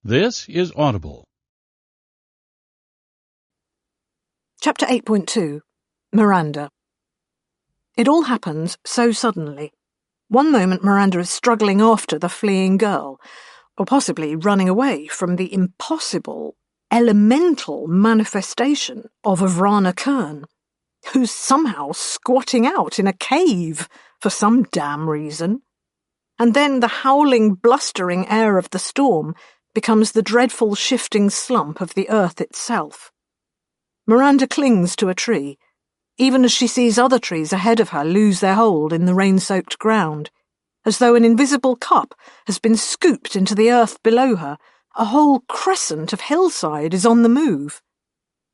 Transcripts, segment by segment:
This is Audible. Chapter 8.2 Miranda. It all happens so suddenly. One moment Miranda is struggling after the fleeing girl, or possibly running away from the impossible, elemental manifestation of Vrana Kern, who's somehow squatting out in a cave for some damn reason. And then the howling, blustering air of the storm becomes the dreadful shifting slump of the earth itself. Miranda clings to a tree, even as she sees other trees ahead of her lose their hold in the rain-soaked ground. As though an invisible cup has been scooped into the earth below her, a whole crescent of hillside is on the move.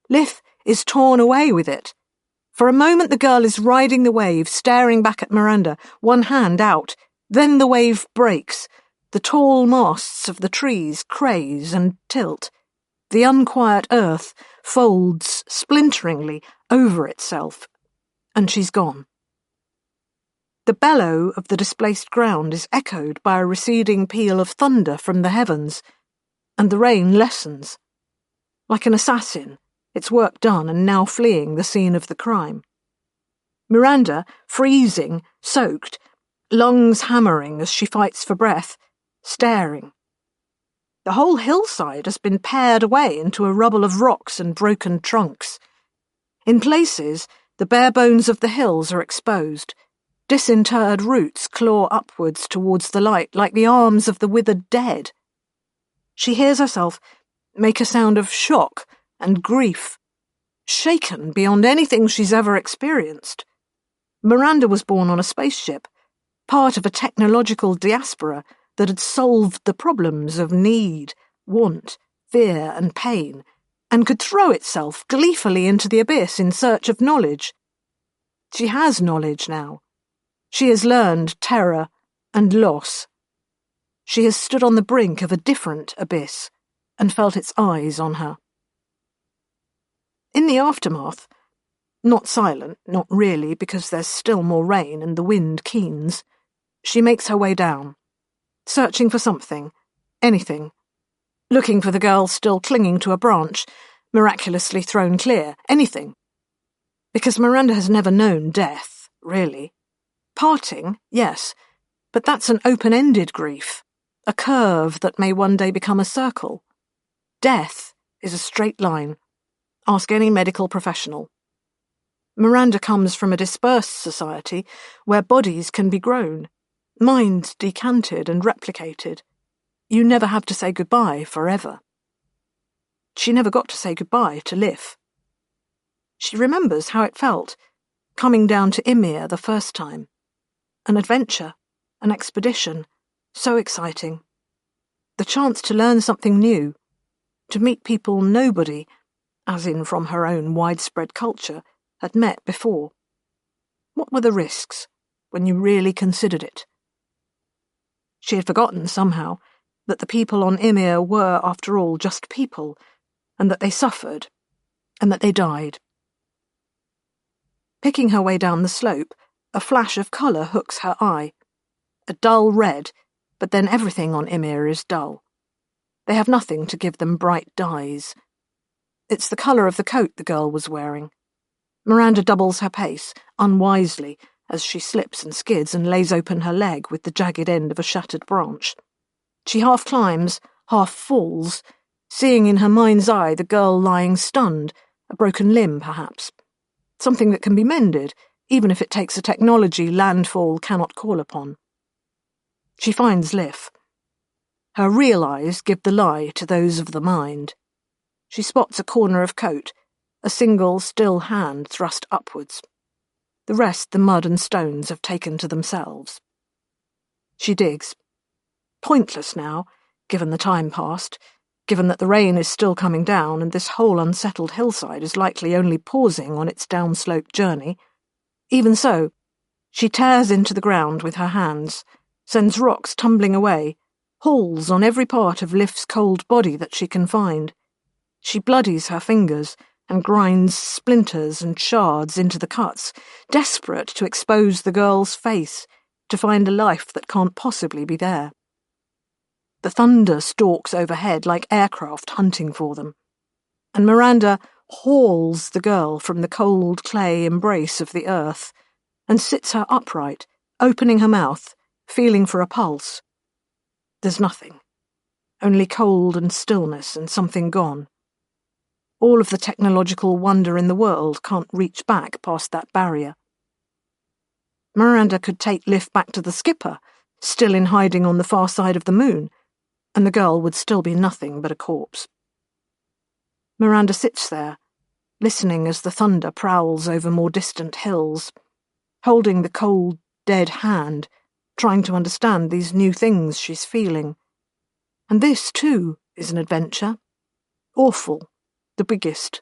Lith is torn away with it. For a moment the girl is riding the wave, staring back at Miranda, one hand out. Then the wave breaks. The tall masts of the trees craze and tilt. The unquiet earth folds splinteringly over itself, and she's gone. The bellow of the displaced ground is echoed by a receding peal of thunder from the heavens, and the rain lessens. Like an assassin, its work done and now fleeing the scene of the crime. Miranda, freezing, soaked, lungs hammering as she fights for breath, staring. The whole hillside has been pared away into a rubble of rocks and broken trunks. In places, the bare bones of the hills are exposed. Disinterred roots claw upwards towards the light like the arms of the withered dead. She hears herself make a sound of shock and grief, shaken beyond anything she's ever experienced. Miranda was born on a spaceship, part of a technological diaspora that had solved the problems of need, want, fear, and pain, and could throw itself gleefully into the abyss in search of knowledge. She has knowledge now. She has learned terror and loss. She has stood on the brink of a different abyss and felt its eyes on her. In the aftermath, not silent, not really, because there's still more rain and the wind keens, she makes her way down, searching for something, anything, looking for the girl still clinging to a branch, miraculously thrown clear, anything. Because Miranda has never known death, really. Parting, yes, but that's an open-ended grief, a curve that may one day become a circle. Death is a straight line. Ask any medical professional. Miranda comes from a dispersed society where bodies can be grown, minds decanted and replicated. You never have to say goodbye forever. She never got to say goodbye to Lith. She remembers how it felt, coming down to Ymir the first time. An adventure, an expedition, so exciting. The chance to learn something new, to meet people nobody, as in from her own widespread culture, had met before. What were the risks, when you really considered it? She had forgotten, somehow, that the people on Ymir were, after all, just people, and that they suffered, and that they died. Picking her way down the slope, a flash of colour hooks her eye. A dull red, but then everything on Ymir is dull. They have nothing to give them bright dyes. It's the colour of the coat the girl was wearing. Miranda doubles her pace, unwisely, as she slips and skids and lays open her leg with the jagged end of a shattered branch. She half climbs, half falls, seeing in her mind's eye the girl lying stunned, a broken limb perhaps. Something that can be mended, even if it takes a technology landfall cannot call upon. She finds Lith. Her real eyes give the lie to those of the mind. She spots a corner of coat, a single still hand thrust upwards. The rest the mud and stones have taken to themselves. She digs. Pointless now, given the time past, given that the rain is still coming down and this whole unsettled hillside is likely only pausing on its downslope journey. Even so, she tears into the ground with her hands, sends rocks tumbling away, hauls on every part of Lith's cold body that she can find. She bloodies her fingers and grinds splinters and shards into the cuts, desperate to expose the girl's face, to find a life that can't possibly be there. The thunder stalks overhead like aircraft hunting for them. And Miranda hauls the girl from the cold clay embrace of the earth and sits her upright, opening her mouth, feeling for a pulse. There's nothing. Only cold and stillness and something gone. All of the technological wonder in the world can't reach back past that barrier. Miranda could take Liv back to the skipper, still in hiding on the far side of the moon, and the girl would still be nothing but a corpse. Miranda sits there, listening as the thunder prowls over more distant hills, holding the cold, dead hand, trying to understand these new things she's feeling. And this, too, is an adventure. Awful, the biggest,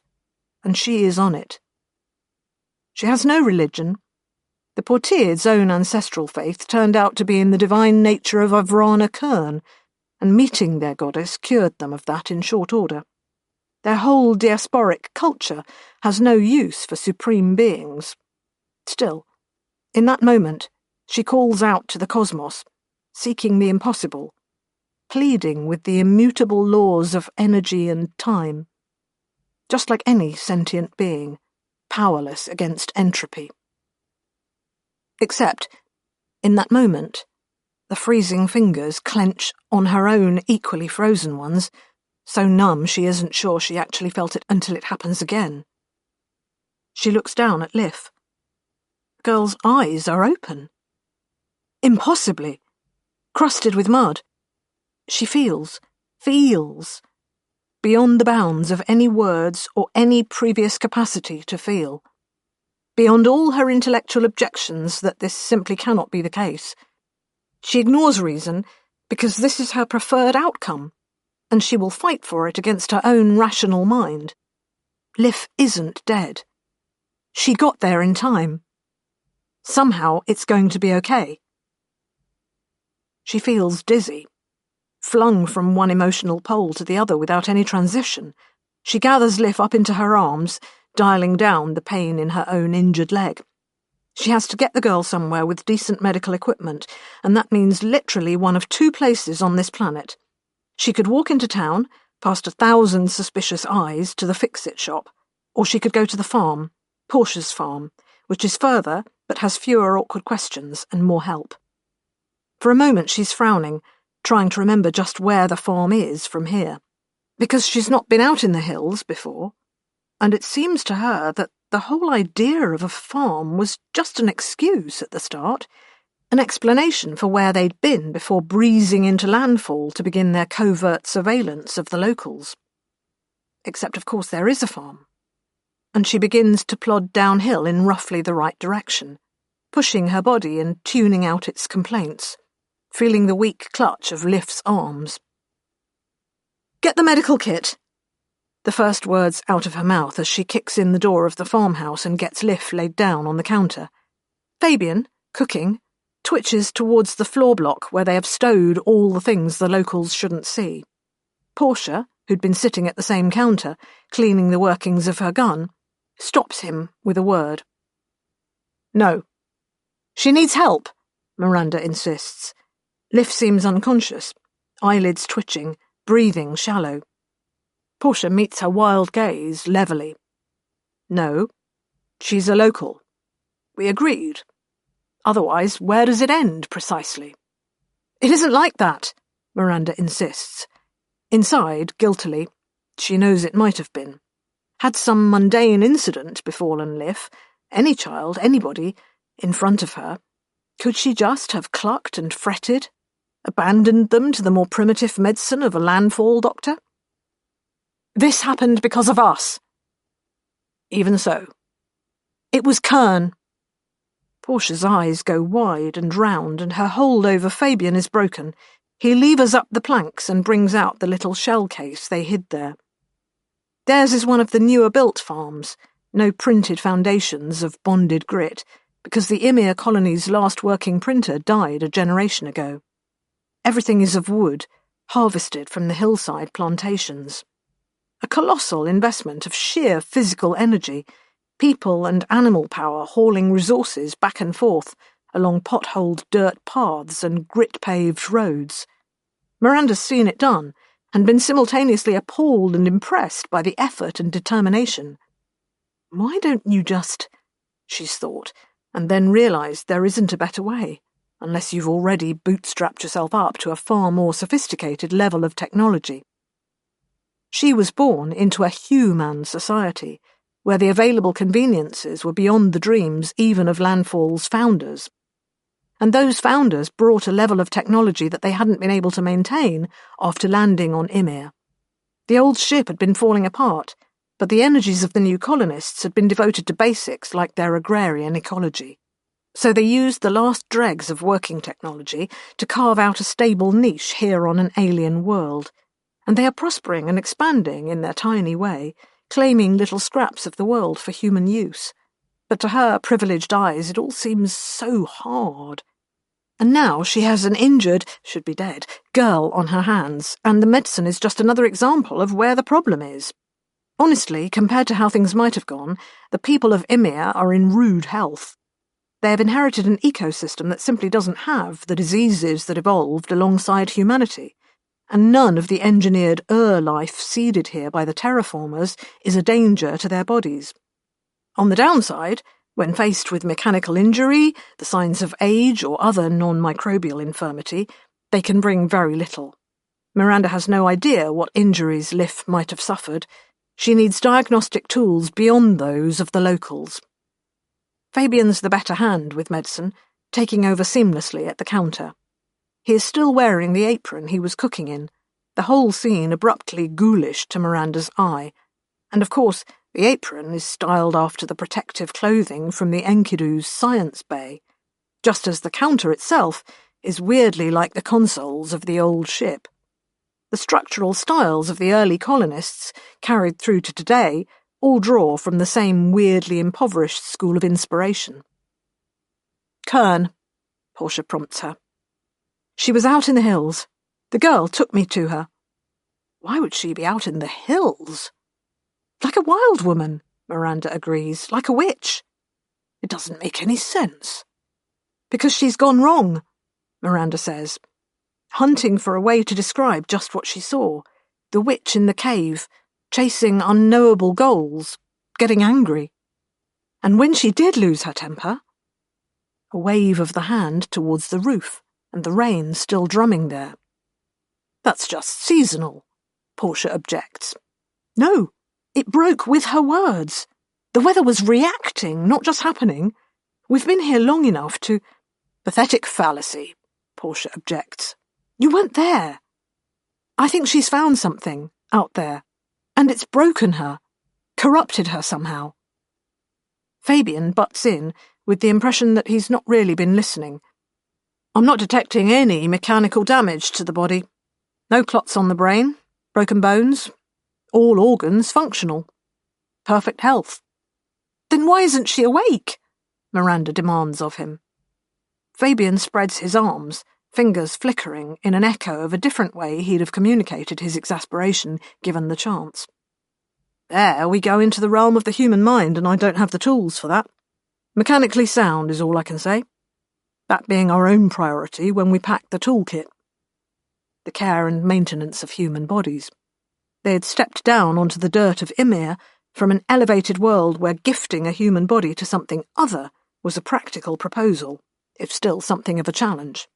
and she is on it. She has no religion. The Portiers' own ancestral faith turned out to be in the divine nature of Avrana Kern, and meeting their goddess cured them of that in short order. Their whole diasporic culture has no use for supreme beings. Still, in that moment, she calls out to the cosmos, seeking the impossible, pleading with the immutable laws of energy and time, just like any sentient being, powerless against entropy. Except, in that moment, the freezing fingers clench on her own equally frozen ones, so numb she isn't sure she actually felt it until it happens again. She looks down at Liv. The girl's eyes are open. Impossibly. Crusted with mud. She feels, beyond the bounds of any words or any previous capacity to feel. Beyond all her intellectual objections that this simply cannot be the case. She ignores reason because this is her preferred outcome, and she will fight for it against her own rational mind. Liv isn't dead. She got there in time. Somehow it's going to be okay. She feels dizzy, flung from one emotional pole to the other without any transition. She gathers Liv up into her arms, dialing down the pain in her own injured leg. She has to get the girl somewhere with decent medical equipment, and that means literally one of two places on this planet. She could walk into town, past 1,000 suspicious eyes, to the fix-it shop, or she could go to the farm, Portia's farm, which is further but has fewer awkward questions and more help. For a moment she's frowning, trying to remember just where the farm is from here, because she's not been out in the hills before, and it seems to her that the whole idea of a farm was just an excuse at the start, an explanation for where they'd been before breezing into landfall to begin their covert surveillance of the locals. Except, of course, there is a farm. And she begins to plod downhill in roughly the right direction, pushing her body and tuning out its complaints, feeling the weak clutch of Liv's arms. "Get the medical kit," the first words out of her mouth as she kicks in the door of the farmhouse and gets Liv laid down on the counter. Fabian, cooking, twitches towards the floor block where they have stowed all the things the locals shouldn't see. Portia, who'd been sitting at the same counter, cleaning the workings of her gun, stops him with a word. "No." "She needs help," Miranda insists. Liv seems unconscious, eyelids twitching, breathing shallow. Portia meets her wild gaze levelly. "No, she's a local. We agreed. Otherwise, where does it end, precisely?" "It isn't like that," Miranda insists. Inside, guiltily, she knows it might have been. Had some mundane incident befallen Liv, any child, anybody, in front of her, could she just have clucked and fretted, abandoned them to the more primitive medicine of a landfall doctor? "This happened because of us." "Even so." "It was Kern." Portia's eyes go wide and round, and her hold over Fabian is broken. He levers up the planks and brings out the little shell case they hid there. Theirs is one of the newer-built farms, no printed foundations of bonded grit, because the Emir colony's last working printer died a generation ago. Everything is of wood, harvested from the hillside plantations. A colossal investment of sheer physical energy, people and animal power hauling resources back and forth along potholed dirt paths and grit-paved roads. Miranda's seen it done, and been simultaneously appalled and impressed by the effort and determination. Why don't you just... she's thought, and then realised there isn't a better way, unless you've already bootstrapped yourself up to a far more sophisticated level of technology. She was born into a human society, where the available conveniences were beyond the dreams even of Landfall's founders. And those founders brought a level of technology that they hadn't been able to maintain after landing on Ymir. The old ship had been falling apart, but the energies of the new colonists had been devoted to basics like their agrarian ecology. So they used the last dregs of working technology to carve out a stable niche here on an alien world, and they are prospering and expanding in their tiny way, claiming little scraps of the world for human use. But to her privileged eyes it all seems so hard. And now she has an injured, should be dead, girl on her hands, and the medicine is just another example of where the problem is. Honestly, compared to how things might have gone, the people of Ymir are in rude health. They have inherited an ecosystem that simply doesn't have the diseases that evolved alongside humanity, and none of the engineered life seeded here by the terraformers is a danger to their bodies. On the downside, when faced with mechanical injury, the signs of age, or other non-microbial infirmity, they can bring very little. Miranda has no idea what injuries Liff might have suffered. She needs diagnostic tools beyond those of the locals. Fabian's the better hand with medicine, taking over seamlessly at the counter. He is still wearing the apron he was cooking in, the whole scene abruptly ghoulish to Miranda's eye, and of course the apron is styled after the protective clothing from the Enkidu's science bay, just as the counter itself is weirdly like the consoles of the old ship. The structural styles of the early colonists, carried through to today, all draw from the same weirdly impoverished school of inspiration. "Kern," Portia prompts her. "She was out in the hills. The girl took me to her." "Why would she be out in the hills?" "Like a wild woman," Miranda agrees, "like a witch." "It doesn't make any sense." "Because she's gone wrong," Miranda says, hunting for a way to describe just what she saw. The witch in the cave, chasing unknowable goals, getting angry. And when she did lose her temper... A wave of the hand towards the roof, and the rain still drumming there. "That's just seasonal," Portia objects. "No, it broke with her words. The weather was reacting, not just happening. We've been here long enough to..." "Pathetic fallacy," Portia objects. "You weren't there. I think she's found something out there, and it's broken her, corrupted her somehow." Fabian butts in with the impression that he's not really been listening. "I'm not detecting any mechanical damage to the body. No clots on the brain, broken bones, all organs functional. Perfect health." "Then why isn't she awake?" Miranda demands of him. Fabian spreads his arms, fingers flickering in an echo of a different way he'd have communicated his exasperation given the chance. "There we go into the realm of the human mind, and I don't have the tools for that. Mechanically sound is all I can say. That being our own priority when we packed the toolkit. The care and maintenance of human bodies. They had stepped down onto the dirt of Ymir from an elevated world where gifting a human body to something other was a practical proposal, if still something of a challenge.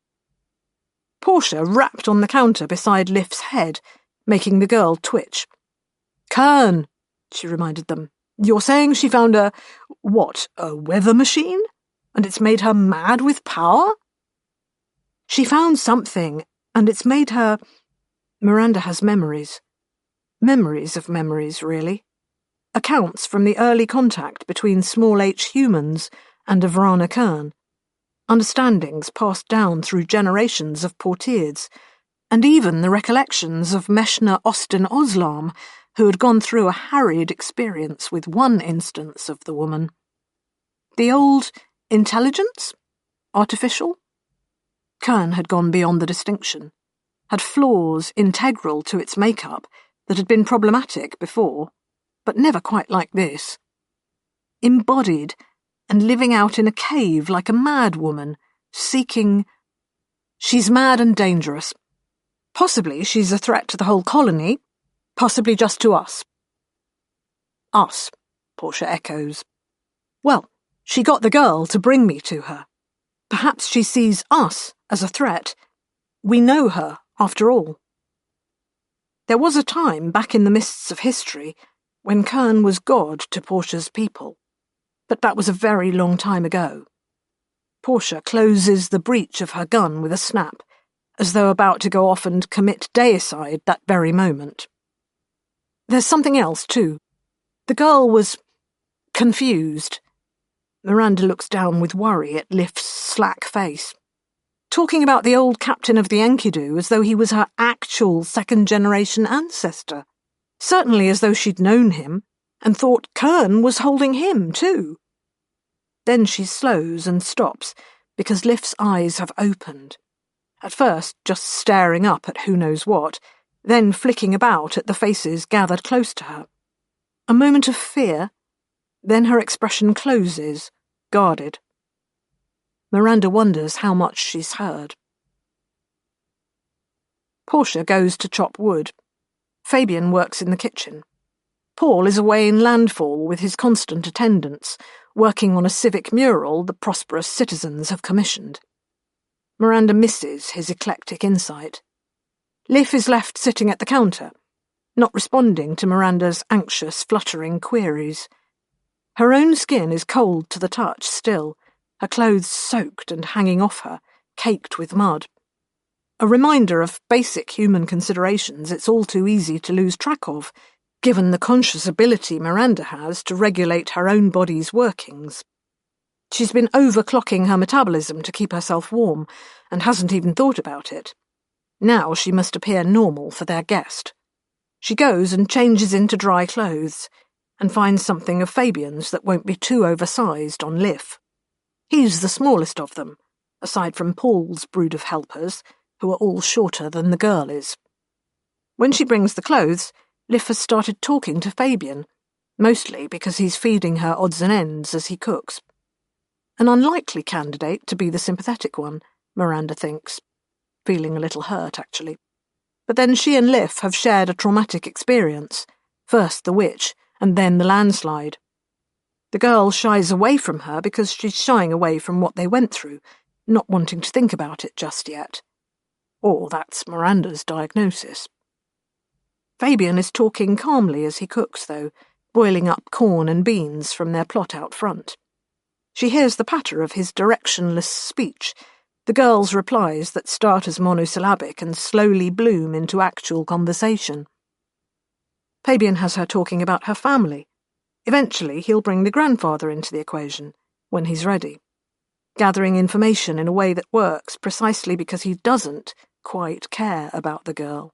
Portia rapped on the counter beside Liff's head, making the girl twitch. "Kern," she reminded them. "You're saying she found a weather machine? And it's made her mad with power?" "She found something, and it's made her..." Miranda has memories. Memories of memories, really. Accounts from the early contact between small H humans and Avrana Kern. Understandings passed down through generations of Portiers, and even the recollections of Meshna Austin Oslam, who had gone through a harried experience with one instance of the woman. The old intelligence? Artificial? Kern had gone beyond the distinction, had flaws integral to its makeup that had been problematic before, but never quite like this. Embodied and living out in a cave like a mad woman, seeking... "She's mad and dangerous," Possibly she's a threat to the whole colony, possibly just to us. Us, Portia echoes. Well, she got the girl to bring me to her. Perhaps she sees us as a threat. We know her, after all. There was a time back in the mists of history when Kern was God to Portia's people, but that was a very long time ago. Portia closes the breech of her gun with a snap, as though about to go off and commit deicide that very moment. There's something else, too. The girl was confused. Miranda looks down with worry at Liff's slack face. Talking about the old captain of the Enkidu as though he was her actual second-generation ancestor. Certainly as though she'd known him, and thought Kern was holding him, too. Then she slows and stops, because Liff's eyes have opened. At first just staring up at who knows what, then flicking about at the faces gathered close to her. A moment of fear, then her expression closes, guarded. Miranda wonders how much she's heard. Portia goes to chop wood. Fabian works in the kitchen. Paul is away in landfall with his constant attendants, working on a civic mural the prosperous citizens have commissioned. Miranda misses his eclectic insight. Liff is left sitting at the counter, not responding to Miranda's anxious, fluttering queries. Her own skin is cold to the touch still, her clothes soaked and hanging off her, caked with mud. A reminder of basic human considerations it's all too easy to lose track of, given the conscious ability Miranda has to regulate her own body's workings. She's been overclocking her metabolism to keep herself warm, and hasn't even thought about it. Now she must appear normal for their guest. She goes and changes into dry clothes, and finds something of Fabian's that won't be too oversized on Liff. He's the smallest of them, aside from Paul's brood of helpers, who are all shorter than the girl is. When she brings the clothes, Liff has started talking to Fabian, mostly because he's feeding her odds and ends as he cooks. An unlikely candidate to be the sympathetic one, Miranda thinks, feeling a little hurt, actually. But then she and Liff have shared a traumatic experience, first the witch, and then the landslide. The girl shies away from her because she's shying away from what they went through, not wanting to think about it just yet. Or that's Miranda's diagnosis. Fabian is talking calmly as he cooks, though, boiling up corn and beans from their plot out front. She hears the patter of his directionless speech, the girl's replies that start as monosyllabic and slowly bloom into actual conversation. Fabian has her talking about her family. Eventually he'll bring the grandfather into the equation, when he's ready, gathering information in a way that works precisely because he doesn't quite care about the girl.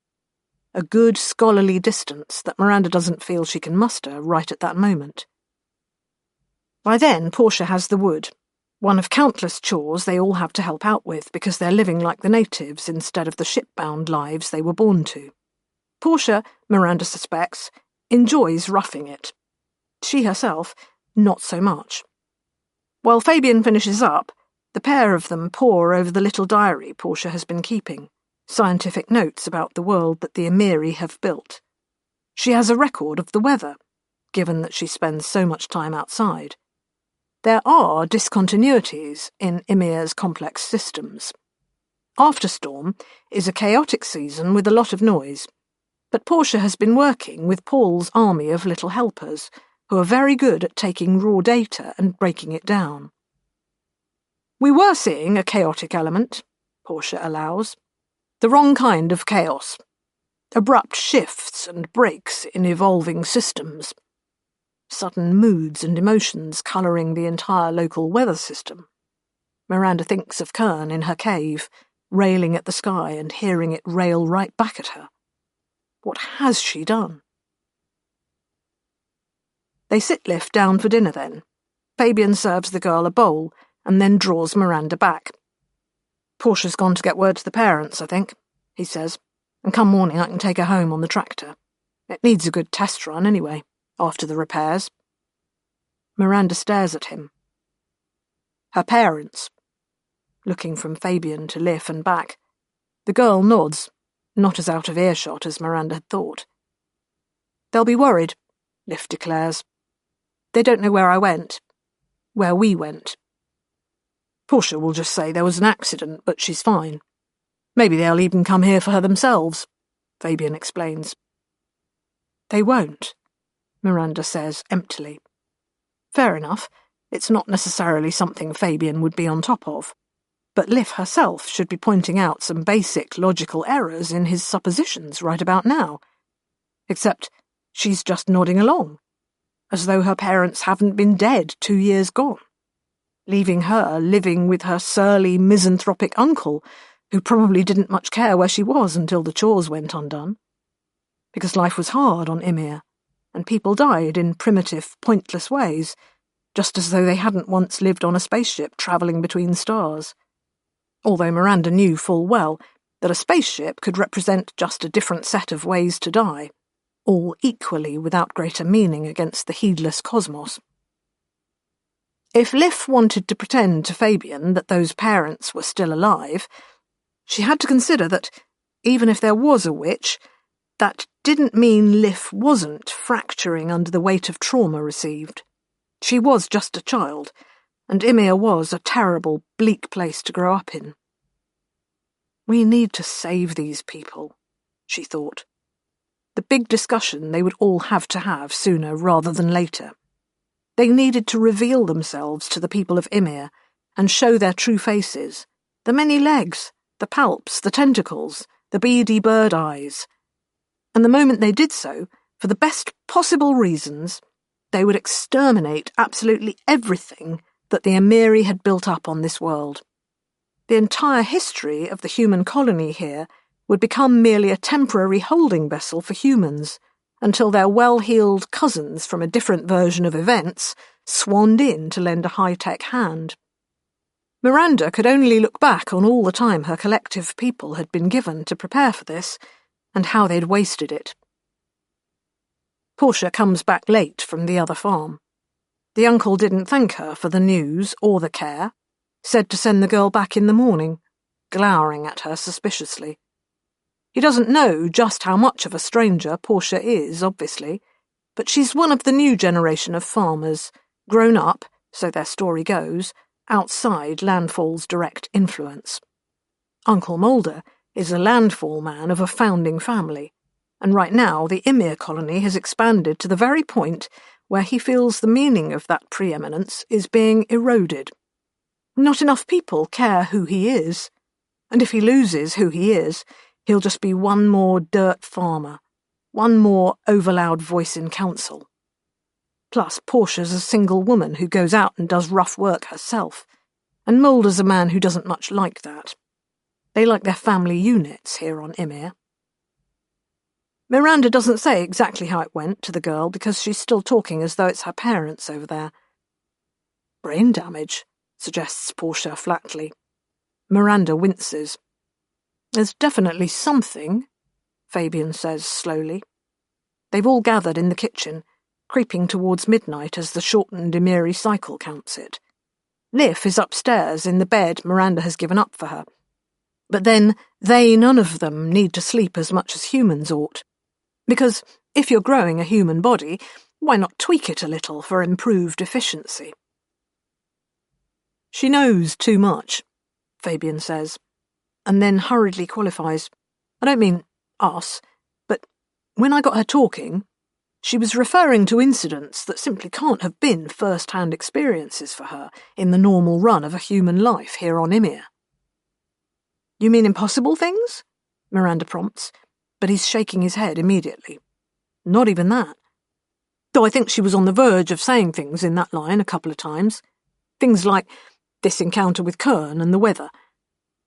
A good scholarly distance that Miranda doesn't feel she can muster right at that moment. By then, Portia has the wood, one of countless chores they all have to help out with because they're living like the natives instead of the ship-bound lives they were born to. Portia, Miranda suspects, enjoys roughing it. She herself, not so much. While Fabian finishes up, the pair of them pore over the little diary Portia has been keeping, scientific notes about the world that the Emiri have built. She has a record of the weather, given that she spends so much time outside. There are discontinuities in Emir's complex systems. Afterstorm is a chaotic season with a lot of noise, but Portia has been working with Paul's army of little helpers, who are very good at taking raw data and breaking it down. We were seeing a chaotic element, Portia allows. The wrong kind of chaos. Abrupt shifts and breaks in evolving systems. Sudden moods and emotions colouring the entire local weather system. Miranda thinks of Kern in her cave, railing at the sky and hearing it rail right back at her. What has she done? They sit Liff down for dinner then. Fabian serves the girl a bowl and then draws Miranda back. Portia's gone to get word to the parents, I think, he says, and come morning I can take her home on the tractor. It needs a good test run anyway, after the repairs. Miranda stares at him. Her parents. Looking from Fabian to Liff and back. The girl nods. not as out of earshot as Miranda had thought. "They'll be worried," Liv declares. "They don't know where I went. Where we went. Portia will just say there was an accident, but she's fine. Maybe they'll even come here for her themselves," Fabian explains. "They won't," Miranda says emptily. Fair enough, it's not necessarily something Fabian would be on top of, but Liv herself should be pointing out some basic logical errors in his suppositions right about now. Except she's just nodding along, as though her parents haven't been dead 2 years gone, leaving her living with her surly, misanthropic uncle, who probably didn't much care where she was until the chores went undone. Because life was hard on Ymir, and people died in primitive, pointless ways, just as though they hadn't once lived on a spaceship travelling between stars. Although Miranda knew full well that a spaceship could represent just a different set of ways to die, all equally without greater meaning against the heedless cosmos. If Liv wanted to pretend to Fabian that those parents were still alive, she had to consider that, even if there was a witch, that didn't mean Liv wasn't fracturing under the weight of trauma received. She was just a child, and Ymir was a terrible, bleak place to grow up in. We need to save these people, she thought. The big discussion they would all have to have sooner rather than later. They needed to reveal themselves to the people of Ymir and show their true faces, the many legs, the palps, the tentacles, the beady bird eyes. And the moment they did so, for the best possible reasons, they would exterminate absolutely everything that the Ymiri had built up on this world. The entire history of the human colony here would become merely a temporary holding vessel for humans, until their well-heeled cousins from a different version of events swanned in to lend a high-tech hand. Miranda could only look back on all the time her collective people had been given to prepare for this, and how they'd wasted it. Portia comes back late from the other farm. The uncle didn't thank her for the news or the care, said to send the girl back in the morning, glowering at her suspiciously. He doesn't know just how much of a stranger Portia is, obviously, but she's one of the new generation of farmers, grown up, so their story goes, outside landfall's direct influence. Uncle Mulder is a landfall man of a founding family, and right now the Ymir colony has expanded to the very point where he feels the meaning of that preeminence is being eroded. Not enough people care who he is, and if he loses who he is, he'll just be one more dirt farmer, one more overloud voice in council. Plus, Portia's a single woman who goes out and does rough work herself, and Mulder's a man who doesn't much like that. They like their family units here on Ymir. Miranda doesn't say exactly how it went to the girl because she's still talking as though it's her parents over there. "Brain damage," suggests Portia flatly. Miranda winces. "There's definitely something," Fabian says slowly. They've all gathered in the kitchen, creeping towards midnight as the shortened Ymiri cycle counts it. Liv is upstairs in the bed Miranda has given up for her. But then none of them need to sleep as much as humans ought. Because if you're growing a human body, why not tweak it a little for improved efficiency? "She knows too much," Fabian says, and then hurriedly qualifies. "I don't mean us, but when I got her talking, she was referring to incidents that simply can't have been first-hand experiences for her in the normal run of a human life here on Ymir." "You mean impossible things?" Miranda prompts, but he's shaking his head immediately. "Not even that. Though I think she was on the verge of saying things in that line a couple of times. Things like this encounter with Kern and the weather.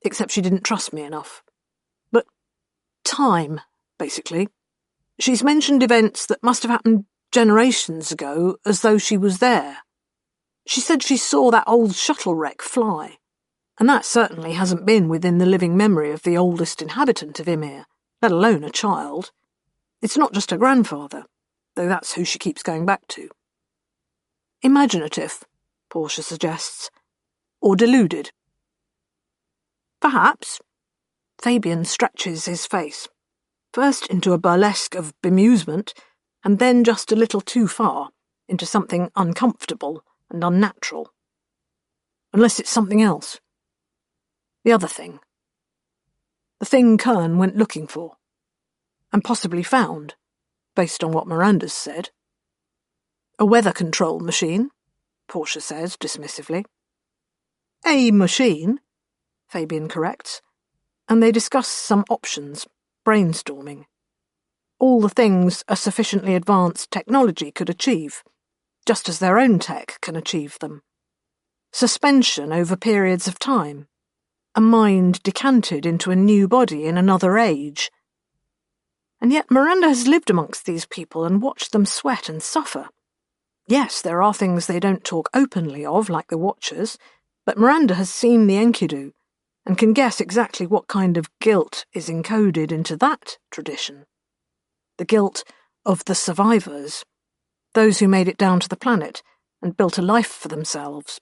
Except she didn't trust me enough. But time, basically. She's mentioned events that must have happened generations ago as though she was there. She said she saw that old shuttle wreck fly. And that certainly hasn't been within the living memory of the oldest inhabitant of Ymir, let alone a child. It's not just her grandfather, though that's who she keeps going back to. Imaginative, Portia suggests. Or deluded. Perhaps. Fabian stretches his face, first into a burlesque of bemusement, and then just a little too far, into something uncomfortable and unnatural. Unless it's something else. The other thing. The thing Kern went looking for. And possibly found, based on what Miranda's said. A weather control machine, Portia says dismissively. A machine, Fabian corrects, and they discuss some options, brainstorming. All the things a sufficiently advanced technology could achieve, just as their own tech can achieve them. Suspension over periods of time. A mind decanted into a new body in another age. And yet Miranda has lived amongst these people and watched them sweat and suffer. Yes, there are things they don't talk openly of, like the Watchers, but Miranda has seen the Enkidu and can guess exactly what kind of guilt is encoded into that tradition. The guilt of the survivors, those who made it down to the planet and built a life for themselves.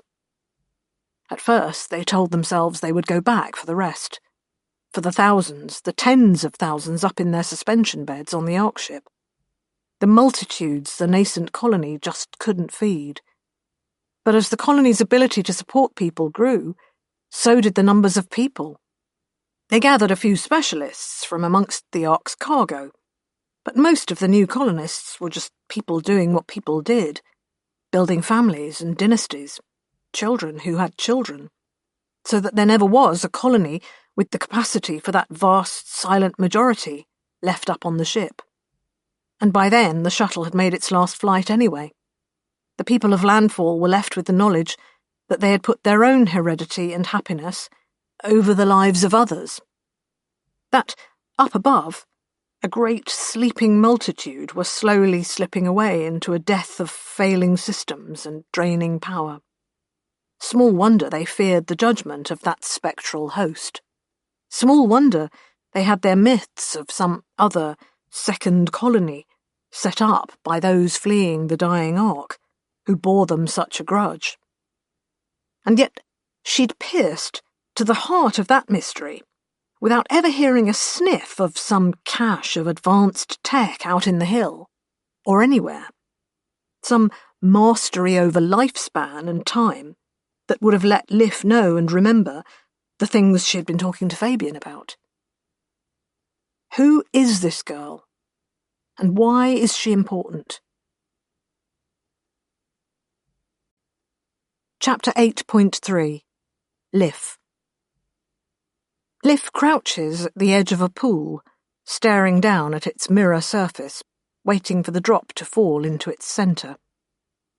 At first, they told themselves they would go back for the rest, for the thousands, the tens of thousands up in their suspension beds on the Ark ship. The multitudes the nascent colony just couldn't feed. But as the colony's ability to support people grew, so did the numbers of people. They gathered a few specialists from amongst the Ark's cargo, but most of the new colonists were just people doing what people did, building families and dynasties, children who had children, so that there never was a colony with the capacity for that vast, silent majority left up on the ship. And by then the shuttle had made its last flight anyway. The people of Landfall were left with the knowledge that they had put their own heredity and happiness over the lives of others. That, up above, a great sleeping multitude were slowly slipping away into a death of failing systems and draining power. Small wonder they feared the judgment of that spectral host. Small wonder they had their myths of some other second colony set up by those fleeing the dying Ark, who bore them such a grudge. And yet she'd pierced to the heart of that mystery without ever hearing a sniff of some cache of advanced tech out in the hill, or anywhere. Some mastery over lifespan and time that would have let Liff know and remember the things she had been talking to Fabian about. Who is this girl? And why is she important? Chapter 8.3 Liff. Liff crouches at the edge of a pool, staring down at its mirror surface, waiting for the drop to fall into its centre,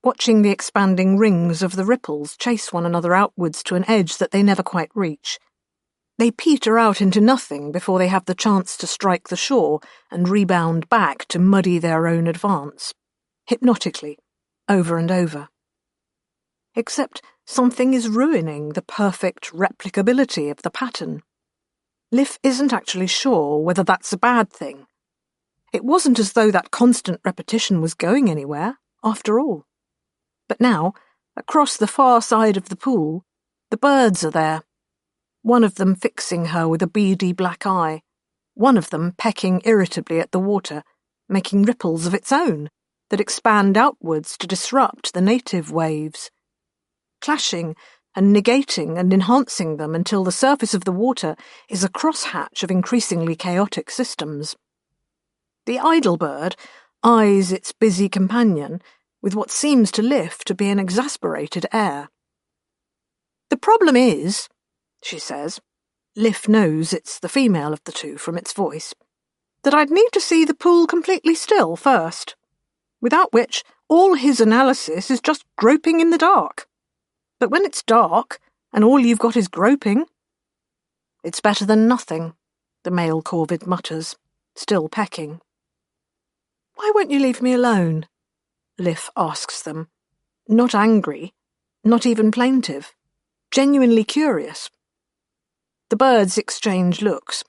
watching the expanding rings of the ripples chase one another outwards to an edge that they never quite reach. They peter out into nothing before they have the chance to strike the shore and rebound back to muddy their own advance, hypnotically, over and over. Except something is ruining the perfect replicability of the pattern. Liff isn't actually sure whether that's a bad thing. It wasn't as though that constant repetition was going anywhere, after all. But now, across the far side of the pool, the birds are there. One of them fixing her with a beady black eye, one of them pecking irritably at the water, making ripples of its own that expand outwards to disrupt the native waves, clashing and negating and enhancing them until the surface of the water is a crosshatch of increasingly chaotic systems. The idle bird eyes its busy companion with what seems to Liff to be an exasperated air. "The problem is," she says, Liff knows it's the female of the two from its voice, "that I'd need to see the pool completely still first, without which all his analysis is just groping in the dark. But when it's dark, and all you've got is groping—" "It's better than nothing," the male corvid mutters, still pecking. "Why won't you leave me alone?" Liff asks them, not angry, not even plaintive, genuinely curious. The birds exchange looks.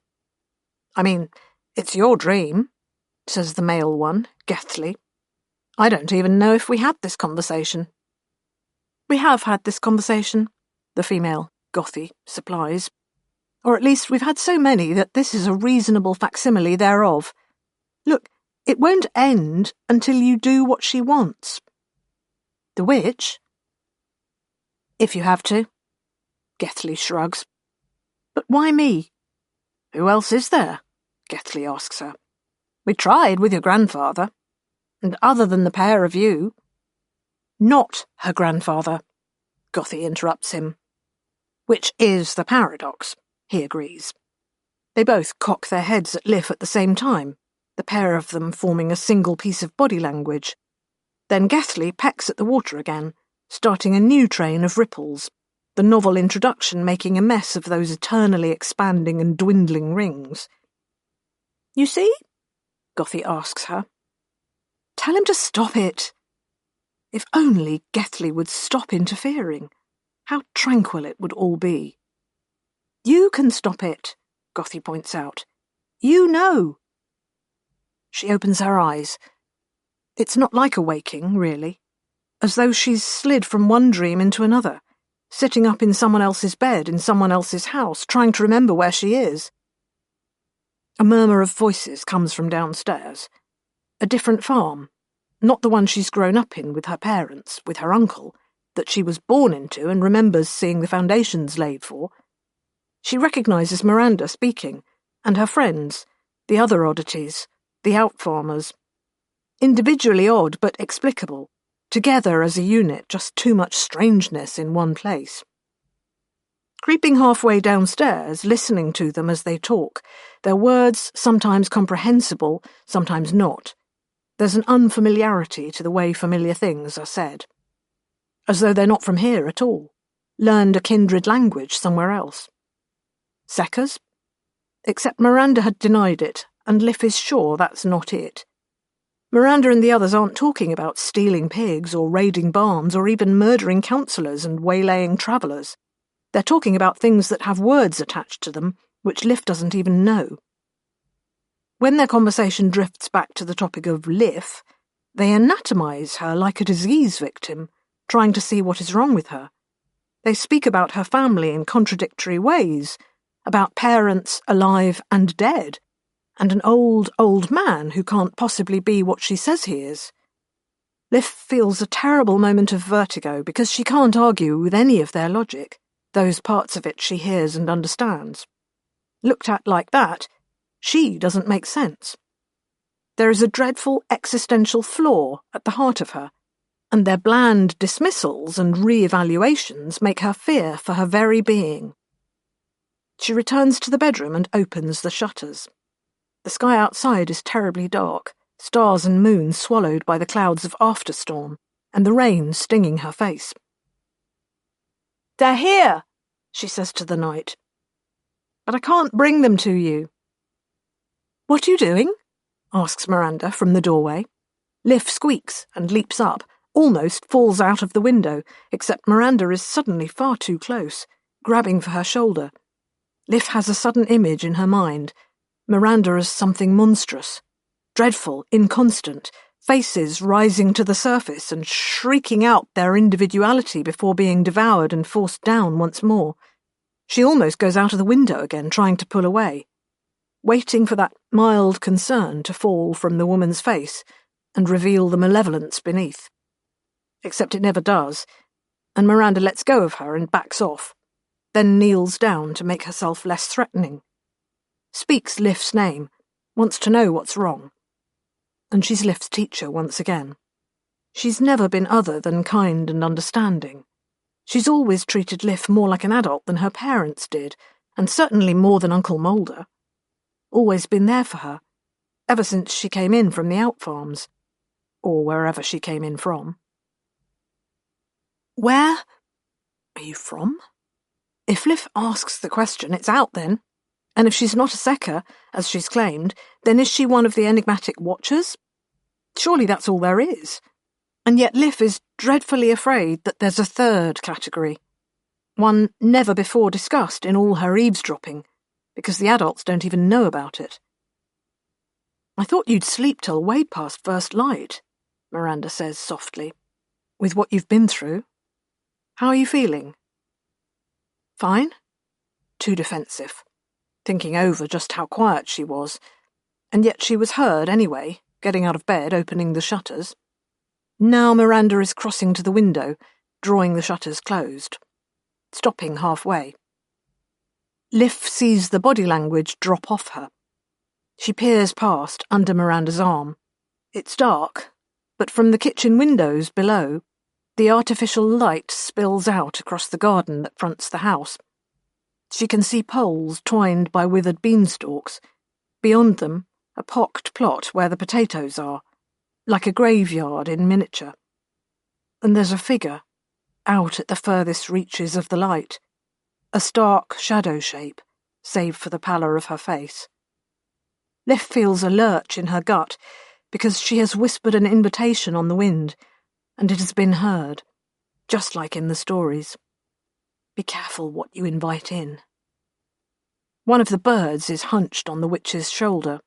"I mean, it's your dream," says the male one, gethly. "I don't even know if we had this conversation." "We have had this conversation," the female, gothy, supplies. Or at least we've had so many that this is a reasonable facsimile thereof. Look, it won't end until you do what she wants. The witch? If you have to. Gethly shrugs. But why me? Who else is there? Gethly asks her. We tried with your grandfather. And other than the pair of you... Not her grandfather, Gothy interrupts him. Which is the paradox, he agrees. They both cock their heads at Liv at the same time, the pair of them forming a single piece of body language. Then Gethly pecks at the water again, starting a new train of ripples, the novel introduction making a mess of those eternally expanding and dwindling rings. You see? Gothy asks her. Tell him to stop it. If only Gethly would stop interfering. How tranquil it would all be. You can stop it, Gothy points out. You know. She opens her eyes. It's not like a waking, really. As though she's slid from one dream into another, sitting up in someone else's bed in someone else's house, trying to remember where she is. A murmur of voices comes from downstairs. A different farm. Not the one she's grown up in with her parents, with her uncle, that she was born into and remembers seeing the foundations laid for. She recognises Miranda speaking, and her friends, the other oddities, the outfarmers. Individually odd but explicable, together as a unit just too much strangeness in one place. Creeping halfway downstairs, listening to them as they talk, their words sometimes comprehensible, sometimes not. There's an unfamiliarity to the way familiar things are said. As though they're not from here at all, learned a kindred language somewhere else. Seckers? Except Miranda had denied it, and Liv is sure that's not it. Miranda and the others aren't talking about stealing pigs or raiding barns or even murdering councillors and waylaying travellers. They're talking about things that have words attached to them, which Liv doesn't even know. When their conversation drifts back to the topic of Liv, they anatomise her like a disease victim, trying to see what is wrong with her. They speak about her family in contradictory ways, about parents alive and dead, and an old, old man who can't possibly be what she says he is. Liv feels a terrible moment of vertigo because she can't argue with any of their logic, those parts of it she hears and understands. Looked at like that, she doesn't make sense. There is a dreadful existential flaw at the heart of her, and their bland dismissals and re-evaluations make her fear for her very being. She returns to the bedroom and opens the shutters. The sky outside is terribly dark, stars and moon swallowed by the clouds of afterstorm, and the rain stinging her face. "They're here," she says to the night. "But I can't bring them to you." "What are you doing?" asks Miranda from the doorway. Liv squeaks and leaps up, almost falls out of the window, except Miranda is suddenly far too close, grabbing for her shoulder. Liv has a sudden image in her mind. Miranda as something monstrous, dreadful, inconstant, faces rising to the surface and shrieking out their individuality before being devoured and forced down once more. She almost goes out of the window again, trying to pull away, waiting for that mild concern to fall from the woman's face and reveal the malevolence beneath. Except it never does, and Miranda lets go of her and backs off, then kneels down to make herself less threatening. Speaks Liv's name, wants to know what's wrong. And she's Liv's teacher once again. She's never been other than kind and understanding. She's always treated Liv more like an adult than her parents did, and certainly more than Uncle Mulder. Always been there for her, ever since she came in from the outfarms, or wherever she came in from. Where are you from? If Liv asks the question, it's out then. And if she's not a Secker, as she's claimed, then is she one of the enigmatic Watchers? Surely that's all there is. And yet Liv is dreadfully afraid that there's a third category, one never before discussed in all her eavesdropping, because the adults don't even know about it. "I thought you'd sleep till way past first light," Miranda says softly. "With what you've been through. How are you feeling?" "Fine." Too defensive. thinking over just how quiet she was, and yet she was heard anyway, getting out of bed, opening the shutters. Now Miranda is crossing to the window, drawing the shutters closed, stopping halfway. Liv sees the body language drop off her. She peers past, under Miranda's arm. It's dark, but from the kitchen windows below, the artificial light spills out across the garden that fronts the house. She can see poles twined by withered beanstalks. Beyond them, a pocked plot where the potatoes are, like a graveyard in miniature. And there's a figure, out at the furthest reaches of the light, a stark shadow shape, save for the pallor of her face. Liv feels a lurch in her gut, because she has whispered an invitation on the wind, and it has been heard, just like in the stories. Be careful what you invite in. One of the birds is hunched on the witch's shoulder.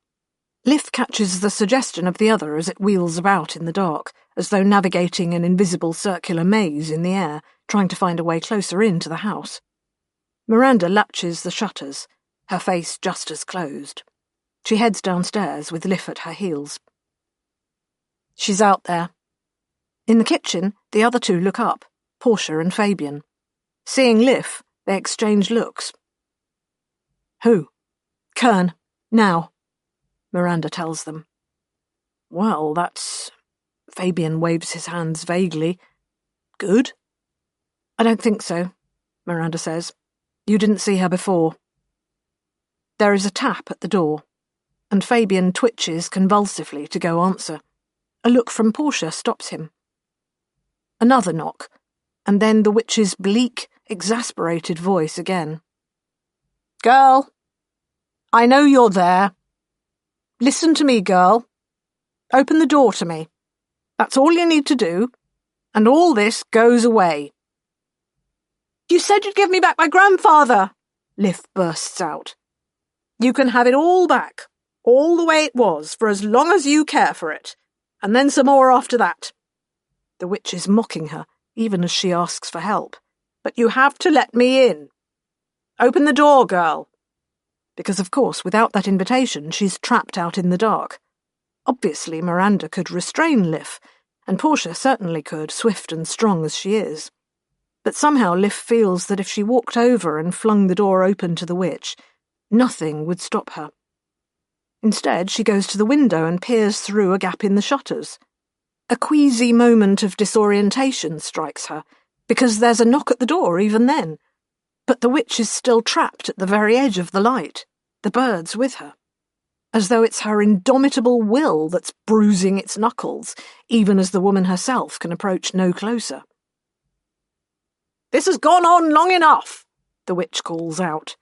Liv catches the suggestion of the other as it wheels about in the dark, as though navigating an invisible circular maze in the air, trying to find a way closer in to the house. Miranda latches the shutters, her face just as closed. She heads downstairs with Liv at her heels. She's out there. In the kitchen, the other two look up, Portia and Fabian. Seeing Liv, they exchange looks. Who? Kern. Now, Miranda tells them. Well, that's... Fabian waves his hands vaguely. Good? I don't think so, Miranda says. You didn't see her before. There is a tap at the door, and Fabian twitches convulsively to go answer. A look from Portia stops him. Another knock, and then the witch's bleak, exasperated voice again. Girl, I know you're there. Listen to me, girl. Open the door to me. That's all you need to do, and all this goes away. You said you'd give me back my grandfather, Liv bursts out. You can have it all back, all the way it was, for as long as you care for it, and then some more after that. The witch is mocking her, even as she asks for help. But you have to let me in. Open the door, girl. Because, of course, without that invitation, she's trapped out in the dark. Obviously, Miranda could restrain Liv, and Portia certainly could, swift and strong as she is. But somehow Liv feels that if she walked over and flung the door open to the witch, nothing would stop her. Instead, she goes to the window and peers through a gap in the shutters. A queasy moment of disorientation strikes her, because there's a knock at the door even then. But the witch is still trapped at the very edge of the light, the birds with her, as though it's her indomitable will that's bruising its knuckles, even as the woman herself can approach no closer. This has gone on long enough, the witch calls out.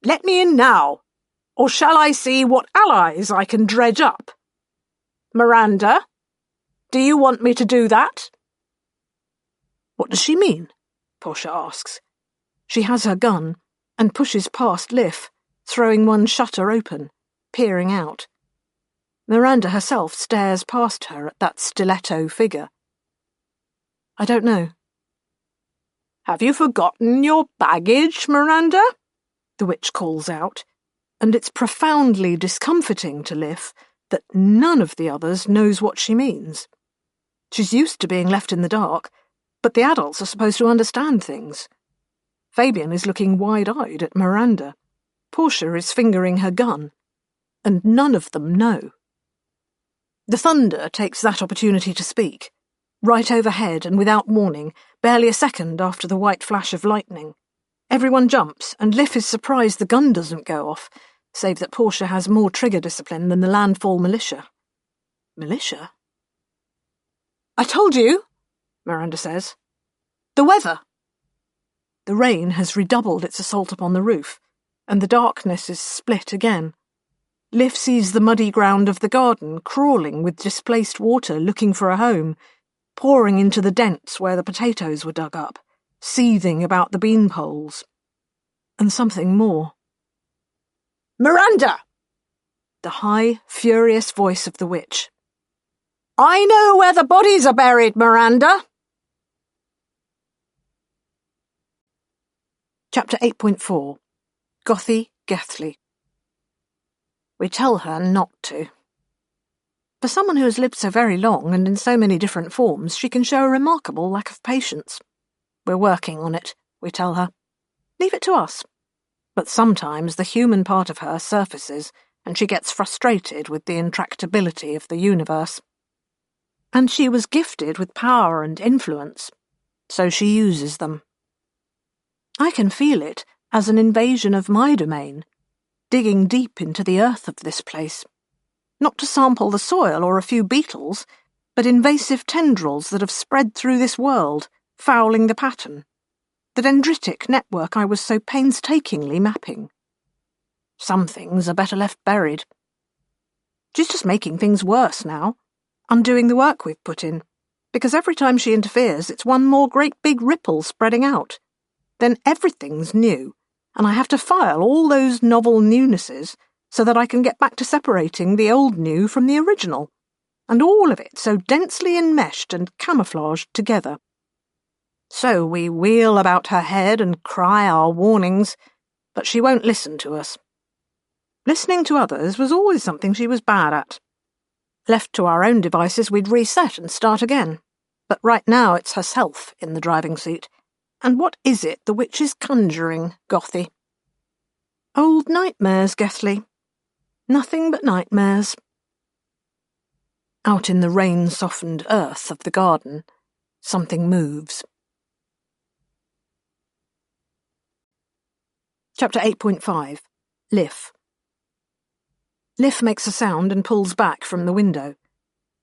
Let me in now, or shall I see what allies I can dredge up? Miranda, do you want me to do that? What does she mean? Portia asks. She has her gun and pushes past Liv, throwing one shutter open, peering out. Miranda herself stares past her at that stiletto figure. I don't know. Have you forgotten your baggage, Miranda? The witch calls out, and it's profoundly discomforting to Liv that none of the others knows what she means. She's used to being left in the dark, but the adults are supposed to understand things. Fabian is looking wide-eyed at Miranda. Portia is fingering her gun, and none of them know. The thunder takes that opportunity to speak, right overhead and without warning, barely a second after the white flash of lightning. Everyone jumps, and Liv is surprised the gun doesn't go off, save that Portia has more trigger discipline than the landfall militia. Militia? I told you, Miranda says. The weather. The rain has redoubled its assault upon the roof, and the darkness is split again. Liv sees the muddy ground of the garden crawling with displaced water looking for a home, pouring into the dents where the potatoes were dug up, seething about the bean poles. And something more. Miranda! The high, furious voice of the witch. I know where the bodies are buried, Miranda! Chapter 8.4 Gothy Gethly. We tell her not to. For someone who has lived so very long and in so many different forms, she can show a remarkable lack of patience. We're working on it, we tell her. Leave it to us. But sometimes the human part of her surfaces, and she gets frustrated with the intractability of the universe. And she was gifted with power and influence, so she uses them. I can feel it as an invasion of my domain, digging deep into the earth of this place. Not to sample the soil or a few beetles, but invasive tendrils that have spread through this world, fouling the pattern. The dendritic network I was so painstakingly mapping. Some things are better left buried. She's just making things worse now, undoing the work we've put in, because every time she interferes it's one more great big ripple spreading out. Then everything's new, and I have to file all those novel newnesses so that I can get back to separating the old new from the original, and all of it so densely enmeshed and camouflaged together. So we wheel about her head and cry our warnings, but she won't listen to us. Listening to others was always something she was bad at. Left to our own devices, we'd reset and start again. But right now it's herself in the driving seat. And what is it the witch is conjuring, Gothy? Old nightmares, Gethley. Nothing but nightmares. Out in the rain-softened earth of the garden, something moves. Chapter 8.5. Liff. Liff makes a sound and pulls back from the window.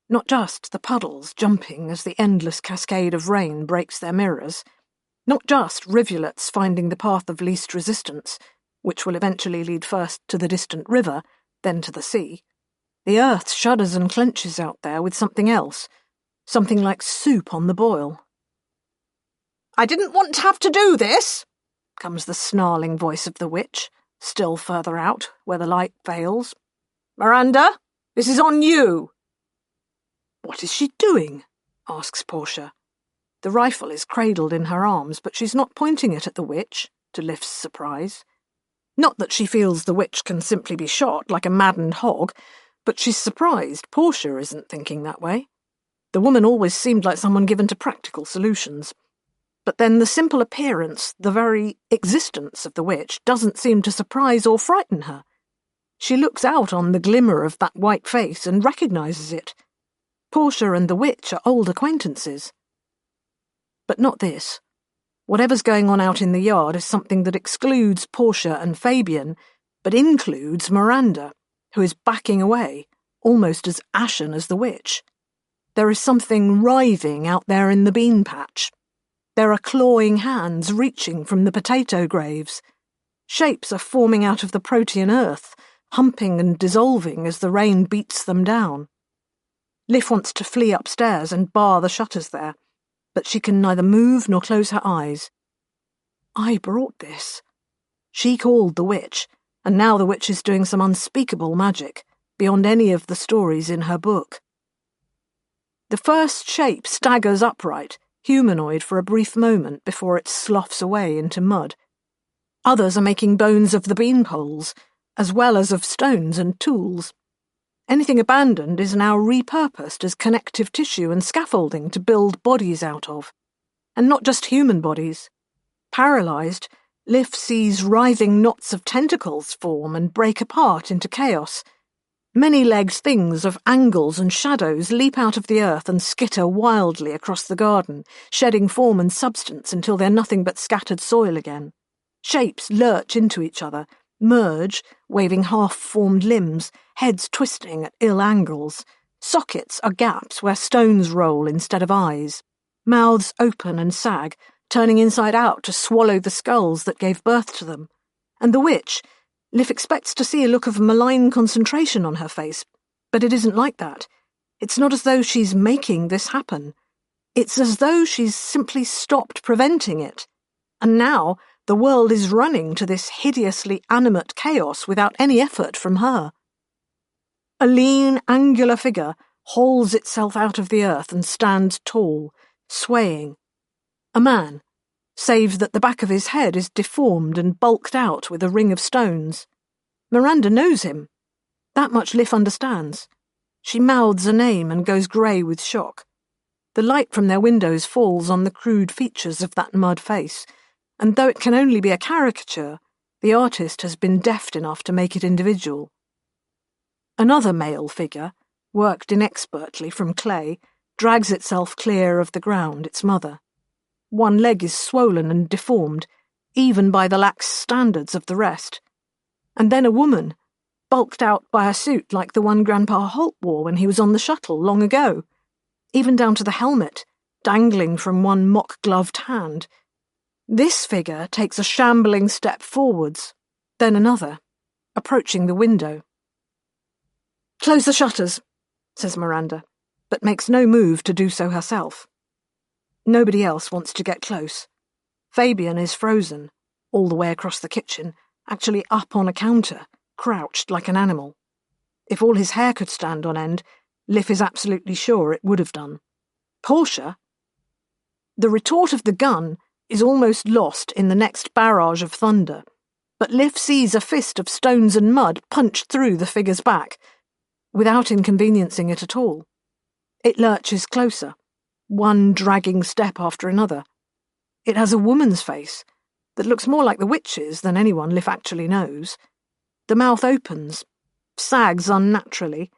Not just the puddles jumping as the endless cascade of rain breaks their mirrors. Not just rivulets finding the path of least resistance, which will eventually lead first to the distant river, then to the sea. The earth shudders and clenches out there with something else, something like soup on the boil. "I didn't want to have to do this," comes the snarling voice of the witch, still further out, where the light fails. "Miranda, this is on you." "What is she doing?" asks Portia. The rifle is cradled in her arms, but she's not pointing it at the witch, to Liff's surprise. Not that she feels the witch can simply be shot like a maddened hog, but she's surprised Portia isn't thinking that way. The woman always seemed like someone given to practical solutions. But then the simple appearance, the very existence of the witch doesn't seem to surprise or frighten her. She looks out on the glimmer of that white face and recognises it. Portia and the witch are old acquaintances. But not this. Whatever's going on out in the yard is something that excludes Portia and Fabian, but includes Miranda, who is backing away, almost as ashen as the witch. There is something writhing out there in the bean patch. There are clawing hands reaching from the potato graves. Shapes are forming out of the protean earth, humping and dissolving as the rain beats them down. Liff wants to flee upstairs and bar the shutters there, but she can neither move nor close her eyes. I brought this. She called the witch, and now the witch is doing some unspeakable magic, beyond any of the stories in her book. The first shape staggers upright, humanoid for a brief moment before it sloughs away into mud. Others are making bones of the beanpoles, as well as of stones and tools. Anything abandoned is now repurposed as connective tissue and scaffolding to build bodies out of. And not just human bodies. Paralysed, Liff sees writhing knots of tentacles form and break apart into chaos. Many-legged things of angles and shadows leap out of the earth and skitter wildly across the garden, shedding form and substance until they're nothing but scattered soil again. Shapes lurch into each other, merge, waving half-formed limbs, heads twisting at ill angles. Sockets are gaps where stones roll instead of eyes. Mouths open and sag, turning inside out to swallow the skulls that gave birth to them. And the witch, Liff expects to see a look of malign concentration on her face, but it isn't like that. It's not as though she's making this happen. It's as though she's simply stopped preventing it. And now the world is running to this hideously animate chaos without any effort from her. A lean, angular figure hauls itself out of the earth and stands tall, swaying. A man, save that the back of his head is deformed and bulked out with a ring of stones. Miranda knows him. That much Liv understands. She mouths a name and goes grey with shock. The light from their windows falls on the crude features of that mud face, and though it can only be a caricature, the artist has been deft enough to make it individual. Another male figure, worked inexpertly from clay, drags itself clear of the ground, its mother. One leg is swollen and deformed, even by the lax standards of the rest. And then a woman, bulked out by a suit like the one Grandpa Holt wore when he was on the shuttle long ago, even down to the helmet, dangling from one mock-gloved hand. This figure takes a shambling step forwards, then another, approaching the window. "Close the shutters," says Miranda, but makes no move to do so herself. Nobody else wants to get close. Fabian is frozen, all the way across the kitchen, actually up on a counter, crouched like an animal. If all his hair could stand on end, Liv is absolutely sure it would have done. Portia? The retort of the gun is almost lost in the next barrage of thunder, but Liv sees a fist of stones and mud punch through the figure's back, without inconveniencing it at all. It lurches closer, one dragging step after another. It has a woman's face that looks more like the witch's than anyone Liv actually knows. The mouth opens, sags unnaturally,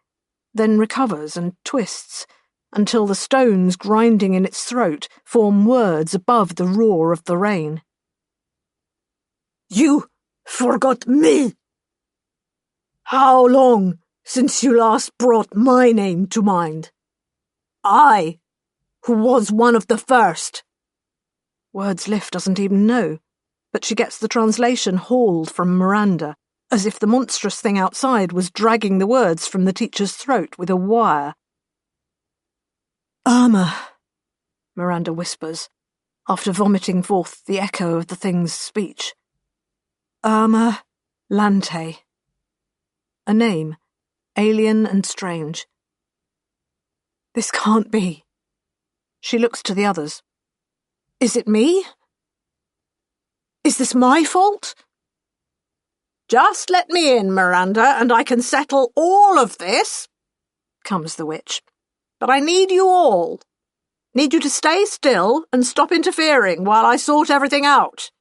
then recovers and twists until the stones grinding in its throat form words above the roar of the rain. "You forgot me! How long since you last brought my name to mind? I, who was one of the first." Words Liv doesn't even know, but she gets the translation hauled from Miranda, as if the monstrous thing outside was dragging the words from the teacher's throat with a wire. "Irma," Miranda whispers, after vomiting forth the echo of the thing's speech. "Irma Lante." A name, alien and strange. This can't be. She looks to the others. Is it me? Is this my fault? "Just let me in, Miranda, and I can settle all of this," comes the witch. "But I need you all. Need you to stay still and stop interfering while I sort everything out."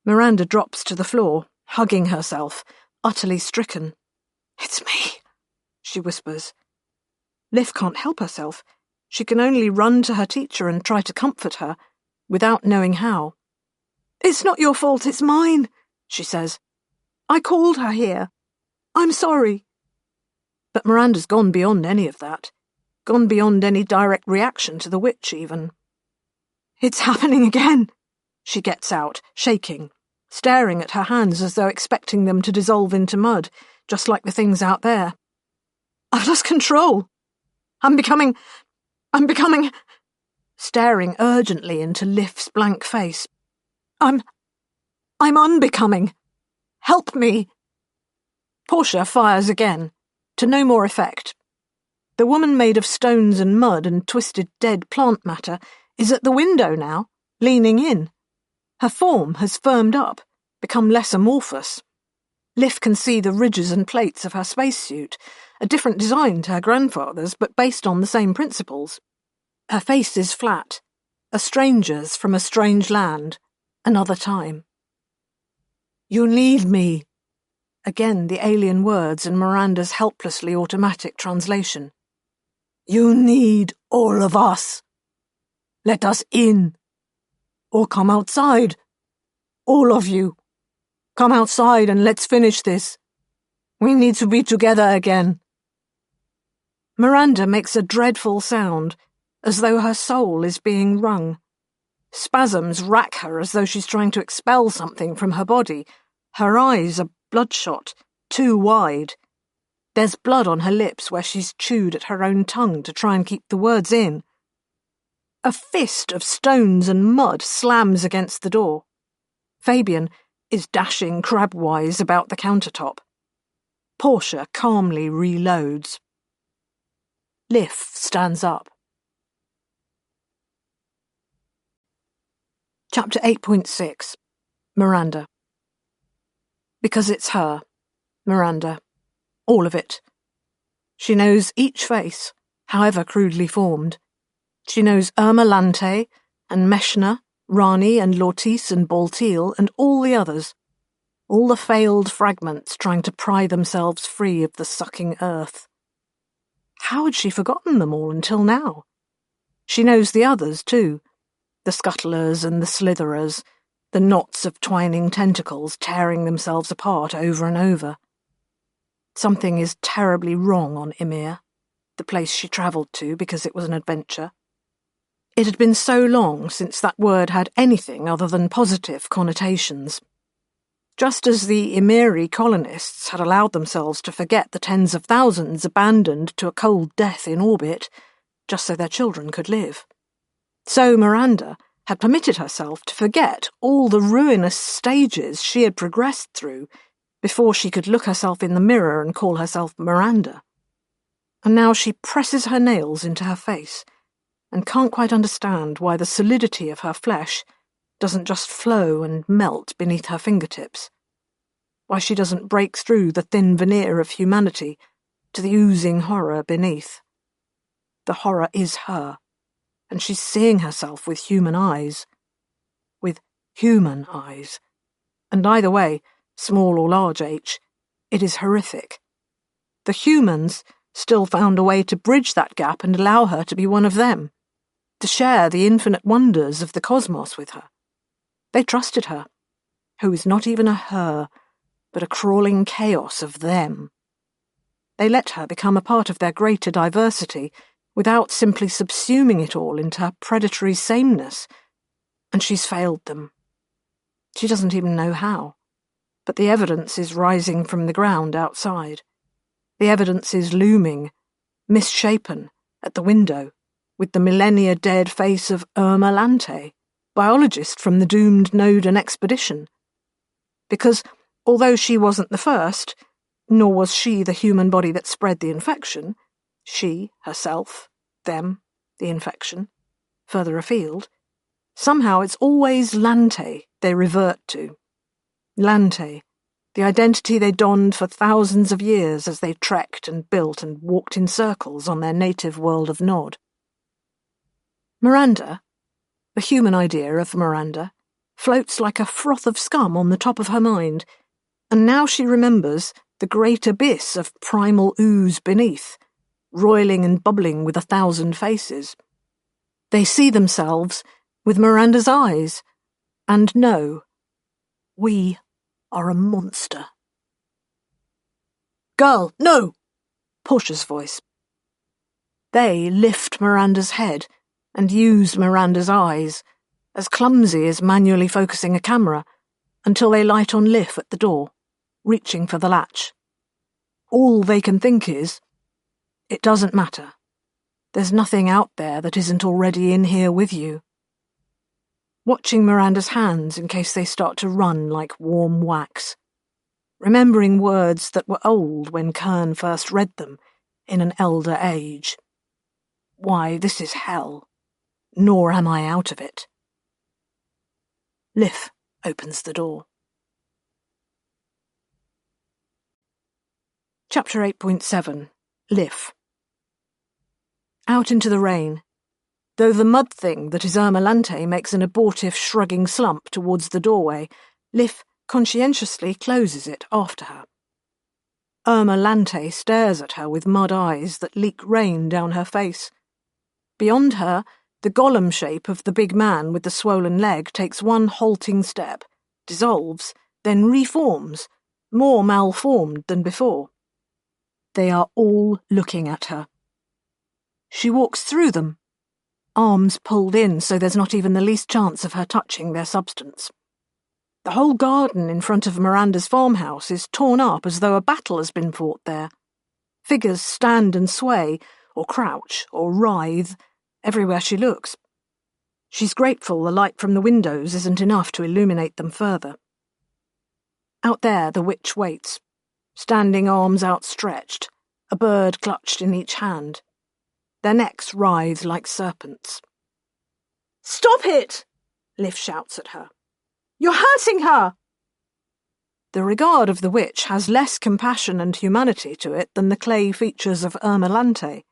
Miranda drops to the floor, hugging herself, utterly stricken. "It's me," she whispers. Liv can't help herself. She can only run to her teacher and try to comfort her, without knowing how. "It's not your fault, it's mine," she says. "I called her here. I'm sorry." But Miranda's gone beyond any of that. Gone beyond any direct reaction to the witch, even. "It's happening again," she gets out, shaking, staring at her hands as though expecting them to dissolve into mud, just like the things out there. "I've lost control. I'm becoming... staring urgently into Liv's blank face. I'm unbecoming. Help me." Portia fires again, to no more effect. The woman made of stones and mud and twisted dead plant matter is at the window now, leaning in. Her form has firmed up, become less amorphous. Liv can see the ridges and plates of her spacesuit, a different design to her grandfather's, but based on the same principles. Her face is flat, a stranger's from a strange land, another time. "You need me." Again the alien words in Miranda's helplessly automatic translation. "You need all of us. Let us in. Or come outside. All of you. Come outside and let's finish this. We need to be together again." Miranda makes a dreadful sound, as though her soul is being wrung. Spasms rack her as though she's trying to expel something from her body. Her eyes are bloodshot, too wide. There's blood on her lips where she's chewed at her own tongue to try and keep the words in. A fist of stones and mud slams against the door. Fabian is dashing crabwise about the countertop. Portia calmly reloads. Liv stands up. Chapter 8.6 Miranda. Because it's her, Miranda. All of it. She knows each face, however crudely formed. She knows Irma Lante and Meshna, Rani and Lortice and Baltil and all the others. All the failed fragments trying to pry themselves free of the sucking earth. How had she forgotten them all until now? She knows the others, too. The scuttlers and the slitherers, the knots of twining tentacles tearing themselves apart over and over. Something is terribly wrong on Ymir, the place she travelled to because it was an adventure. It had been so long since that word had anything other than positive connotations. Just as the Ymiri colonists had allowed themselves to forget the tens of thousands abandoned to a cold death in orbit, just so their children could live. So Miranda had permitted herself to forget all the ruinous stages she had progressed through before she could look herself in the mirror and call herself Miranda. And now she presses her nails into her face and can't quite understand why the solidity of her flesh doesn't just flow and melt beneath her fingertips. Why she doesn't break through the thin veneer of humanity to the oozing horror beneath. The horror is her, and she's seeing herself with human eyes. With human eyes. And either way, small or large H, it is horrific. The humans still found a way to bridge that gap and allow her to be one of them, to share the infinite wonders of the cosmos with her. They trusted her, who is not even a her, but a crawling chaos of them. They let her become a part of their greater diversity without simply subsuming it all into her predatory sameness, and she's failed them. She doesn't even know how, but the evidence is rising from the ground outside. The evidence is looming, misshapen, at the window, with the millennia-dead face of Irma Lante, biologist from the doomed Noden expedition. Because, although she wasn't the first, nor was she the human body that spread the infection, she, herself, them, the infection, further afield, somehow it's always Lante they revert to. Lante, the identity they donned for thousands of years as they trekked and built and walked in circles on their native world of Nod. Miranda, the human idea of Miranda, floats like a froth of scum on the top of her mind, and now she remembers the great abyss of primal ooze beneath, roiling and bubbling with 1,000 faces. They see themselves with Miranda's eyes, and know, we are a monster. Girl, no! Portia's voice. They lift Miranda's head and use Miranda's eyes, as clumsy as manually focusing a camera, until they light on Liv at the door, reaching for the latch. All they can think is, it doesn't matter. There's nothing out there that isn't already in here with you. Watching Miranda's hands in case they start to run like warm wax. Remembering words that were old when Kern first read them in an elder age. Why, this is hell, nor am I out of it. Liv opens the door. Chapter 8.7 Liv. Out into the rain. Though the mud thing that is Irma Lante makes an abortive shrugging slump towards the doorway, Liv conscientiously closes it after her. Irma Lante stares at her with mud eyes that leak rain down her face. Beyond her, the golem shape of the big man with the swollen leg takes one halting step, dissolves, then reforms, more malformed than before. They are all looking at her. She walks through them, arms pulled in so there's not even the least chance of her touching their substance. The whole garden in front of Miranda's farmhouse is torn up as though a battle has been fought there. Figures stand and sway, or crouch, or writhe, everywhere she looks. She's grateful the light from the windows isn't enough to illuminate them further. Out there the witch waits, standing arms outstretched, a bird clutched in each hand. Their necks writhe like serpents. "Stop it!" Liv shouts at her. "You're hurting her!" The regard of the witch has less compassion and humanity to it than the clay features of Ermelante.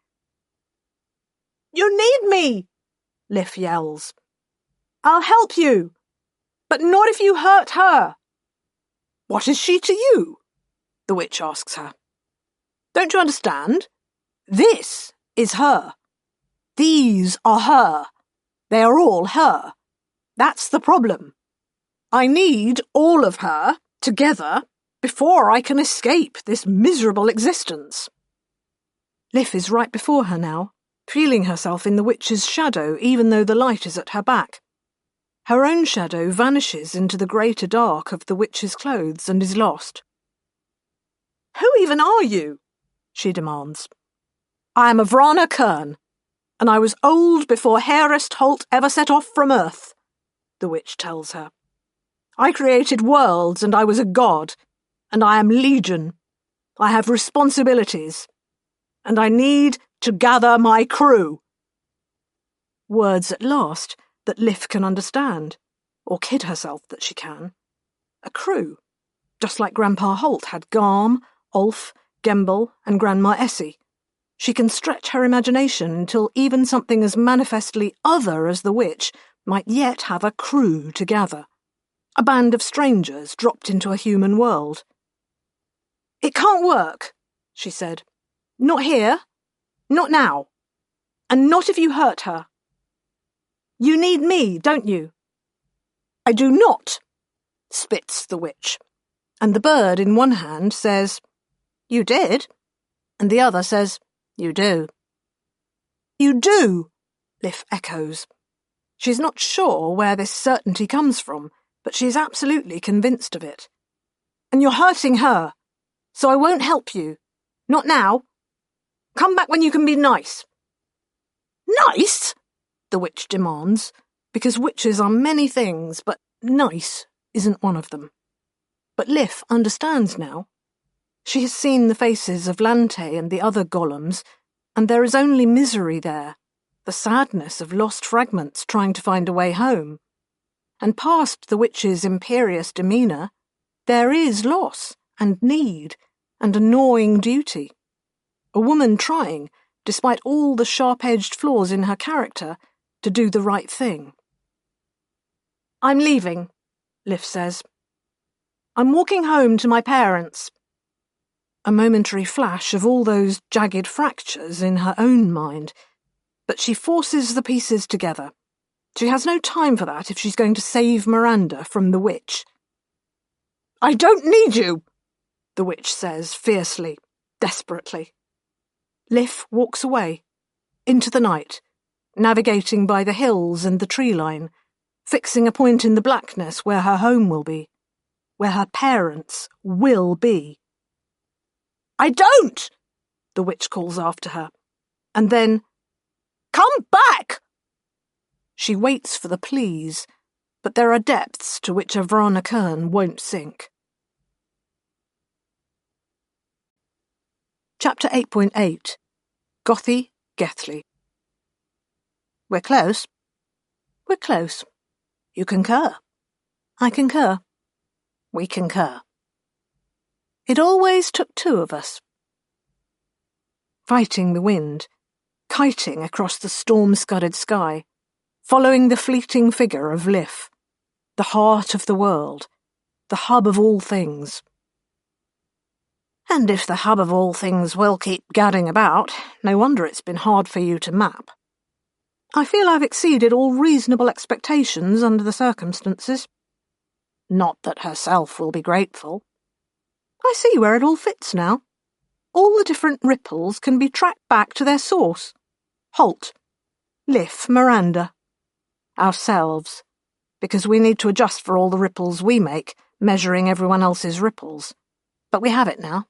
"You need me!" Lif yells. "I'll help you, but not if you hurt her." "What is she to you?" the witch asks her. "Don't you understand? This is her. These are her. They are all her. That's the problem. I need all of her together before I can escape this miserable existence." Lif is right before her now, feeling herself in the witch's shadow even though the light is at her back. Her own shadow vanishes into the greater dark of the witch's clothes and is lost. "Who even are you?" she demands. "I am Avrana Kern, and I was old before Herest Holt ever set off from Earth," the witch tells her. "I created worlds, and I was a god, and I am Legion. I have responsibilities, and I need to gather my crew." Words at last that Lif can understand, or kid herself that she can. A crew, just like Grandpa Holt had Garm, Ulf, Gembel, and Grandma Essie. She can stretch her imagination until even something as manifestly other as the witch might yet have a crew to gather. A band of strangers dropped into a human world. "It can't work," she said. "Not here. Not now. And not if you hurt her. You need me, don't you?" "I do not," spits the witch, and the bird in one hand says, "You did," and the other says, "You do." "You do," Lif echoes. She's not sure where this certainty comes from, but she is absolutely convinced of it. "And you're hurting her, so I won't help you. Not now. Come back when you can be nice." "Nice?" the witch demands, because witches are many things, but nice isn't one of them. But Lif understands now. She has seen the faces of Lante and the other golems, and there is only misery there, the sadness of lost fragments trying to find a way home. And past the witch's imperious demeanour, there is loss and need and a gnawing duty. A woman trying, despite all the sharp-edged flaws in her character, to do the right thing. "I'm leaving," Lif says. "I'm walking home to my parents." A momentary flash of all those jagged fractures in her own mind, but she forces the pieces together. She has no time for that if she's going to save Miranda from the witch. "I don't need you," the witch says fiercely, desperately. Lif walks away, into the night, navigating by the hills and the tree line, fixing a point in the blackness where her home will be, where her parents will be. "I don't!" the witch calls after her, and then, "Come back!" She waits for the pleas, but there are depths to which Avrana Kern won't sink. Chapter 8.8 Gothy Gethley. "We're close." "We're close. You concur." "I concur." "We concur." "It always took two of us." Fighting the wind, kiting across the storm-scudded sky, following the fleeting figure of Lif, the heart of the world, the hub of all things. And if the hub of all things will keep gadding about, no wonder it's been hard for you to map. I feel I've exceeded all reasonable expectations under the circumstances. Not that herself will be grateful. I see where it all fits now. All the different ripples can be tracked back to their source. Holt, Lif, Miranda. Ourselves. Because we need to adjust for all the ripples we make, measuring everyone else's ripples. But we have it now.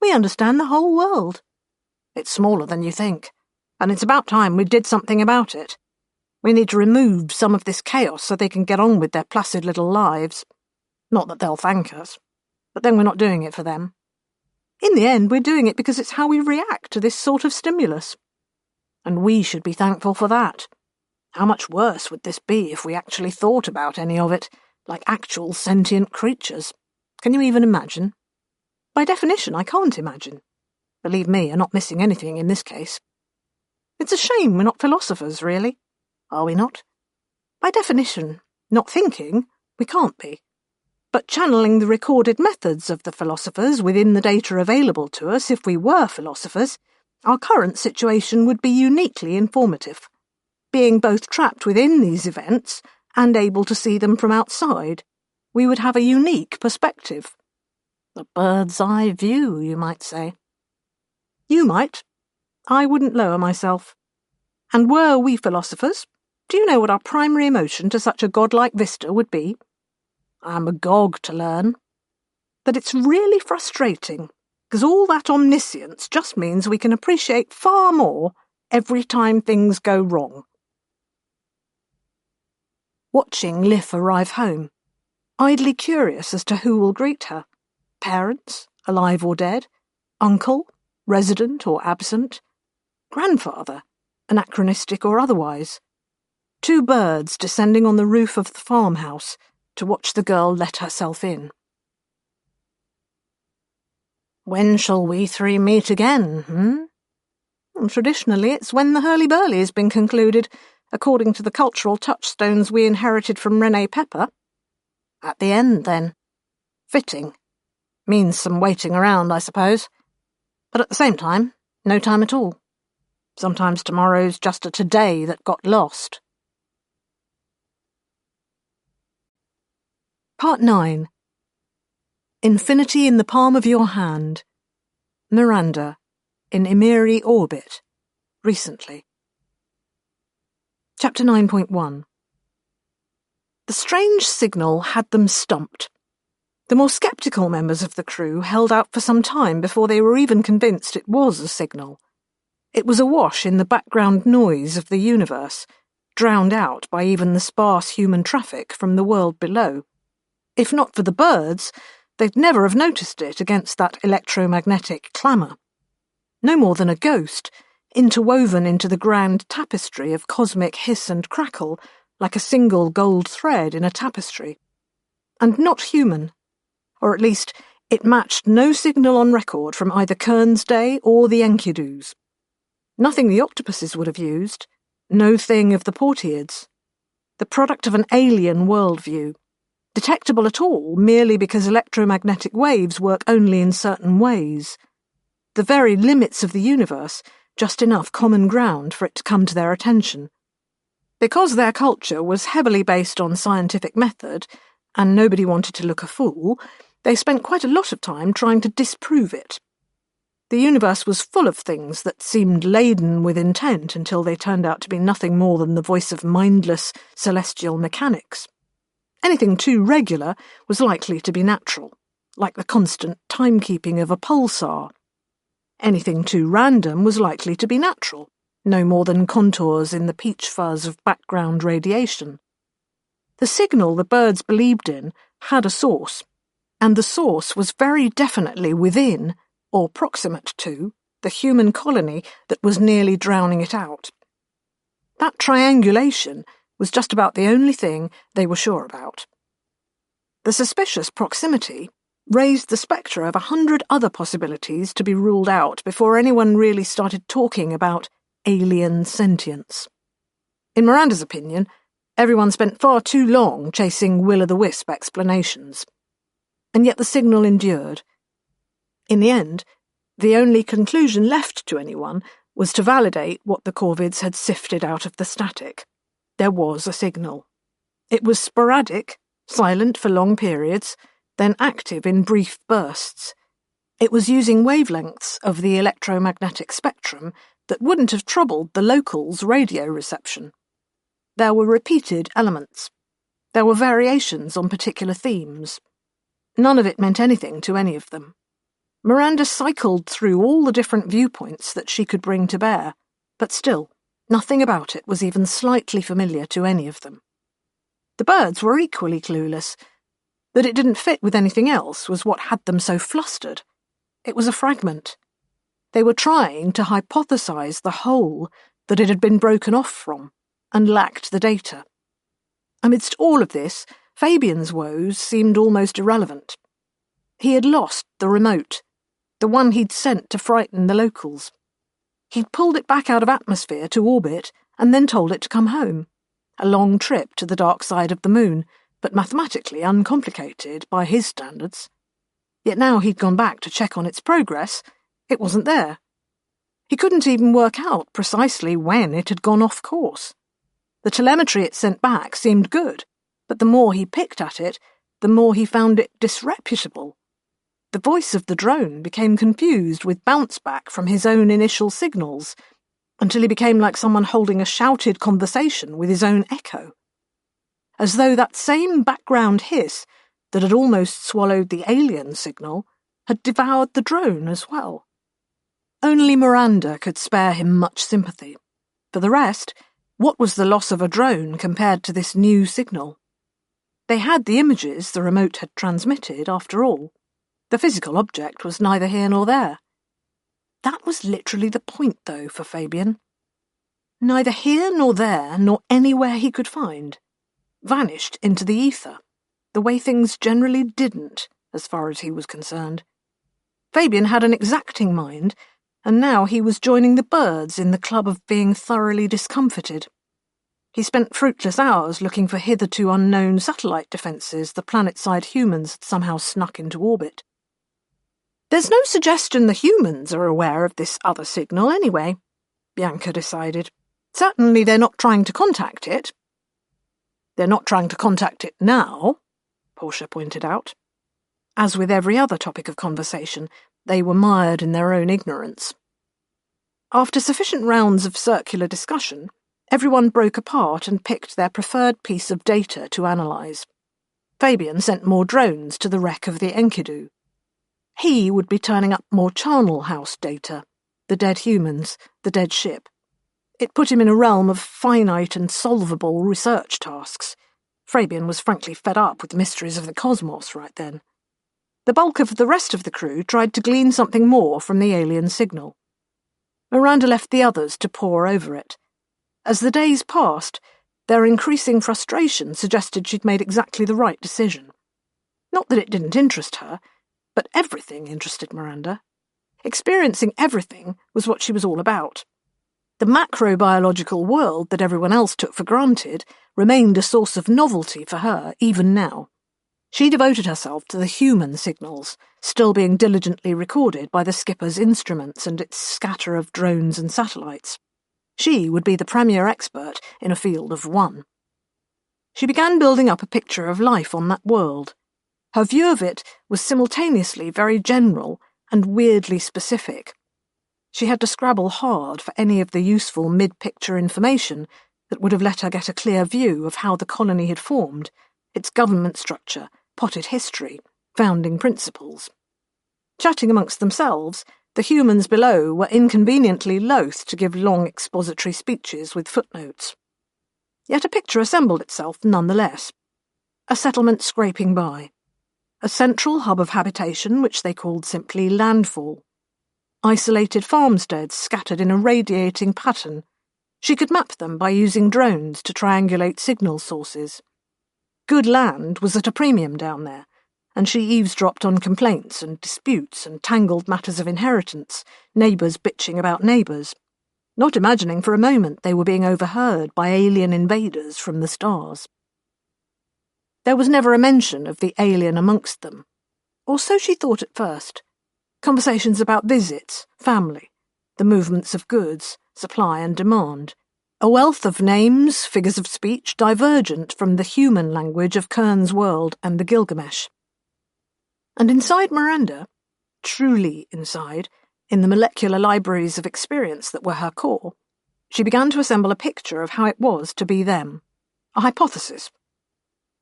We understand the whole world. It's smaller than you think, and it's about time we did something about it. We need to remove some of this chaos so they can get on with their placid little lives. Not that they'll thank us, but then we're not doing it for them. In the end, we're doing it because it's how we react to this sort of stimulus. And we should be thankful for that. How much worse would this be if we actually thought about any of it, like actual sentient creatures? Can you even imagine? By definition, I can't imagine. Believe me, you're not missing anything in this case. It's a shame we're not philosophers, really. Are we not? By definition, not thinking, we can't be. But channeling the recorded methods of the philosophers within the data available to us if we were philosophers, our current situation would be uniquely informative, being both trapped within these events and able to see them from outside. We would have a unique perspective. A bird's eye view, you might say. You might. I wouldn't lower myself. And were we philosophers, do you know what our primary emotion to such a godlike vista would be? I'm agog to learn. That it's really frustrating, because all that omniscience just means we can appreciate far more every time things go wrong. Watching Liv arrive home, idly curious as to who will greet her. Parents, alive or dead, uncle, resident or absent, grandfather, anachronistic or otherwise. 2 birds descending on the roof of the farmhouse to watch the girl let herself in. When shall we 3 meet again, Well, traditionally, it's when the hurly-burly has been concluded, according to the cultural touchstones we inherited from René Pepper. At the end, then. Fitting. Means some waiting around, I suppose. But at the same time, no time at all. Sometimes tomorrow's just a today that got lost. Part 9. Infinity in the palm of your hand. Miranda, in Emiri orbit. Recently. Chapter 9.1. The strange signal had them stumped. The more sceptical members of the crew held out for some time before they were even convinced it was a signal. It was awash in the background noise of the universe, drowned out by even the sparse human traffic from the world below. If not for the birds, they'd never have noticed it against that electromagnetic clamour. No more than a ghost, interwoven into the grand tapestry of cosmic hiss and crackle, like a single gold thread in a tapestry. And not human. Or at least, it matched no signal on record from either Kern's Day or the Enkidu's. Nothing the octopuses would have used, no thing of the Portiids. The product of an alien worldview, detectable at all merely because electromagnetic waves work only in certain ways. The very limits of the universe, just enough common ground for it to come to their attention. Because their culture was heavily based on scientific method, and nobody wanted to look a fool, they spent quite a lot of time trying to disprove it. The universe was full of things that seemed laden with intent until they turned out to be nothing more than the voice of mindless celestial mechanics. Anything too regular was likely to be natural, like the constant timekeeping of a pulsar. Anything too random was likely to be natural, no more than contours in the peach fuzz of background radiation. The signal the birds believed in had a source, and the source was very definitely within, or proximate to, the human colony that was nearly drowning it out. That triangulation was just about the only thing they were sure about. The suspicious proximity raised the spectre of 100 other possibilities to be ruled out before anyone really started talking about alien sentience. In Miranda's opinion, everyone spent far too long chasing will-o'-the-wisp explanations. And yet the signal endured. In the end, the only conclusion left to anyone was to validate what the Corvids had sifted out of the static. There was a signal. It was sporadic, silent for long periods, then active in brief bursts. It was using wavelengths of the electromagnetic spectrum that wouldn't have troubled the locals' radio reception. There were repeated elements. There were variations on particular themes. None of it meant anything to any of them. Miranda cycled through all the different viewpoints that she could bring to bear, but still, nothing about it was even slightly familiar to any of them. The birds were equally clueless. That it didn't fit with anything else was what had them so flustered. It was a fragment. They were trying to hypothesize the whole that it had been broken off from, and lacked the data. Amidst all of this, Fabian's woes seemed almost irrelevant. He had lost the remote, the one he'd sent to frighten the locals. He'd pulled it back out of atmosphere to orbit and then told it to come home. A long trip to the dark side of the moon, but mathematically uncomplicated by his standards. Yet now he'd gone back to check on its progress. It wasn't there. He couldn't even work out precisely when it had gone off course. The telemetry it sent back seemed good, but the more he picked at it, the more he found it disreputable. The voice of the drone became confused with bounce back from his own initial signals, until he became like someone holding a shouted conversation with his own echo. As though that same background hiss that had almost swallowed the alien signal had devoured the drone as well. Only Miranda could spare him much sympathy. For the rest, what was the loss of a drone compared to this new signal? They had the images the remote had transmitted, after all. The physical object was neither here nor there. That was literally the point, though, for Fabian. Neither here nor there, nor anywhere he could find. Vanished into the ether, the way things generally didn't, as far as he was concerned. Fabian had an exacting mind, and now he was joining the birds in the club of being thoroughly discomfited. He spent fruitless hours looking for hitherto unknown satellite defences the planet-side humans had somehow snuck into orbit. There's no suggestion the humans are aware of this other signal anyway, Bianca decided. Certainly they're not trying to contact it. They're not trying to contact it now, Portia pointed out. As with every other topic of conversation, they were mired in their own ignorance. After sufficient rounds of circular discussion, everyone broke apart and picked their preferred piece of data to analyse. Fabian sent more drones to the wreck of the Enkidu. He would be turning up more charnel house data, the dead humans, the dead ship. It put him in a realm of finite and solvable research tasks. Fabian was frankly fed up with the mysteries of the cosmos right then. The bulk of the rest of the crew tried to glean something more from the alien signal. Miranda left the others to pore over it. As the days passed, their increasing frustration suggested she'd made exactly the right decision. Not that it didn't interest her, but everything interested Miranda. Experiencing everything was what she was all about. The macrobiological world that everyone else took for granted remained a source of novelty for her even now. She devoted herself to the human signals, still being diligently recorded by the skipper's instruments and its scatter of drones and satellites. She would be the premier expert in a field of one. She began building up a picture of life on that world. Her view of it was simultaneously very general and weirdly specific. She had to scrabble hard for any of the useful mid-picture information that would have let her get a clear view of how the colony had formed, its government structure, potted history, founding principles. Chatting amongst themselves, the humans below were inconveniently loath to give long expository speeches with footnotes. Yet a picture assembled itself nonetheless. A settlement scraping by. A central hub of habitation which they called simply landfall. Isolated farmsteads scattered in a radiating pattern. She could map them by using drones to triangulate signal sources. Good land was at a premium down there, and she eavesdropped on complaints and disputes and tangled matters of inheritance, neighbours bitching about neighbours, not imagining for a moment they were being overheard by alien invaders from the stars. There was never a mention of the alien amongst them, or so she thought at first. Conversations about visits, family, the movements of goods, supply and demand. A wealth of names, figures of speech divergent from the human language of Kern's world and the Gilgamesh. And inside Miranda, truly inside, in the molecular libraries of experience that were her core, she began to assemble a picture of how it was to be them. A hypothesis.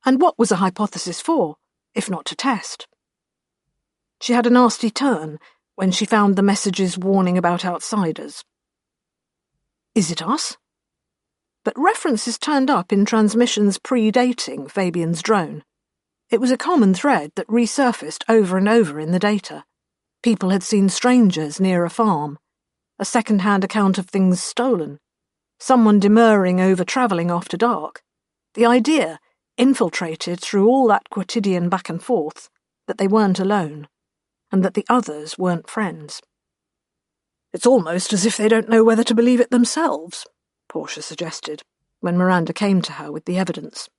And what was a hypothesis for, if not to test? She had a nasty turn when she found the messages warning about outsiders. Is it us? But references turned up in transmissions predating Fabian's drone. It was a common thread that resurfaced over and over in the data. People had seen strangers near a farm, a second-hand account of things stolen, someone demurring over travelling after dark. The idea, infiltrated through all that quotidian back and forth, that they weren't alone, and that the others weren't friends. "It's almost as if they don't know whether to believe it themselves," Portia suggested, when Miranda came to her with the evidence.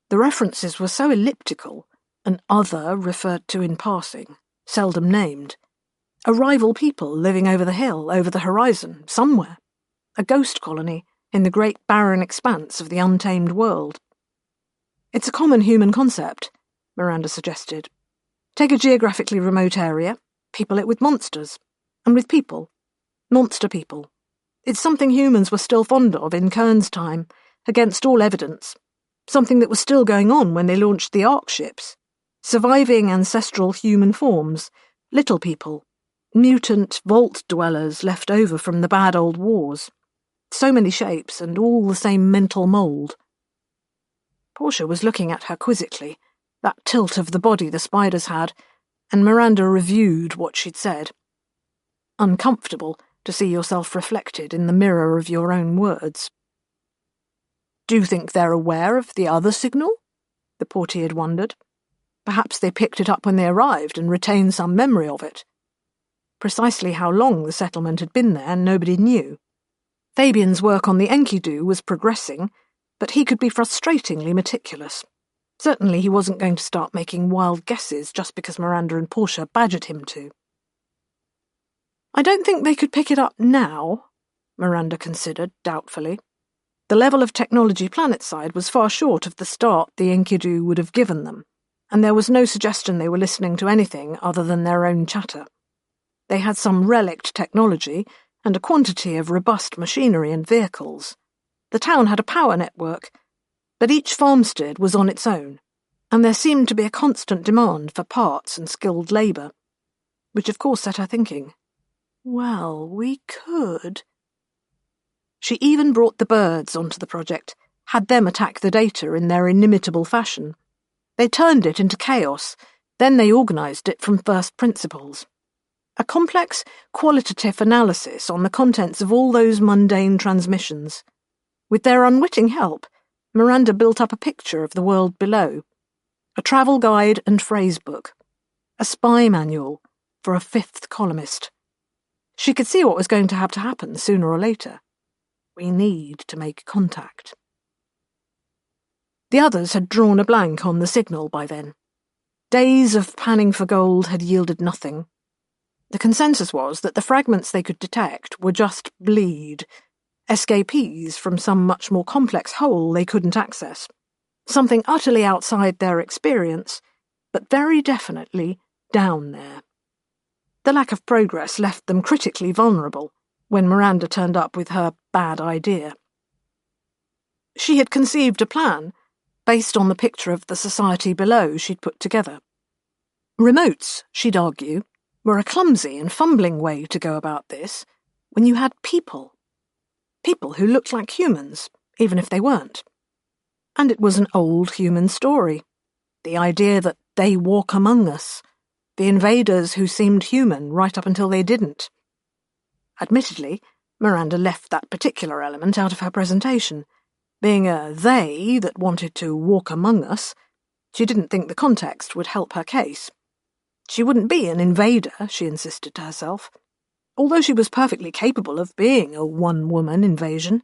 The references were so elliptical, an other referred to in passing, seldom named. A rival people living over the hill, over the horizon, somewhere. A ghost colony in the great barren expanse of the untamed world. "It's a common human concept," Miranda suggested. "Take a geographically remote area, people it with monsters, and with people. Monster people. It's something humans were still fond of in Kern's time, against all evidence. Something that was still going on when they launched the Ark ships. Surviving ancestral human forms, little people, mutant vault dwellers left over from the bad old wars. So many shapes and all the same mental mould." Portia was looking at her quizzically, that tilt of the body the spiders had, and Miranda reviewed what she'd said. Uncomfortable to see yourself reflected in the mirror of your own words. "Do you think they're aware of the other signal?" the portier wondered. Perhaps they picked it up when they arrived and retained some memory of it. Precisely how long the settlement had been there, nobody knew. Fabian's work on the Enkidu was progressing, but he could be frustratingly meticulous. Certainly he wasn't going to start making wild guesses just because Miranda and Portia badgered him to. "I don't think they could pick it up now," Miranda considered doubtfully. The level of technology planetside was far short of the start the Enkidu would have given them, and there was no suggestion they were listening to anything other than their own chatter. They had some relict technology and a quantity of robust machinery and vehicles. The town had a power network, but each farmstead was on its own, and there seemed to be a constant demand for parts and skilled labour, which of course set her thinking. Well, we could... She even brought the birds onto the project, had them attack the data in their inimitable fashion. They turned it into chaos, then they organised it from first principles. A complex, qualitative analysis on the contents of all those mundane transmissions. With their unwitting help, Miranda built up a picture of the world below. A travel guide and phrase book. A spy manual for a fifth columnist. She could see what was going to have to happen sooner or later. We need to make contact. The others had drawn a blank on the signal by then. Days of panning for gold had yielded nothing. The consensus was that the fragments they could detect were just bleed, escapees from some much more complex whole they couldn't access, something utterly outside their experience, but very definitely down there. The lack of progress left them critically vulnerable when Miranda turned up with her bad idea. She had conceived a plan, based on the picture of the society below she'd put together. Remotes, she'd argue, were a clumsy and fumbling way to go about this when you had people. People who looked like humans, even if they weren't. And it was an old human story. The idea that they walk among us. The invaders who seemed human right up until they didn't. Admittedly, Miranda left that particular element out of her presentation. Being a they that wanted to walk among us, she didn't think the context would help her case. She wouldn't be an invader, she insisted to herself. Although she was perfectly capable of being a one-woman invasion,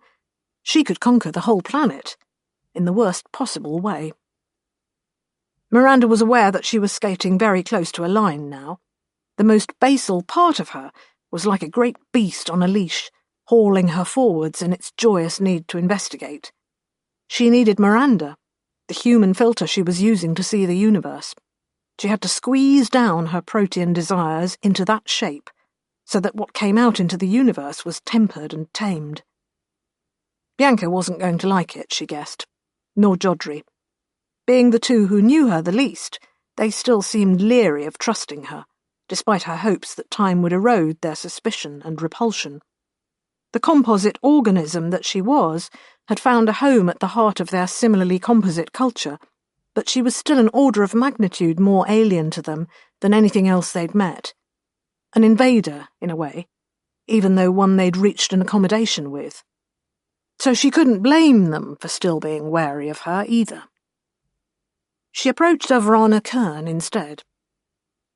she could conquer the whole planet, in the worst possible way. Miranda was aware that she was skating very close to a line now. The most basal part of her was like a great beast on a leash, hauling her forwards in its joyous need to investigate. She needed Miranda, the human filter she was using to see the universe. She had to squeeze down her protean desires into that shape, so that what came out into the universe was tempered and tamed. Bianca wasn't going to like it, she guessed, nor Jodrey. Being the two who knew her the least, they still seemed leery of trusting her, despite her hopes that time would erode their suspicion and repulsion. The composite organism that she was had found a home at the heart of their similarly composite culture, but she was still an order of magnitude more alien to them than anything else they'd met. An invader, in a way, even though one they'd reached an accommodation with. So she couldn't blame them for still being wary of her either. She approached Avrana Kern instead.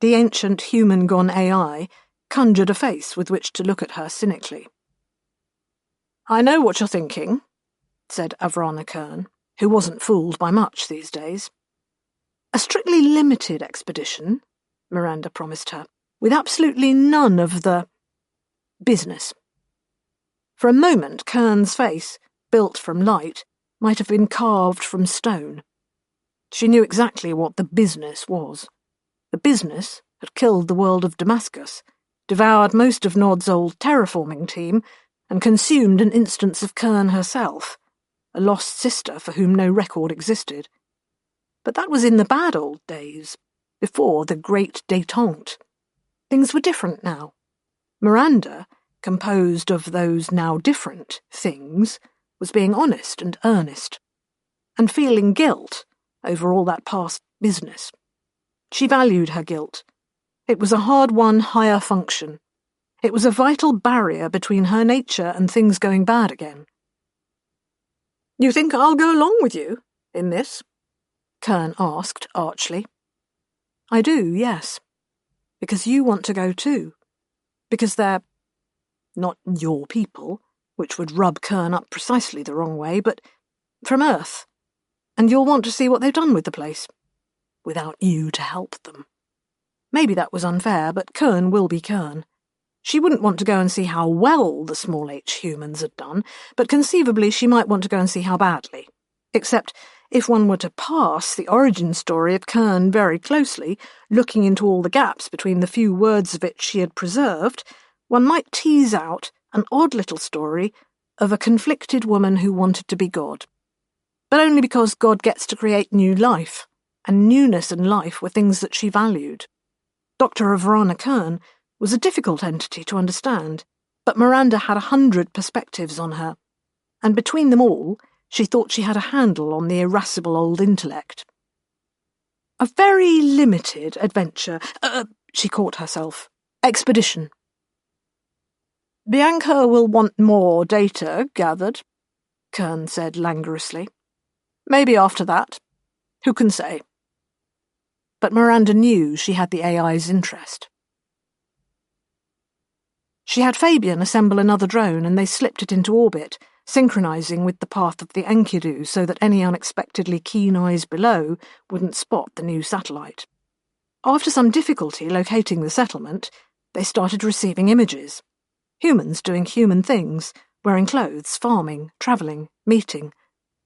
The ancient human-gone AI conjured a face with which to look at her cynically. "I know what you're thinking," said Avrana Kern, who wasn't fooled by much these days. "A strictly limited expedition," Miranda promised her, "with absolutely none of the business." For a moment, Kern's face, built from light, might have been carved from stone. She knew exactly what the business was. The business had killed the world of Damascus, devoured most of Nod's old terraforming team, and consumed an instance of Kern herself, a lost sister for whom no record existed. But that was in the bad old days, before the great détente. Things were different now. Miranda, composed of those now different things, was being honest and earnest, and feeling guilt over all that past business. She valued her guilt. It was a hard-won higher function. It was a vital barrier between her nature and things going bad again. "You think I'll go along with you in this?" Kern asked archly. "I do, yes. Because you want to go too. Because they're not your people, which would rub Kern up precisely the wrong way, but from Earth. And you'll want to see what they've done with the place. Without you to help them. Maybe that was unfair, but Kern will be Kern. She wouldn't want to go and see how well the small H humans had done, but conceivably she might want to go and see how badly. Except, if one were to parse the origin story of Kern very closely, looking into all the gaps between the few words of it she had preserved, one might tease out an odd little story of a conflicted woman who wanted to be God. But only because God gets to create new life, and newness and life were things that she valued. Dr. Avrana Kern was a difficult entity to understand, but Miranda had 100 perspectives on her, and between them all, she thought she had a handle on the irascible old intellect. "A very limited adventure," she caught herself. "Expedition." "Bianca will want more data gathered," Kern said languorously. "Maybe after that. Who can say?" But Miranda knew she had the AI's interest. She had Fabian assemble another drone and they slipped it into orbit, synchronizing with the path of the Enkidu so that any unexpectedly keen eyes below wouldn't spot the new satellite. After some difficulty locating the settlement, they started receiving images. Humans doing human things, wearing clothes, farming, travelling, meeting.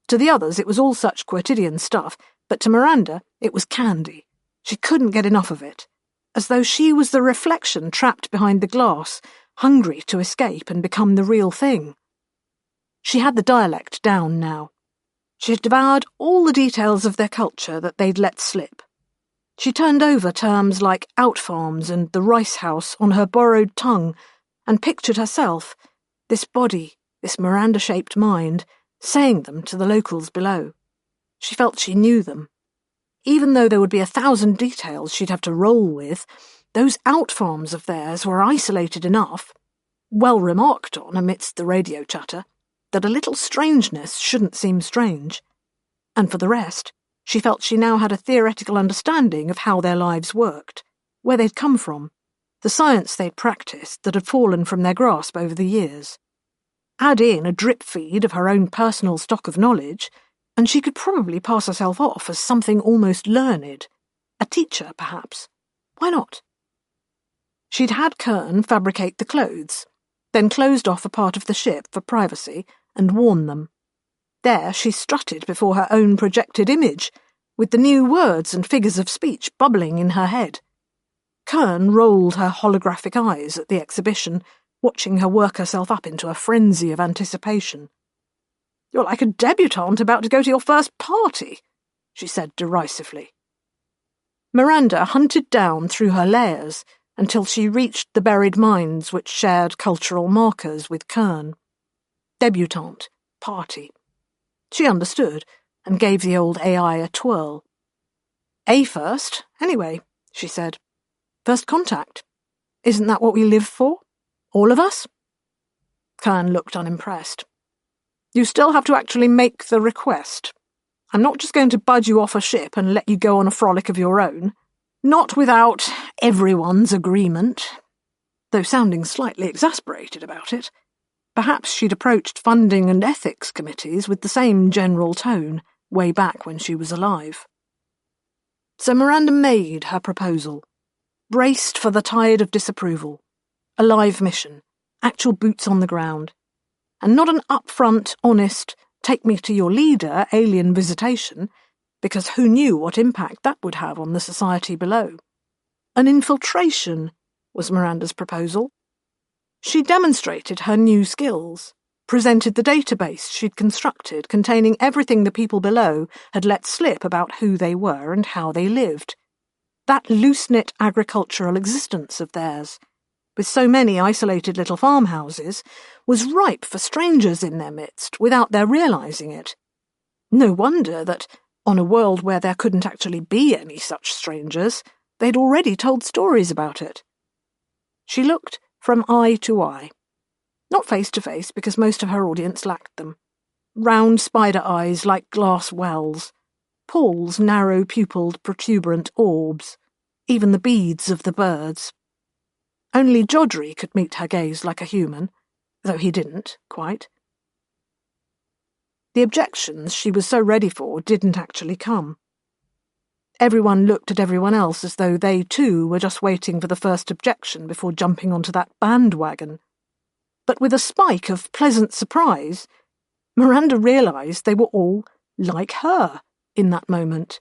To the others it was all such quotidian stuff, but to Miranda it was candy. She couldn't get enough of it, as though she was the reflection trapped behind the glass, hungry to escape and become the real thing. She had the dialect down now. She had devoured all the details of their culture that they'd let slip. She turned over terms like outfarms and the rice house on her borrowed tongue and pictured herself, this body, this Miranda-shaped mind, saying them to the locals below. She felt she knew them. Even though there would be 1,000 details she'd have to roll with, those outfarms of theirs were isolated enough, well remarked on amidst the radio chatter, that a little strangeness shouldn't seem strange. And for the rest, she felt she now had a theoretical understanding of how their lives worked, where they'd come from, the science they'd practiced that had fallen from their grasp over the years. Add in a drip feed of her own personal stock of knowledge, and she could probably pass herself off as something almost learned. A teacher, perhaps. Why not? She'd had Kern fabricate the clothes, then closed off a part of the ship for privacy and worn them. There she strutted before her own projected image, with the new words and figures of speech bubbling in her head. Kern rolled her holographic eyes at the exhibition, watching her work herself up into a frenzy of anticipation. "You're like a debutante about to go to your first party," she said derisively. Miranda hunted down through her layers until she reached the buried minds which shared cultural markers with Kern. Debutante, party. She understood, and gave the old AI a twirl. "A first, anyway," she said. "First contact. Isn't that what we live for? All of us?" Kern looked unimpressed. "You still have to actually make the request. I'm not just going to budge you off a ship and let you go on a frolic of your own. Not without everyone's agreement, though sounding slightly exasperated about it. Perhaps she'd approached funding and ethics committees with the same general tone way back when she was alive. So Miranda made her proposal, braced for the tide of disapproval, a live mission, actual boots on the ground, and not an upfront, honest, take-me-to-your-leader alien visitation, because who knew what impact that would have on the society below. An infiltration was Miranda's proposal. She demonstrated her new skills, presented the database she'd constructed containing everything the people below had let slip about who they were and how they lived. That loose-knit agricultural existence of theirs, with so many isolated little farmhouses, was ripe for strangers in their midst without their realizing it. No wonder that, on a world where there couldn't actually be any such strangers, they'd already told stories about it. She looked from eye to eye. Not face to face, because most of her audience lacked them. Round spider eyes like glass wells. Paul's narrow-pupilled, protuberant orbs. Even the beads of the birds. Only Jodrey could meet her gaze like a human, though he didn't, quite. The objections she was so ready for didn't actually come. Everyone looked at everyone else as though they too were just waiting for the first objection before jumping onto that bandwagon. But with a spike of pleasant surprise, Miranda realized they were all like her in that moment.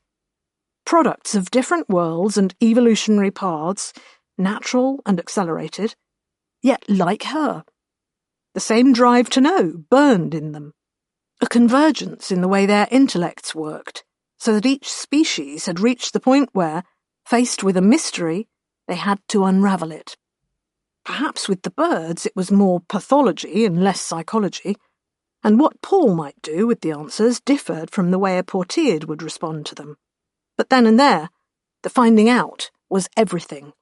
Products of different worlds and evolutionary paths, natural and accelerated, yet like her. The same drive to know burned in them. A convergence in the way their intellects worked, so that each species had reached the point where, faced with a mystery, they had to unravel it. Perhaps with the birds it was more pathology and less psychology, and what Paul might do with the answers differed from the way a Porteid would respond to them. But then and there, the finding out was everything.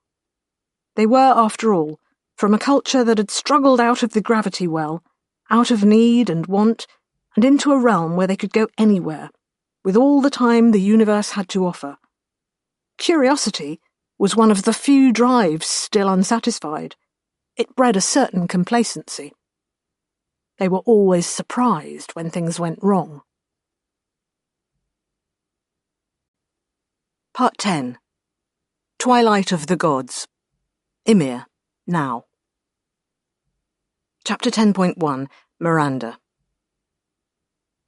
They were, after all, from a culture that had struggled out of the gravity well, out of need and want, and into a realm where they could go anywhere, with all the time the universe had to offer. Curiosity was one of the few drives still unsatisfied. It bred a certain complacency. They were always surprised when things went wrong. Part 10. Twilight of the Gods. Ymir, now. Chapter 10.1, Miranda.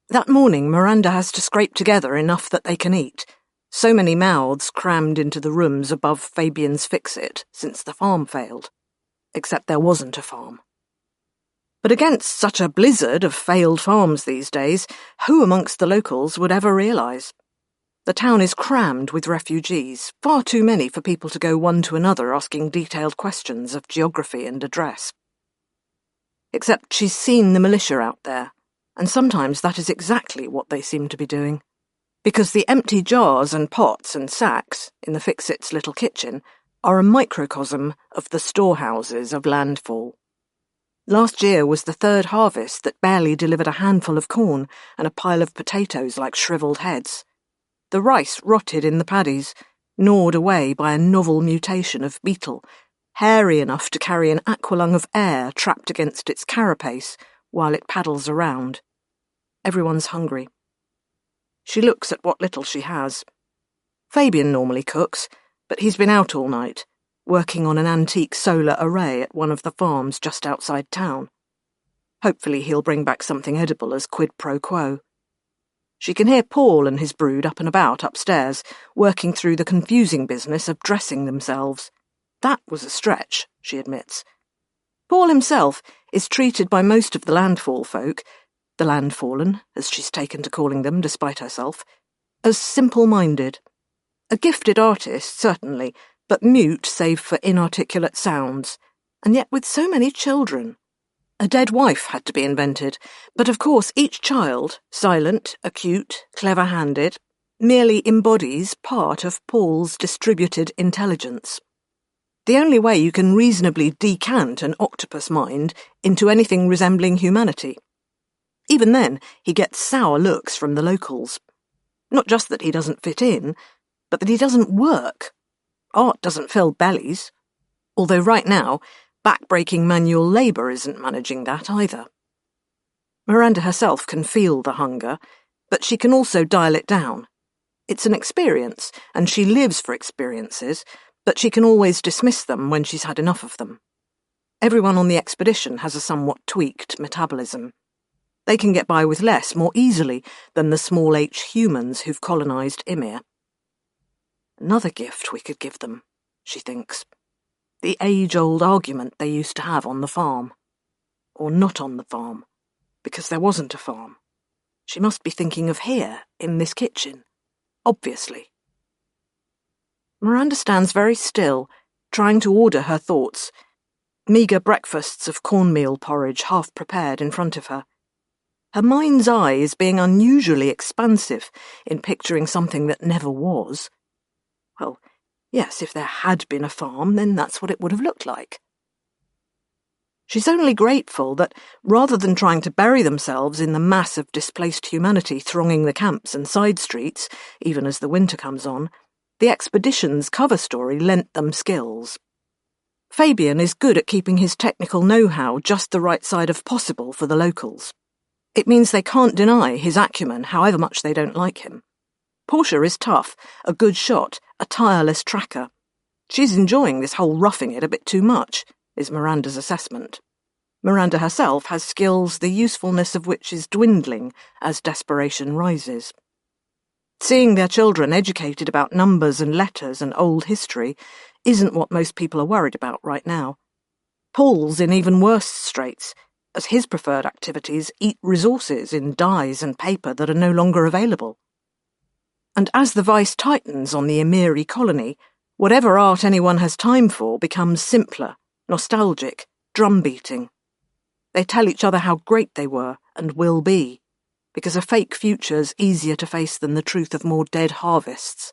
That morning, Miranda has to scrape together enough that they can eat. So many mouths crammed into the rooms above Fabian's fix-it since the farm failed. Except there wasn't a farm. But against such a blizzard of failed farms these days, who amongst the locals would ever realise? The town is crammed with refugees, far too many for people to go one to another asking detailed questions of geography and address. Except she's seen the militia out there, and sometimes that is exactly what they seem to be doing. Because the empty jars and pots and sacks in the fix-it's little kitchen are a microcosm of the storehouses of landfall. Last year was the third harvest that barely delivered a handful of corn and a pile of potatoes like shriveled heads. The rice rotted in the paddies, gnawed away by a novel mutation of beetle, hairy enough to carry an aqualung of air trapped against its carapace while it paddles around. Everyone's hungry. She looks at what little she has. Fabian normally cooks, but he's been out all night, working on an antique solar array at one of the farms just outside town. Hopefully he'll bring back something edible as quid pro quo. She can hear Paul and his brood up and about upstairs, working through the confusing business of dressing themselves. That was a stretch, she admits. Paul himself is treated by most of the landfall folk, the landfallen, as she's taken to calling them despite herself, as simple-minded. A gifted artist, certainly, but mute save for inarticulate sounds, and yet with so many children. A dead wife had to be invented, but of course each child, silent, acute, clever-handed, merely embodies part of Paul's distributed intelligence. The only way you can reasonably decant an octopus mind into anything resembling humanity. Even then, he gets sour looks from the locals. Not just that he doesn't fit in, but that he doesn't work. Art doesn't fill bellies. Although right now, back-breaking manual labour isn't managing that either. Miranda herself can feel the hunger, but she can also dial it down. It's an experience, and she lives for experiences, but she can always dismiss them when she's had enough of them. Everyone on the expedition has a somewhat tweaked metabolism. They can get by with less more easily than the small H humans who've colonised Ymir. Another gift we could give them, she thinks. The age-old argument they used to have on the farm. Or not on the farm, because there wasn't a farm. She must be thinking of here, in this kitchen. Obviously. Miranda stands very still, trying to order her thoughts. Meagre breakfasts of cornmeal porridge half prepared in front of her. Her mind's eye is being unusually expansive in picturing something that never was. Well, yes, if there had been a farm, then that's what it would have looked like. She's only grateful that, rather than trying to bury themselves in the mass of displaced humanity thronging the camps and side streets, even as the winter comes on, the expedition's cover story lent them skills. Fabian is good at keeping his technical know-how just the right side of possible for the locals. It means they can't deny his acumen, however much they don't like him. Portia is tough, a good shot, a tireless tracker. She's enjoying this whole roughing it a bit too much, is Miranda's assessment. Miranda herself has skills the usefulness of which is dwindling as desperation rises. Seeing their children educated about numbers and letters and old history isn't what most people are worried about right now. Paul's in even worse straits, as his preferred activities eat resources in dyes and paper that are no longer available. And as the vice tightens on the Emiri colony, whatever art anyone has time for becomes simpler, nostalgic, drum-beating. They tell each other how great they were and will be, because a fake future's easier to face than the truth of more dead harvests.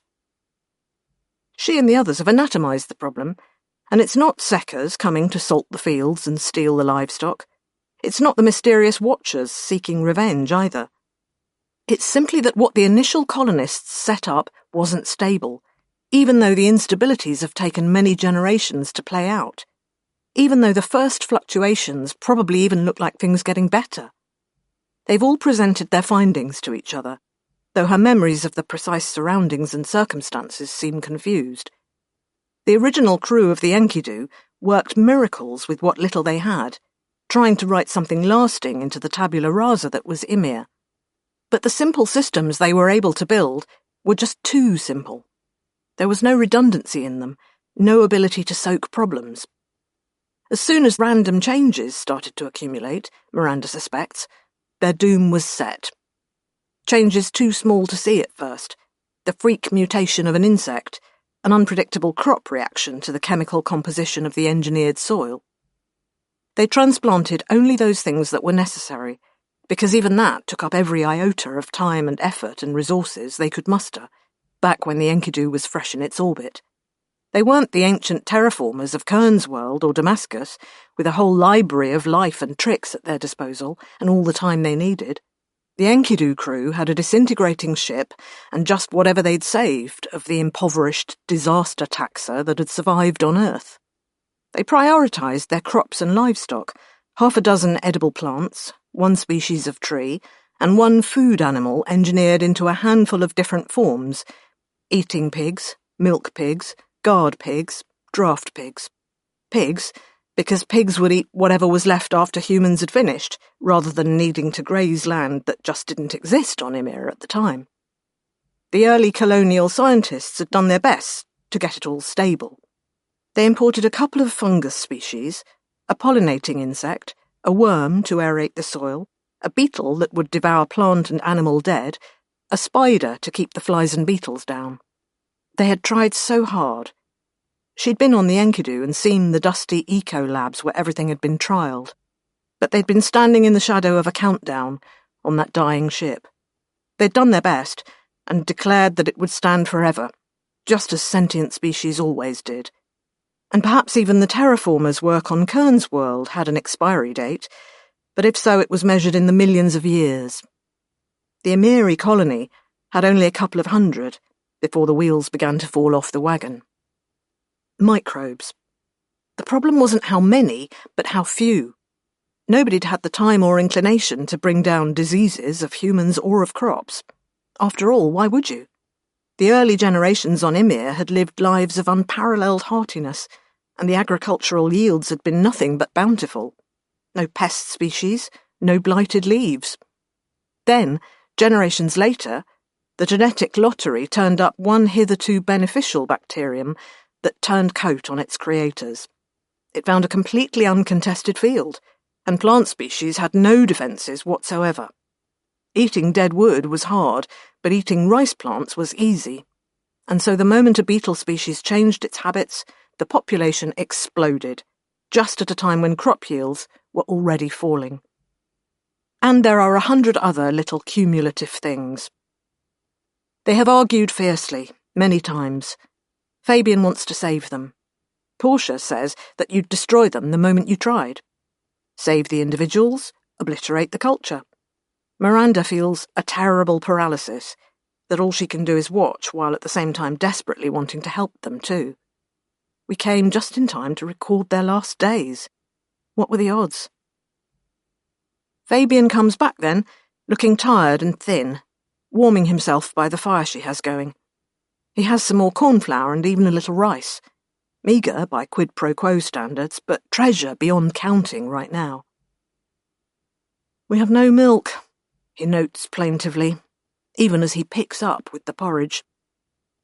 She and the others have anatomized the problem, and it's not Seckers coming to salt the fields and steal the livestock. It's not the mysterious Watchers seeking revenge either. It's simply that what the initial colonists set up wasn't stable, even though the instabilities have taken many generations to play out. Even though the first fluctuations probably even look like things getting better. They've all presented their findings to each other, though her memories of the precise surroundings and circumstances seem confused. The original crew of the Enkidu worked miracles with what little they had, trying to write something lasting into the tabula rasa that was Ymir. But the simple systems they were able to build were just too simple. There was no redundancy in them, no ability to soak problems. As soon as random changes started to accumulate, Miranda suspects, their doom was set. Changes too small to see at first, the freak mutation of an insect, an unpredictable crop reaction to the chemical composition of the engineered soil. They transplanted only those things that were necessary, because even that took up every iota of time and effort and resources they could muster, back when the Enkidu was fresh in its orbit. They weren't the ancient terraformers of Kern's world or Damascus, with a whole library of life and tricks at their disposal and all the time they needed. The Enkidu crew had a disintegrating ship and just whatever they'd saved of the impoverished disaster taxa that had survived on Earth. They prioritised their crops and livestock, 6 edible plants, 1 species of tree, and 1 food animal engineered into a handful of different forms: eating pigs, milk pigs, guard pigs, draft pigs. Pigs, because pigs would eat whatever was left after humans had finished, rather than needing to graze land that just didn't exist on Ymir at the time. The early colonial scientists had done their best to get it all stable. They imported a couple of fungus species, a pollinating insect, a worm to aerate the soil, a beetle that would devour plant and animal dead, a spider to keep the flies and beetles down. They had tried so hard. She'd been on the Enkidu and seen the dusty eco-labs where everything had been trialled, but they'd been standing in the shadow of a countdown on that dying ship. They'd done their best and declared that it would stand forever, just as sentient species always did. And perhaps even the terraformers' work on Kern's world had an expiry date, but if so it was measured in the millions of years. The Emiri colony had only a couple of hundred before the wheels began to fall off the wagon. Microbes. The problem wasn't how many, but how few. Nobody'd had the time or inclination to bring down diseases of humans or of crops. After all, why would you? The early generations on Ymir had lived lives of unparalleled heartiness, and the agricultural yields had been nothing but bountiful. No pest species, no blighted leaves. Then, generations later, the genetic lottery turned up one hitherto beneficial bacterium that turned coat on its creators. It found a completely uncontested field, and plant species had no defences whatsoever. Eating dead wood was hard, but eating rice plants was easy. And so the moment a beetle species changed its habits, the population exploded, just at a time when crop yields were already falling. And there are 100 other little cumulative things. They have argued fiercely, many times. Fabian wants to save them. Portia says that you'd destroy them the moment you tried. Save the individuals, obliterate the culture. Miranda feels a terrible paralysis, that all she can do is watch while at the same time desperately wanting to help them too. We came just in time to record their last days. What were the odds? Fabian comes back then, looking tired and thin, warming himself by the fire she has going. He has some more cornflour and even a little rice. Meagre by quid pro quo standards, but treasure beyond counting right now. We have no milk, he notes plaintively, even as he picks up with the porridge.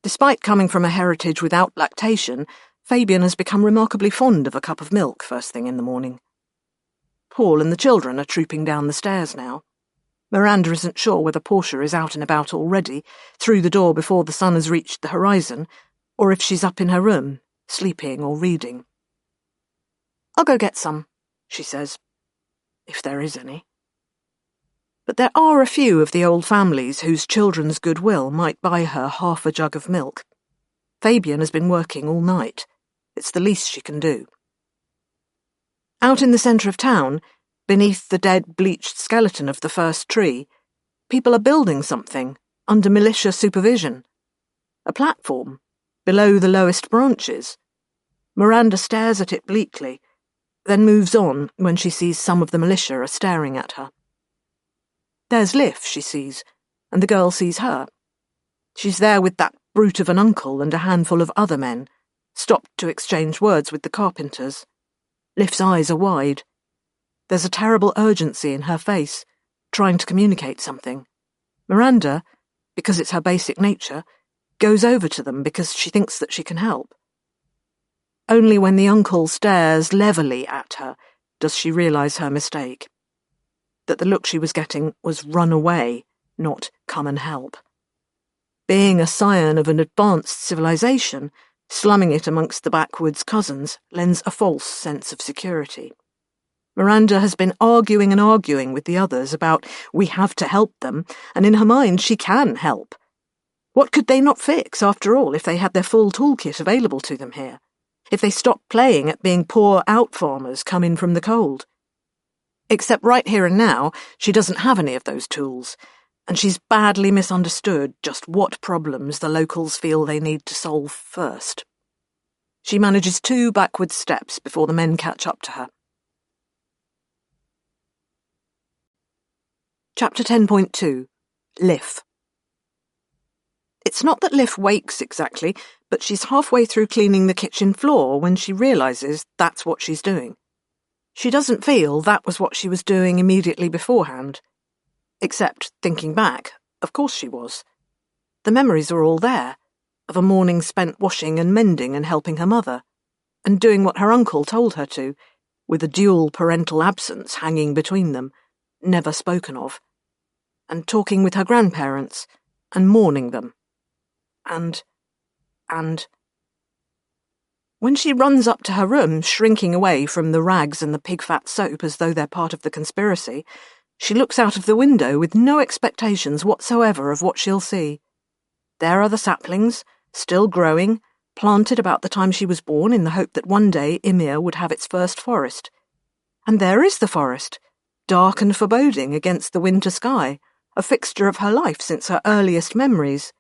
Despite coming from a heritage without lactation, Fabian has become remarkably fond of a cup of milk first thing in the morning. Paul and the children are trooping down the stairs now. Miranda isn't sure whether Portia is out and about already, through the door before the sun has reached the horizon, or if she's up in her room, sleeping or reading. "I'll go get some," she says, if there is any. But there are a few of the old families whose children's goodwill might buy her half a jug of milk. Fabian has been working all night. It's the least she can do. Out in the centre of town, beneath the dead, bleached skeleton of the first tree, people are building something, under militia supervision. A platform, below the lowest branches. Miranda stares at it bleakly, then moves on when she sees some of the militia are staring at her. There's Liv, she sees, and the girl sees her. She's there with that brute of an uncle and a handful of other men, stopped to exchange words with the carpenters. Liv's eyes are wide. There's a terrible urgency in her face, trying to communicate something. Miranda, because it's her basic nature, goes over to them because she thinks that she can help. Only when the uncle stares levelly at her does she realise her mistake. That the look she was getting was run away, not come and help. Being a scion of an advanced civilization, slumming it amongst the backwoods cousins lends a false sense of security. Miranda has been arguing and arguing with the others about we have to help them, and in her mind she can help. What could they not fix, after all, if they had their full toolkit available to them here? If they stopped playing at being poor out-farmers come in from the cold? Except right here and now, she doesn't have any of those tools, and she's badly misunderstood just what problems the locals feel they need to solve first. She manages 2 backward steps before the men catch up to her. Chapter 10.2 Liv. It's not that Liv wakes exactly, but she's halfway through cleaning the kitchen floor when she realises that's what she's doing. She doesn't feel that was what she was doing immediately beforehand. Except, thinking back, of course she was. The memories are all there, of a morning spent washing and mending and helping her mother, and doing what her uncle told her to, with a dual parental absence hanging between them, never spoken of, and talking with her grandparents, and mourning them. And... When she runs up to her room, shrinking away from the rags and the pig-fat soap as though they're part of the conspiracy, she looks out of the window with no expectations whatsoever of what she'll see. There are the saplings, still growing, planted about the time she was born in the hope that one day Ymir would have its first forest. And there is the forest, dark and foreboding against the winter sky, a fixture of her life since her earliest memories.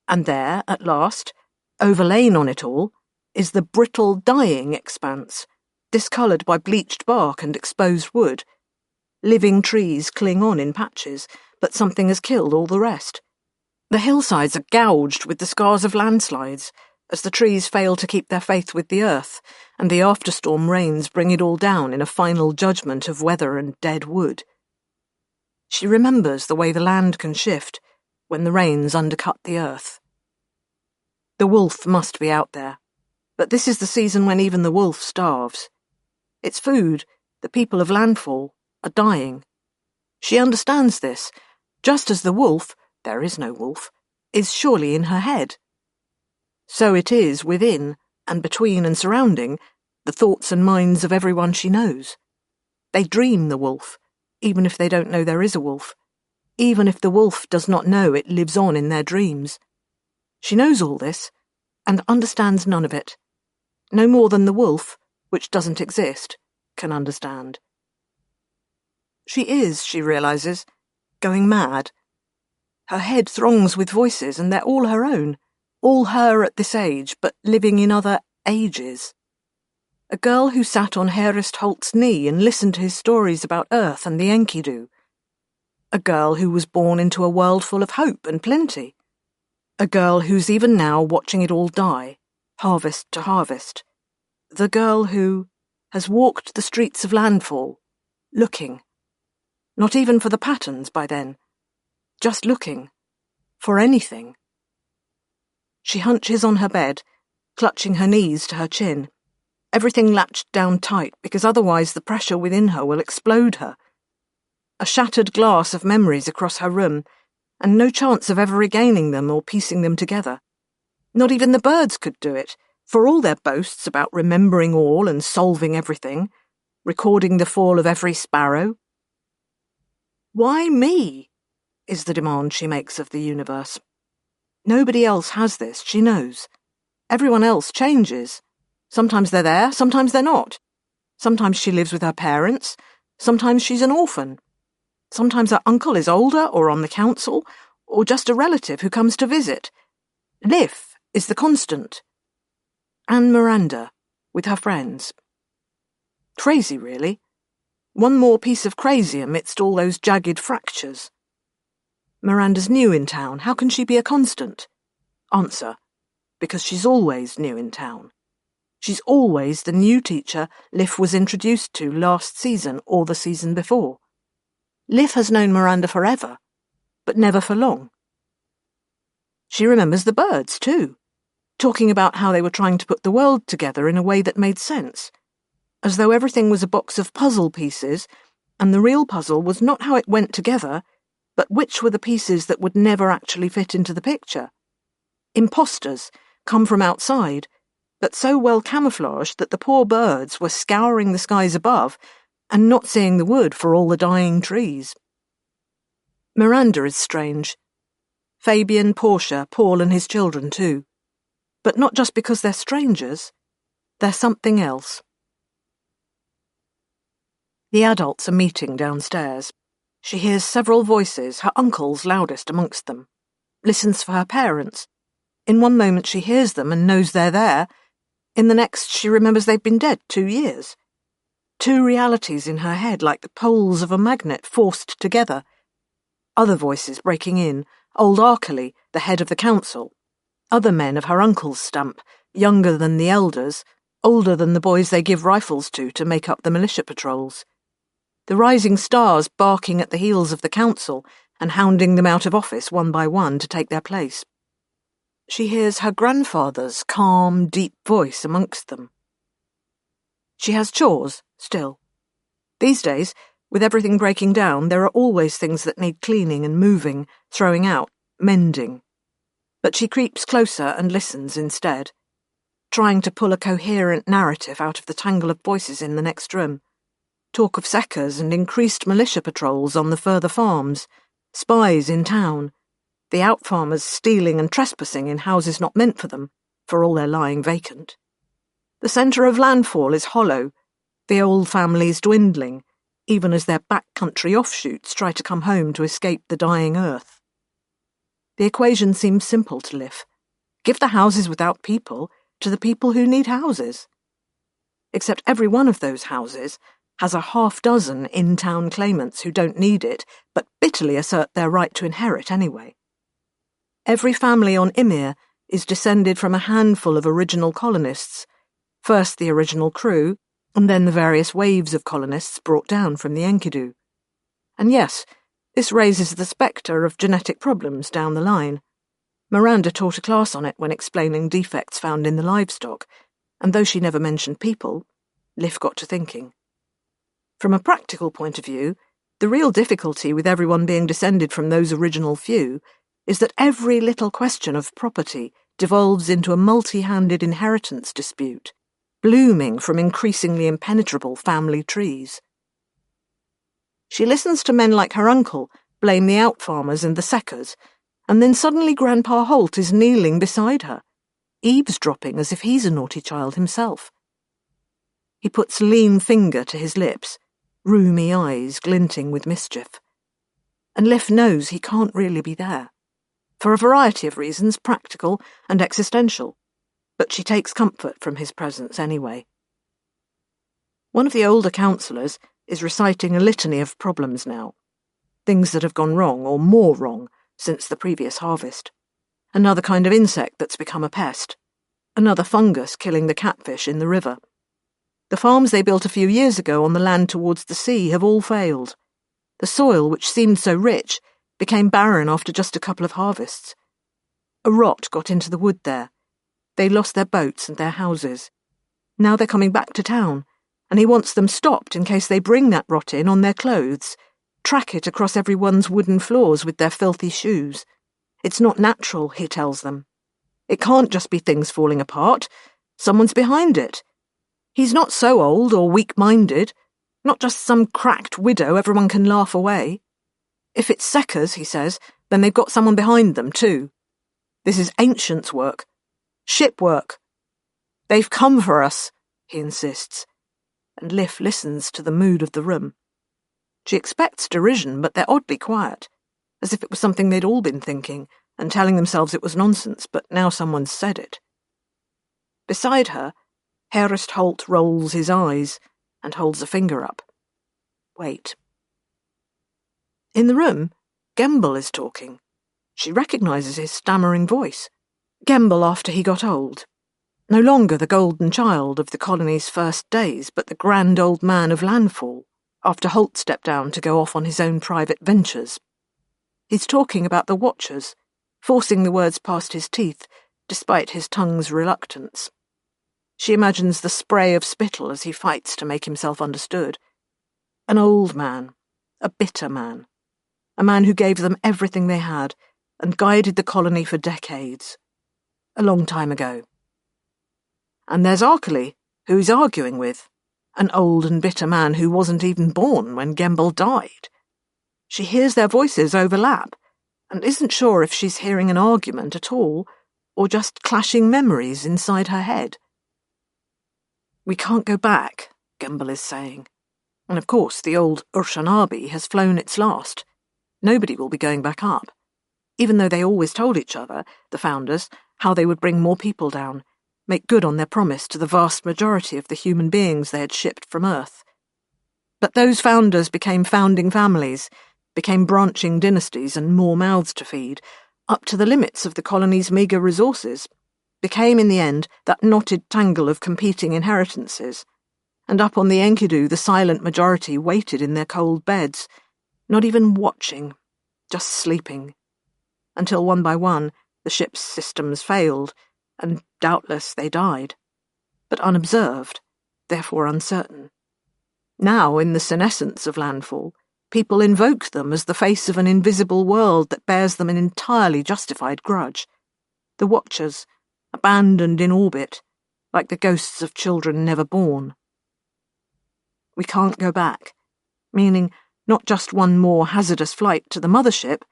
And there, at last, overlain on it all, is the brittle, dying expanse, discoloured by bleached bark and exposed wood. Living trees cling on in patches, but something has killed all the rest. The hillsides are gouged with the scars of landslides, as the trees fail to keep their faith with the earth, and the afterstorm rains bring it all down in a final judgment of weather and dead wood. She remembers the way the land can shift when the rains undercut the earth. The wolf must be out there, but this is the season when even the wolf starves. Its food, the people of landfall, are dying. She understands this, just as the wolf, there is no wolf, is surely in her head. So it is within, and between and surrounding, the thoughts and minds of everyone she knows. They dream the wolf, even if they don't know there is a wolf, even if the wolf does not know it lives on in their dreams. She knows all this, and understands none of it, no more than the wolf, which doesn't exist, can understand. She is, she realises, going mad. Her head throngs with voices, and they're all her own, all her at this age, but living in other ages. A girl who sat on Herist Holt's knee and listened to his stories about Earth and the Enkidu. A girl who was born into a world full of hope and plenty. A girl who's even now watching it all die, harvest to harvest. The girl who has walked the streets of landfall, looking. Not even for the patterns by then, just looking. For anything. She hunches on her bed, clutching her knees to her chin. Everything latched down tight, because otherwise the pressure within her will explode her. A shattered glass of memories across her room, and no chance of ever regaining them or piecing them together. Not even the birds could do it, for all their boasts about remembering all and solving everything, recording the fall of every sparrow. Why me? Is the demand she makes of the universe. Nobody else has this, she knows. Everyone else changes. Sometimes they're there, sometimes they're not. Sometimes she lives with her parents, sometimes she's an orphan. Sometimes her uncle is older or on the council, or just a relative who comes to visit. Liv is the constant. And Miranda, with her friends. Crazy, really. One more piece of crazy amidst all those jagged fractures. Miranda's new in town. How can she be a constant? Answer: because she's always new in town. She's always the new teacher Liv was introduced to last season or the season before. Liv has known Miranda forever, but never for long. She remembers the birds, too, talking about how they were trying to put the world together in a way that made sense, as though everything was a box of puzzle pieces, and the real puzzle was not how it went together, but which were the pieces that would never actually fit into the picture. Imposters, come from outside, but so well camouflaged that the poor birds were scouring the skies above and not seeing the wood for all the dying trees. Miranda is strange. Fabian, Portia, Paul and his children too. But not just because they're strangers. They're something else. The adults are meeting downstairs. She hears several voices, her uncle's loudest amongst them. Listens for her parents. In one moment she hears them and knows they're there. In the next she remembers they've been dead 2 years. 2 realities in her head like the poles of a magnet forced together. Other voices breaking in, old Arkley, the head of the council. Other men of her uncle's stamp, younger than the elders, older than the boys they give rifles to make up the militia patrols. The rising stars barking at the heels of the council and hounding them out of office one by one to take their place. She hears her grandfather's calm, deep voice amongst them. She has chores, still. These days, with everything breaking down, there are always things that need cleaning and moving, throwing out, mending. But she creeps closer and listens instead, trying to pull a coherent narrative out of the tangle of voices in the next room. Talk of seckers and increased militia patrols on the further farms, spies in town, the out-farmers stealing and trespassing in houses not meant for them, for all their lying vacant. The centre of landfall is hollow, the old families dwindling, even as their back-country offshoots try to come home to escape the dying earth. The equation seems simple to Liv. Give the houses without people, to the people who need houses. Except every one of those houses has a half-dozen in-town claimants who don't need it, but bitterly assert their right to inherit anyway. Every family on Ymir is descended from a handful of original colonists, first the original crew, and then the various waves of colonists brought down from the Enkidu. And yes, this raises the spectre of genetic problems down the line. Miranda taught a class on it when explaining defects found in the livestock, and though she never mentioned people, Liv got to thinking. From a practical point of view, the real difficulty with everyone being descended from those original few is that every little question of property devolves into a multi-handed inheritance dispute, blooming from increasingly impenetrable family trees. She listens to men like her uncle blame the out-farmers and the seckers, and then suddenly Grandpa Holt is kneeling beside her, eavesdropping as if he's a naughty child himself. He puts lean finger to his lips, rheumy eyes glinting with mischief. And Liv knows he can't really be there, for a variety of reasons, practical and existential, but she takes comfort from his presence anyway. One of the older counsellors is reciting a litany of problems now, things that have gone wrong or more wrong since the previous harvest. Another kind of insect that's become a pest, another fungus killing the catfish in the river. The farms they built a few years ago on the land towards the sea have all failed. The soil, which seemed so rich, became barren after just a couple of harvests. A rot got into the wood there. They lost their boats and their houses. Now they're coming back to town, and he wants them stopped in case they bring that rot in on their clothes, track it across everyone's wooden floors with their filthy shoes. It's not natural, he tells them. It can't just be things falling apart. Someone's behind it. He's not so old or weak-minded, not just some cracked widow everyone can laugh away. If it's seckers, he says, then they've got someone behind them too. This is ancients' work. Ship work. They've come for us, he insists, and Liv listens to the mood of the room. She expects derision, but they're oddly quiet, as if it was something they'd all been thinking and telling themselves it was nonsense, but now someone's said it. Beside her, Herest Holt rolls his eyes and holds a finger up. Wait. In the room, Gemble is talking. She recognises his stammering voice. Gemble after he got old. No longer the golden child of the colony's first days, but the grand old man of landfall, after Holt stepped down to go off on his own private ventures. He's talking about the Watchers, forcing the words past his teeth, despite his tongue's reluctance. She imagines the spray of spittle as he fights to make himself understood. An old man, a bitter man, a man who gave them everything they had and guided the colony for decades. A long time ago. And there's Arkley, who he's arguing with, an old and bitter man who wasn't even born when Gemble died. She hears their voices overlap, and isn't sure if she's hearing an argument at all, or just clashing memories inside her head. We can't go back, Gemble is saying. And of course the old Urshanabi has flown its last. Nobody will be going back up, even though they always told each other, the founders, how they would bring more people down, make good on their promise to the vast majority of the human beings they had shipped from Earth. But those founders became founding families, became branching dynasties and more mouths to feed, up to the limits of the colony's meagre resources, became in the end that knotted tangle of competing inheritances, and up on the Enkidu the silent majority waited in their cold beds, not even watching, just sleeping, until one by one the ship's systems failed, and doubtless they died, but unobserved, therefore uncertain. Now, in the senescence of landfall, people invoke them as the face of an invisible world that bears them an entirely justified grudge. The Watchers, abandoned in orbit, like the ghosts of children never born. We can't go back, meaning not just one more hazardous flight to the mothership,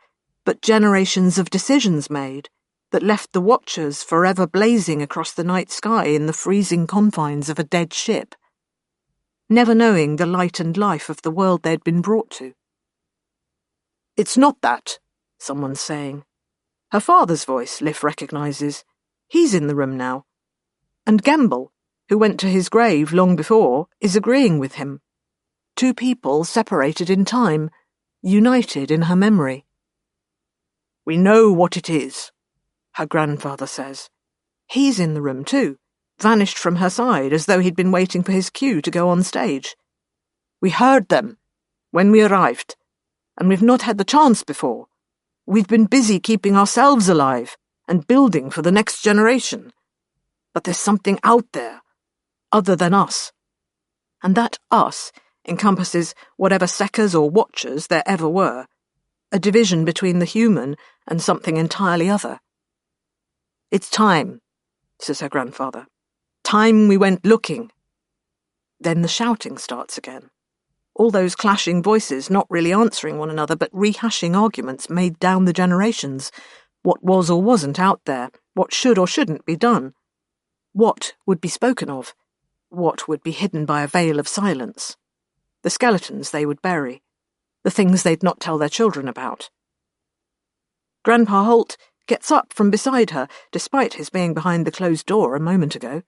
but generations of decisions made that left the Watchers forever blazing across the night sky in the freezing confines of a dead ship, never knowing the light and life of the world they'd been brought to. It's not that, someone's saying. Her father's voice, Liv recognises. He's in the room now. And Gamble, who went to his grave long before, is agreeing with him. Two people separated in time, united in her memory. "We know what it is," her grandfather says. He's in the room too, vanished from her side as though he'd been waiting for his cue to go on stage. "We heard them when we arrived, and we've not had the chance before. We've been busy keeping ourselves alive and building for the next generation. But there's something out there, other than us. And that us encompasses whatever seekers or watchers there ever were, a division between the human and something entirely other. It's time," says her grandfather. "Time we went looking." Then the shouting starts again. All those clashing voices not really answering one another but rehashing arguments made down the generations. What was or wasn't out there, what should or shouldn't be done. What would be spoken of, what would be hidden by a veil of silence. The skeletons they would bury, the things they'd not tell their children about. Grandpa Holt gets up from beside her, despite his being behind the closed door a moment ago.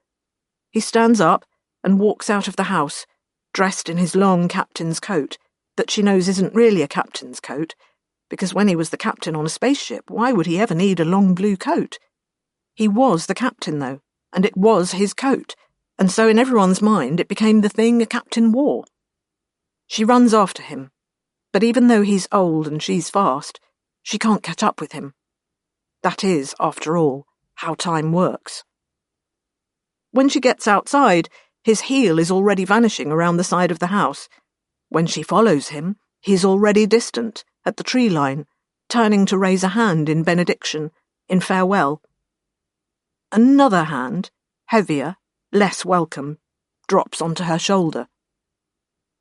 He stands up and walks out of the house, dressed in his long captain's coat, that she knows isn't really a captain's coat, because when he was the captain on a spaceship, why would he ever need a long blue coat? He was the captain, though, and it was his coat, and so in everyone's mind it became the thing a captain wore. She runs after him, but even though he's old and she's fast, she can't catch up with him. That is, after all, how time works. When she gets outside, his heel is already vanishing around the side of the house. When she follows him, he's already distant, at the tree line, turning to raise a hand in benediction, in farewell. Another hand, heavier, less welcome, drops onto her shoulder.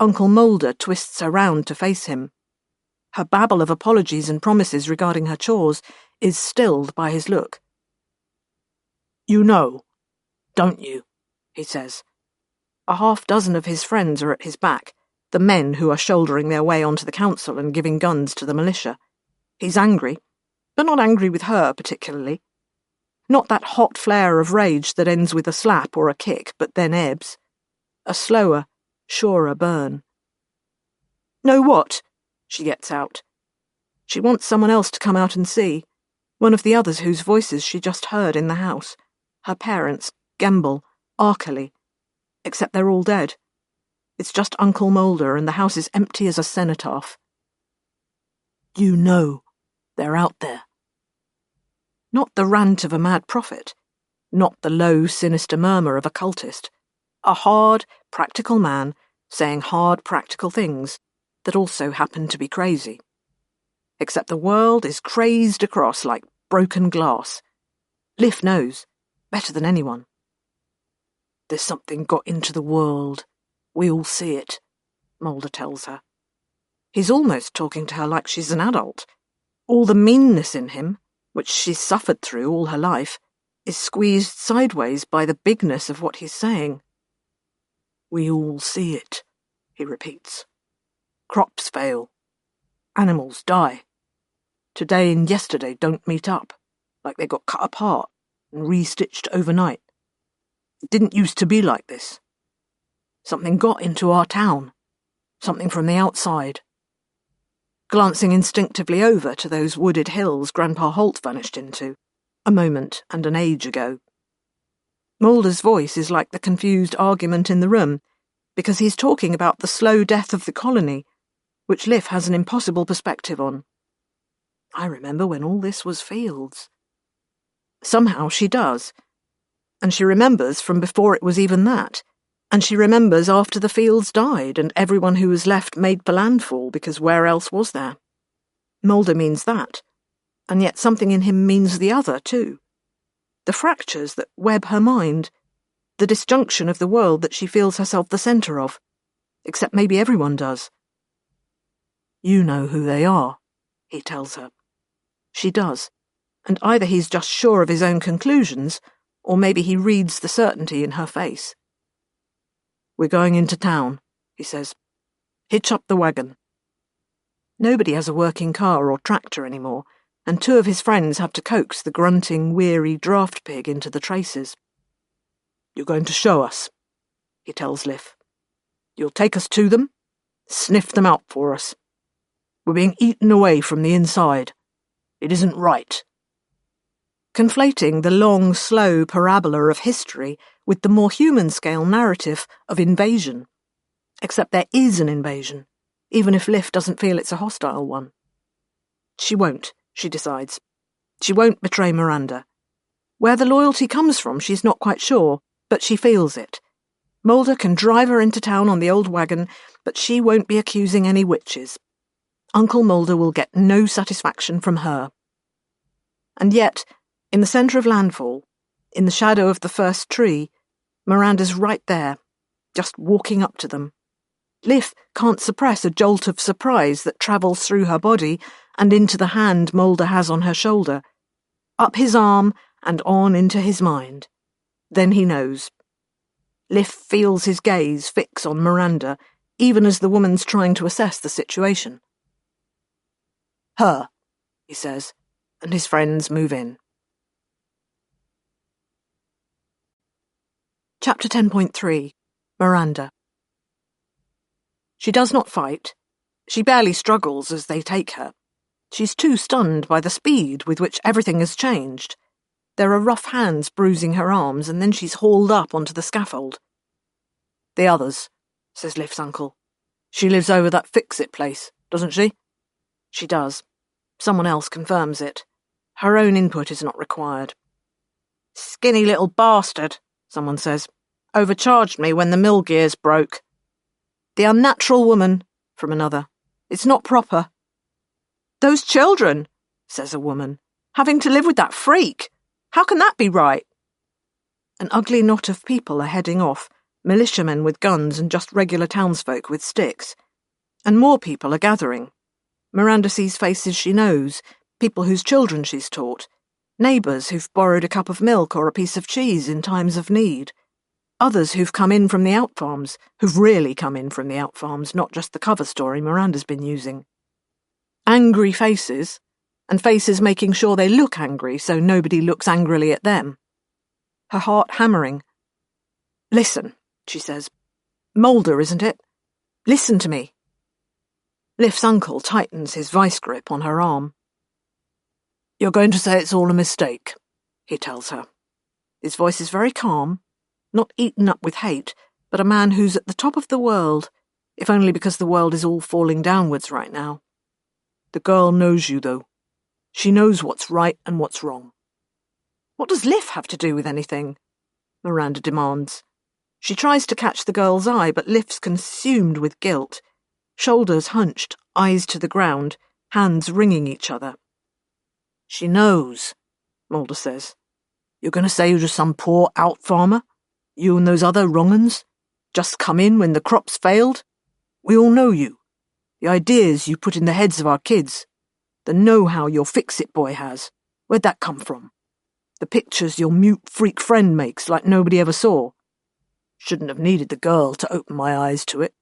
Uncle Mulder twists her round to face him. Her babble of apologies and promises regarding her chores is stilled by his look. "You know, don't you?" he says. A half-dozen of his friends are at his back, the men who are shouldering their way onto the council and giving guns to the militia. He's angry, but not angry with her particularly. Not that hot flare of rage that ends with a slap or a kick but then ebbs. A slower, surer burn. "Know what?" she gets out. She wants someone else to come out and see, one of the others whose voices she just heard in the house. Her parents, Gamble, Arkley. Except they're all dead. It's just Uncle Mulder, and the house is empty as a cenotaph. "You know, they're out there." Not the rant of a mad prophet, not the low, sinister murmur of a cultist. A hard, practical man saying hard, practical things that also happen to be crazy. Except the world is crazed across like broken glass. Liff knows, better than anyone. "There's something got into the world. We all see it," Mulder tells her. He's almost talking to her like she's an adult. All the meanness in him, which she's suffered through all her life, is squeezed sideways by the bigness of what he's saying. "We all see it," he repeats. "Crops fail. Animals die. Today and yesterday don't meet up, like they got cut apart and re-stitched overnight. It didn't used to be like this. Something got into our town, something from the outside." Glancing instinctively over to those wooded hills Grandpa Holt vanished into, a moment and an age ago. Mulder's voice is like the confused argument in the room, because he's talking about the slow death of the colony, which Liff has an impossible perspective on. I remember when all this was fields. Somehow she does. And she remembers from before it was even that. And she remembers after the fields died and everyone who was left made for landfall, because where else was there? Mulder means that, and yet something in him means the other too. The fractures that web her mind, the disjunction of the world that she feels herself the centre of, except maybe everyone does. "You know who they are," he tells her. She does, and either he's just sure of his own conclusions, or maybe he reads the certainty in her face. "We're going into town," he says. "Hitch up the wagon." Nobody has a working car or tractor anymore, and two of his friends have to coax the grunting, weary draft pig into the traces. You're going to show us, he tells Liv. You'll take us to them, sniff them out for us. We're being eaten away from the inside. It isn't right. Conflating the long, slow parabola of history with the more human-scale narrative of invasion. Except there is an invasion, even if Liv doesn't feel it's a hostile one. She won't, she decides. She won't betray Miranda. Where the loyalty comes from, she's not quite sure, but she feels it. Mulder can drive her into town on the old wagon, but she won't be accusing any witches. Uncle Mulder will get no satisfaction from her. And yet, in the centre of landfall, in the shadow of the first tree, Miranda's right there, just walking up to them. Liv can't suppress a jolt of surprise that travels through her body and into the hand Mulder has on her shoulder, up his arm and on into his mind. Then he knows. Liv feels his gaze fix on Miranda, even as the woman's trying to assess the situation. Her, he says, and his friends move in. Chapter 10.3 Miranda. She does not fight. She barely struggles as they take her. She's too stunned by the speed with which everything has changed. There are rough hands bruising her arms, and then she's hauled up onto the scaffold. The others, says Liv's uncle. She lives over that fix-it place, doesn't she? She does. Someone else confirms it. Her own input is not required. Skinny little bastard, someone says. Overcharged me when the mill gears broke. The unnatural woman, from another. It's not proper. Those children, says a woman, having to live with that freak. How can that be right? An ugly knot of people are heading off, militiamen with guns and just regular townsfolk with sticks. And more people are gathering. Miranda sees faces she knows, people whose children she's taught, neighbours who've borrowed a cup of milk or a piece of cheese in times of need. Others who've come in from the outfarms, who've really come in from the outfarms, not just the cover story Miranda's been using. Angry faces, and faces making sure they look angry so nobody looks angrily at them. Her heart hammering. Listen, she says. Mulder, isn't it? Listen to me. Liv's uncle tightens his vice grip on her arm. You're going to say it's all a mistake, he tells her. His voice is very calm, not eaten up with hate, but a man who's at the top of the world, if only because the world is all falling downwards right now. The girl knows you, though. She knows what's right and what's wrong. What does Liv have to do with anything? Miranda demands. She tries to catch the girl's eye, but Liv's consumed with guilt. Shoulders hunched, eyes to the ground, hands wringing each other. She knows, Mulder says. You're going to say you're just some poor out-farmer? You and those other wrong-uns? Just come in when the crops failed? We all know you. The ideas you put in the heads of our kids. The know-how your fix-it boy has. Where'd that come from? The pictures your mute freak friend makes like nobody ever saw. Shouldn't have needed the girl to open my eyes to it.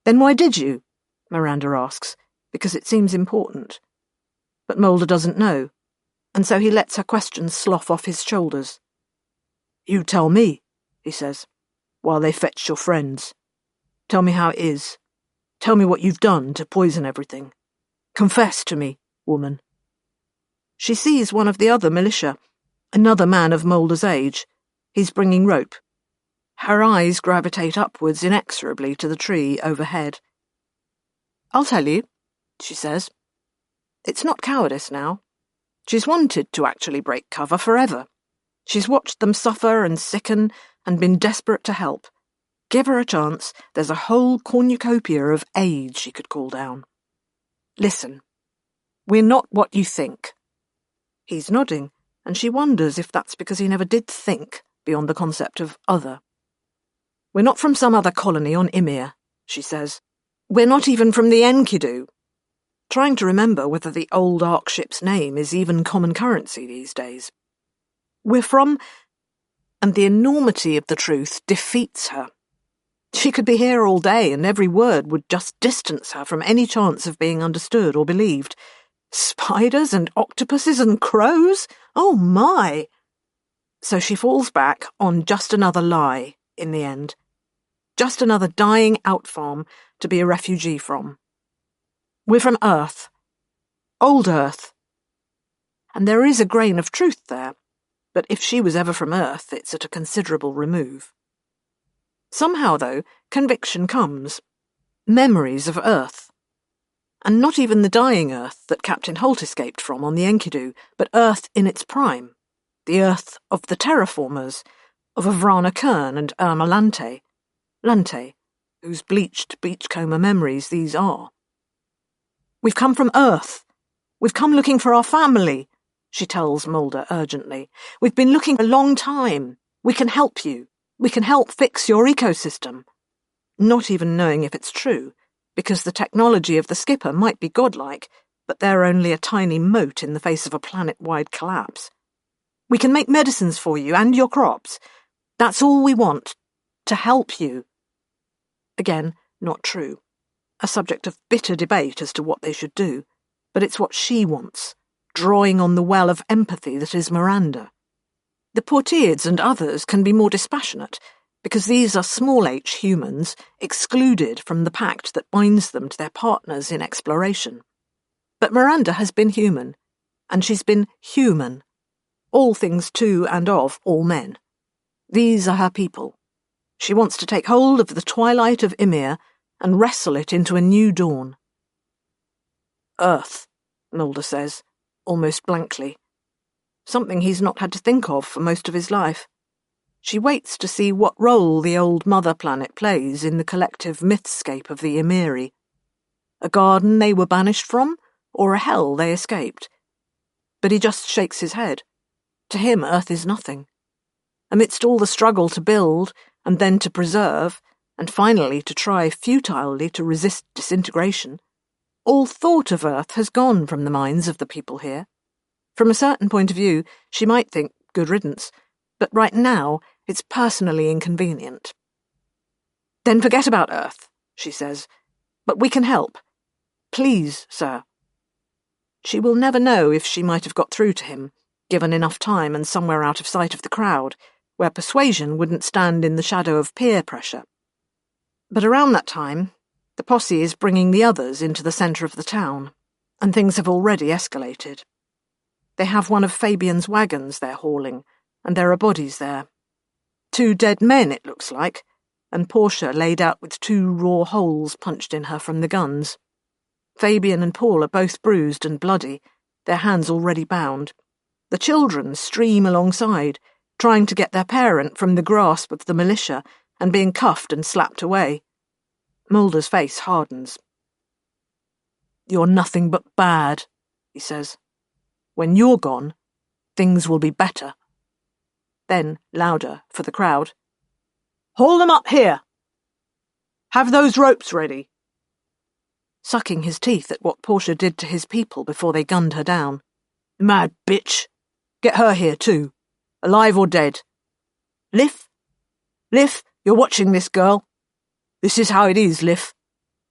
Then why did you? Miranda asks, because it seems important. But Mulder doesn't know, and so he lets her questions slough off his shoulders. You tell me, he says, while they fetch your friends. Tell me how it is. Tell me what you've done to poison everything. Confess to me, woman. She sees one of the other militia, another man of Mulder's age. He's bringing rope. Her eyes gravitate upwards inexorably to the tree overhead. I'll tell you, she says. It's not cowardice now. She's wanted to actually break cover forever. She's watched them suffer and sicken and been desperate to help. Give her a chance, there's a whole cornucopia of aid she could call down. Listen, we're not what you think. He's nodding, and she wonders if that's because he never did think beyond the concept of other. We're not from some other colony on Ymir, she says. We're not even from the Enkidu. Trying to remember whether the old Ark ship's name is even common currency these days. We're from... And the enormity of the truth defeats her. She could be here all day and every word would just distance her from any chance of being understood or believed. Spiders and octopuses and crows? Oh my! So she falls back on just another lie in the end. Just another dying out farm to be a refugee from. We're from Earth. Old Earth. And there is a grain of truth there, but if she was ever from Earth, it's at a considerable remove. Somehow, though, conviction comes. Memories of Earth. And not even the dying Earth that Captain Holt escaped from on the Enkidu, but Earth in its prime. The Earth of the terraformers, of Avrana Kern and Irma Lante, whose bleached beachcomber memories these are. We've come from Earth. We've come looking for our family, she tells Mulder urgently. We've been looking a long time. We can help you. We can help fix your ecosystem. Not even knowing if it's true, because the technology of the skipper might be godlike, but they're only a tiny mote in the face of a planet-wide collapse. We can make medicines for you and your crops. That's all we want. To help you. Again, not true. A subject of bitter debate as to what they should do, but it's what she wants, drawing on the well of empathy that is Miranda. The Portiids and others can be more dispassionate, because these are small h humans excluded from the pact that binds them to their partners in exploration. But Miranda has been human, and she's been human. All things to and of all men. These are her people. She wants to take hold of the twilight of Ymir and wrestle it into a new dawn. Earth, Mulder says, almost blankly. Something he's not had to think of for most of his life. She waits to see what role the old mother planet plays in the collective mythscape of the Ymiri. A garden they were banished from, or a hell they escaped. But he just shakes his head. To him, Earth is nothing. Amidst all the struggle to build, and then to preserve, and finally to try futilely to resist disintegration, all thought of Earth has gone from the minds of the people here. From a certain point of view, she might think, good riddance, but right now it's personally inconvenient. Then forget about Earth, she says, but we can help. Please, sir. She will never know if she might have got through to him, given enough time and somewhere out of sight of the crowd, where persuasion wouldn't stand in the shadow of peer pressure. But around that time, the posse is bringing the others into the centre of the town, and things have already escalated. They have one of Fabian's wagons they're hauling, and there are bodies there. 2 dead men, it looks like, and Portia laid out with 2 raw holes punched in her from the guns. Fabian and Paul are both bruised and bloody, their hands already bound. The children stream alongside, trying to get their parent from the grasp of the militia and being cuffed and slapped away. Mulder's face hardens. You're nothing but bad, he says. When you're gone, things will be better. Then, louder, for the crowd. Haul them up here! Have those ropes ready! Sucking his teeth at what Portia did to his people before they gunned her down. Mad bitch! Get her here too, alive or dead. Liv, you're watching this, girl. This is how it is, Liv.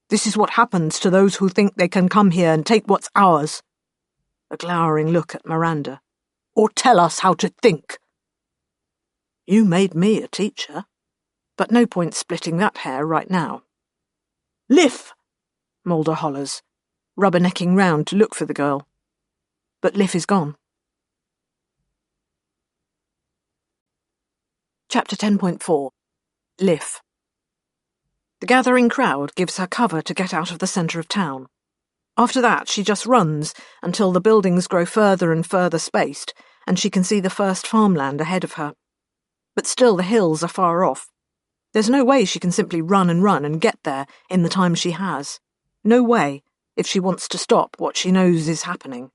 This is what happens to those who think they can come here and take what's ours. A glowering look at Miranda. Or tell us how to think. You made me a teacher, but no point splitting that hair right now. Liv, Mulder hollers, rubbernecking round to look for the girl. But Liv is gone. Chapter 10.4 Liv. The gathering crowd gives her cover to get out of the centre of town. After that, she just runs until the buildings grow further and further spaced, and she can see the first farmland ahead of her. But still the hills are far off. There's no way she can simply run and get there in the time she has. No way, if she wants to stop what she knows is happening.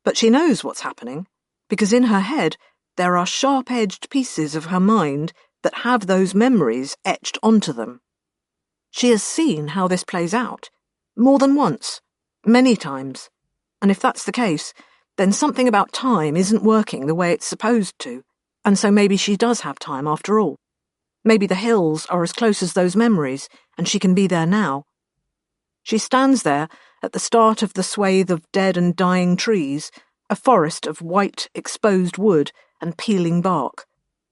But she knows what's happening, because in her head there are sharp-edged pieces of her mind that have those memories etched onto them. She has seen how this plays out, more than once, many times, and if that's the case, then something about time isn't working the way it's supposed to, and so maybe she does have time after all. Maybe the hills are as close as those memories, and she can be there now. She stands there at the start of the swathe of dead and dying trees, a forest of white, exposed wood, and peeling bark.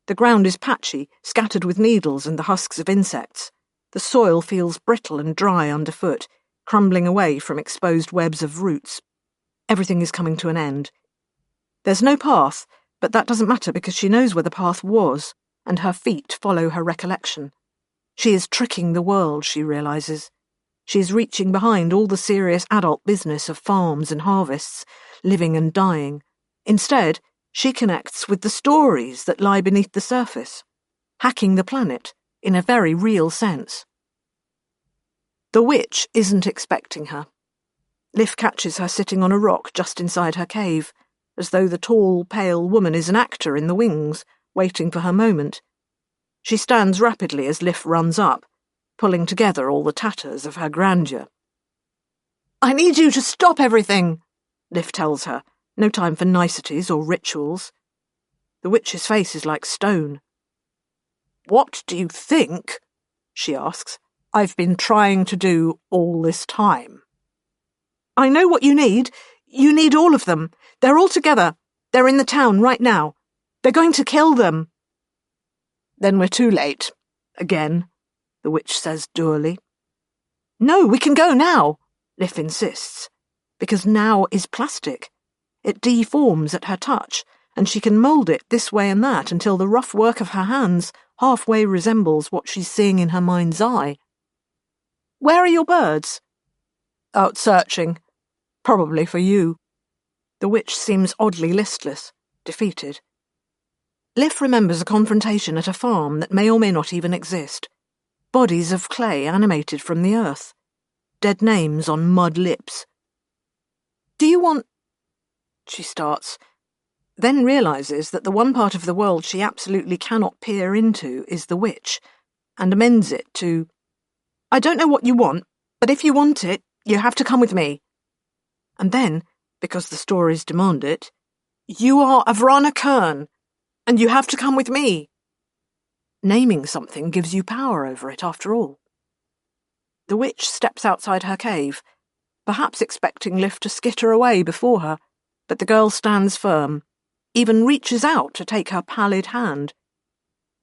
The ground is patchy, scattered with needles and the husks of insects. The soil feels brittle and dry underfoot, crumbling away from exposed webs of roots. Everything is coming to an end. There's no path, but that doesn't matter because she knows where the path was, and her feet follow her recollection. She is tricking the world, she realises. She is reaching behind all the serious adult business of farms and harvests, living and dying. Instead, she connects with the stories that lie beneath the surface, hacking the planet in a very real sense. The witch isn't expecting her. Liv catches her sitting on a rock just inside her cave, as though the tall, pale woman is an actor in the wings, waiting for her moment. She stands rapidly as Liv runs up, pulling together all the tatters of her grandeur. "I need you to stop everything," Liv tells her, no time for niceties or rituals. The witch's face is like stone. "What do you think," she asks, "I've been trying to do all this time?" "I know what you need. You need all of them. They're all together. They're in the town right now. They're going to kill them." "Then we're too late. Again," the witch says dourly. "No, we can go now," Liv insists, because now is plastic. It deforms at her touch, and she can mould it this way and that until the rough work of her hands halfway resembles what she's seeing in her mind's eye. "Where are your birds?" "Out searching. Probably for you." The witch seems oddly listless, defeated. Liv remembers a confrontation at a farm that may or may not even exist. Bodies of clay animated from the earth. Dead names on mud lips. "Do you want—" she starts, then realises that the one part of the world she absolutely cannot peer into is the witch, and amends it to, "I don't know what you want, but if you want it, you have to come with me." And then, because the stories demand it, "You are Avrana Kern, and you have to come with me." Naming something gives you power over it, after all. The witch steps outside her cave, perhaps expecting Liv to skitter away before her, but the girl stands firm, even reaches out to take her pallid hand.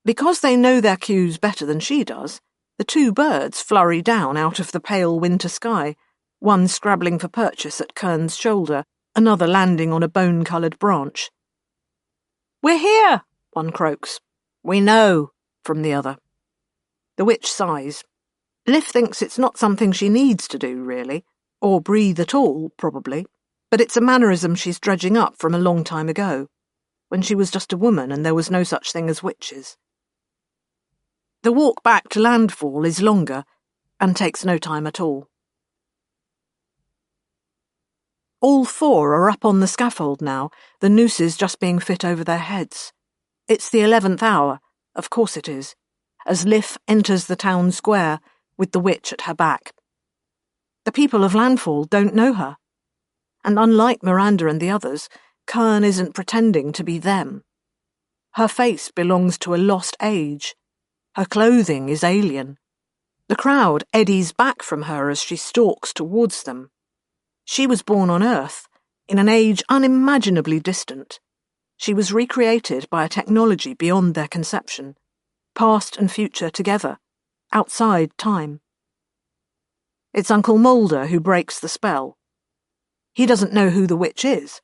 Because they know their cues better than she does, the two birds flurry down out of the pale winter sky, one scrabbling for purchase at Kern's shoulder, another landing on a bone-coloured branch. "We're here," one croaks. "We know," from the other. The witch sighs. Liv thinks it's not something she needs to do, really, or breathe at all, probably, but it's a mannerism she's dredging up from a long time ago, when she was just a woman and there was no such thing as witches. The walk back to landfall is longer, and takes no time at all. All four are up on the scaffold now, the nooses just being fit over their heads. It's the 11th hour, of course it is, as Liv enters the town square, with the witch at her back. The people of Landfall don't know her, and unlike Miranda and the others, Kern isn't pretending to be them. Her face belongs to a lost age. Her clothing is alien. The crowd eddies back from her as she stalks towards them. She was born on Earth, in an age unimaginably distant. She was recreated by a technology beyond their conception, past and future together, outside time. It's Uncle Mulder who breaks the spell. He doesn't know who the witch is,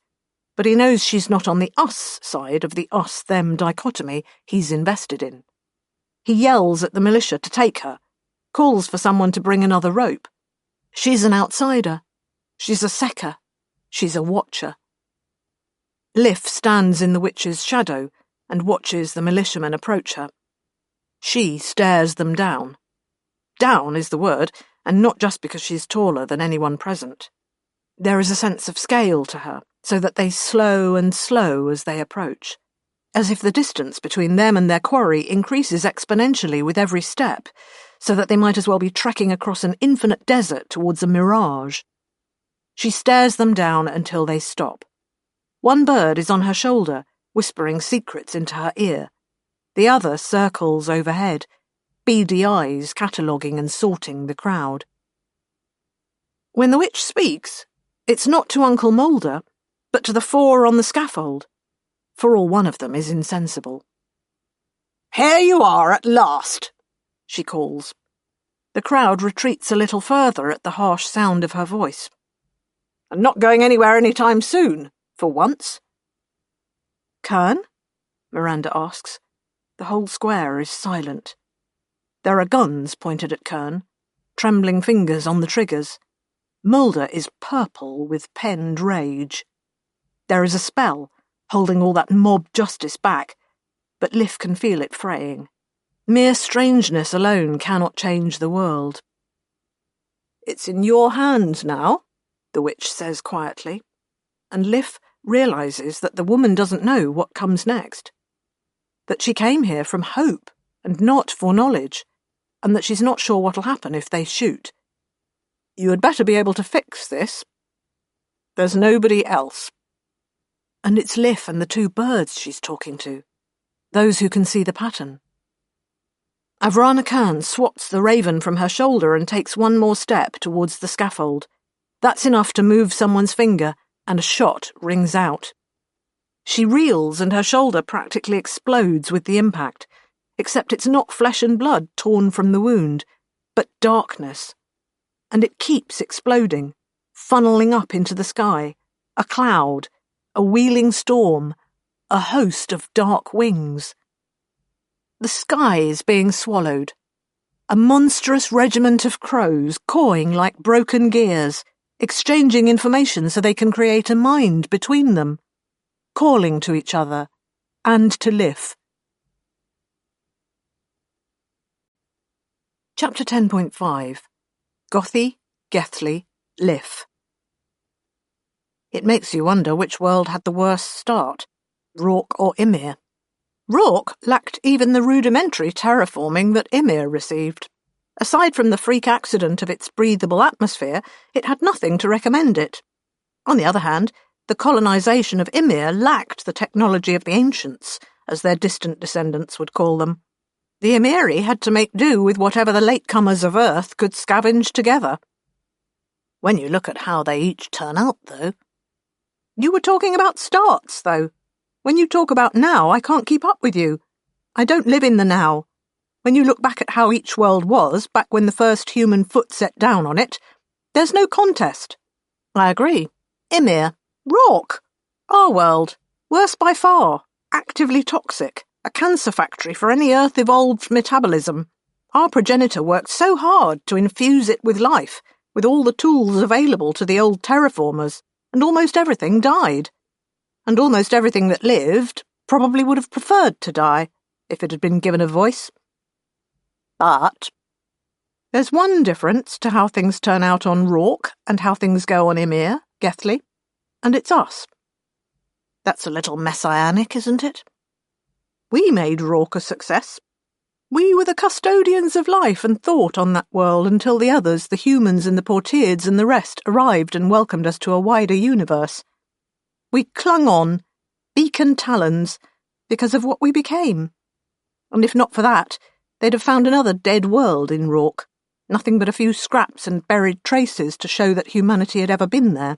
but he knows she's not on the us side of the us-them dichotomy he's invested in. He yells at the militia to take her, calls for someone to bring another rope. She's an outsider. She's a secker. She's a watcher. Liv stands in the witch's shadow and watches the militiamen approach her. She stares them down. Down is the word, and not just because she's taller than anyone present. There is a sense of scale to her, so that they slow and slow as they approach, as if the distance between them and their quarry increases exponentially with every step, so that they might as well be trekking across an infinite desert towards a mirage. She stares them down until they stop. One bird is on her shoulder, whispering secrets into her ear. The other circles overhead, beady eyes cataloguing and sorting the crowd. When the witch speaks, it's not to Uncle Mulder, but to the four on the scaffold. for all one of them is insensible. "Here you are at last," she calls. The crowd retreats a little further at the harsh sound of her voice. "And not going anywhere any time soon, for once." "Kern?" Miranda asks. The whole square is silent. There are guns pointed at Kern, trembling fingers on the triggers. Mulder is purple with penned rage. There is a spell, holding all that mob justice back, but Liv can feel it fraying. Mere strangeness alone cannot change the world. "It's in your hands now," the witch says quietly, and Liv realizes that the woman doesn't know what comes next. That she came here from hope and not for knowledge, and that she's not sure what'll happen if they shoot. "You had better be able to fix this. There's nobody else." And it's Liv and the two birds she's talking to, those who can see the pattern. Avrana Kern swats the raven from her shoulder and takes one more step towards the scaffold. That's enough to move someone's finger, and a shot rings out. She reels and her shoulder practically explodes with the impact, except it's not flesh and blood torn from the wound, but darkness. And it keeps exploding, funneling up into the sky, a cloud, a wheeling storm, a host of dark wings. The sky is being swallowed. A monstrous regiment of crows cawing like broken gears, exchanging information so they can create a mind between them, calling to each other and to Liv. Chapter 10.5 Gothy, Gethly, Liv. It makes you wonder which world had the worst start, Rourke or Ymir. Rourke lacked even the rudimentary terraforming that Ymir received. Aside from the freak accident of its breathable atmosphere, it had nothing to recommend it. On the other hand, the colonization of Ymir lacked the technology of the ancients, as their distant descendants would call them. The Ymiri had to make do with whatever the latecomers of Earth could scavenge together. When you look at how they each turn out, though. You were talking about starts, though. When you talk about now, I can't keep up with you. I don't live in the now. When you look back at how each world was, back when the first human foot set down on it, there's no contest. I agree. Ymir. Rourke. Our world. Worse by far. Actively toxic. A cancer factory for any Earth-evolved metabolism. Our progenitor worked so hard to infuse it with life, with all the tools available to the old terraformers, and almost everything died. And almost everything that lived probably would have preferred to die, if it had been given a voice. But there's one difference to how things turn out on Rourke and how things go on Ymir, Gethly, and it's us. That's a little messianic, isn't it? We made Rourke a success. We were the custodians of life and thought on that world until the others, the humans and the Portiids and the rest, arrived and welcomed us to a wider universe. We clung on, beacon talons, because of what we became. And if not for that, they'd have found another dead world in Rourke, nothing but a few scraps and buried traces to show that humanity had ever been there.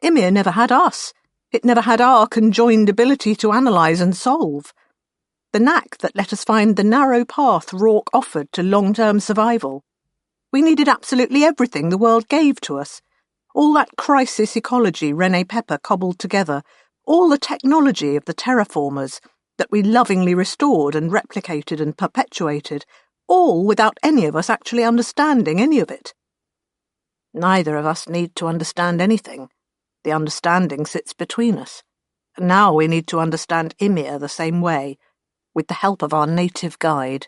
Ymir never had us. It never had our conjoined ability to analyse and solve. The knack that let us find the narrow path Rourke offered to long-term survival. We needed absolutely everything the world gave to us. All that crisis ecology René Pepper cobbled together, all the technology of the terraformers that we lovingly restored and replicated and perpetuated, all without any of us actually understanding any of it. Neither of us need to understand anything. The understanding sits between us. And now we need to understand Ymir the same way, with the help of our native guide.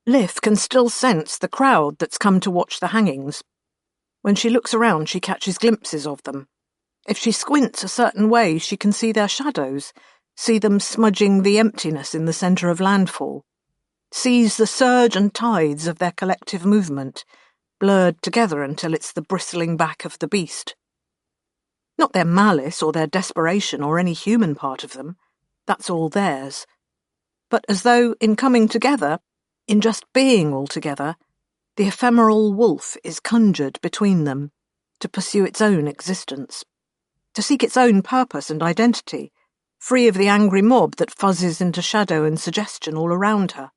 Liv can still sense the crowd that's come to watch the hangings. When she looks around, she catches glimpses of them. If she squints a certain way, she can see their shadows, see them smudging the emptiness in the centre of landfall, sees the surge and tides of their collective movement, blurred together until it's the bristling back of the beast. Not their malice or their desperation or any human part of them, that's all theirs. But as though, in coming together, in just being all together, the ephemeral wolf is conjured between them, to pursue its own existence. to seek its own purpose and identity, free of the angry mob that fuzzes into shadow and suggestion all around her,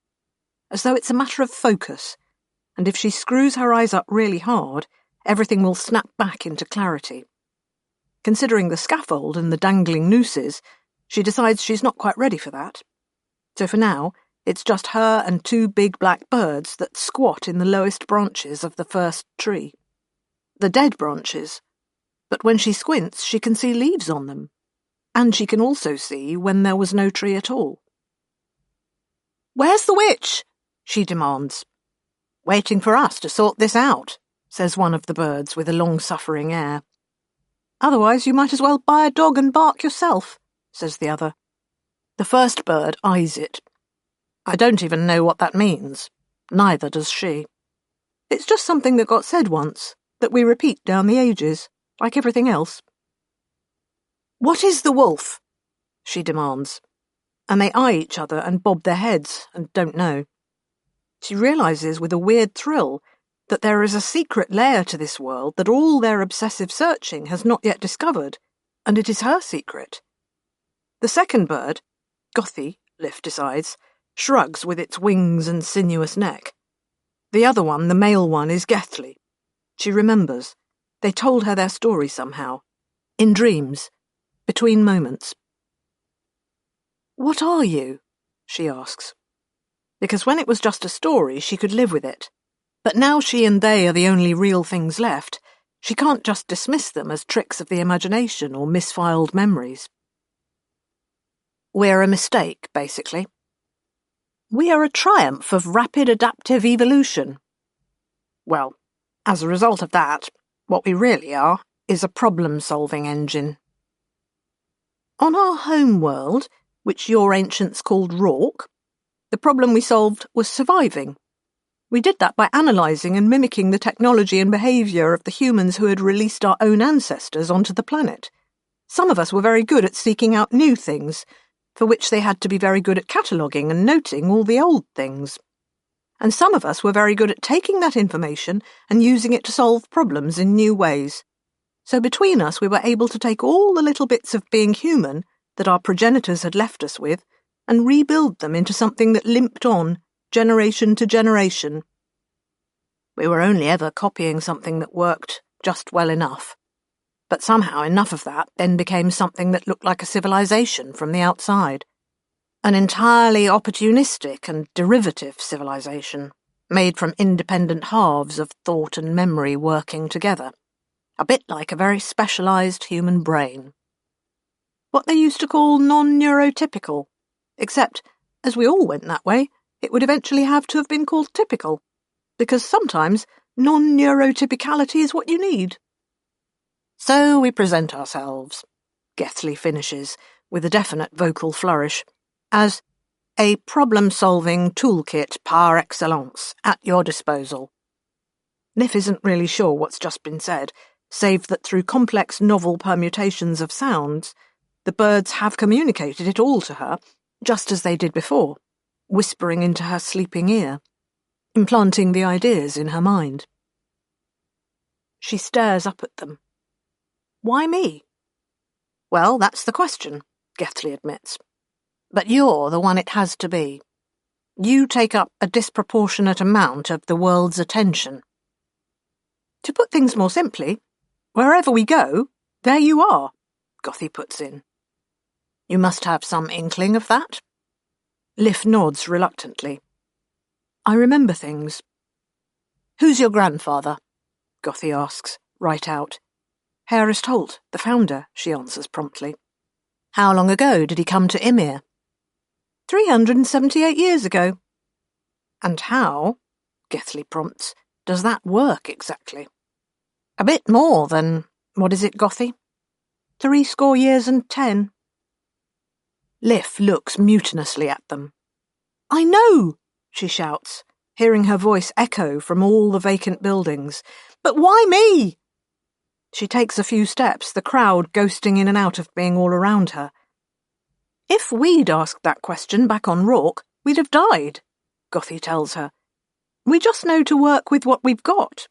as though it's a matter of focus, and if she screws her eyes up really hard, everything will snap back into clarity. Considering the scaffold and the dangling nooses, she decides she's not quite ready for that. So for now, it's just her and 2 big black birds that squat in the lowest branches of the first tree. The dead branches, but when she squints she can see leaves on them, and she can also see when there was no tree at all. "Where's the witch?" she demands. "Waiting for us to sort this out," says one of the birds with a long-suffering air. "Otherwise you might as well buy a dog and bark yourself," says the other. The first bird eyes it. "I don't even know what that means. Neither does she. It's just something that got said once, that we repeat down the ages, like everything else." "What is the wolf?" she demands, and they eye each other and bob their heads and don't know. She realises with a weird thrill that there is a secret layer to this world that all their obsessive searching has not yet discovered, and it is her secret. The second bird, Gothy, Liv decides, shrugs with its wings and sinuous neck. The other one, the male one, is Gethly. She remembers. They told her their story somehow. In dreams. Between moments. "What are you?" she asks. Because when it was just a story, she could live with it. But now she and they are the only real things left, she can't just dismiss them as tricks of the imagination or misfiled memories. "We're a mistake, basically. We are a triumph of rapid adaptive evolution. Well, as a result of that, what we really are is a problem-solving engine. On our home world, which your ancients called Rorke, the problem we solved was surviving. We did that by analysing and mimicking the technology and behaviour of the humans who had released our own ancestors onto the planet. Some of us were very good at seeking out new things, for which they had to be very good at cataloguing and noting all the old things. And some of us were very good at taking that information and using it to solve problems in new ways. So between us we were able to take all the little bits of being human that our progenitors had left us with and rebuild them into something that limped on, generation to generation. We were only ever copying something that worked just well enough. But somehow enough of that then became something that looked like a civilization from the outside. An entirely opportunistic and derivative civilization, made from independent halves of thought and memory working together. A bit like a very specialised human brain. What they used to call non-neurotypical, except, as we all went that way, it would eventually have to have been called typical, because sometimes non-neurotypicality is what you need. So we present ourselves, Gethly finishes, with a definite vocal flourish, as a problem-solving toolkit par excellence at your disposal. Liv isn't really sure what's just been said, save that through complex novel permutations of sounds, the birds have communicated it all to her, just as they did before, whispering into her sleeping ear, implanting the ideas in her mind. She stares up at them. Why me? Well, that's the question, Gethly admits. But you're the one it has to be. You take up a disproportionate amount of the world's attention. To put things more simply, wherever we go, there you are, Gothy puts in. You must have some inkling of that? Liv nods reluctantly. I remember things. Who's your grandfather? Gothy asks, right out. Harris Holt, the founder, she answers promptly. How long ago did he come to Ymir? 378 years ago. And how, Gethly prompts, does that work exactly? A bit more than, what is it, Gothy? 70 years and 10. Liv looks mutinously at them. I know, she shouts, hearing her voice echo from all the vacant buildings. But why me? She takes a few steps, the crowd ghosting in and out of being all around her. If we'd asked that question back on Rorke, we'd have died, Gothy tells her. We just know to work with what we've got.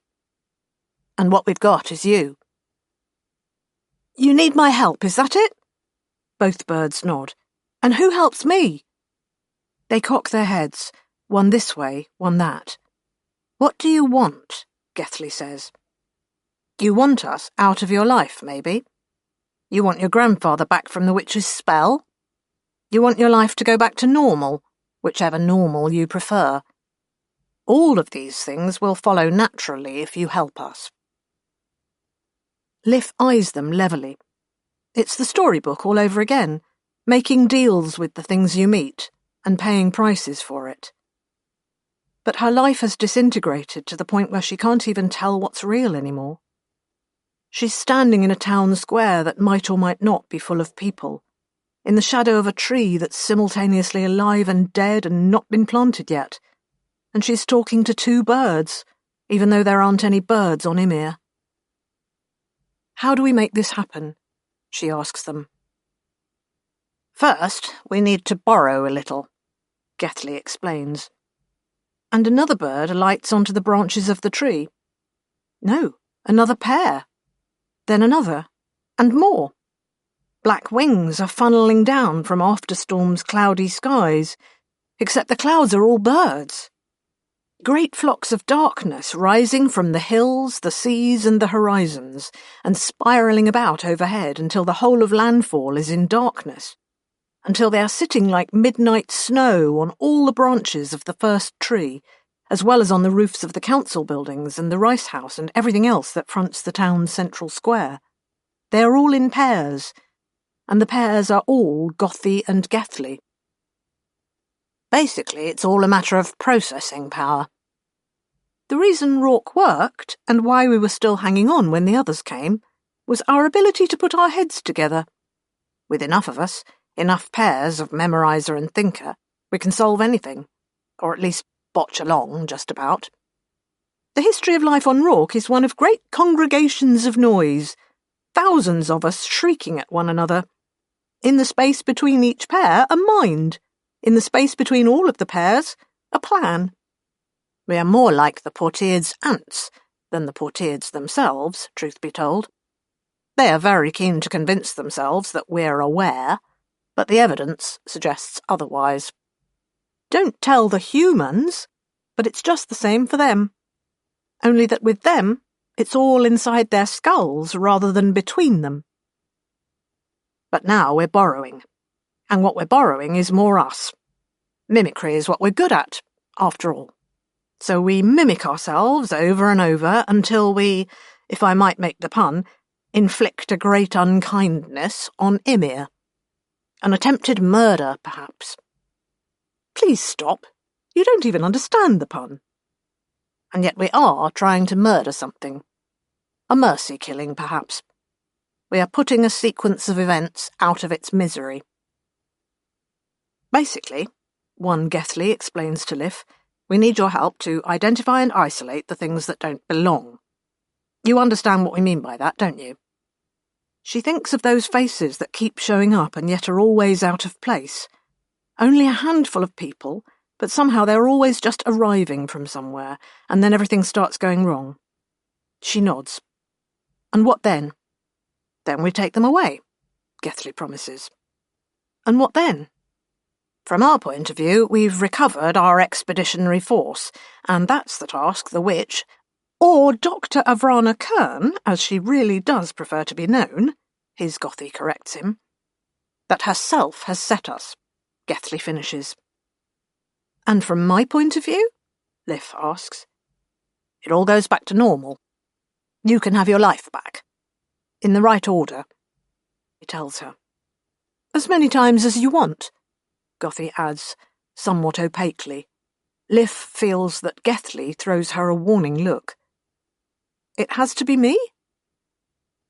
And what we've got is you. You need my help, is that it? Both birds nod. And who helps me? They cock their heads, one this way, one that. What do you want? Gethley says. You want us out of your life, maybe? You want your grandfather back from the witch's spell? You want your life to go back to normal, whichever normal you prefer. All of these things will follow naturally if you help us. Liff eyes them levelly. It's the storybook all over again, making deals with the things you meet and paying prices for it. But her life has disintegrated to the point where she can't even tell what's real anymore. She's standing in a town square that might or might not be full of people, in the shadow of a tree that's simultaneously alive and dead and not been planted yet, and she's talking to two birds, even though there aren't any birds on Ymir. How do we make this happen? She asks them. First, we need to borrow a little, Gethley explains. And another bird alights onto the branches of the tree. No, another pair. Then another, and more. Black wings are funneling down from Afterstorm's cloudy skies, except the clouds are all birds. Great flocks of darkness rising from the hills, the seas, and the horizons, and spiralling about overhead until the whole of landfall is in darkness, until they are sitting like midnight snow on all the branches of the first tree, as well as on the roofs of the council buildings and the rice house and everything else that fronts the town's central square. They are all in pairs, and the pairs are all Gothy and Gethley. Basically, it's all a matter of processing power. The reason Rourke worked, and why we were still hanging on when the others came, was our ability to put our heads together. With enough of us, enough pairs of memorizer and thinker, we can solve anything, or at least botch along, just about. The history of life on Rourke is one of great congregations of noise, thousands of us shrieking at one another. In the space between each pair, a mind. In the space between all of the pairs, a plan. We are more like the Porteards' ants than the Porteards themselves, truth be told. They are very keen to convince themselves that we're aware, but the evidence suggests otherwise. Don't tell the humans, but it's just the same for them. Only that with them, it's all inside their skulls rather than between them. But now we're borrowing, and what we're borrowing is more us. Mimicry is what we're good at, after all. So we mimic ourselves over and over until we, if I might make the pun, inflict a great unkindness on Ymir. An attempted murder, perhaps. Please stop. You don't even understand the pun. And yet we are trying to murder something. A mercy killing, perhaps. We are putting a sequence of events out of its misery. Basically, one Gethley explains to Liff, we need your help to identify and isolate the things that don't belong. You understand what we mean by that, don't you? She thinks of those faces that keep showing up and yet are always out of place. Only a handful of people, but somehow they're always just arriving from somewhere, and then everything starts going wrong. She nods. And what then? Then we take them away, Gethley promises. And what then? From our point of view, we've recovered our expeditionary force, and that's the task the witch, or Dr. Avrana Kern, as she really does prefer to be known, his Gothy corrects him, that herself has set us, Gethley finishes. And from my point of view? Liff asks. It all goes back to normal. You can have your life back. In the right order, he tells her. As many times as you want, Gothy adds, somewhat opaquely. Liff feels that Gethley throws her a warning look. It has to be me?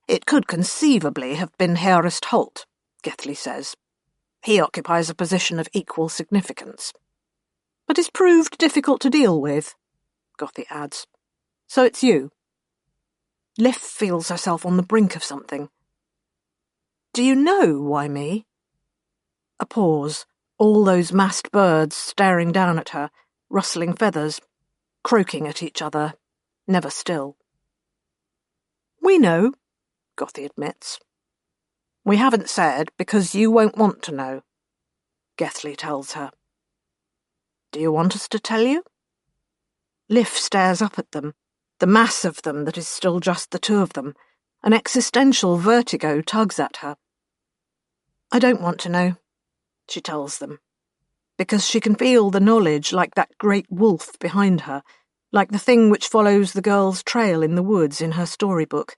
It could conceivably have been Herest Holt, Gethley says. He occupies a position of equal significance. But is proved difficult to deal with, Gothy adds. So it's you. Liff feels herself on the brink of something. Do you know why me? A pause, all those massed birds staring down at her, rustling feathers, croaking at each other, never still. We know, Gothy admits. We haven't said because you won't want to know, Gethley tells her. Do you want us to tell you? Liv stares up at them, the mass of them that is still just the two of them. An existential vertigo tugs at her. I don't want to know, she tells them, because she can feel the knowledge like that great wolf behind her, like the thing which follows the girl's trail in the woods in her storybook,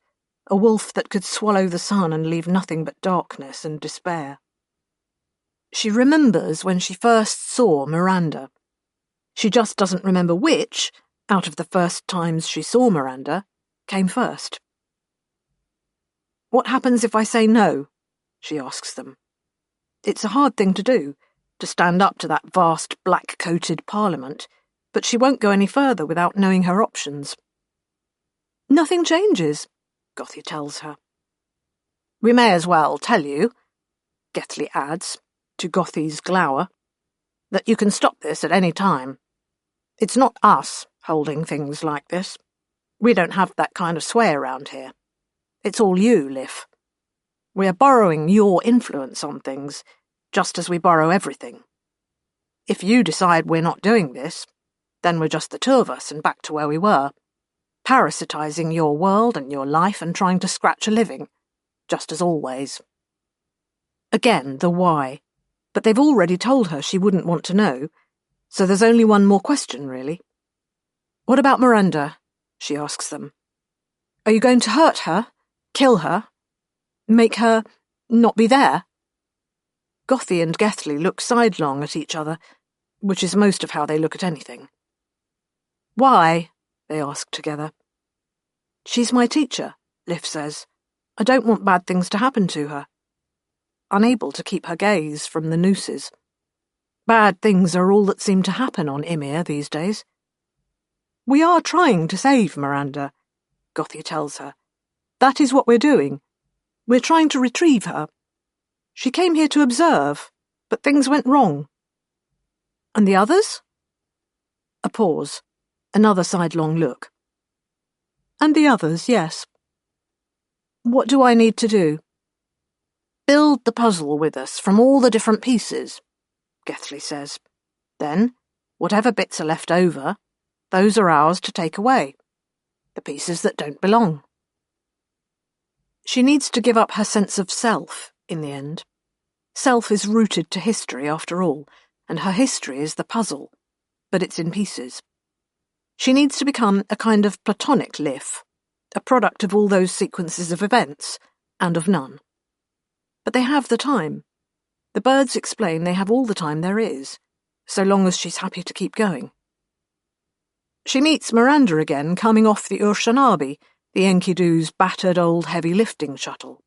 a wolf that could swallow the sun and leave nothing but darkness and despair. She remembers when she first saw Miranda. She just doesn't remember which, out of the first times she saw Miranda, came first. What happens if I say no? She asks them. It's a hard thing to do, to stand up to that vast black-coated parliament, but she won't go any further without knowing her options. Nothing changes, Gothy tells her. We may as well tell you, Gethley adds, to Gothy's glower, that you can stop this at any time. It's not us holding things like this. We don't have that kind of sway around here. It's all you, Liv. We are borrowing your influence on things, just as we borrow everything. If you decide we're not doing this, then we're just the two of us and back to where we were, parasitizing your world and your life and trying to scratch a living, just as always. Again, the why. But they've already told her she wouldn't want to know, so there's only one more question, really. What about Miranda? She asks them. Are you going to hurt her? Kill her? Make her not be there? Gothy and Gethley look sidelong at each other, which is most of how they look at anything. Why? They ask together. She's my teacher, Liv says. I don't want bad things to happen to her. Unable to keep her gaze from the nooses. Bad things are all that seem to happen on Ymir these days. We are trying to save Miranda, Gothy tells her. That is what we're doing. We're trying to retrieve her. She came here to observe, but things went wrong. And the others? A pause. Another sidelong look. And the others, yes. What do I need to do? Build the puzzle with us from all the different pieces, Gethley says. Then, whatever bits are left over, those are ours to take away. The pieces that don't belong. She needs to give up her sense of self, in the end. Self is rooted to history, after all, and her history is the puzzle, but it's in pieces. She needs to become a kind of platonic Liv, a product of all those sequences of events, and of none. But they have the time. The birds explain they have all the time there is, so long as she's happy to keep going. She meets Miranda again coming off the Urshanabi, the Enkidu's battered old heavy lifting shuttle.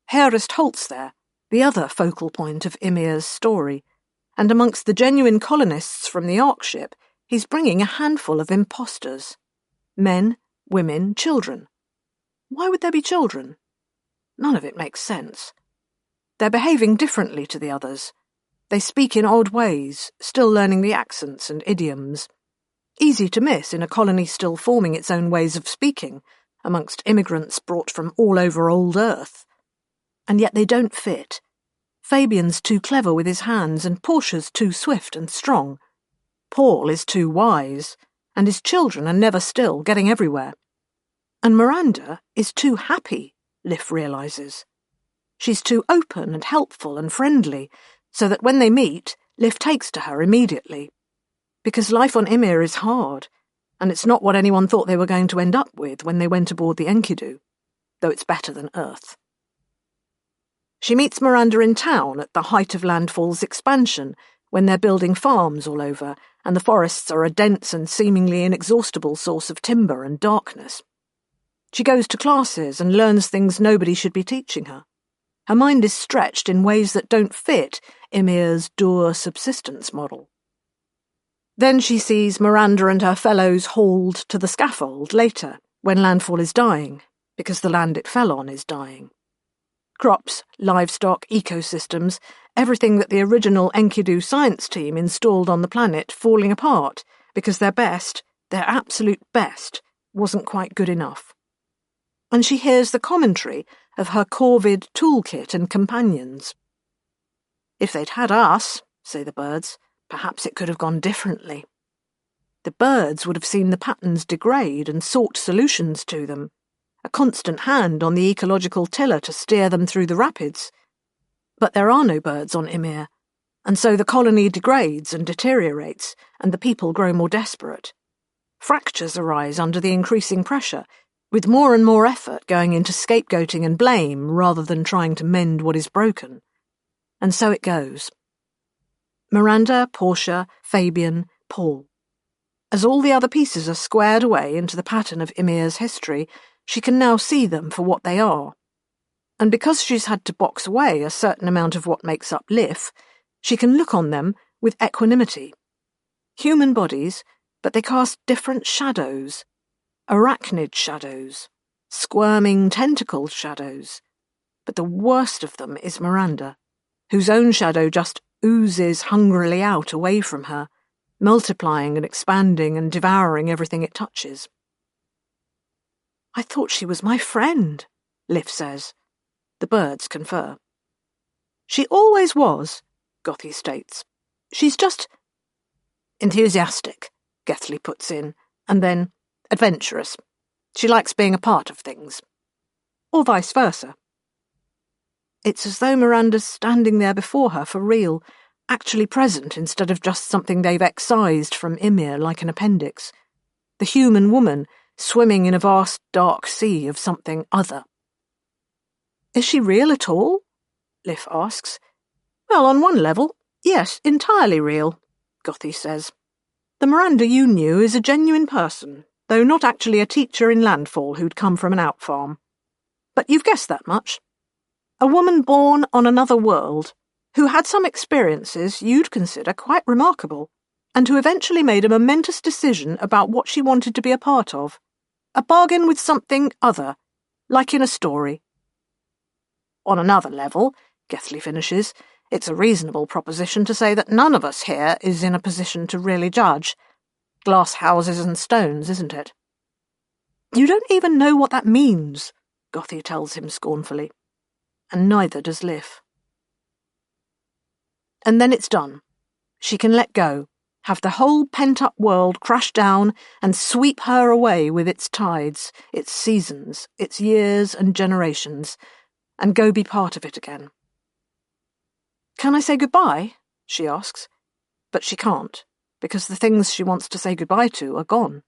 Herist Holt's there, the other focal point of Ymir's story, and amongst the genuine colonists from the Ark ship, he's bringing a handful of imposters. Men, women, children. Why would there be children? None of it makes sense. They're behaving differently to the others. They speak in odd ways, still learning the accents and idioms. Easy to miss in a colony still forming its own ways of speaking, amongst immigrants brought from all over old Earth. And yet they don't fit. Fabian's too clever with his hands, and Portia's too swift and strong. Paul is too wise, and his children are never still, getting everywhere. And Miranda is too happy, Liv realises. She's too open and helpful and friendly, so that when they meet, Liv takes to her immediately. Because life on Ymir is hard, and it's not what anyone thought they were going to end up with when they went aboard the Enkidu, though it's better than Earth. She meets Miranda in town at the height of Landfall's expansion, when they're building farms all over, and the forests are a dense and seemingly inexhaustible source of timber and darkness. She goes to classes and learns things nobody should be teaching her. Her mind is stretched in ways that don't fit Ymir's Dur subsistence model. Then she sees Miranda and her fellows hauled to the scaffold later, when Landfall is dying, because the land it fell on is dying. Crops, livestock, ecosystems, everything that the original Enkidu science team installed on the planet falling apart, because their best, their absolute best, wasn't quite good enough. and she hears the commentary of her Corvid toolkit and companions. If they'd had us, say the birds, perhaps it could have gone differently. The birds would have seen the patterns degrade and sought solutions to them, a constant hand on the ecological tiller to steer them through the rapids. But there are no birds on Ymir, and so the colony degrades and deteriorates, and the people grow more desperate. Fractures arise under the increasing pressure, with more and more effort going into scapegoating and blame rather than trying to mend what is broken. And so it goes. Miranda, Portia, Fabian, Paul. As all the other pieces are squared away into the pattern of Ymir's history, she can now see them for what they are. And because she's had to box away a certain amount of what makes up Lif, she can look on them with equanimity. Human bodies, but they cast different shadows. Arachnid shadows. Squirming, tentacled shadows. But the worst of them is Miranda, whose own shadow just oozes hungrily out away from her, multiplying and expanding and devouring everything it touches. "I thought she was my friend," Lif says. The birds confer. "She always was," Gothy states. "She's just—" "Enthusiastic," Gethley puts in, and then adventurous. She likes being a part of things. Or vice versa. It's as though Miranda's standing there before her for real, actually present instead of just something they've excised from Ymir like an appendix. The human woman swimming in a vast dark sea of something other. "Is she real at all?" Lif asks. "Well, on one level, yes, entirely real," Gothy says. "The Miranda you knew is a genuine person, though not actually a teacher in Landfall who'd come from an out farm. But you've guessed that much. A woman born on another world, who had some experiences you'd consider quite remarkable, and who eventually made a momentous decision about what she wanted to be a part of. A bargain with something other, like in a story. On another level," Gethley finishes, "it's a reasonable proposition to say that none of us here is in a position to really judge. Glass houses and stones, isn't it?" "You don't even know what that means," Gothy tells him scornfully. And neither does Lif. And then it's done. She can let go, have the whole pent-up world crash down and sweep her away with its tides, its seasons, its years and generations, and go be part of it again. "Can I say goodbye?" she asks. But she can't, because the things she wants to say goodbye to are gone.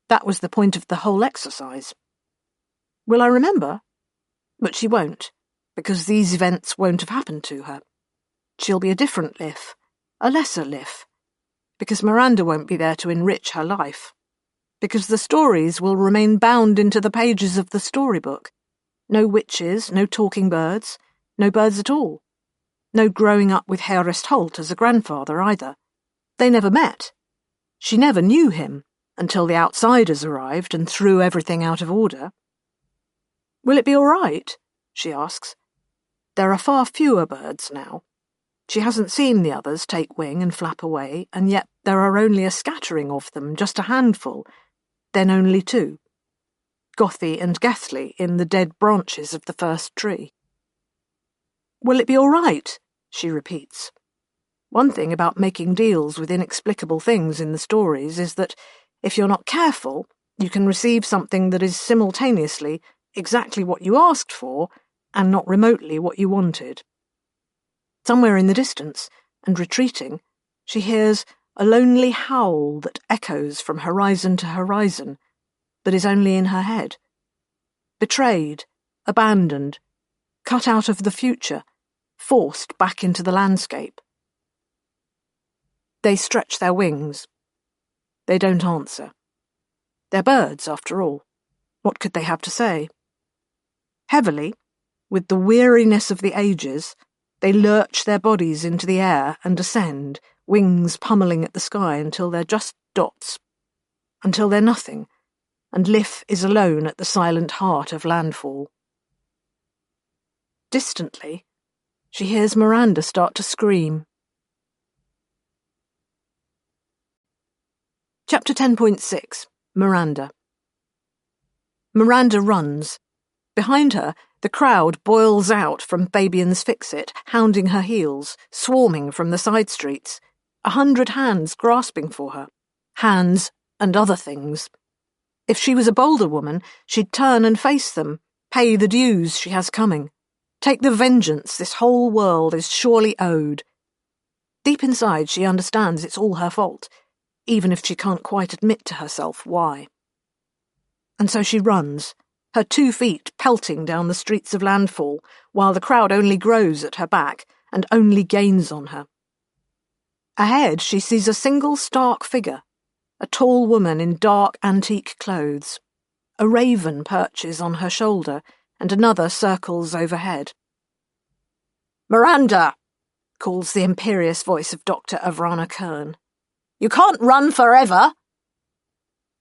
That was the point of the whole exercise. Will I remember? But she won't, because these events won't have happened to her. She'll be a different Lif, a lesser Lif, because Miranda won't be there to enrich her life, because the stories will remain bound into the pages of the storybook. No witches, no talking birds, no birds at all. No growing up with Herest Holt as a grandfather either. They never met. She never knew him until the outsiders arrived and threw everything out of order. "Will it be all right?" she asks. There are far fewer birds now. She hasn't seen the others take wing and flap away, and yet there are only a scattering of them, just a handful, then only two. Gothy and Gethley in the dead branches of the first tree. "Will it be all right?" she repeats. One thing about making deals with inexplicable things in the stories is that, if you're not careful, you can receive something that is simultaneously exactly what you asked for and not remotely what you wanted. Somewhere in the distance, and retreating, she hears a lonely howl that echoes from horizon to horizon, but is only in her head. Betrayed, abandoned, cut out of the future, forced back into the landscape. They stretch their wings. They don't answer. They're birds, after all. What could they have to say? Heavily, with the weariness of the ages, they lurch their bodies into the air and ascend, wings pummeling at the sky until they're just dots, until they're nothing, and Lif is alone at the silent heart of landfall. Distantly, she hears Miranda start to scream. Chapter 10.6 Miranda. Miranda runs, Behind her, the crowd boils out from Fabian's Fix-It, hounding her heels, swarming from the side streets. 100 hands grasping for her. Hands and other things. If she was a bolder woman, she'd turn and face them, pay the dues she has coming, take the vengeance this whole world is surely owed. Deep inside, she understands it's all her fault, even if she can't quite admit to herself why. And so she runs, her 2 feet pelting down the streets of Landfall, while the crowd only grows at her back and only gains on her. Ahead, she sees a single stark figure, a tall woman in dark antique clothes. A raven perches on her shoulder, and another circles overhead. "Miranda!" calls the imperious voice of Dr. Avrana Kern. "You can't run forever!"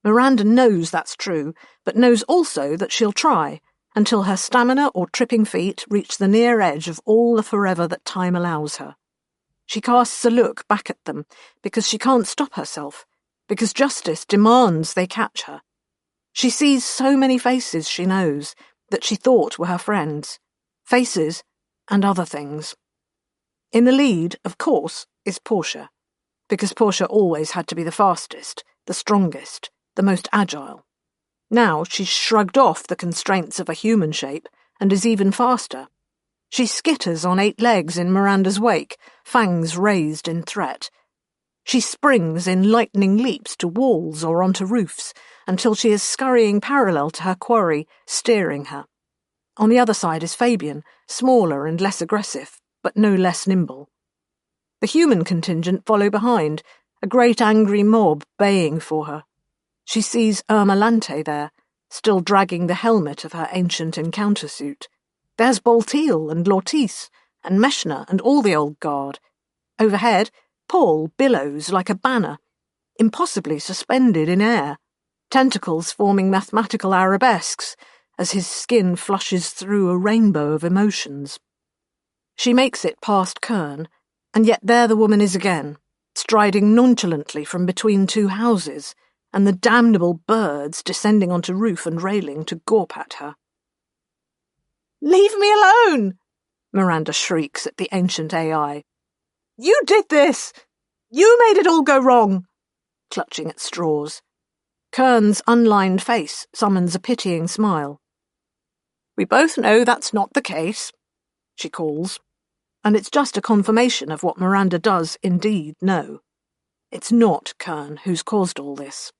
Miranda knows that's true, but knows also that she'll try, until her stamina or tripping feet reach the near edge of all the forever that time allows her. She casts a look back at them, because she can't stop herself, because justice demands they catch her. She sees so many faces she knows, that she thought were her friends. Faces and other things. In the lead, of course, is Portia, because Portia always had to be the fastest, the strongest, the most agile. Now she's shrugged off the constraints of a human shape and is even faster. She skitters on 8 legs in Miranda's wake, fangs raised in threat. She springs in lightning leaps to walls or onto roofs until she is scurrying parallel to her quarry, steering her. On the other side is Fabian, smaller and less aggressive, but no less nimble. The human contingent follow behind, a great angry mob baying for her. She sees Ermalante there, still dragging the helmet of her ancient encounter suit. There's Bolteel and Lortice and Meshna and all the old guard. Overhead, Paul billows like a banner, impossibly suspended in air, tentacles forming mathematical arabesques as his skin flushes through a rainbow of emotions. She makes it past Kern, and yet there the woman is again, striding nonchalantly from between 2 houses, and the damnable birds descending onto roof and railing to gawp at her. "Leave me alone!" Miranda shrieks at the ancient AI. "You did this! You made it all go wrong!" Clutching at straws. Kern's unlined face summons a pitying smile. "We both know that's not the case," she calls, and it's just a confirmation of what Miranda does indeed know. It's not Kern who's caused all this.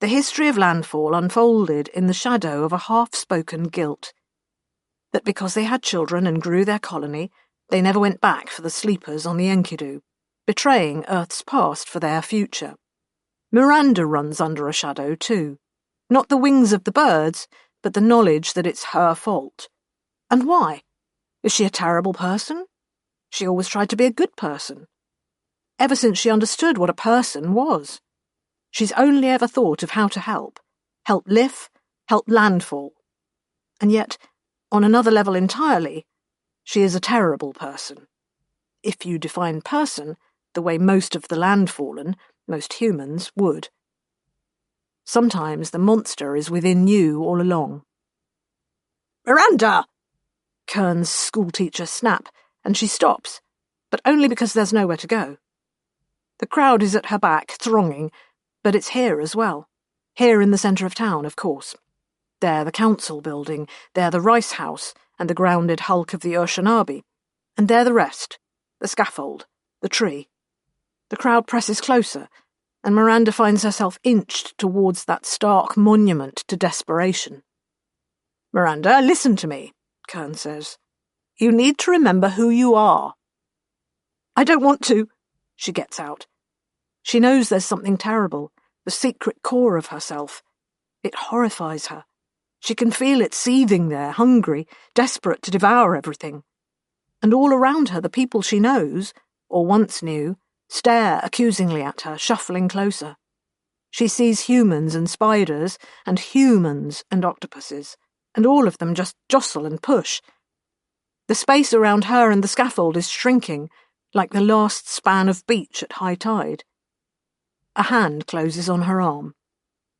The history of Landfall unfolded in the shadow of a half-spoken guilt. That because they had children and grew their colony, they never went back for the sleepers on the Enkidu, betraying Earth's past for their future. Miranda runs under a shadow too. Not the wings of the birds, but the knowledge that it's her fault. And why? Is she a terrible person? She always tried to be a good person. Ever since she understood what a person was. She's only ever thought of how to help Lif, help Landfall. And yet, on another level entirely, she is a terrible person. If you define person the way most of the Landfallen, most humans, would. Sometimes the monster is within you all along. "Miranda!" Kern's schoolteacher snap, and she stops, but only because there's nowhere to go. The crowd is at her back, thronging, but it's here as well. Here in the centre of town, of course. There the council building, there the rice house, and the grounded hulk of the Urshanabi. And there the rest, the scaffold, the tree. The crowd presses closer, and Miranda finds herself inched towards that stark monument to desperation. "Miranda, listen to me," Kern says. "You need to remember who you are." "I don't want to," she gets out. She knows there's something terrible, the secret core of herself. It horrifies her. She can feel it seething there, hungry, desperate to devour everything. And all around her, the people she knows, or once knew, stare accusingly at her, shuffling closer. She sees humans and spiders, and humans and octopuses, and all of them just jostle and push. The space around her and the scaffold is shrinking, like the last span of beach at high tide. A hand closes on her arm.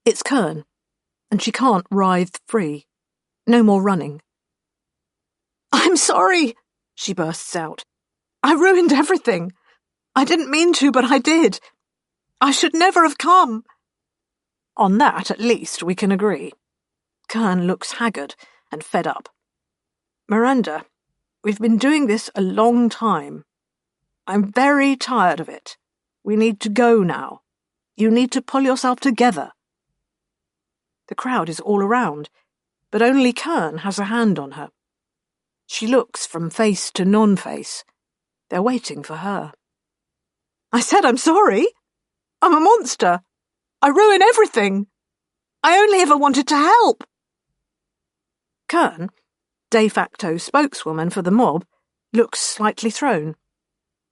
It's Kern, and she can't writhe free. No more running. "I'm sorry," she bursts out. "I ruined everything. I didn't mean to, but I did. I should never have come." On that, at least, we can agree. Kern looks haggard and fed up. "Miranda, we've been doing this a long time. I'm very tired of it. We need to go now. You need to pull yourself together." The crowd is all around, but only Kern has a hand on her. She looks from face to non-face. They're waiting for her. "I said I'm sorry. I'm a monster. I ruin everything. I only ever wanted to help." Kern, de facto spokeswoman for the mob, looks slightly thrown.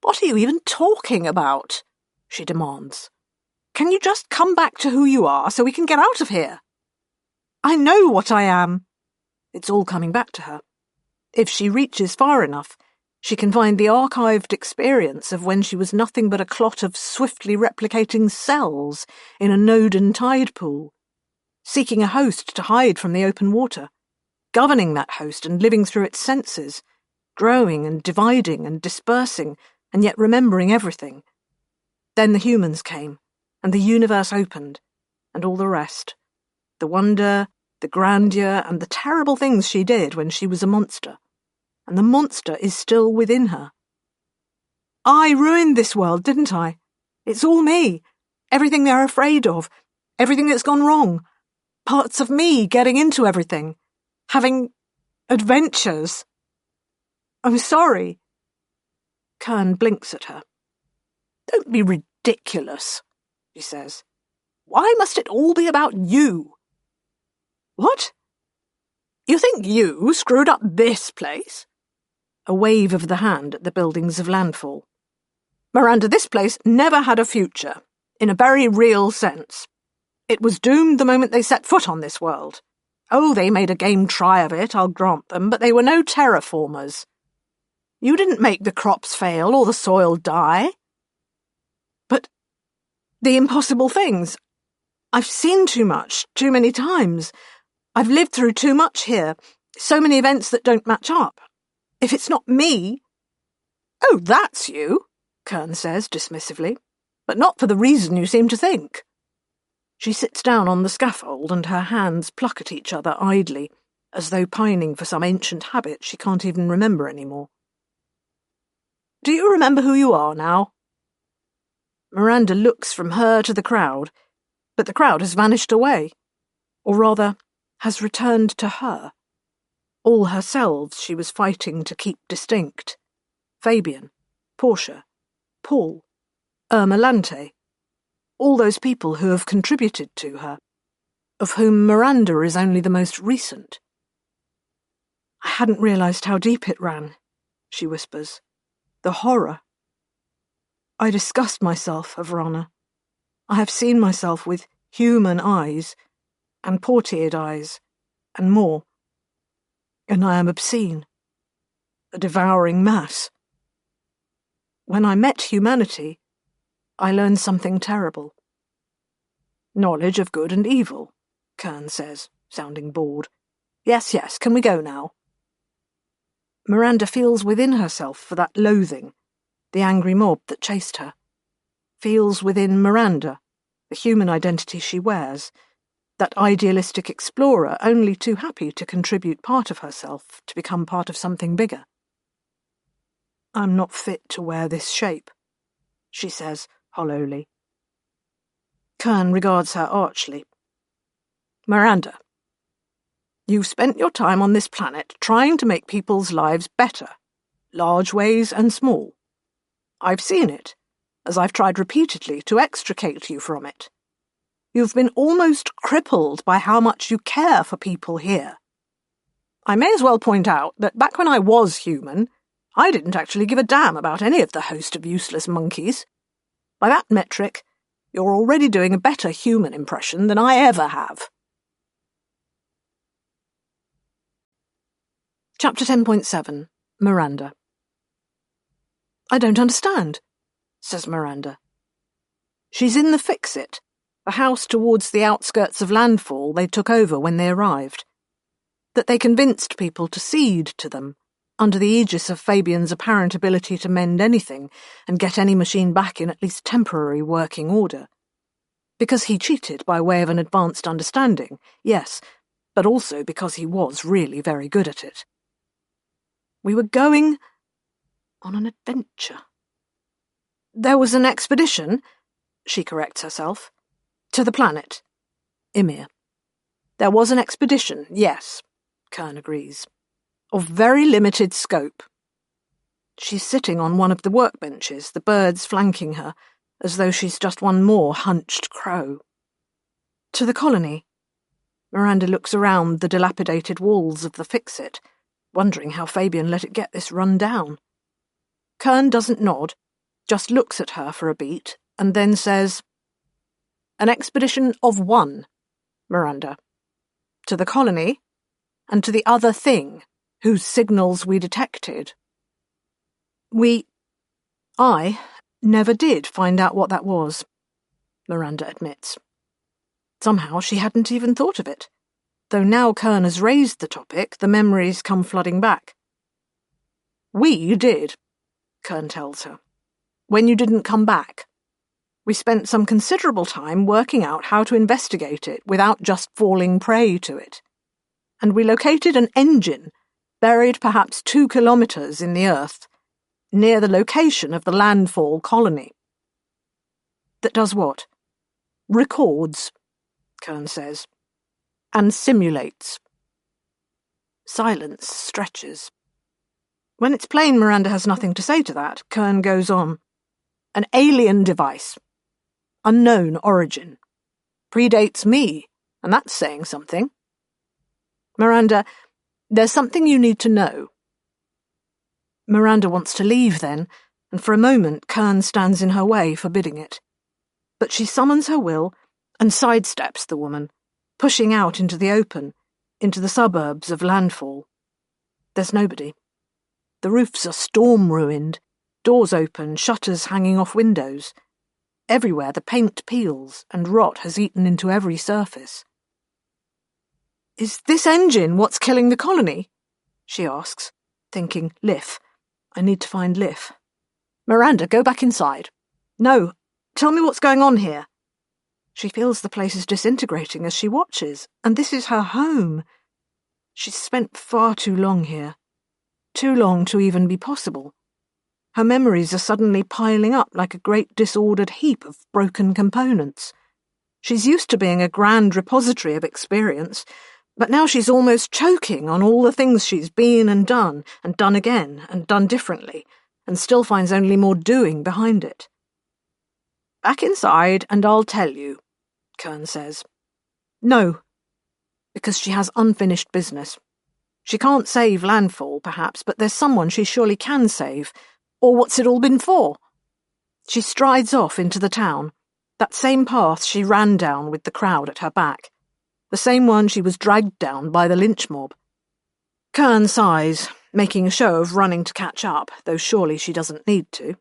"What are you even talking about?" she demands. "Can you just come back to who you are so we can get out of here?" "I know what I am." It's all coming back to her. If she reaches far enough, she can find the archived experience of when she was nothing but a clot of swiftly replicating cells in a Noden tide pool, seeking a host to hide from the open water, governing that host and living through its senses, growing and dividing and dispersing, and yet remembering everything. Then the humans came, and the universe opened, and all the rest. The wonder, the grandeur, and the terrible things she did when she was a monster. And the monster is still within her. "I ruined this world, didn't I? It's all me. Everything they're afraid of. Everything that's gone wrong. Parts of me getting into everything. Having adventures. I'm sorry." Kern blinks at her. "Don't be ridiculous," she says. "Why must it all be about you?" "What? You think you screwed up this place?" A wave of the hand at the buildings of landfall. "Miranda, this place never had a future, in a very real sense. It was doomed the moment they set foot on this world. Oh, they made a game try of it, I'll grant them, but they were no terraformers. You didn't make the crops fail or the soil die." "But the impossible things. I've seen too much, too many times. I've lived through too much here, so many events that don't match up. If it's not me—" "Oh, that's you," Kern says dismissively, "but not for the reason you seem to think." She sits down on the scaffold and her hands pluck at each other idly, as though pining for some ancient habit she can't even remember anymore. "Do you remember who you are now?" Miranda looks from her to the crowd, but the crowd has vanished away, or rather, has returned to her. All her selves she was fighting to keep distinct. Fabian, Portia, Paul, Irma Lante, all those people who have contributed to her, of whom Miranda is only the most recent. "I hadn't realised how deep it ran," she whispers. "The horror. I disgust myself, Avrana. I have seen myself with human eyes, and portiered eyes, and more. And I am obscene. A devouring mass. When I met humanity, I learned something terrible." "Knowledge of good and evil," Kern says, sounding bored. Yes, can we go now?" Miranda feels within herself for that loathing, the angry mob that chased her. Feels within Miranda, the human identity she wears, that idealistic explorer only too happy to contribute part of herself to become part of something bigger. "I'm not fit to wear this shape," she says hollowly. Kern regards her archly. "Miranda, you've spent your time on this planet trying to make people's lives better, large ways and small. I've seen it, as I've tried repeatedly to extricate you from it. You've been almost crippled by how much you care for people here. I may as well point out that back when I was human, I didn't actually give a damn about any of the host of useless monkeys. By that metric, you're already doing a better human impression than I ever have." Chapter 10.7 Miranda. "I don't understand," says Miranda. She's in the Fix-It, the house towards the outskirts of landfall they took over when they arrived. that they convinced people to cede to them, under the aegis of Fabian's apparent ability to mend anything and get any machine back in at least temporary working order. Because he cheated by way of an advanced understanding, yes, but also because he was really very good at it. We were going on an adventure. There was an expedition, she corrects herself, to the planet. Ymir. There was an expedition, yes, Kern agrees, of very limited scope. She's sitting on one of the workbenches, the birds flanking her, as though she's just one more hunched crow. To the colony. Miranda looks around the dilapidated walls of the fix-it, wondering how Fabian let it get this run down. Kern doesn't nod, just looks at her for a beat, and then says, "An expedition of one, Miranda. To the colony, and to the other thing, whose signals we detected. I never did find out what that was," Miranda admits. Somehow she hadn't even thought of it, though now Kern has raised the topic, the memories come flooding back. "We did," Kern tells her, "when you didn't come back. We spent some considerable time working out how to investigate it without just falling prey to it. And we located an engine, buried perhaps 2 kilometers in the earth, near the location of the landfall colony." "That does what?" "Records," Kern says, "and simulates." Silence stretches. When it's plain Miranda has nothing to say to that, Kern goes on. "An alien device. Unknown origin. Predates me, and that's saying something. Miranda, there's something you need to know." Miranda wants to leave then, and for a moment Kern stands in her way, forbidding it. But she summons her will and sidesteps the woman, pushing out into the open, into the suburbs of landfall. There's nobody. The roofs are storm-ruined, doors open, shutters hanging off windows. Everywhere the paint peels, and rot has eaten into every surface. "Is this engine what's killing the colony?" she asks, thinking, Liff. I need to find Liff. "Miranda, go back inside." "No, tell me what's going on here." She feels the place is disintegrating as she watches, and this is her home. She's spent far too long here. Too long to even be possible. Her memories are suddenly piling up like a great disordered heap of broken components. She's used to being a grand repository of experience, but now she's almost choking on all the things she's been and done again, and done differently, and still finds only more doing behind it. "Back inside, and I'll tell you," Kern says. "No," because she has unfinished business. She can't save landfall, perhaps, but there's someone she surely can save. Or what's it all been for? She strides off into the town, that same path she ran down with the crowd at her back, the same one she was dragged down by the lynch mob. Kern sighs, making a show of running to catch up, though surely she doesn't need to.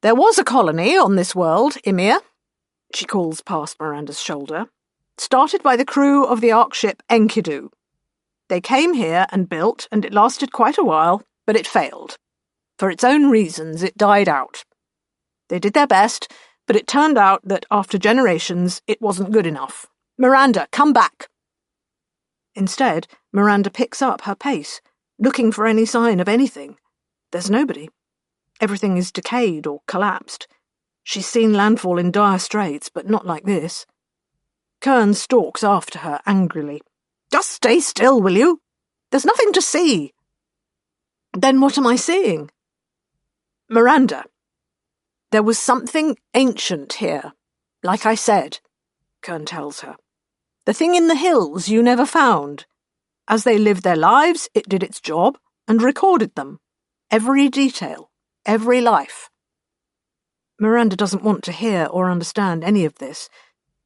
"There was a colony on this world, Ymir," she calls past Miranda's shoulder, "started by the crew of the Ark ship Enkidu. They came here and built, and it lasted quite a while, but it failed. For its own reasons, it died out. They did their best, but it turned out that after generations, it wasn't good enough. Miranda, come back!" Instead, Miranda picks up her pace, looking for any sign of anything. There's nobody. Everything is decayed or collapsed. She's seen landfall in dire straits, but not like this. Kern stalks after her angrily. "Just stay still, will you? There's nothing to see." "Then what am I seeing?" "Miranda, there was something ancient here, like I said," Kern tells her. "The thing in the hills you never found. As they lived their lives, it did its job and recorded them. Every detail, every life." Miranda doesn't want to hear or understand any of this,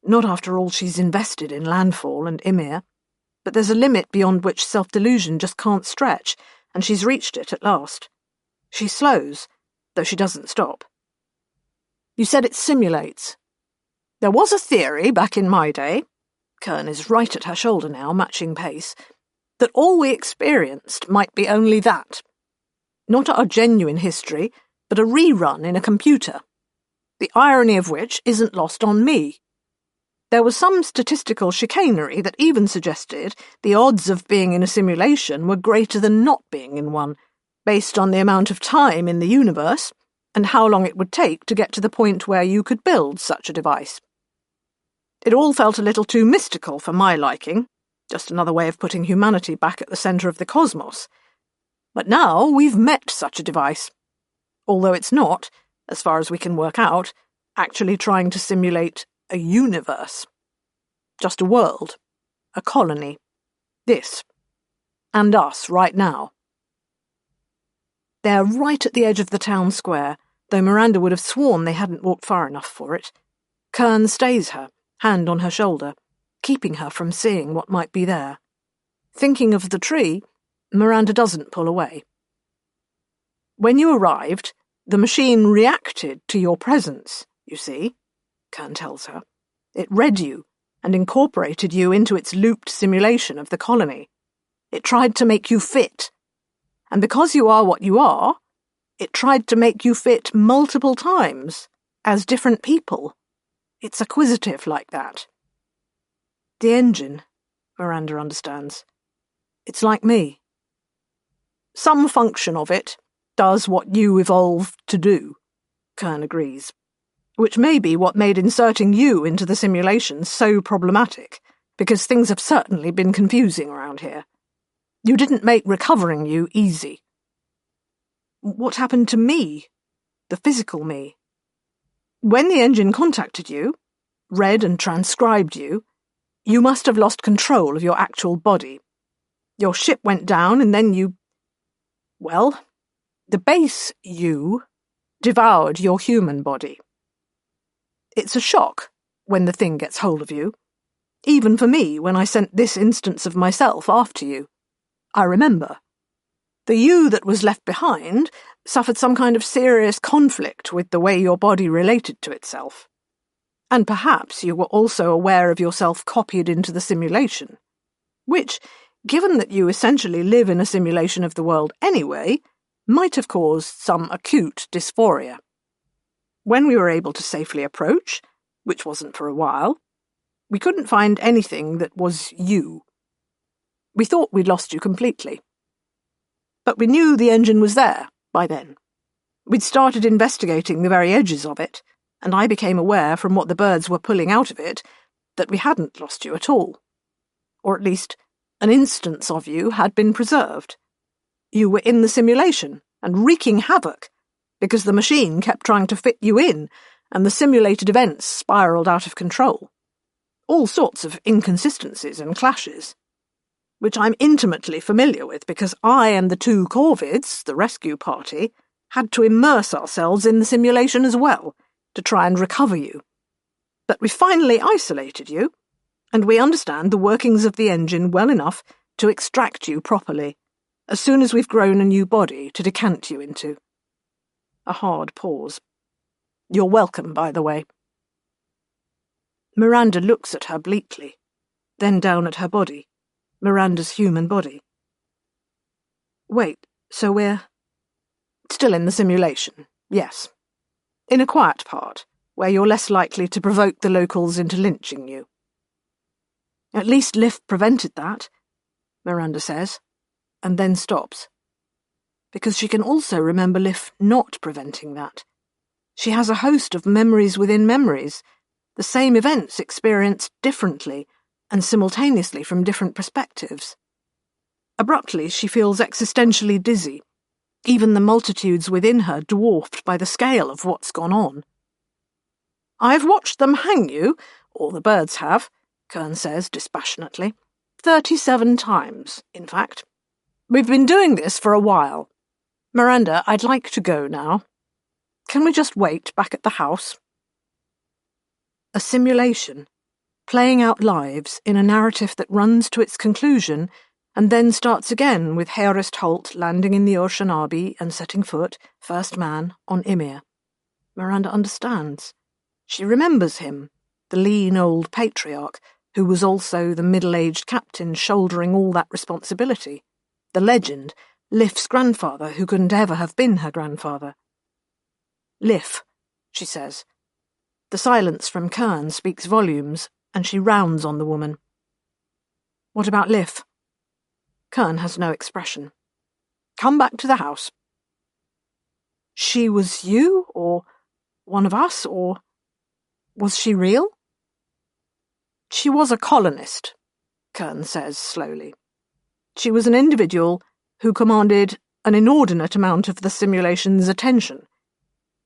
not after all she's invested in landfall and Ymir. But there's a limit beyond which self-delusion just can't stretch, and she's reached it at last. She slows, though she doesn't stop. "You said it simulates." "There was a theory back in my day." Kern is right at her shoulder now, matching pace. that all we experienced might be only that. Not our genuine history, but a rerun in a computer. The irony of which isn't lost on me. There was some statistical chicanery that even suggested the odds of being in a simulation were greater than not being in one, based on the amount of time in the universe and how long it would take to get to the point where you could build such a device. It all felt a little too mystical for my liking, just another way of putting humanity back at the centre of the cosmos. But now we've met such a device, although it's not, as far as we can work out, actually trying to simulate a universe. Just a world, a colony, this, and us right now. They're right at the edge of the town square, though Miranda would have sworn they hadn't walked far enough for it. Kern stays her, hand on her shoulder, keeping her from seeing what might be there. Thinking of the tree, Miranda doesn't pull away. When you arrived, the machine reacted to your presence, you see, Kern tells her. It read you and incorporated you into its looped simulation of the colony. It tried to make you fit. And because you are what you are, it tried to make you fit multiple times, as different people. It's acquisitive like that. The engine, Miranda understands. It's like me. Some function of it does what you evolved to do, Kern agrees, which may be what made inserting you into the simulation so problematic, because things have certainly been confusing around here. You didn't make recovering you easy. What happened to me? The physical me? When the engine contacted you, read and transcribed you, you must have lost control of your actual body. Your ship went down and then you... Well, the base you devoured your human body. It's a shock when the thing gets hold of you. Even for me, when I sent this instance of myself after you. I remember. The you that was left behind suffered some kind of serious conflict with the way your body related to itself. And perhaps you were also aware of yourself copied into the simulation, which, given that you essentially live in a simulation of the world anyway, might have caused some acute dysphoria. When we were able to safely approach, which wasn't for a while, we couldn't find anything that was you. We thought we'd lost you completely. But we knew the engine was there by then. We'd started investigating the very edges of it, and I became aware from what the birds were pulling out of it that we hadn't lost you at all. Or at least, an instance of you had been preserved. You were in the simulation and wreaking havoc, because the machine kept trying to fit you in, and the simulated events spiraled out of control. All sorts of inconsistencies and clashes, which I'm intimately familiar with because I and the two Corvids, the rescue party, had to immerse ourselves in the simulation as well, to try and recover you. But we finally isolated you, and we understand the workings of the engine well enough to extract you properly, as soon as we've grown a new body to decant you into. A hard pause. You're welcome, by the way. Miranda looks at her bleakly, then down at her body, Miranda's human body. Wait, so we're... Still in the simulation, yes. In a quiet part, where you're less likely to provoke the locals into lynching you. At least Lift prevented that, Miranda says, and then stops. Because she can also remember Lift not preventing that. She has a host of memories within memories, the same events experienced differently and simultaneously from different perspectives. Abruptly, she feels existentially dizzy, even the multitudes within her dwarfed by the scale of what's gone on. I've watched them hang you, or the birds have, Kern says dispassionately. 37 times, in fact. We've been doing this for a while. Miranda, I'd like to go now. Can we just wait back at the house? A simulation, playing out lives in a narrative that runs to its conclusion and then starts again with Herest Holt landing in the Oceanabi and setting foot, first man, on Ymir. Miranda understands. She remembers him, the lean old patriarch, who was also the middle-aged captain shouldering all that responsibility, the legend, Liff's grandfather, who couldn't ever have been her grandfather. "Liff," she says. The silence from Kern speaks volumes, and she rounds on the woman. "What about Liff?" Kern has no expression. "Come back to the house." "She was you, or one of us, or was she real?" "She was a colonist," Kern says slowly. "She was an individual who commanded an inordinate amount of the simulation's attention,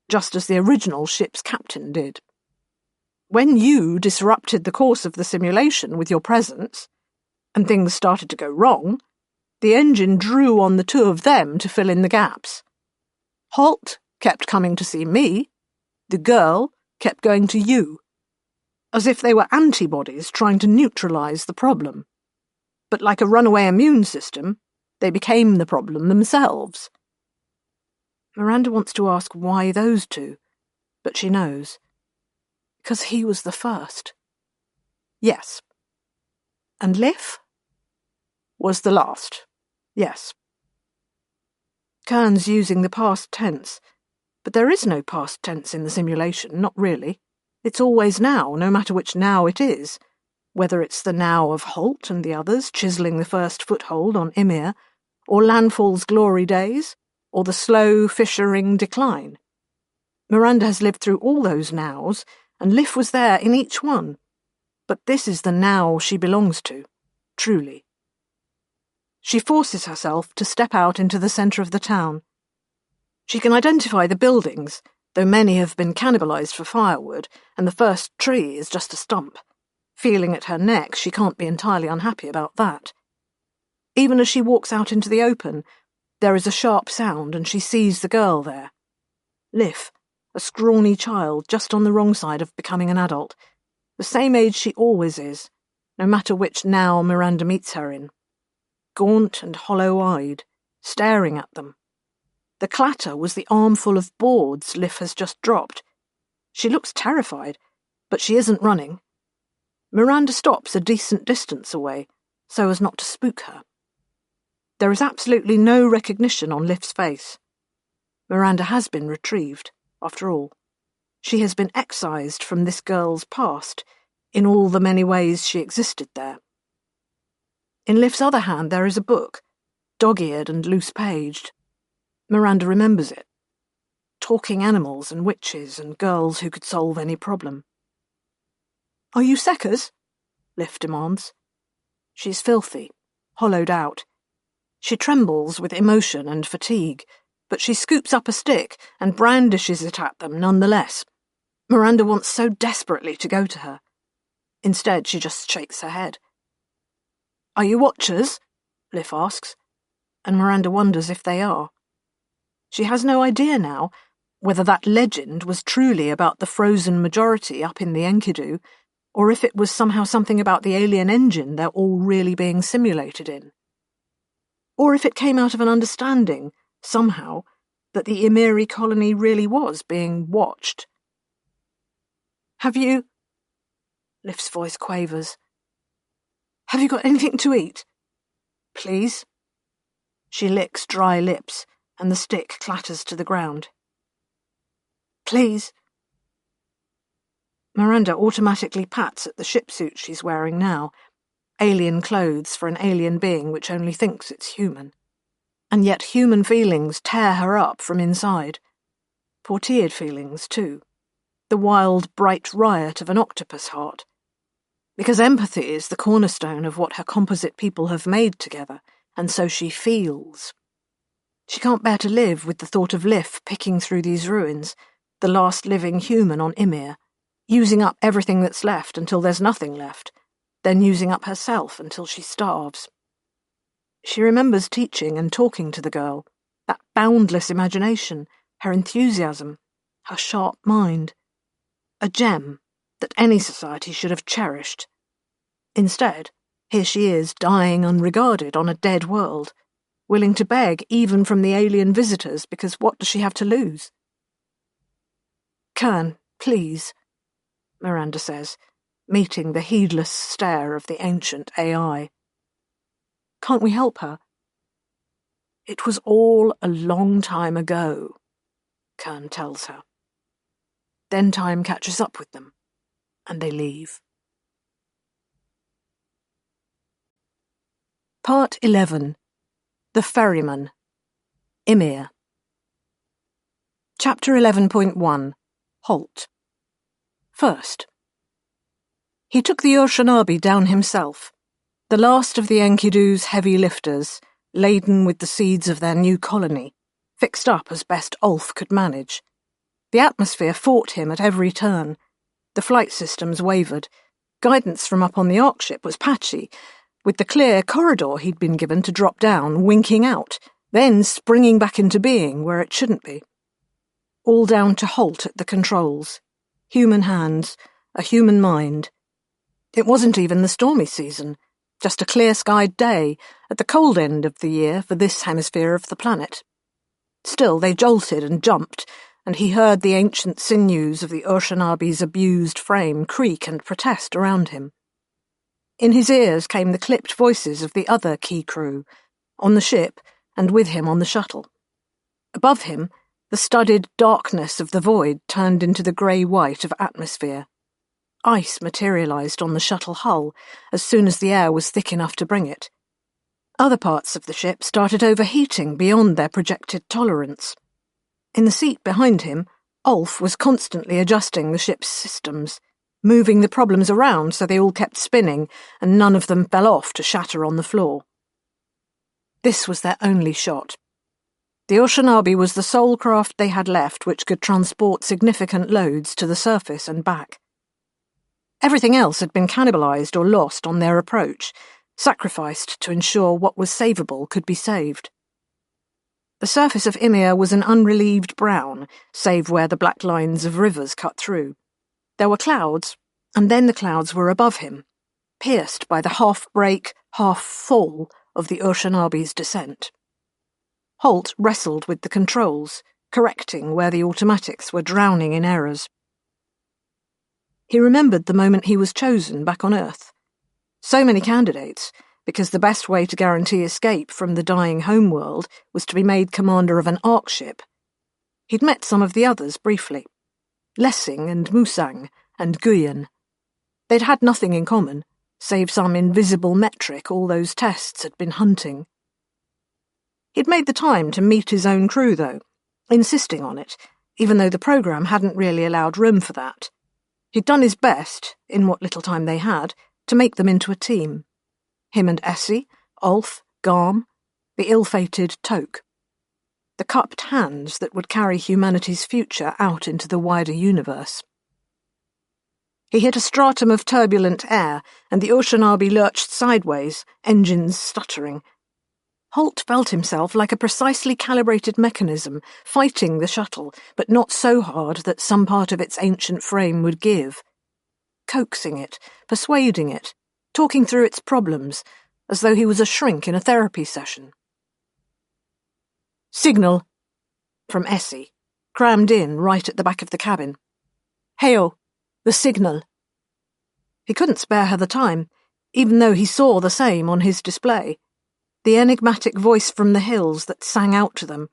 just as the original ship's captain did. When you disrupted the course of the simulation with your presence, and things started to go wrong, the engine drew on the two of them to fill in the gaps. Holt kept coming to see me, the girl kept going to you, as if they were antibodies trying to neutralize the problem. But like a runaway immune system, they became the problem themselves." Miranda wants to ask why those two, but she knows. Because he was the first. Yes. And Liff? Was the last. Yes. Kern's using the past tense, but there is no past tense in the simulation, not really. It's always now, no matter which now it is, whether it's the now of Holt and the others chiselling the first foothold on Ymir, or Landfall's glory days, or the slow, fissuring decline. Miranda has lived through all those nows, and Liff was there in each one. But this is the now she belongs to, truly. She forces herself to step out into the centre of the town. She can identify the buildings, though many have been cannibalised for firewood, and the first tree is just a stump. Feeling at her neck, she can't be entirely unhappy about that. Even as she walks out into the open, there is a sharp sound, and she sees the girl there. Liff, a scrawny child just on the wrong side of becoming an adult, the same age she always is, no matter which now Miranda meets her in. Gaunt and hollow-eyed, staring at them. The clatter was the armful of boards Liff has just dropped. She looks terrified, but she isn't running. Miranda stops a decent distance away, so as not to spook her. There is absolutely no recognition on Liff's face. Miranda has been retrieved, after all. She has been excised from this girl's past, in all the many ways she existed there. In Liff's other hand there is a book, dog-eared and loose-paged. Miranda remembers it. Talking animals and witches and girls who could solve any problem. "Are you Seckers?" Liff demands. She's filthy, hollowed out. She trembles with emotion and fatigue, but she scoops up a stick and brandishes it at them nonetheless. Miranda wants so desperately to go to her. Instead, she just shakes her head. "Are you Watchers?" Liff asks, and Miranda wonders if they are. She has no idea now whether that legend was truly about the frozen majority up in the Enkidu, or if it was somehow something about the alien engine they're all really being simulated in. Or if it came out of an understanding, somehow, that the Ymiri colony really was being watched. "Have you—" Liff's voice quavers. "Have you got anything to eat? Please?" She licks dry lips, and the stick clatters to the ground. "Please." Miranda automatically pats at the shipsuit she's wearing now, alien clothes for an alien being which only thinks it's human. And yet human feelings tear her up from inside. Portiered feelings, too. The wild, bright riot of an octopus heart. Because empathy is the cornerstone of what her composite people have made together, and so she feels. She can't bear to live with the thought of Liff picking through these ruins, the last living human on Ymir, using up everything that's left until there's nothing left, then using up herself until she starves. She remembers teaching and talking to the girl, that boundless imagination, her enthusiasm, her sharp mind. A gem that any society should have cherished. Instead, here she is dying unregarded on a dead world, willing to beg even from the alien visitors because what does she have to lose? "Kern, please," Miranda says, meeting the heedless stare of the ancient AI. "Can't we help her?" "It was all a long time ago," Kern tells her. Then time catches up with them, and they leave. Part 11. The Ferryman. Ymir. Chapter 11.1. Halt. First. He took the Urshanabi down himself, the last of the Enkidu's heavy lifters, laden with the seeds of their new colony, fixed up as best Ulf could manage. The atmosphere fought him at every turn. The flight systems wavered. Guidance from up on the Ark ship was patchy, with the clear corridor he'd been given to drop down winking out, then springing back into being where it shouldn't be. All down to halt at the controls. Human hands, a human mind. It wasn't even the stormy season, just a clear-skied day at the cold end of the year for this hemisphere of the planet. Still, they jolted and jumped, and he heard the ancient sinews of the Urshanabi's abused frame creak and protest around him. In his ears came the clipped voices of the other key crew, on the ship and with him on the shuttle. Above him, the studded darkness of the void turned into the grey-white of atmosphere. Ice materialised on the shuttle hull as soon as the air was thick enough to bring it. Other parts of the ship started overheating beyond their projected tolerance. In the seat behind him, Ulf was constantly adjusting the ship's systems, moving the problems around so they all kept spinning and none of them fell off to shatter on the floor. This was their only shot. The Urshanabi was the sole craft they had left which could transport significant loads to the surface and back. Everything else had been cannibalised or lost on their approach, sacrificed to ensure what was savable could be saved. The surface of Ymir was an unrelieved brown, save where the black lines of rivers cut through. There were clouds, and then the clouds were above him, pierced by the half-break, half-fall of the Urshanabi's descent. Holt wrestled with the controls, correcting where the automatics were drowning in errors. He remembered the moment he was chosen back on Earth. So many candidates, because the best way to guarantee escape from the dying homeworld was to be made commander of an Ark ship. He'd met some of the others briefly. Lessing and Musang and Guyen. They'd had nothing in common, save some invisible metric all those tests had been hunting. He'd made the time to meet his own crew, though, insisting on it, even though the programme hadn't really allowed room for that. He'd done his best, in what little time they had, to make them into a team. Him and Essie, Ulf, Garm, the ill-fated Toke. The cupped hands that would carry humanity's future out into the wider universe. He hit a stratum of turbulent air, and the Urshanabi lurched sideways, engines stuttering. Holt felt himself like a precisely calibrated mechanism, fighting the shuttle, but not so hard that some part of its ancient frame would give. Coaxing it, persuading it, talking through its problems, as though he was a shrink in a therapy session. "Signal," from Essie, crammed in right at the back of the cabin. "Hail, the signal." He couldn't spare her the time, even though he saw the same on his display. The enigmatic voice from the hills that sang out to them,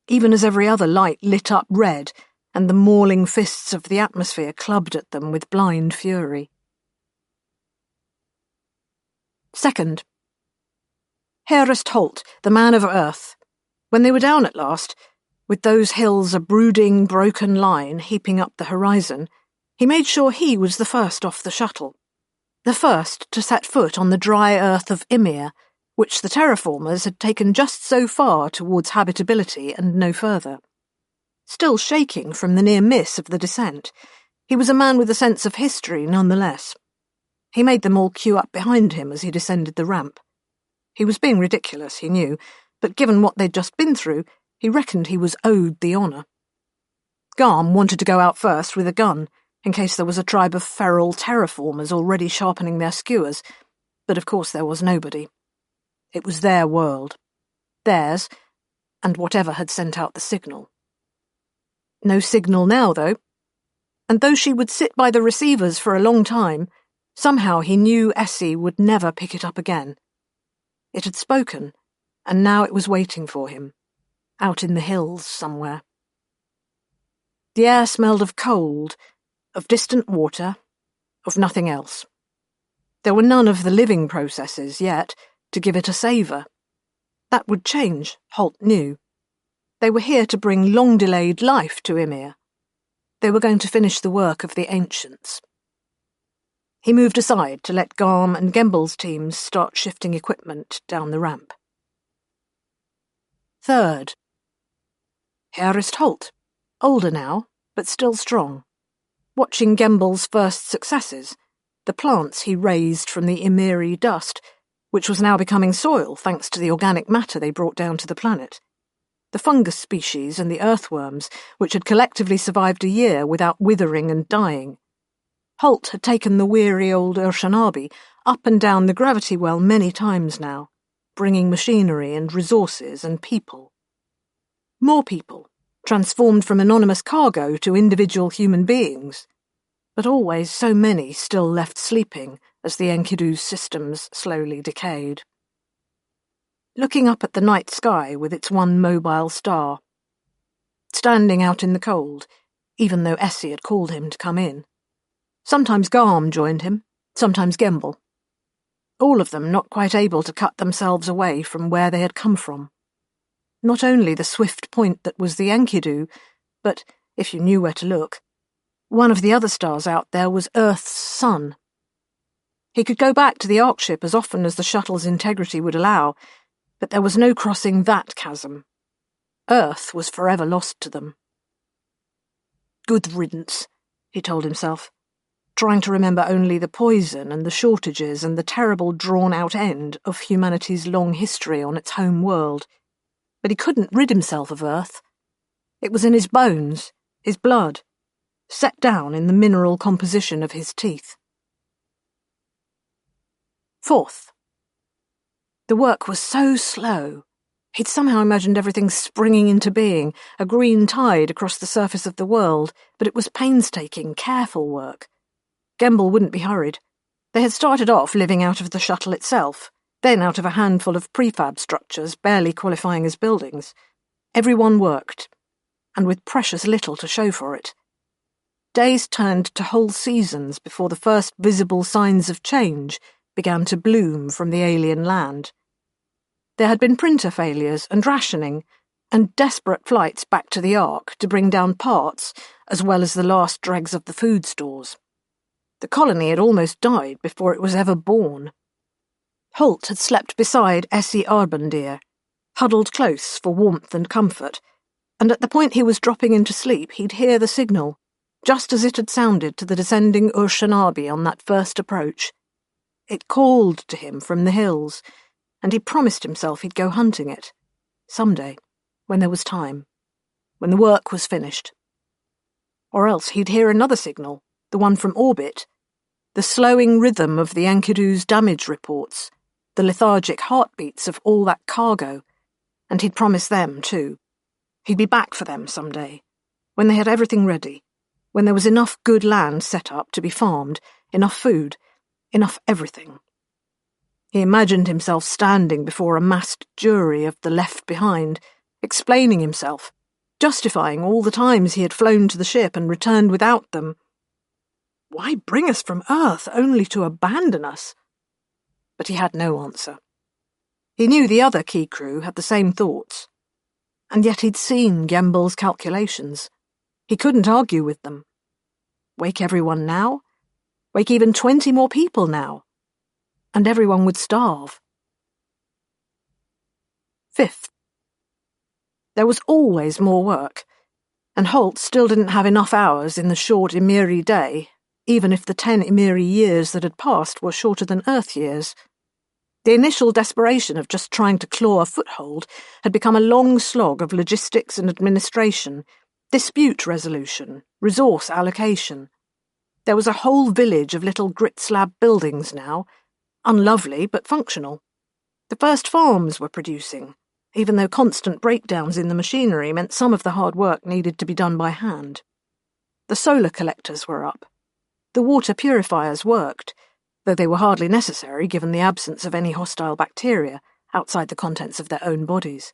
even as every other light lit up red, and the mauling fists of the atmosphere clubbed at them with blind fury. Second. Herest Holt, the man of Earth. When they were down at last, with those hills a brooding, broken line heaping up the horizon, he made sure he was the first off the shuttle. The first to set foot on the dry earth of Ymir, which the terraformers had taken just so far towards habitability and no further. Still shaking from the near miss of the descent, he was a man with a sense of history nonetheless. He made them all queue up behind him as he descended the ramp. He was being ridiculous, he knew, but given what they'd just been through, he reckoned he was owed the honour. Garm wanted to go out first with a gun, in case there was a tribe of feral terraformers already sharpening their skewers, but of course there was nobody. It was their world. Theirs, and whatever had sent out the signal. No signal now, though. And though she would sit by the receivers for a long time, Somehow he knew Essie would never pick it up again. It had spoken, and now it was waiting for him, out in the hills somewhere. The air smelled of cold, of distant water, of nothing else. There were none of the living processes yet to give it a savour. That would change, Holt knew. They were here to bring long-delayed life to Ymir. They were going to finish the work of the ancients. He moved aside to let Garm and Gembel's teams start shifting equipment down the ramp. Third. Here is Holt, older now, but still strong, watching Gembel's first successes, the plants he raised from the Ymiri dust, which was now becoming soil thanks to the organic matter they brought down to the planet. The fungus species and the earthworms, which had collectively survived a year without withering and dying. Holt had taken the weary old Urshanabi up and down the gravity well many times now, bringing machinery and resources and people. More people, transformed from anonymous cargo to individual human beings, but always so many still left sleeping as the Enkidu's systems slowly decayed. Looking up at the night sky with its one mobile star. Standing out in the cold, even though Essie had called him to come in. Sometimes Garm joined him, sometimes Gembel. All of them not quite able to cut themselves away from where they had come from. Not only the swift point that was the Enkidu, but, if you knew where to look, one of the other stars out there was Earth's sun. He could go back to the Arkship as often as the shuttle's integrity would allow, but there was no crossing that chasm. Earth was forever lost to them. Good riddance, he told himself, trying to remember only the poison and the shortages and the terrible drawn-out end of humanity's long history on its home world. But he couldn't rid himself of Earth. It was in his bones, his blood, set down in the mineral composition of his teeth. Fourth. The work was so slow. He'd somehow imagined everything springing into being, a green tide across the surface of the world, but it was painstaking, careful work. Gembel wouldn't be hurried. They had started off living out of the shuttle itself, then out of a handful of prefab structures barely qualifying as buildings. Everyone worked, and with precious little to show for it. Days turned to whole seasons before the first visible signs of change began to bloom from the alien land. There had been printer failures and rationing, and desperate flights back to the Ark to bring down parts, as well as the last dregs of the food stores. The colony had almost died before it was ever born. Holt had slept beside Essie Arbandir, huddled close for warmth and comfort, and at the point he was dropping into sleep he'd hear the signal, just as it had sounded to the descending Urshanabi on that first approach. It called to him from the hills, and he promised himself he'd go hunting it, someday, when there was time, when the work was finished. Or else he'd hear another signal, the one from orbit, the slowing rhythm of the Enkidu's damage reports, the lethargic heartbeats of all that cargo, and he'd promise them, too. He'd be back for them someday, when they had everything ready, when there was enough good land set up to be farmed, enough food, enough everything. He imagined himself standing before a massed jury of the left behind, explaining himself, justifying all the times he had flown to the ship and returned without them. Why bring us from Earth only to abandon us? But he had no answer. He knew the other key crew had the same thoughts, and yet he'd seen Gembel's calculations. He couldn't argue with them. Wake everyone now? Wake even 20 more people now? And everyone would starve. Fifth. There was always more work, and Holt still didn't have enough hours in the short Ymiri day, even if the 10 Ymiri years that had passed were shorter than Earth years. The initial desperation of just trying to claw a foothold had become a long slog of logistics and administration, dispute resolution, resource allocation. There was a whole village of little grit slab buildings now, unlovely but functional. The first farms were producing, even though constant breakdowns in the machinery meant some of the hard work needed to be done by hand. The solar collectors were up. The water purifiers worked, though they were hardly necessary given the absence of any hostile bacteria outside the contents of their own bodies.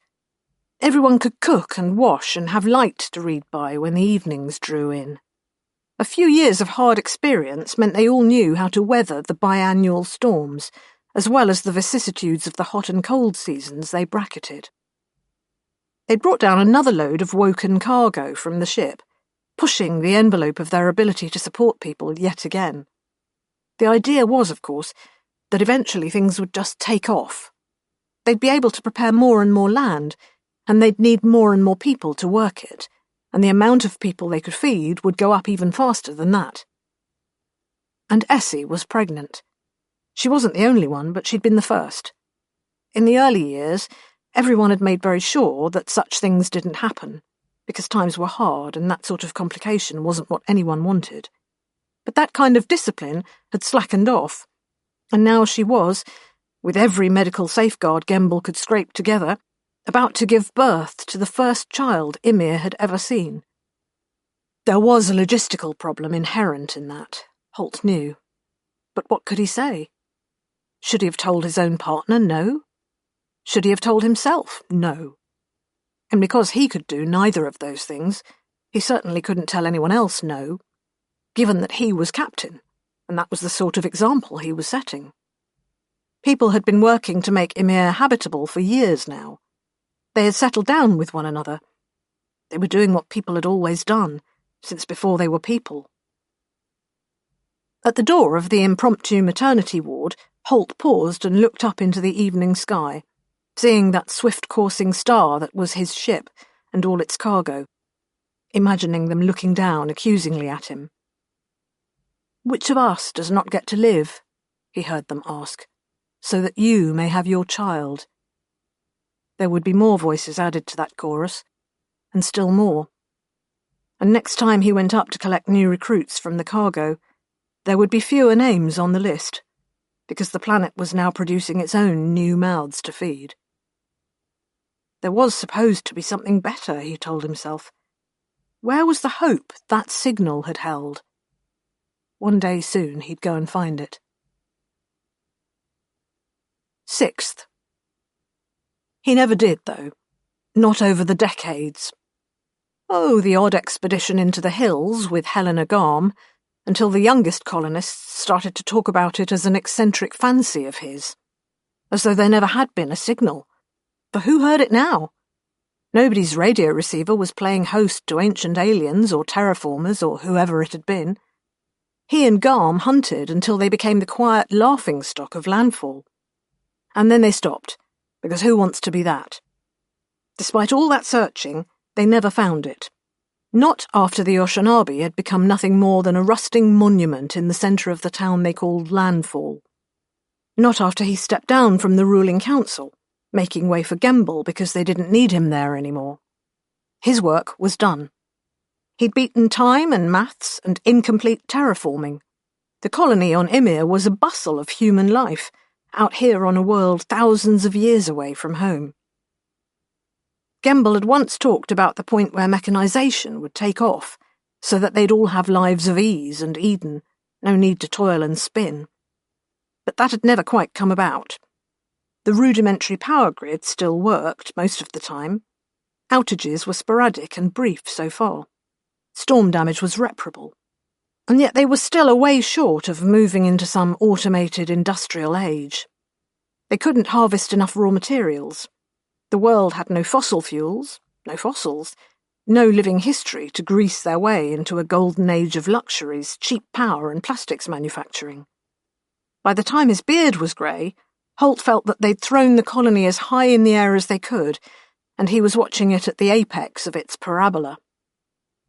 Everyone could cook and wash and have light to read by when the evenings drew in. A few years of hard experience meant they all knew how to weather the biannual storms, as well as the vicissitudes of the hot and cold seasons they bracketed. They'd brought down another load of woken cargo from the ship, pushing the envelope of their ability to support people yet again. The idea was, of course, that eventually things would just take off. They'd be able to prepare more and more land, and they'd need more and more people to work it, and the amount of people they could feed would go up even faster than that. And Essie was pregnant. She wasn't the only one, but she'd been the first. In the early years, everyone had made very sure that such things didn't happen, because times were hard and that sort of complication wasn't what anyone wanted. But that kind of discipline had slackened off, and now she was, with every medical safeguard Gemble could scrape together, about to give birth to the first child Ymir had ever seen. There was a logistical problem inherent in that, Holt knew. But what could he say? Should he have told his own partner no? Should he have told himself no? And because he could do neither of those things, he certainly couldn't tell anyone else no, given that he was captain, and that was the sort of example he was setting. People had been working to make Ymir habitable for years now. They had settled down with one another. They were doing what people had always done, since before they were people. At the door of the impromptu maternity ward, Holt paused and looked up into the evening sky, seeing that swift-coursing star that was his ship and all its cargo, imagining them looking down accusingly at him. "Which of us does not get to live?" he heard them ask, "so that you may have your child?" There would be more voices added to that chorus, and still more. And next time he went up to collect new recruits from the cargo, there would be fewer names on the list, because the planet was now producing its own new mouths to feed. There was supposed to be something better, he told himself. Where was the hope that signal had held? One day soon he'd go and find it. 6th. He never did, though. Not over the decades. Oh, the odd expedition into the hills with Helena Garm, until the youngest colonists started to talk about it as an eccentric fancy of his, as though there never had been a signal. But who heard it now? Nobody's radio receiver was playing host to ancient aliens or terraformers or whoever it had been. He and Garm hunted until they became the quiet laughingstock of landfall. And then they stopped, because who wants to be that? Despite all that searching, they never found it. Not after the Oshanabi had become nothing more than a rusting monument in the centre of the town they called Landfall. Not after he stepped down from the ruling council, making way for Gemble because they didn't need him there anymore. His work was done. He'd beaten time and maths and incomplete terraforming. The colony on Ymir was a bustle of human life, out here on a world thousands of years away from home. Gemble had once talked about the point where mechanization would take off, so that they'd all have lives of ease and Eden, no need to toil and spin. But that had never quite come about. The rudimentary power grid still worked most of the time. Outages were sporadic and brief so far. Storm damage was reparable. And yet they were still a way short of moving into some automated industrial age. They couldn't harvest enough raw materials. The world had no fossil fuels, no fossils, no living history to grease their way into a golden age of luxuries, cheap power and plastics manufacturing. By the time his beard was grey, Holt felt that they'd thrown the colony as high in the air as they could, and he was watching it at the apex of its parabola.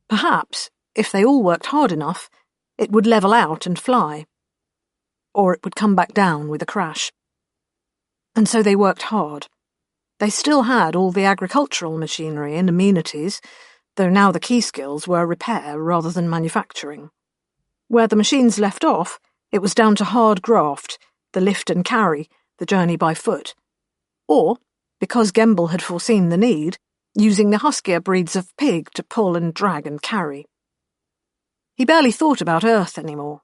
Perhaps, if they all worked hard enough, it would level out and fly. Or it would come back down with a crash. And so they worked hard. They still had all the agricultural machinery and amenities, though now the key skills were repair rather than manufacturing. Where the machines left off, it was down to hard graft, the lift and carry, the journey by foot. Or, because Gemble had foreseen the need, using the huskier breeds of pig to pull and drag and carry. He barely thought about Earth anymore.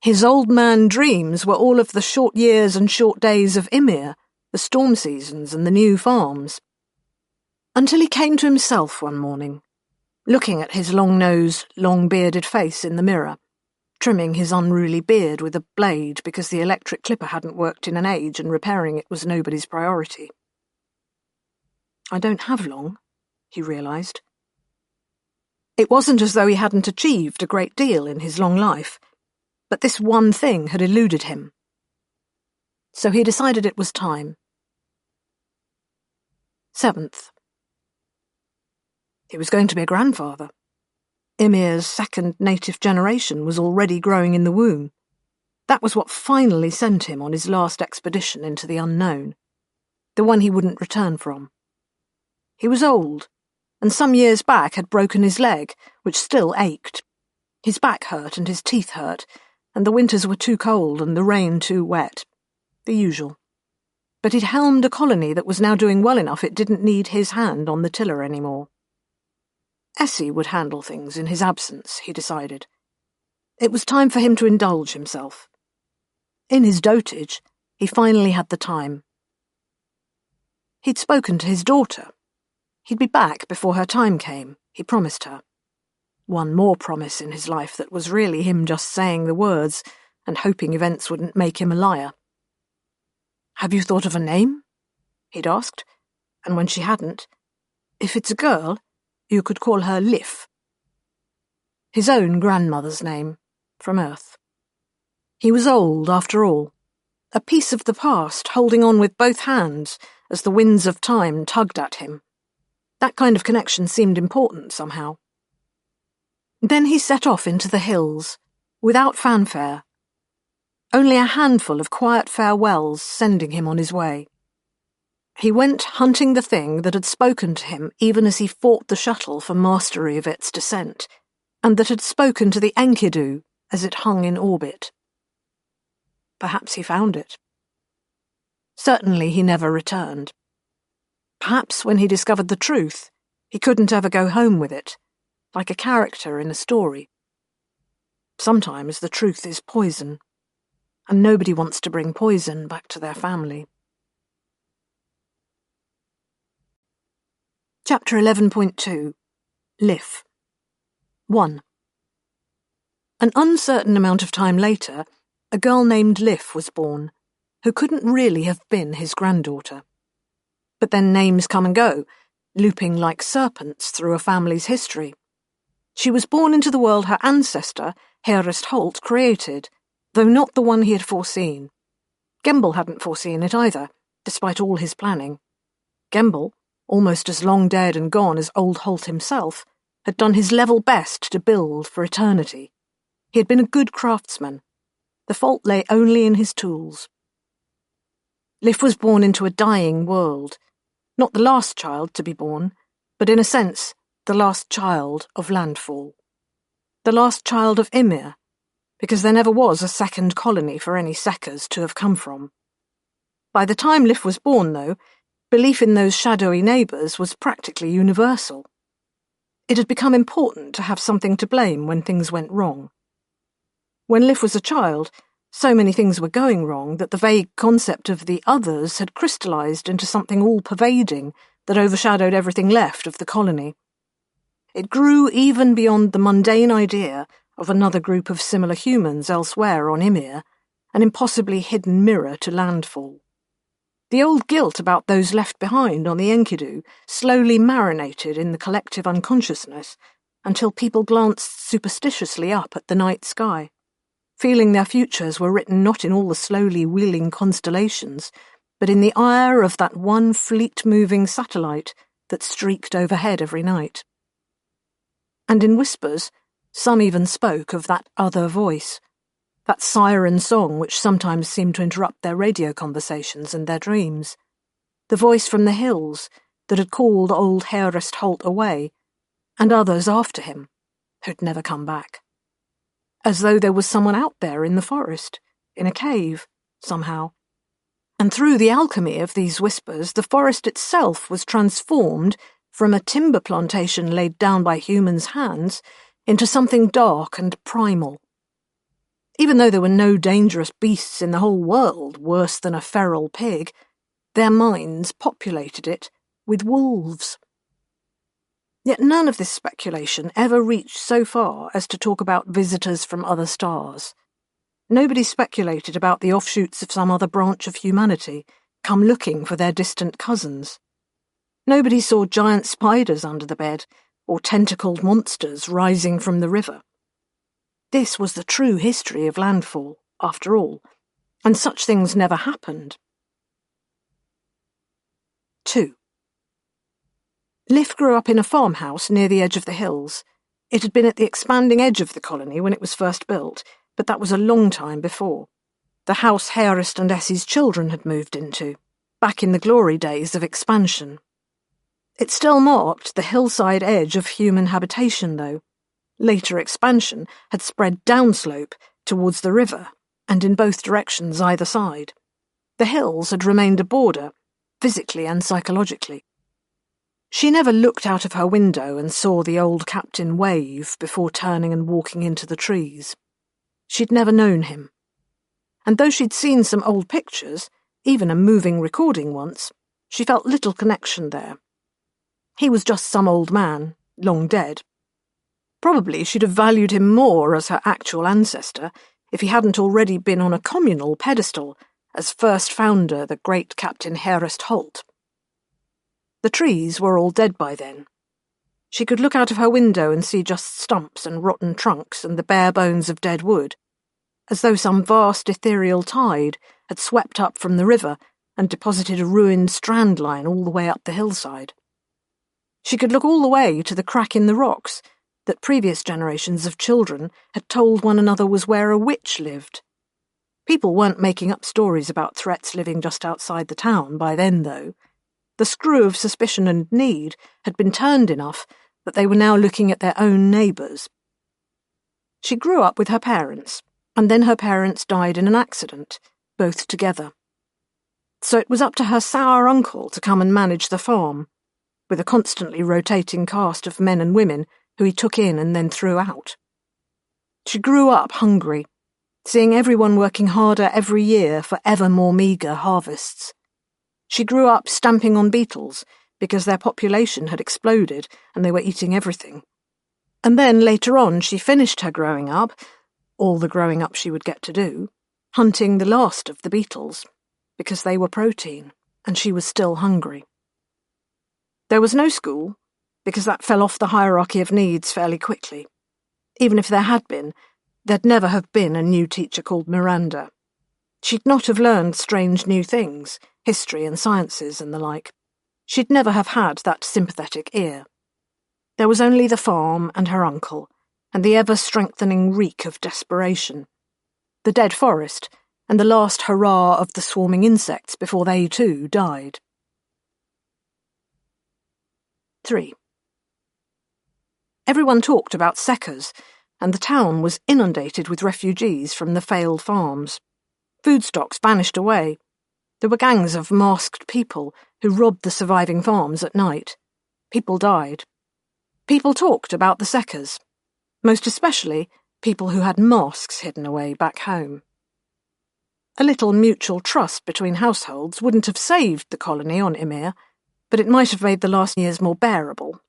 His old man dreams were all of the short years and short days of Ymir, the storm seasons and the new farms. Until he came to himself one morning, looking at his long-nosed, long-bearded face in the mirror, trimming his unruly beard with a blade because the electric clipper hadn't worked in an age and repairing it was nobody's priority. I don't have long, he realised. It wasn't as though he hadn't achieved a great deal in his long life, but this one thing had eluded him. So he decided it was time. 7th. He was going to be a grandfather. Ymir's second native generation was already growing in the womb. That was what finally sent him on his last expedition into the unknown, the one he wouldn't return from. He was old, and some years back had broken his leg, which still ached. His back hurt and his teeth hurt, and the winters were too cold and the rain too wet. The usual. But he'd helmed a colony that was now doing well enough it didn't need his hand on the tiller anymore. Essie would handle things in his absence, he decided. It was time for him to indulge himself. In his dotage, he finally had the time. He'd spoken to his daughter. He'd be back before her time came, he promised her. One more promise in his life that was really him just saying the words and hoping events wouldn't make him a liar. "Have you thought of a name?" he'd asked, and when she hadn't, "If it's a girl, you could call her Lif." His own grandmother's name, from Earth. He was old, after all, a piece of the past holding on with both hands as the winds of time tugged at him. That kind of connection seemed important somehow. Then he set off into the hills, without fanfare. Only a handful of quiet farewells sending him on his way. He went hunting the thing that had spoken to him even as he fought the shuttle for mastery of its descent, and that had spoken to the Enkidu as it hung in orbit. Perhaps he found it. Certainly he never returned. Perhaps when he discovered the truth, he couldn't ever go home with it, like a character in a story. Sometimes the truth is poison, and nobody wants to bring poison back to their family. Chapter 11.2 Lif 1. An uncertain amount of time later, a girl named Lif was born, who couldn't really have been his granddaughter. But then names come and go, looping like serpents through a family's history. She was born into the world her ancestor, Herest Holt, created, though not the one he had foreseen. Gemble hadn't foreseen it either, despite all his planning. Gemble, almost as long dead and gone as old Holt himself, had done his level best to build for eternity. He had been a good craftsman. The fault lay only in his tools. Lif was born into a dying world, not the last child to be born, but in a sense, the last child of landfall. The last child of Ymir, because there never was a second colony for any Sekkers to have come from. By the time Lif was born, though, belief in those shadowy neighbours was practically universal. It had become important to have something to blame when things went wrong. When Lif was a child, so many things were going wrong that the vague concept of the others had crystallised into something all-pervading that overshadowed everything left of the colony. It grew even beyond the mundane idea of another group of similar humans elsewhere on Ymir, an impossibly hidden mirror to landfall. The old guilt about those left behind on the Enkidu slowly marinated in the collective unconsciousness until people glanced superstitiously up at the night sky, feeling their futures were written not in all the slowly wheeling constellations, but in the ire of that one fleet-moving satellite that streaked overhead every night. And in whispers, some even spoke of that other voice, that siren song which sometimes seemed to interrupt their radio conversations and their dreams, the voice from the hills that had called old Herest Holt away, and others after him, who'd never come back. As though there was someone out there in the forest, in a cave, somehow. And through the alchemy of these whispers, the forest itself was transformed from a timber plantation laid down by humans' hands into something dark and primal. Even though there were no dangerous beasts in the whole world worse than a feral pig, their minds populated it with wolves. Yet none of this speculation ever reached so far as to talk about visitors from other stars. Nobody speculated about the offshoots of some other branch of humanity, come looking for their distant cousins. Nobody saw giant spiders under the bed, or tentacled monsters rising from the river. This was the true history of landfall, after all, and such things never happened. 2. Liff grew up in a farmhouse near the edge of the hills. It had been at the expanding edge of the colony when it was first built, but that was a long time before. The house Harist and Essie's children had moved into, back in the glory days of expansion. It still marked the hillside edge of human habitation, though. Later expansion had spread downslope towards the river, and in both directions either side. The hills had remained a border, physically and psychologically. She never looked out of her window and saw the old captain wave before turning and walking into the trees. She'd never known him. And though she'd seen some old pictures, even a moving recording once, she felt little connection there. He was just some old man, long dead. Probably she'd have valued him more as her actual ancestor if he hadn't already been on a communal pedestal as first founder the great Captain Harist Holt. The trees were all dead by then. She could look out of her window and see just stumps and rotten trunks and the bare bones of dead wood, as though some vast ethereal tide had swept up from the river and deposited a ruined strand line all the way up the hillside. She could look all the way to the crack in the rocks that previous generations of children had told one another was where a witch lived. People weren't making up stories about threats living just outside the town by then, though. The screw of suspicion and need had been turned enough that they were now looking at their own neighbours. She grew up with her parents, and then her parents died in an accident, both together. So it was up to her sour uncle to come and manage the farm, with a constantly rotating cast of men and women who he took in and then threw out. She grew up hungry, seeing everyone working harder every year for ever more meagre harvests. She grew up stamping on beetles because their population had exploded and they were eating everything. And then later on she finished her growing up, all the growing up she would get to do, hunting the last of the beetles, because they were protein and she was still hungry. There was no school, because that fell off the hierarchy of needs fairly quickly. Even if there had been, there'd never have been a new teacher called Miranda. She'd not have learned strange new things, history and sciences and the like. She'd never have had that sympathetic ear. There was only the farm and her uncle, and the ever-strengthening reek of desperation. The dead forest, and the last hurrah of the swarming insects before they too died. 3. Everyone talked about Seckers, and the town was inundated with refugees from the failed farms. Food stocks vanished away. There were gangs of masked people who robbed the surviving farms at night. People died. People talked about the Seckers, most especially people who had masks hidden away back home. A little mutual trust between households wouldn't have saved the colony on Ymir, but it might have made the last years more bearable.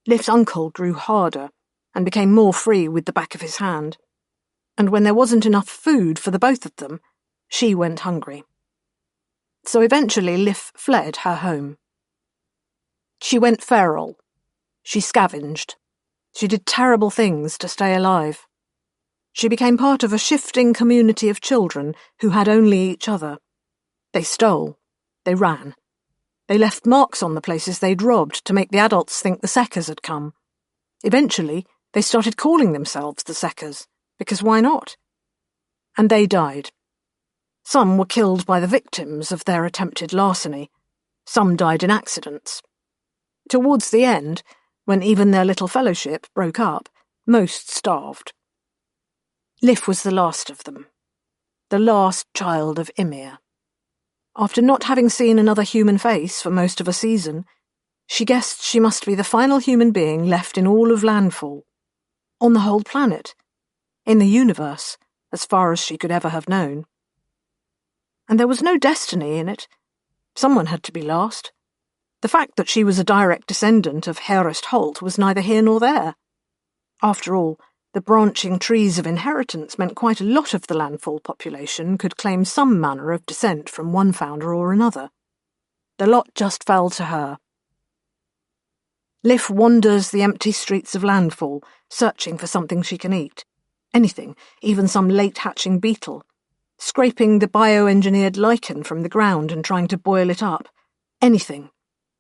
Liff's uncle grew harder and became more free with the back of his hand, and when there wasn't enough food for the both of them, she went hungry. So eventually Liff fled her home. She went feral. She scavenged. She did terrible things to stay alive. She became part of a shifting community of children who had only each other. They stole. They ran. They left marks on the places they'd robbed to make the adults think the Seckers had come. Eventually, they started calling themselves the Seckers, because why not? And they died. Some were killed by the victims of their attempted larceny. Some died in accidents. Towards the end, when even their little fellowship broke up, most starved. Liff was the last of them. The last child of Ymir. After not having seen another human face for most of a season, she guessed she must be the final human being left in all of landfall. On the whole planet. In the universe, as far as she could ever have known. And there was no destiny in it. Someone had to be last. The fact that she was a direct descendant of Herest Holt was neither here nor there. After all, the branching trees of inheritance meant quite a lot of the landfall population could claim some manner of descent from one founder or another. The lot just fell to her. Liv wanders the empty streets of Landfall, searching for something she can eat. Anything, even some late-hatching beetle. Scraping the bioengineered lichen from the ground and trying to boil it up. Anything.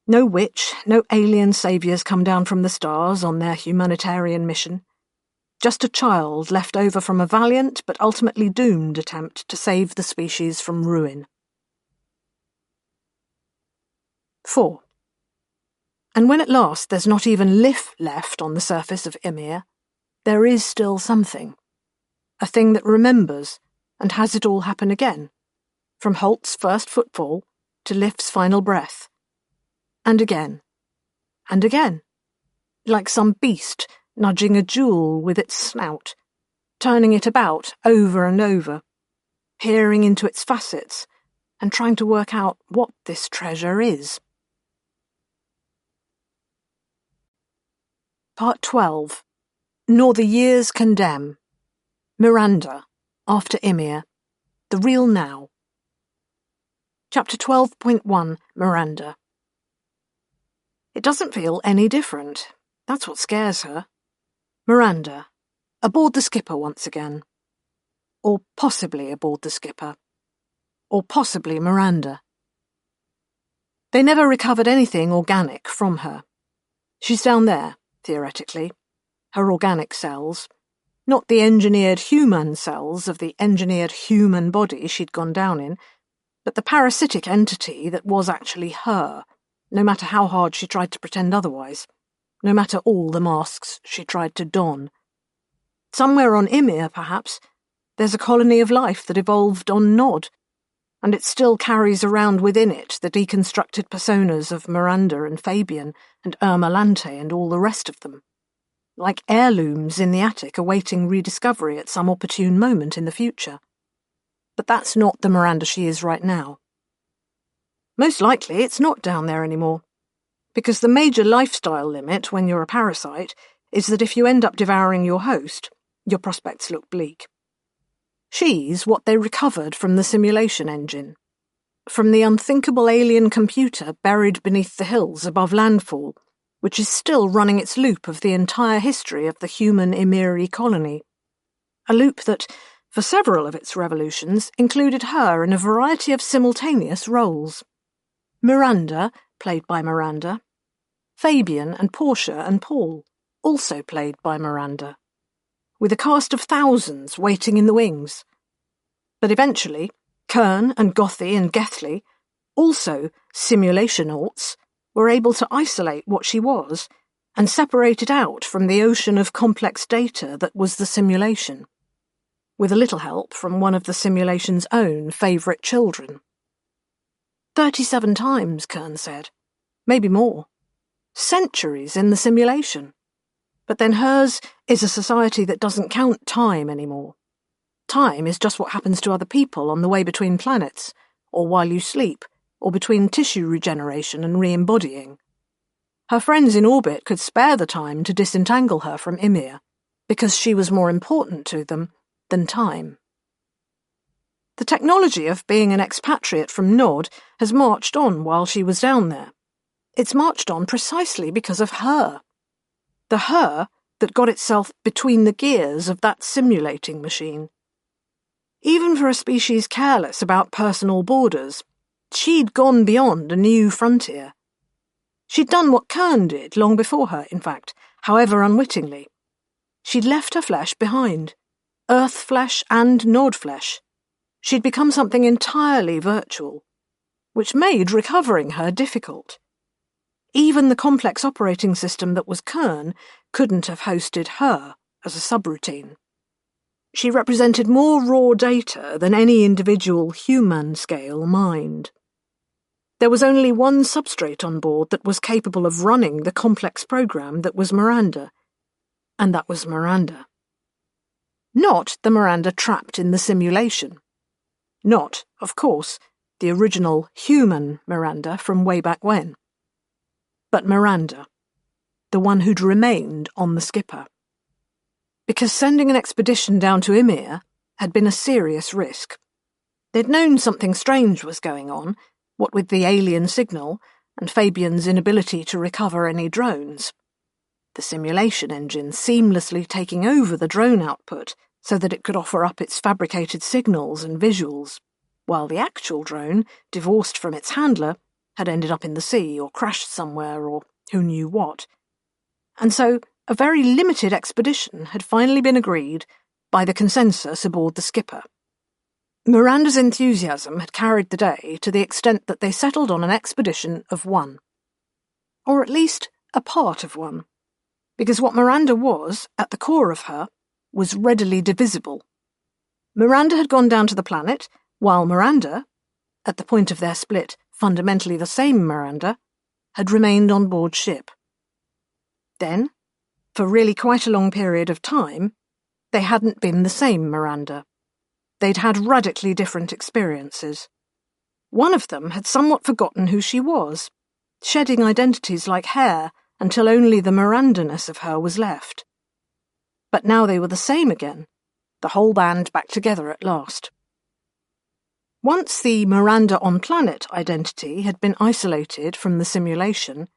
No witch, no alien saviours come down from the stars on their humanitarian mission. Just a child left over from a valiant but ultimately doomed attempt to save the species from ruin. 4. And when at last there's not even Liv left on the surface of Ymir, there is still something. A thing that remembers and has it all happen again, from Holt's first footfall to Liv's final breath. And again. And again. Like some beast nudging a jewel with its snout, turning it about over and over, peering into its facets and trying to work out what this treasure is. Part 12. Nor the Years Condemn. Miranda, after Ymir. The Real Now. Chapter 12.1. Miranda. It doesn't feel any different. That's what scares her. Miranda, aboard the skipper once again. Or possibly aboard the skipper. Or possibly Miranda. They never recovered anything organic from her. She's down there, theoretically. Her organic cells. Not the engineered human cells of the engineered human body she'd gone down in, but the parasitic entity that was actually her, no matter how hard she tried to pretend otherwise, no matter all the masks she tried to don. Somewhere on Ymir, perhaps, there's a colony of life that evolved on Nod, and it still carries around within it the deconstructed personas of Miranda and Fabian and Ermalante and all the rest of them. Like heirlooms in the attic awaiting rediscovery at some opportune moment in the future. But that's not the Miranda she is right now. Most likely it's not down there anymore, because the major lifestyle limit when you're a parasite is that if you end up devouring your host, your prospects look bleak. She's what they recovered from the simulation engine, from the unthinkable alien computer buried beneath the hills above Landfall, which is still running its loop of the entire history of the human Ymiri colony. A loop that, for several of its revolutions, included her in a variety of simultaneous roles. Miranda, played by Miranda. Fabian and Portia and Paul, also played by Miranda. With a cast of thousands waiting in the wings. But eventually, Kern and Gothy and Gethley, also simulation-aughts, were able to isolate what she was and separate it out from the ocean of complex data that was the simulation, with a little help from one of the simulation's own favourite children. 37 times, Kern said. Maybe more. Centuries in the simulation. But then hers is a society that doesn't count time anymore. Time is just what happens to other people on the way between planets, or while you sleep, or between tissue regeneration and re-embodying. Her friends in orbit could spare the time to disentangle her from Ymir, because she was more important to them than time. The technology of being an expatriate from Nod has marched on while she was down there. It's marched on precisely because of her. The her that got itself between the gears of that simulating machine. Even for a species careless about personal borders, she'd gone beyond a new frontier. She'd done what Kern did long before her, in fact, however unwittingly. She'd left her flesh behind, earth flesh and Nod flesh. She'd become something entirely virtual, which made recovering her difficult. Even the complex operating system that was Kern couldn't have hosted her as a subroutine. She represented more raw data than any individual human-scale mind. There was only one substrate on board that was capable of running the complex program that was Miranda, and that was Miranda. Not the Miranda trapped in the simulation. Not, of course, the original human Miranda from way back when. But Miranda, the one who'd remained on the skipper. Because sending an expedition down to Ymir had been a serious risk. They'd known something strange was going on, what with the alien signal and Fabian's inability to recover any drones. The simulation engine seamlessly taking over the drone output so that it could offer up its fabricated signals and visuals, while the actual drone, divorced from its handler, had ended up in the sea or crashed somewhere or who knew what. And so a very limited expedition had finally been agreed by the consensus aboard the skipper. Miranda's enthusiasm had carried the day to the extent that they settled on an expedition of one. Or at least a part of one. Because what Miranda was, at the core of her, was readily divisible. Miranda had gone down to the planet, while Miranda, at the point of their split fundamentally the same Miranda, had remained on board ship. Then, for really quite a long period of time, they hadn't been the same Miranda. They'd had radically different experiences. One of them had somewhat forgotten who she was, shedding identities like hair until only the Mirandaness of her was left. But now they were the same again, the whole band back together at last. Once the Miranda on planet identity had been isolated from the simulation,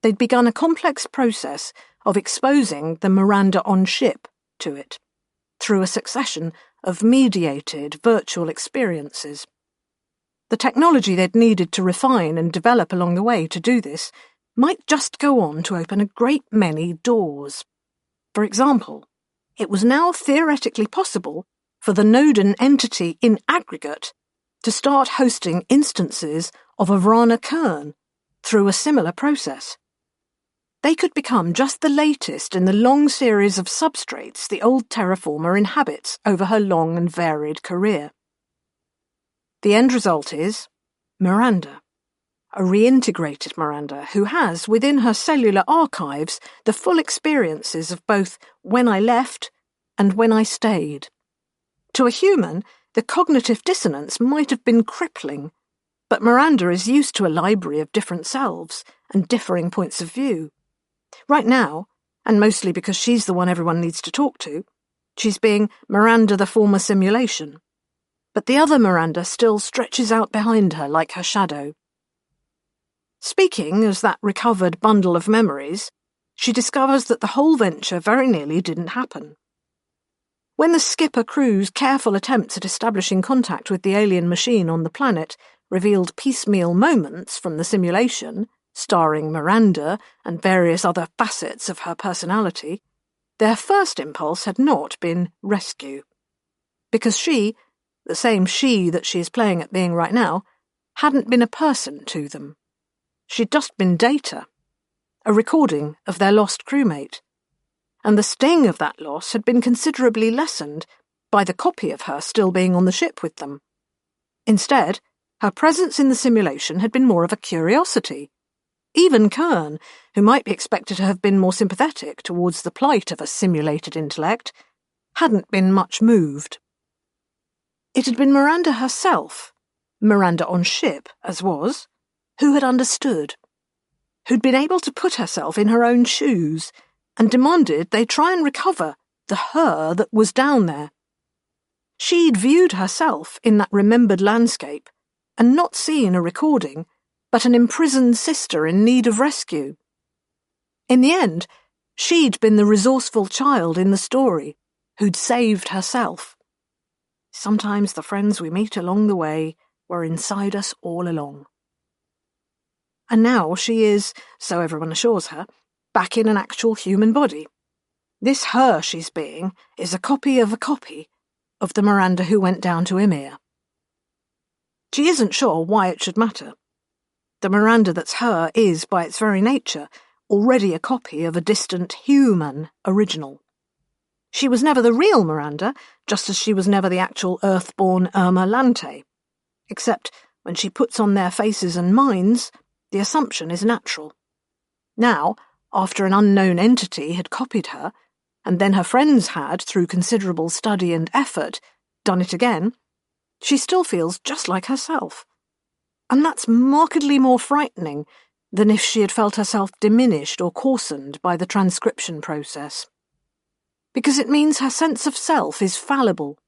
they'd begun a complex process of exposing the Miranda on ship to it, through a succession of mediated virtual experiences. The technology they'd needed to refine and develop along the way to do this might just go on to open a great many doors. For example, it was now theoretically possible for the Noden entity in aggregate to start hosting instances of Avrana Kern through a similar process. They could become just the latest in the long series of substrates the old terraformer inhabits over her long and varied career. The end result is Miranda, a reintegrated Miranda who has within her cellular archives the full experiences of both when I left and when I stayed. To a human, the cognitive dissonance might have been crippling, but Miranda is used to a library of different selves and differing points of view. Right now, and mostly because she's the one everyone needs to talk to, she's being Miranda the former simulation. But the other Miranda still stretches out behind her like her shadow. Speaking as that recovered bundle of memories, she discovers that the whole venture very nearly didn't happen. When the skipper crew's careful attempts at establishing contact with the alien machine on the planet revealed piecemeal moments from the simulation, starring Miranda and various other facets of her personality, their first impulse had not been rescue. Because she, the same she that she is playing at being right now, hadn't been a person to them. She'd just been data, a recording of their lost crewmate. And the sting of that loss had been considerably lessened by the copy of her still being on the ship with them. Instead, her presence in the simulation had been more of a curiosity. Even Kern, who might be expected to have been more sympathetic towards the plight of a simulated intellect, hadn't been much moved. It had been Miranda herself, Miranda on ship as was, who had understood, who'd been able to put herself in her own shoes and demanded they try and recover the her that was down there. She'd viewed herself in that remembered landscape and not seen a recording, but an imprisoned sister in need of rescue. In the end, she'd been the resourceful child in the story who'd saved herself. Sometimes the friends we meet along the way were inside us all along. And now she is, so everyone assures her, back in an actual human body. This her she's being is a copy of the Miranda who went down to Ymir. She isn't sure why it should matter. The Miranda that's her is, by its very nature, already a copy of a distant human original. She was never the real Miranda, just as she was never the actual earth-born Irma Lante. Except when she puts on their faces and minds, the assumption is natural. Now, after an unknown entity had copied her, and then her friends had, through considerable study and effort, done it again, she still feels just like herself. And that's markedly more frightening than if she had felt herself diminished or coarsened by the transcription process. Because it means her sense of self is fallible.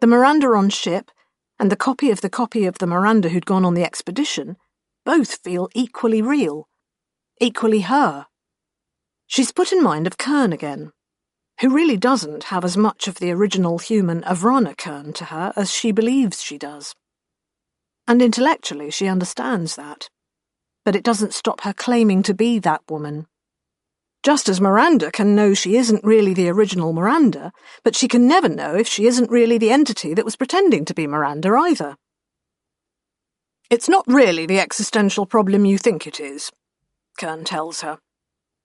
The Miranda on ship and the copy of the Miranda who'd gone on the expedition both feel equally real, equally her. She's put in mind of Kern again, who really doesn't have as much of the original human Avrana Kern to her as she believes she does. And intellectually she understands that. But it doesn't stop her claiming to be that woman. Just as Miranda can know she isn't really the original Miranda, but she can never know if she isn't really the entity that was pretending to be Miranda either. It's not really the existential problem you think it is, Kern tells her.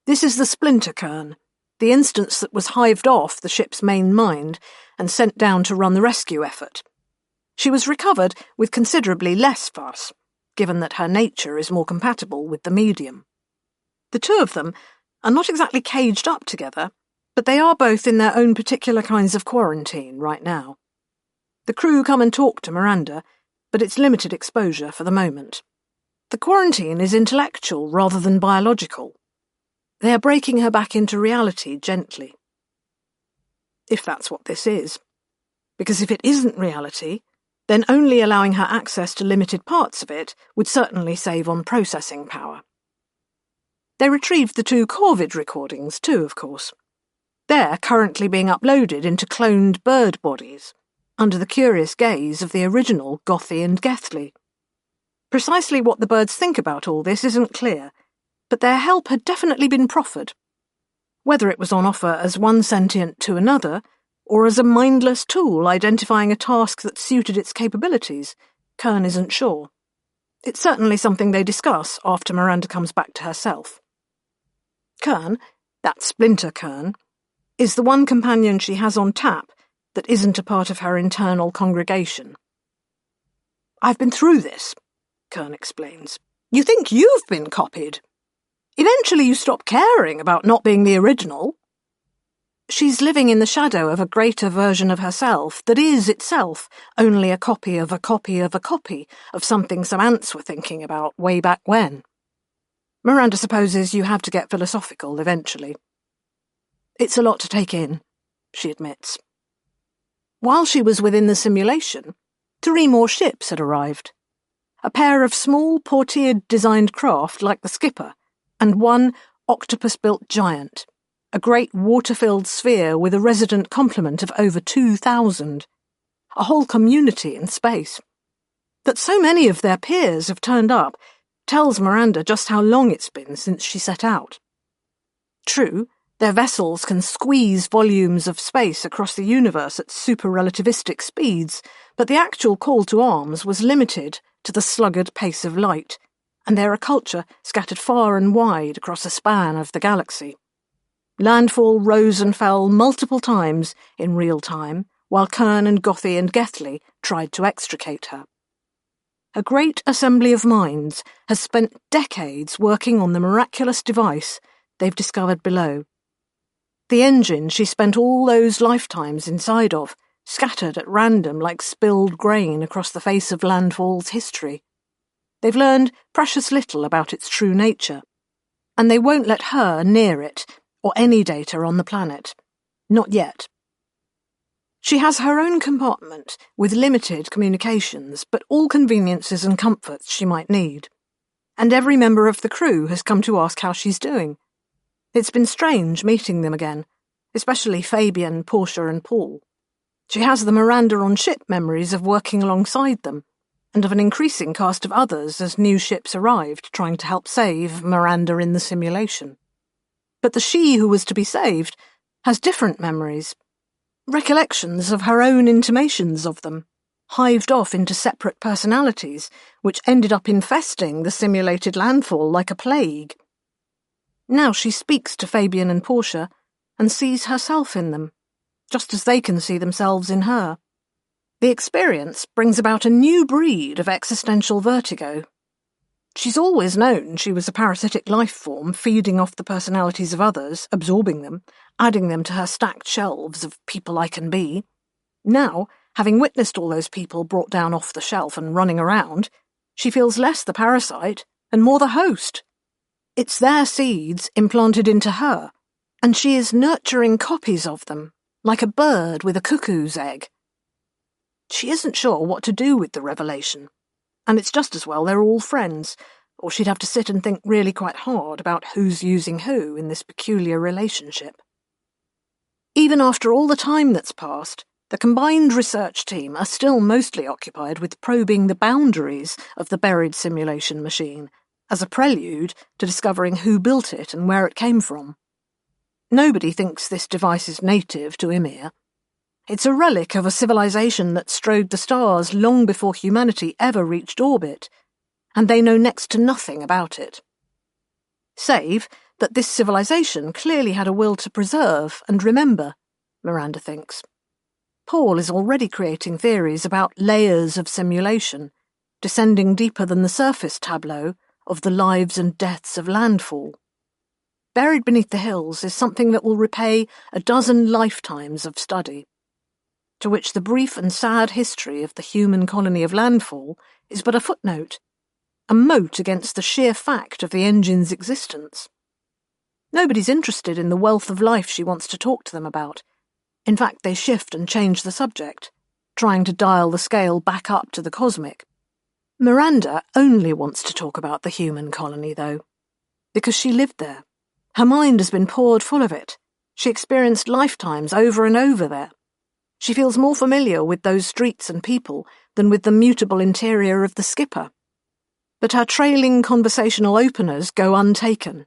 This is the splinter Kern, the instance that was hived off the ship's main mind and sent down to run the rescue effort. She was recovered with considerably less fuss, given that her nature is more compatible with the medium. The two of them are not exactly caged up together, but they are both in their own particular kinds of quarantine right now. The crew come and talk to Miranda, but it's limited exposure for the moment. The quarantine is intellectual rather than biological. They are breaking her back into reality gently. If that's what this is. Because if it isn't reality, then only allowing her access to limited parts of it would certainly save on processing power. They retrieved the 2 Corvid recordings too, of course. They're currently being uploaded into cloned bird bodies, under the curious gaze of the original Gothy and Gethley. Precisely what the birds think about all this isn't clear, but their help had definitely been proffered. Whether it was on offer as one sentient to another, or as a mindless tool identifying a task that suited its capabilities, Kern isn't sure. It's certainly something they discuss after Miranda comes back to herself. Kern, that splinter Kern, is the one companion she has on tap that isn't a part of her internal congregation. I've been through this, Kern explains. You think you've been copied. Eventually you stop caring about not being the original. She's living in the shadow of a greater version of herself that is itself only a copy of a copy of a copy of something some ants were thinking about way back when. Miranda supposes you have to get philosophical eventually. It's a lot to take in, she admits. While she was within the simulation, 3 more ships had arrived. A pair of small, portiered-designed craft like the skipper, and 1 octopus-built giant, a great water-filled sphere with a resident complement of over 2,000, a whole community in space. That so many of their peers have turned up tells Miranda just how long it's been since she set out. True, their vessels can squeeze volumes of space across the universe at super-relativistic speeds, but the actual call to arms was limited to the sluggard pace of light, and they're a culture scattered far and wide across a span of the galaxy. Landfall rose and fell multiple times in real time, while Kern and Gothy and Gethley tried to extricate her. A great assembly of minds has spent decades working on the miraculous device they've discovered below. The engine she spent all those lifetimes inside of, scattered at random like spilled grain across the face of Landfall's history. They've learned precious little about its true nature, and they won't let her near it or any data on the planet. Not yet. She has her own compartment with limited communications, but all conveniences and comforts she might need. And every member of the crew has come to ask how she's doing. It's been strange meeting them again, especially Fabian, Portia and Paul. She has the Miranda on ship memories of working alongside them, and of an increasing cast of others as new ships arrived trying to help save Miranda in the simulation. But the she who was to be saved has different memories, recollections of her own intimations of them, hived off into separate personalities, which ended up infesting the simulated Landfall like a plague. Now she speaks to Fabian and Portia and sees herself in them, just as they can see themselves in her. The experience brings about a new breed of existential vertigo. She's always known she was a parasitic life form feeding off the personalities of others, absorbing them, adding them to her stacked shelves of people I can be. Now, having witnessed all those people brought down off the shelf and running around, she feels less the parasite and more the host. It's their seeds implanted into her, and she is nurturing copies of them, like a bird with a cuckoo's egg. She isn't sure what to do with the revelation, and it's just as well they're all friends, or she'd have to sit and think really quite hard about who's using who in this peculiar relationship. Even after all the time that's passed, the combined research team are still mostly occupied with probing the boundaries of the buried simulation machine, as a prelude to discovering who built it and where it came from. Nobody thinks this device is native to Ymir. It's a relic of a civilization that strode the stars long before humanity ever reached orbit, and they know next to nothing about it. Save that this civilization clearly had a will to preserve and remember, Miranda thinks. Paul is already creating theories about layers of simulation, descending deeper than the surface tableau of the lives and deaths of landfall. Buried beneath the hills is something that will repay a dozen lifetimes of study, to which the brief and sad history of the human colony of landfall is but a footnote, a moat against the sheer fact of the engine's existence. Nobody's interested in the wealth of life she wants to talk to them about. In fact, they shift and change the subject, trying to dial the scale back up to the cosmic. Miranda only wants to talk about the human colony, though, because she lived there. Her mind has been poured full of it. She experienced lifetimes over and over there. She feels more familiar with those streets and people than with the mutable interior of the skipper. But her trailing conversational openers go untaken.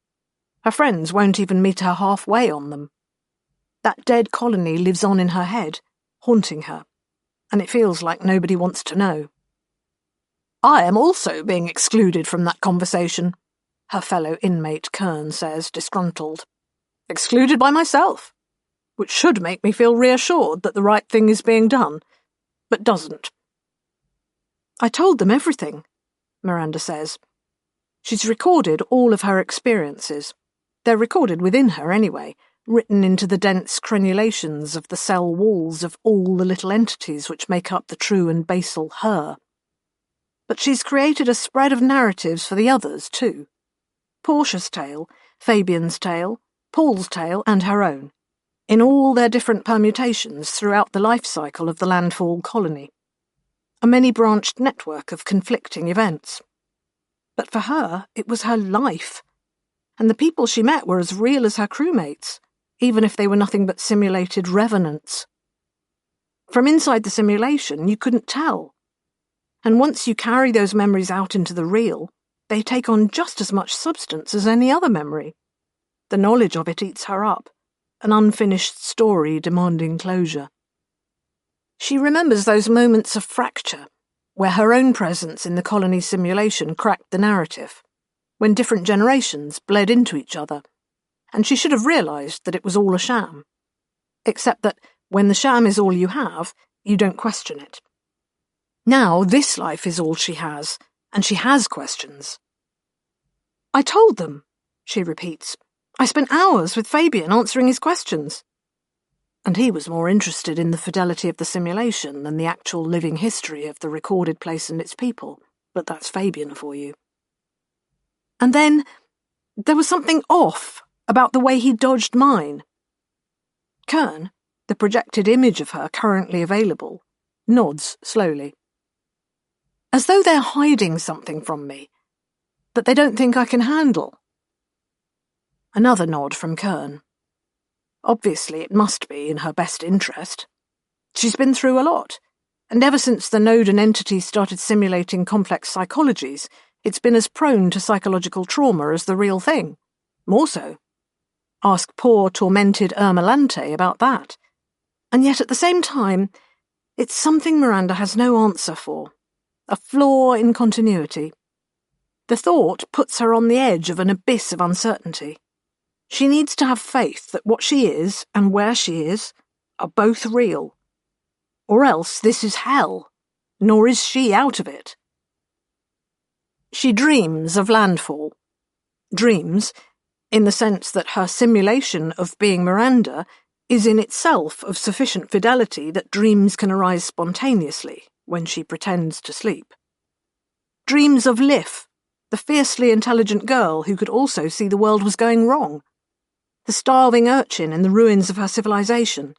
Her friends won't even meet her halfway on them. That dead colony lives on in her head, haunting her, and it feels like nobody wants to know. I am also being excluded from that conversation, her fellow inmate Kern says, disgruntled. Excluded by myself, which should make me feel reassured that the right thing is being done, but doesn't. I told them everything, Miranda says. She's recorded all of her experiences. They're recorded within her anyway, written into the dense crenulations of the cell walls of all the little entities which make up the true and basal her. But she's created a spread of narratives for the others, too. Portia's tale, Fabian's tale, Paul's tale, and her own, in all their different permutations throughout the life cycle of the landfall colony. A many-branched network of conflicting events. But for her, it was her life, and the people she met were as real as her crewmates, even if they were nothing but simulated revenants. From inside the simulation, you couldn't tell. And once you carry those memories out into the real, they take on just as much substance as any other memory. The knowledge of it eats her up, an unfinished story demanding closure. She remembers those moments of fracture, where her own presence in the colony's simulation cracked the narrative, when different generations bled into each other, and she should have realised that it was all a sham. Except that when the sham is all you have, you don't question it. Now this life is all she has, and she has questions. I told them, she repeats. I spent hours with Fabian answering his questions. And he was more interested in the fidelity of the simulation than the actual living history of the recorded place and its people, but that's Fabian for you. And then there was something off about the way he dodged mine. Kern, the projected image of her currently available, nods slowly. As though they're hiding something from me that they don't think I can handle. Another nod from Kern. Obviously, it must be in her best interest. She's been through a lot, and ever since the node and entity started simulating complex psychologies, it's been as prone to psychological trauma as the real thing. More so. Ask poor, tormented Ermelante about that. And yet at the same time, it's something Miranda has no answer for. A flaw in continuity. The thought puts her on the edge of an abyss of uncertainty. She needs to have faith that what she is and where she is are both real. Or else this is hell, nor is she out of it. She dreams of landfall. Dreams, in the sense that her simulation of being Miranda is in itself of sufficient fidelity that dreams can arise spontaneously when she pretends to sleep. Dreams of Liv, the fiercely intelligent girl who could also see the world was going wrong. The starving urchin in the ruins of her civilization,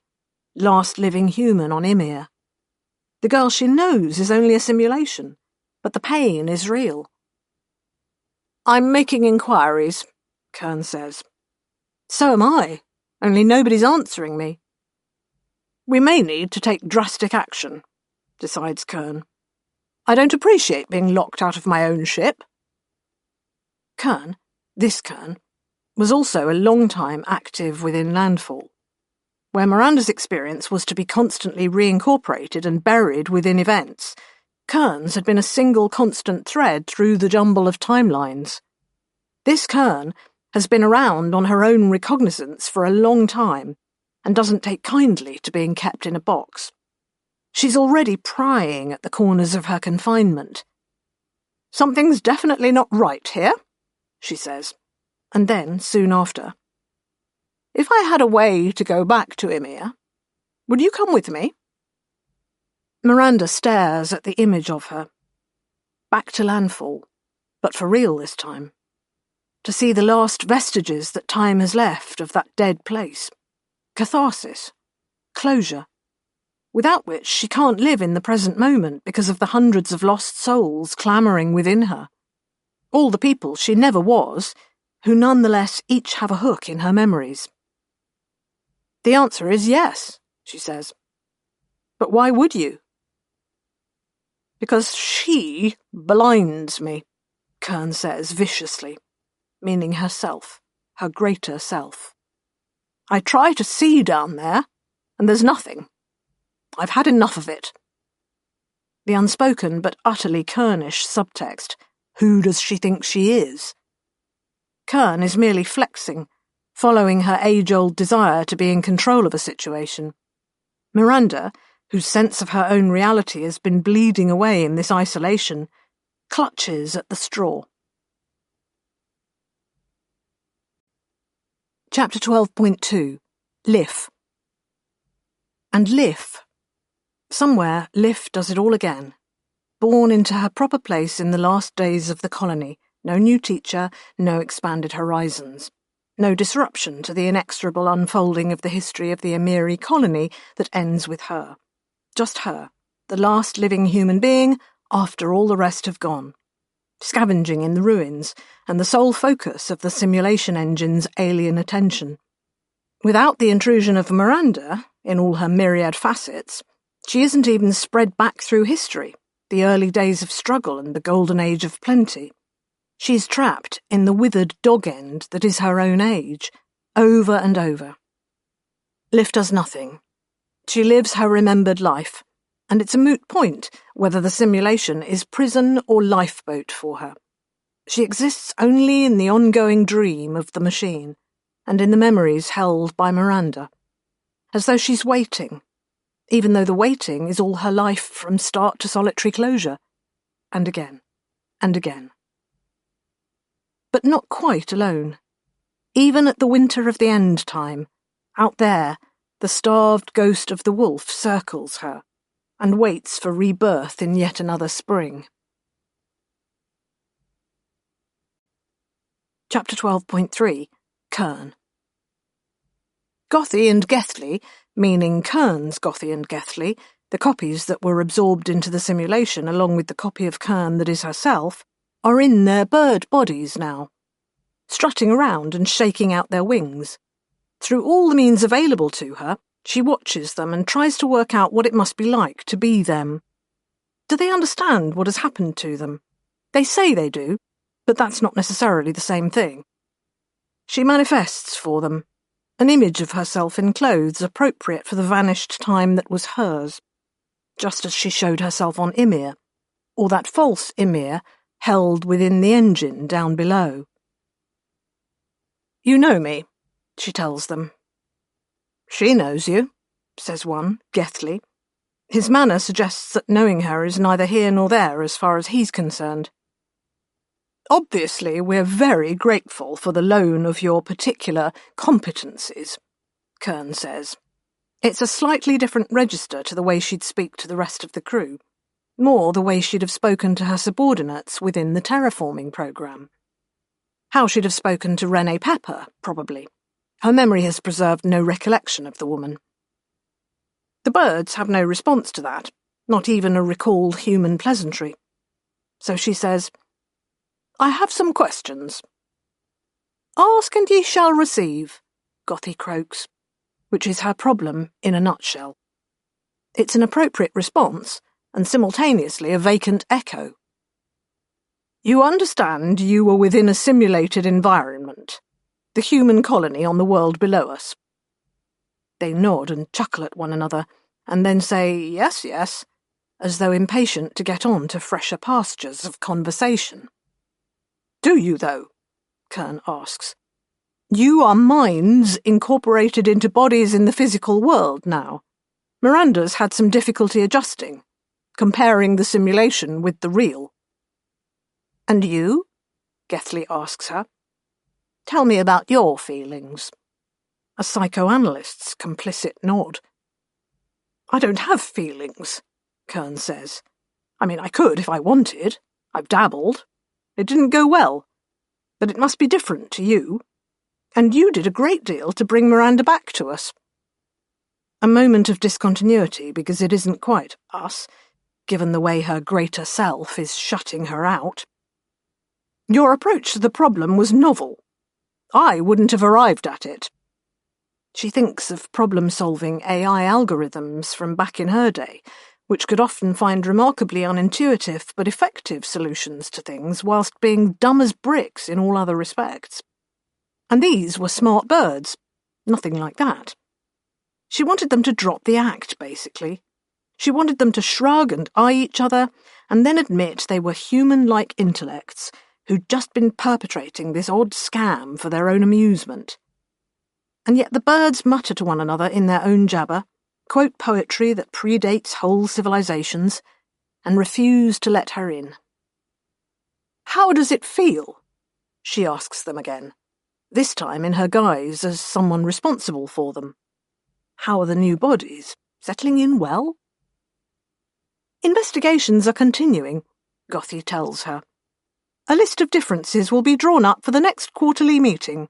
last living human on Ymir. The girl she knows is only a simulation, but the pain is real. "I'm making inquiries," Kern says. "So am I, only nobody's answering me." "We may need to take drastic action," decides Kern. "I don't appreciate being locked out of my own ship." Kern, this Kern, was also a long time active within Landfall, where Miranda's experience was to be constantly reincorporated and buried within events. Kern's had been a single constant thread through the jumble of timelines. This Kern has been around on her own recognizance for a long time and doesn't take kindly to being kept in a box. She's already prying at the corners of her confinement. "Something's definitely not right here," she says, and then, soon after, "If I had a way to go back to Ymir, would you come with me?" Miranda stares at the image of her. Back to Landfall, but for real this time. To see the last vestiges that time has left of that dead place. Catharsis. Closure. Without which she can't live in the present moment because of the hundreds of lost souls clamouring within her. All the people she never was, who nonetheless each have a hook in her memories. "The answer is yes," she says. "But why would you?" "Because she blinds me," Kern says viciously, meaning herself, her greater self. "I try to see down there, and there's nothing. I've had enough of it." The unspoken but utterly Kernish subtext, who does she think she is? Kern is merely flexing, following her age-old desire to be in control of a situation. Miranda, whose sense of her own reality has been bleeding away in this isolation, clutches at the straw. Chapter 12.2 Liv. And Liv. Somewhere, Liv does it all again. Born into her proper place in the last days of the colony, no new teacher, no expanded horizons. No disruption to the inexorable unfolding of the history of the Emiri colony that ends with her. Just her, the last living human being after all the rest have gone. Scavenging in the ruins, and the sole focus of the simulation engine's alien attention. Without the intrusion of Miranda, in all her myriad facets, she isn't even spread back through history, the early days of struggle and the golden age of plenty. She's trapped in the withered dog end that is her own age, over and over. Liv does nothing. She lives her remembered life, and it's a moot point whether the simulation is prison or lifeboat for her. She exists only in the ongoing dream of the machine, and in the memories held by Miranda. As though she's waiting, even though the waiting is all her life from start to solitary closure. And again, and again. But not quite alone. Even at the winter of the end time, out there, the starved ghost of the wolf circles her, and waits for rebirth in yet another spring. Chapter 12.3 Kern. Gothy and Gethly, meaning Kern's Gothy and Gethly, the copies that were absorbed into the simulation along with the copy of Kern that is herself, are in their bird bodies now, strutting around and shaking out their wings. Through all the means available to her, she watches them and tries to work out what it must be like to be them. Do they understand what has happened to them? They say they do, but that's not necessarily the same thing. She manifests for them, an image of herself in clothes appropriate for the vanished time that was hers, just as she showed herself on Ymir, or that false Ymir held within the engine down below. "You know me," she tells them. "She knows you," says one, Gethly. His manner suggests that knowing her is neither here nor there as far as he's concerned. Obviously, we're very grateful for the loan of your particular competencies, Kern says. It's a slightly different register to the way she'd speak to the rest of the crew, more the way she'd have spoken to her subordinates within the terraforming program. How she'd have spoken to Renee Pepper, probably. Her memory has preserved no recollection of the woman. The birds have no response to that, not even a recalled human pleasantry. So she says, I have some questions. Ask and ye shall receive, Gothy croaks, which is her problem in a nutshell. It's an appropriate response, and simultaneously a vacant echo. You understand you were within a simulated environment, the human colony on the world below us. They nod and chuckle at one another, and then say, yes, yes, as though impatient to get on to fresher pastures of conversation. Do you, though? Kern asks. You are minds incorporated into bodies in the physical world now. Miranda's had some difficulty adjusting, comparing the simulation with the real. And you? Gethley asks her. Tell me about your feelings. A psychoanalyst's complicit nod. I don't have feelings, Kern says. I mean, I could if I wanted. I've dabbled. It didn't go well. But it must be different to you. And you did a great deal to bring Miranda back to us. A moment of discontinuity because it isn't quite us, given the way her greater self is shutting her out. Your approach to the problem was novel. I wouldn't have arrived at it. She thinks of problem-solving AI algorithms from back in her day, which could often find remarkably unintuitive but effective solutions to things whilst being dumb as bricks in all other respects. And these were smart birds. Nothing like that. She wanted them to drop the act, basically. She wanted them to shrug and eye each other, and then admit they were human-like intellects who'd just been perpetrating this odd scam for their own amusement. And yet the birds mutter to one another in their own jabber, quote poetry that predates whole civilizations, and refuse to let her in. How does it feel? She asks them again, this time in her guise as someone responsible for them. How are the new bodies? Settling in well? Investigations are continuing, Gothy tells her. A list of differences will be drawn up for the next quarterly meeting,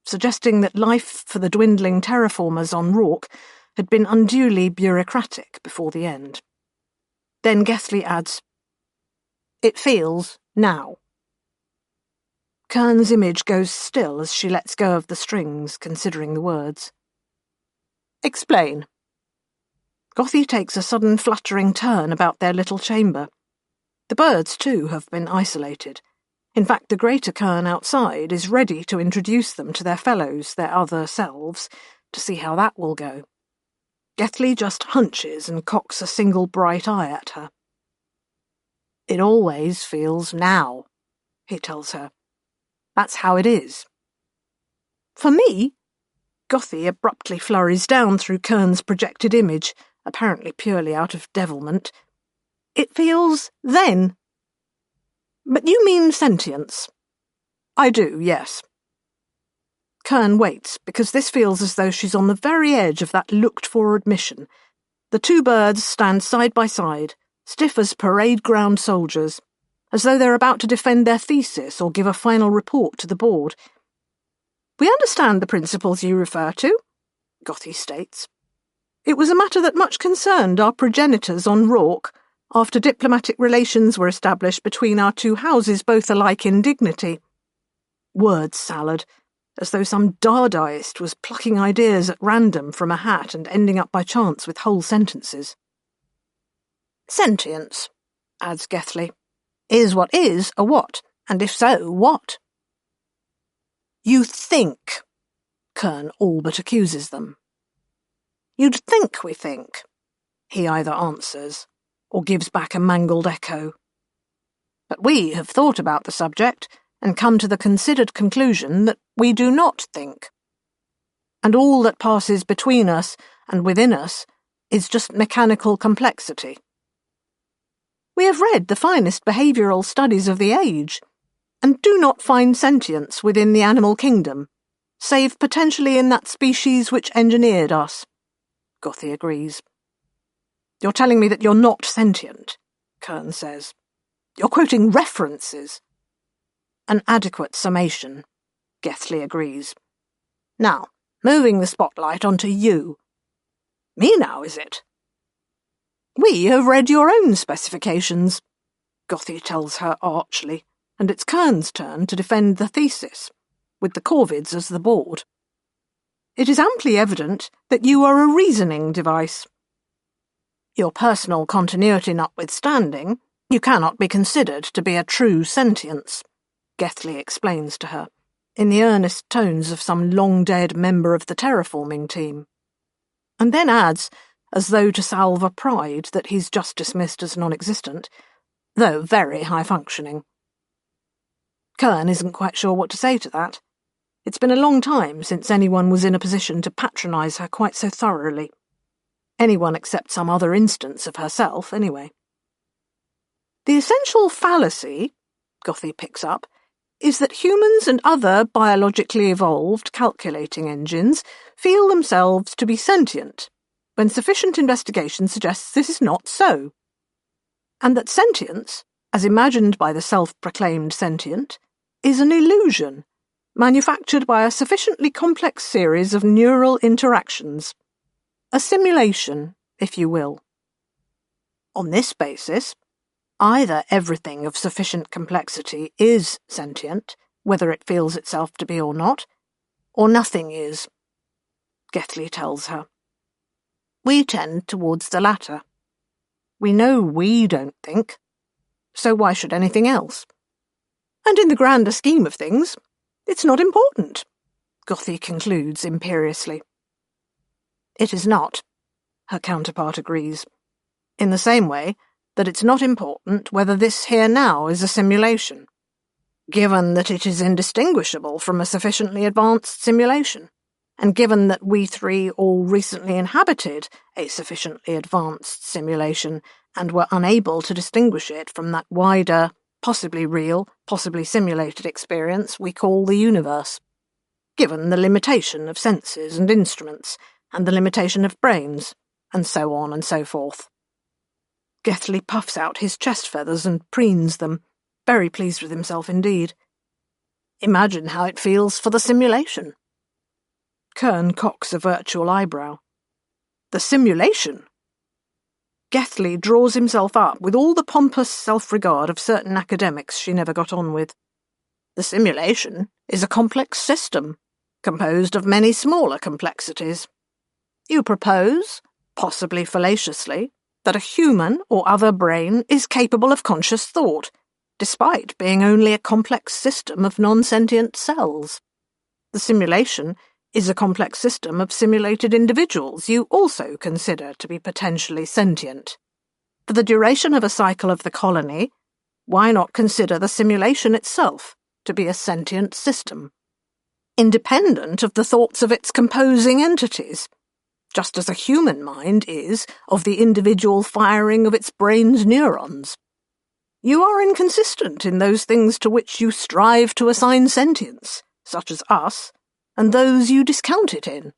suggesting that life for the dwindling terraformers on Rourke had been unduly bureaucratic before the end. Then Gethley adds, It feels now. Kern's image goes still as she lets go of the strings, considering the words. Explain. Gothy takes a sudden fluttering turn about their little chamber. The birds, too, have been isolated. In fact, the greater Kern outside is ready to introduce them to their fellows, their other selves, to see how that will go. Gethley just hunches and cocks a single bright eye at her. It always feels now, he tells her. That's how it is. For me? Gothy abruptly flurries down through Kern's projected image, apparently purely out of devilment. It feels then. But you mean sentience? I do, yes. Kern waits, because this feels as though she's on the very edge of that looked-for admission. The two birds stand side by side, stiff as parade ground soldiers, as though they're about to defend their thesis or give a final report to the board. We understand the principles you refer to, Gothy states. It was a matter that much concerned our progenitors on Rourke, after diplomatic relations were established between our two houses, both alike in dignity. Word salad, as though some Dadaist was plucking ideas at random from a hat and ending up by chance with whole sentences. Sentience, adds Gethley, is what is a what, and if so, what? You think, Kern all but accuses them. You'd think we think, he either answers, or gives back a mangled echo. But we have thought about the subject and come to the considered conclusion that we do not think. And all that passes between us and within us is just mechanical complexity. We have read the finest behavioural studies of the age, and do not find sentience within the animal kingdom, save potentially in that species which engineered us. Gothy agrees. You're telling me that you're not sentient, Kern says. You're quoting references. An adequate summation, Gethley agrees. Now, moving the spotlight onto you. Me now, is it? We have read your own specifications, Gothy tells her archly, and it's Kern's turn to defend the thesis, with the Corvids as the board. It is amply evident that you are a reasoning device. Your personal continuity notwithstanding, you cannot be considered to be a true sentience, Gethley explains to her, in the earnest tones of some long-dead member of the terraforming team, and then adds, as though to salve a pride that he's just dismissed as non-existent, though very high-functioning. Kern isn't quite sure what to say to that. It's been a long time since anyone was in a position to patronise her quite so thoroughly. Anyone except some other instance of herself, anyway. The essential fallacy, Gothy picks up, is that humans and other biologically evolved calculating engines feel themselves to be sentient, when sufficient investigation suggests this is not so, and that sentience, as imagined by the self-proclaimed sentient, is an illusion, manufactured by a sufficiently complex series of neural interactions. A simulation, if you will. On this basis, either everything of sufficient complexity is sentient, whether it feels itself to be or not, or nothing is, Gethley tells her. We tend towards the latter. We know we don't think, so why should anything else? And in the grander scheme of things, it's not important, Gothy concludes imperiously. It is not, her counterpart agrees, in the same way that it's not important whether this here now is a simulation, given that it is indistinguishable from a sufficiently advanced simulation, and given that we three all recently inhabited a sufficiently advanced simulation and were unable to distinguish it from that wider, possibly real, possibly simulated experience we call the universe, given the limitation of senses and instruments, and the limitation of brains, and so on and so forth. Gethley puffs out his chest feathers and preens them, very pleased with himself indeed. Imagine how it feels for the simulation. Kern cocks a virtual eyebrow. The simulation? Gethley draws himself up with all the pompous self-regard of certain academics she never got on with. The simulation is a complex system, composed of many smaller complexities. You propose, possibly fallaciously, that a human or other brain is capable of conscious thought, despite being only a complex system of non-sentient cells. The simulation is a complex system of simulated individuals you also consider to be potentially sentient. For the duration of a cycle of the colony, why not consider the simulation itself to be a sentient system, independent of the thoughts of its composing entities, just as a human mind is of the individual firing of its brain's neurons? You are inconsistent in those things to which you strive to assign sentience, such as us, and those you discount it in.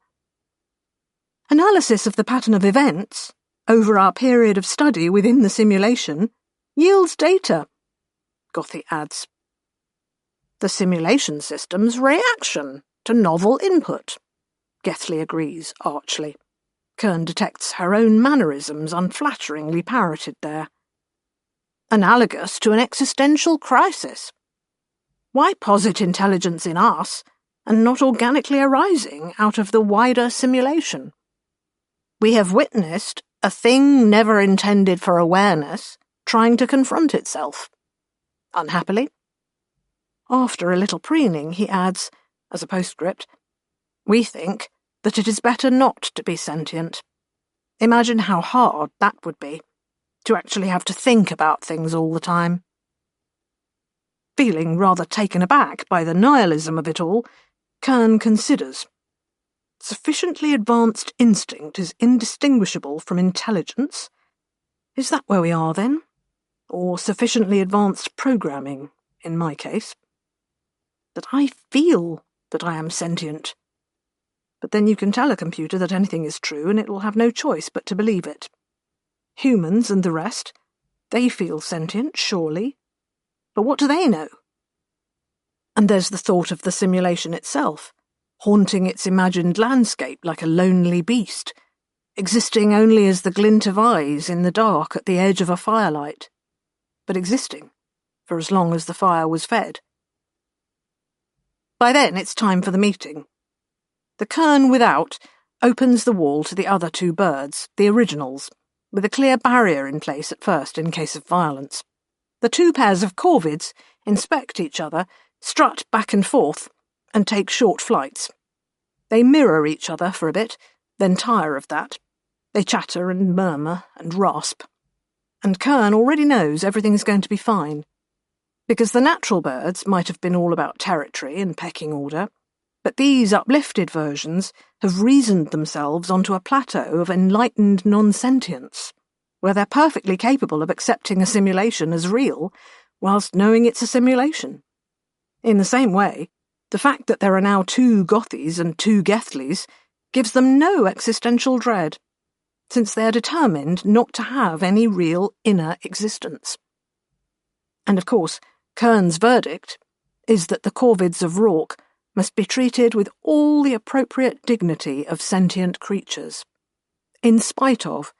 Analysis of the pattern of events, over our period of study within the simulation, yields data, Gothy adds. The simulation system's reaction to novel input, Gethley agrees archly. Kern detects her own mannerisms unflatteringly parroted there. Analogous to an existential crisis. Why posit intelligence in us, and not organically arising out of the wider simulation? We have witnessed a thing never intended for awareness trying to confront itself. Unhappily. After a little preening, he adds, as a postscript, we think that it is better not to be sentient. Imagine how hard that would be, to actually have to think about things all the time. Feeling rather taken aback by the nihilism of it all, Kern considers. Sufficiently advanced instinct is indistinguishable from intelligence? Is that where we are, then? Or sufficiently advanced programming, in my case? that I feel that I am sentient. But then you can tell a computer that anything is true and it will have no choice but to believe it. Humans and the rest, they feel sentient, surely. But what do they know? And there's the thought of the simulation itself, haunting its imagined landscape like a lonely beast, existing only as the glint of eyes in the dark at the edge of a firelight, but existing for as long as the fire was fed. By then it's time for the meeting. The kern without opens the wall to the other two birds, the originals, with a clear barrier in place at first in case of violence. The two pairs of corvids inspect each other, strut back and forth, and take short flights. They mirror each other for a bit, then tire of that. They chatter and murmur and rasp. And Kern already knows everything's going to be fine, because the natural birds might have been all about territory and pecking order, but these uplifted versions have reasoned themselves onto a plateau of enlightened non-sentience, where they're perfectly capable of accepting a simulation as real, whilst knowing it's a simulation. In the same way, the fact that there are now two Gothies and two Gethleys gives them no existential dread, since they are determined not to have any real inner existence. And of course, Kern's verdict is that the corvids of Rourke must be treated with all the appropriate dignity of sentient creatures, in spite of,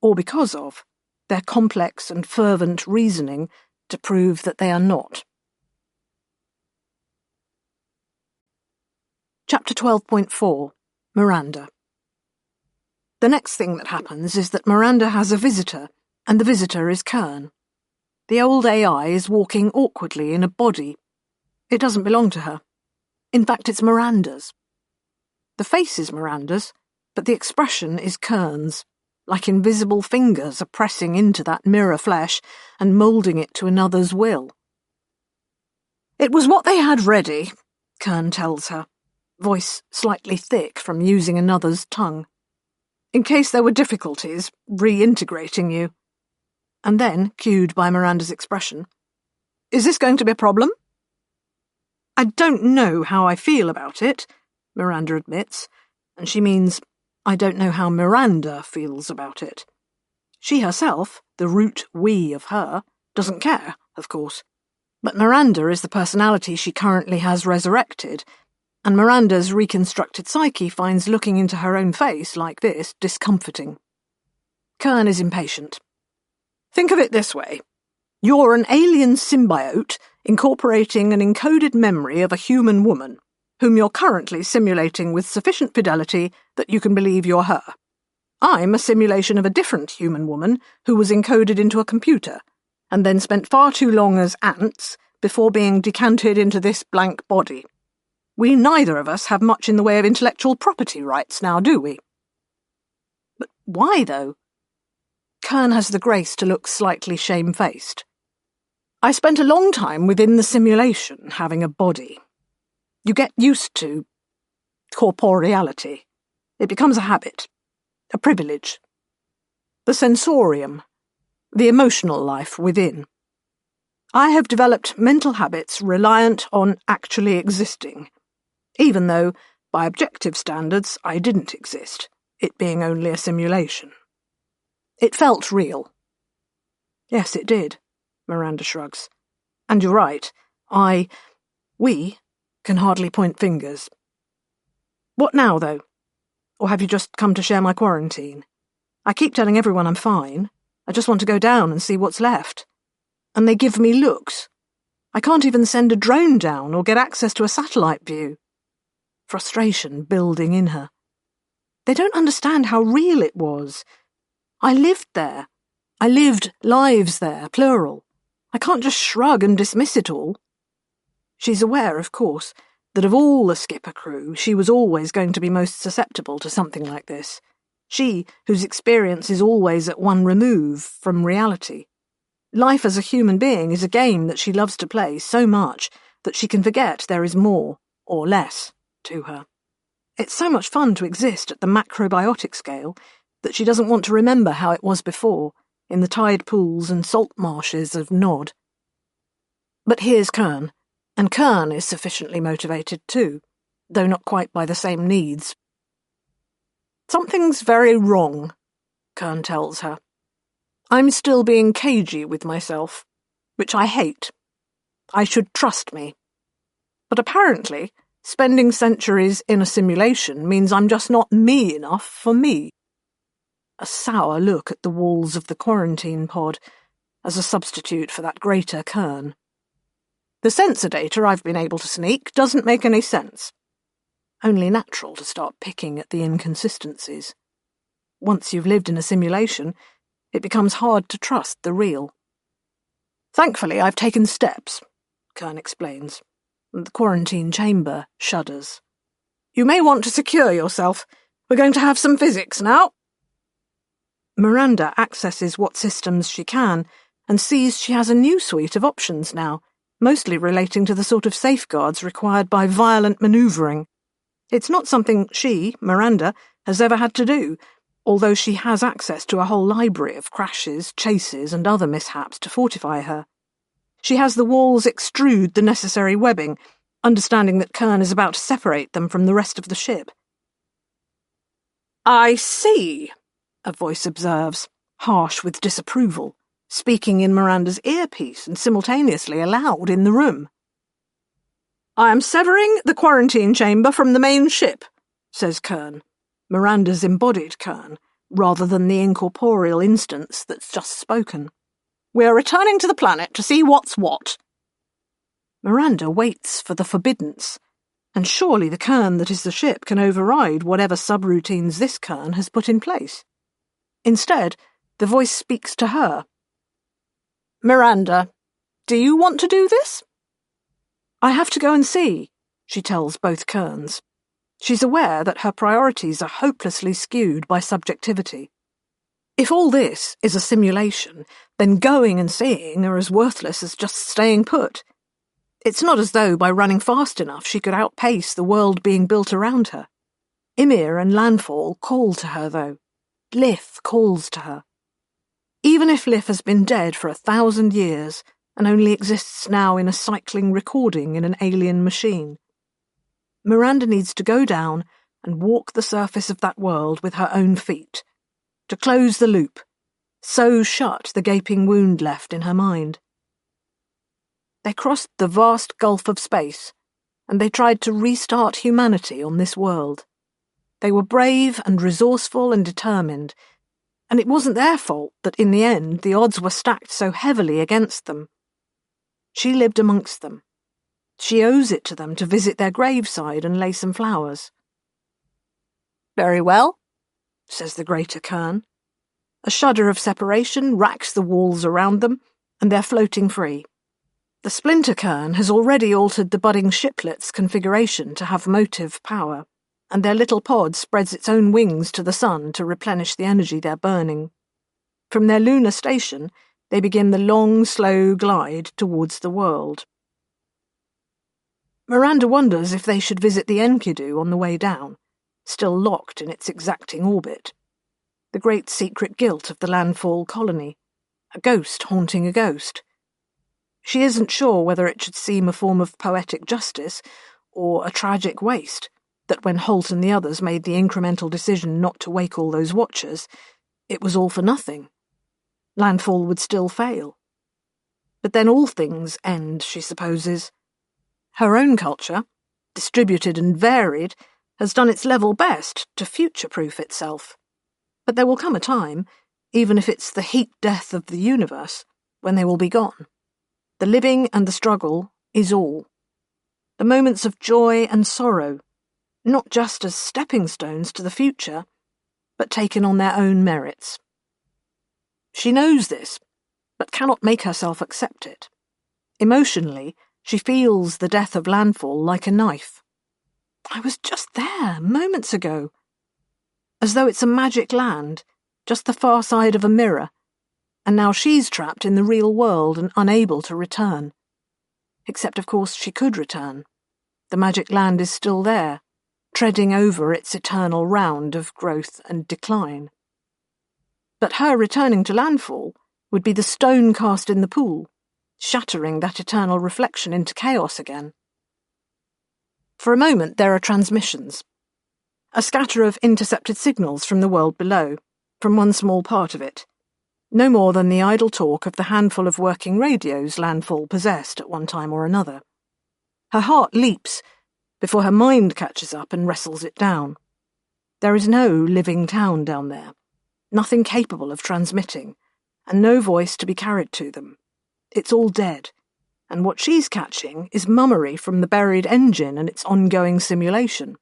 or because of, their complex and fervent reasoning to prove that they are not. Chapter 12.4 Miranda. The next thing that happens is that Miranda has a visitor, and the visitor is Kern. The old AI is walking awkwardly in a body. It doesn't belong to her. In fact, it's Miranda's. The face is Miranda's, but the expression is Kern's, like invisible fingers are pressing into that mirror flesh and moulding it to another's will. It was what they had ready, Kern tells her, voice slightly thick from using another's tongue, in case there were difficulties reintegrating you. And then, cued by Miranda's expression, "Is this going to be a problem?" "I don't know how I feel about it," Miranda admits, and she means, I don't know how Miranda feels about it. She herself, the root we of her, doesn't care, of course, but Miranda is the personality she currently has resurrected, and Miranda's reconstructed psyche finds looking into her own face like this discomforting. Kern is impatient. "Think of it this way. You're an alien symbiote incorporating an encoded memory of a human woman, whom you're currently simulating with sufficient fidelity that you can believe you're her. I'm a simulation of a different human woman who was encoded into a computer, and then spent far too long as ants before being decanted into this blank body. We neither of us have much in the way of intellectual property rights now, do we?" "But why, though?" Kern has the grace to look slightly shamefaced. "I spent a long time within the simulation, having a body. You get used to corporeality. It becomes a habit, a privilege. The sensorium, the emotional life within. I have developed mental habits reliant on actually existing, even though, by objective standards, I didn't exist, it being only a simulation. It felt real." "Yes, it did," Miranda shrugs. "And you're right. We can hardly point fingers. What now, though? Or have you just come to share my quarantine? I keep telling everyone I'm fine. I just want to go down and see what's left. And they give me looks. I can't even send a drone down or get access to a satellite view." Frustration building in her. They don't understand how real it was. I lived there. I lived lives there, plural. I can't just shrug and dismiss it all. She's aware, of course, that of all the skipper crew, she was always going to be most susceptible to something like this. She, whose experience is always at one remove from reality. Life as a human being is a game that she loves to play so much that she can forget there is more, or less, to her. It's so much fun to exist at the macrobiotic scale that she doesn't want to remember how it was before, in the tide pools and salt marshes of Nod. But here's Kern, And Kern is sufficiently motivated too, though not quite by the same needs. Something's very wrong, Kern tells her. I'm still being cagey with myself, which I hate. I should trust me. But apparently, spending centuries in a simulation means I'm just not me enough for me. A sour look at the walls of the quarantine pod as a substitute for that greater Kern. The sensor data I've been able to sneak doesn't make any sense. Only natural to start picking at the inconsistencies. Once you've lived in a simulation, it becomes hard to trust the real. Thankfully, I've taken steps, Kern explains. The quarantine chamber shudders. You may want to secure yourself. We're going to have some physics now. Miranda accesses what systems she can and sees she has a new suite of options now, mostly relating to the sort of safeguards required by violent manoeuvring. It's not something she, Miranda, has ever had to do, although she has access to a whole library of crashes, chases, and other mishaps to fortify her. She has the walls extrude the necessary webbing, understanding that Kern is about to separate them from the rest of the ship. I see, a voice observes, harsh with disapproval, speaking in Miranda's earpiece and simultaneously aloud in the room. I am severing the quarantine chamber from the main ship, says Kern, Miranda's embodied Kern, rather than the incorporeal instance that's just spoken. We are returning to the planet to see what's what. Miranda waits for the forbiddance, and surely the Kern that is the ship can override whatever subroutines this Kern has put in place. Instead, the voice speaks to her. Miranda, do you want to do this? I have to go and see, she tells both Kerns. She's aware that her priorities are hopelessly skewed by subjectivity. If all this is a simulation, then going and seeing are as worthless as just staying put. It's not as though by running fast enough she could outpace the world being built around her. Ymir and Landfall call to her, though. Lith calls to her. Even if Lith has been dead for 1,000 years and only exists now in a cycling recording in an alien machine, Miranda needs to go down and walk the surface of that world with her own feet, to close the loop, sew shut the gaping wound left in her mind. They crossed the vast gulf of space, and they tried to restart humanity on this world. They were brave and resourceful and determined, and it wasn't their fault that in the end the odds were stacked so heavily against them. She lived amongst them. She owes it to them to visit their graveside and lay some flowers. Very well, says the greater Kern. A shudder of separation racks the walls around them, and they're floating free. The splinter Kern has already altered the budding shiplet's configuration to have motive power, and their little pod spreads its own wings to the sun to replenish the energy they're burning. From their lunar station, they begin the long, slow glide towards the world. Miranda wonders if they should visit the Enkidu on the way down, still locked in its exacting orbit. The great secret guilt of the landfall colony, a ghost haunting a ghost. She isn't sure whether it should seem a form of poetic justice or a tragic waste, that when Holt and the others made the incremental decision not to wake all those watchers, it was all for nothing. Landfall would still fail. But then all things end, she supposes. Her own culture, distributed and varied, has done its level best to future-proof itself. But there will come a time, even if it's the heat death of the universe, when they will be gone. The living and the struggle is all. The moments of joy and sorrow, not just as stepping stones to the future, but taken on their own merits. She knows this, but cannot make herself accept it. Emotionally, she feels the death of Landfall like a knife. I was just there, moments ago. As though it's a magic land, just the far side of a mirror, and now she's trapped in the real world and unable to return. Except, of course, she could return. The magic land is still there, treading over its eternal round of growth and decline. But her returning to Landfall would be the stone cast in the pool, shattering that eternal reflection into chaos again. For a moment there are transmissions. A scatter of intercepted signals from the world below, from one small part of it. No more than the idle talk of the handful of working radios Landfall possessed at one time or another. Her heart leaps before her mind catches up and wrestles it down. There is no living town down there, nothing capable of transmitting, and no voice to be carried to them. It's all dead, and what she's catching is mummery from the buried engine and its ongoing simulation.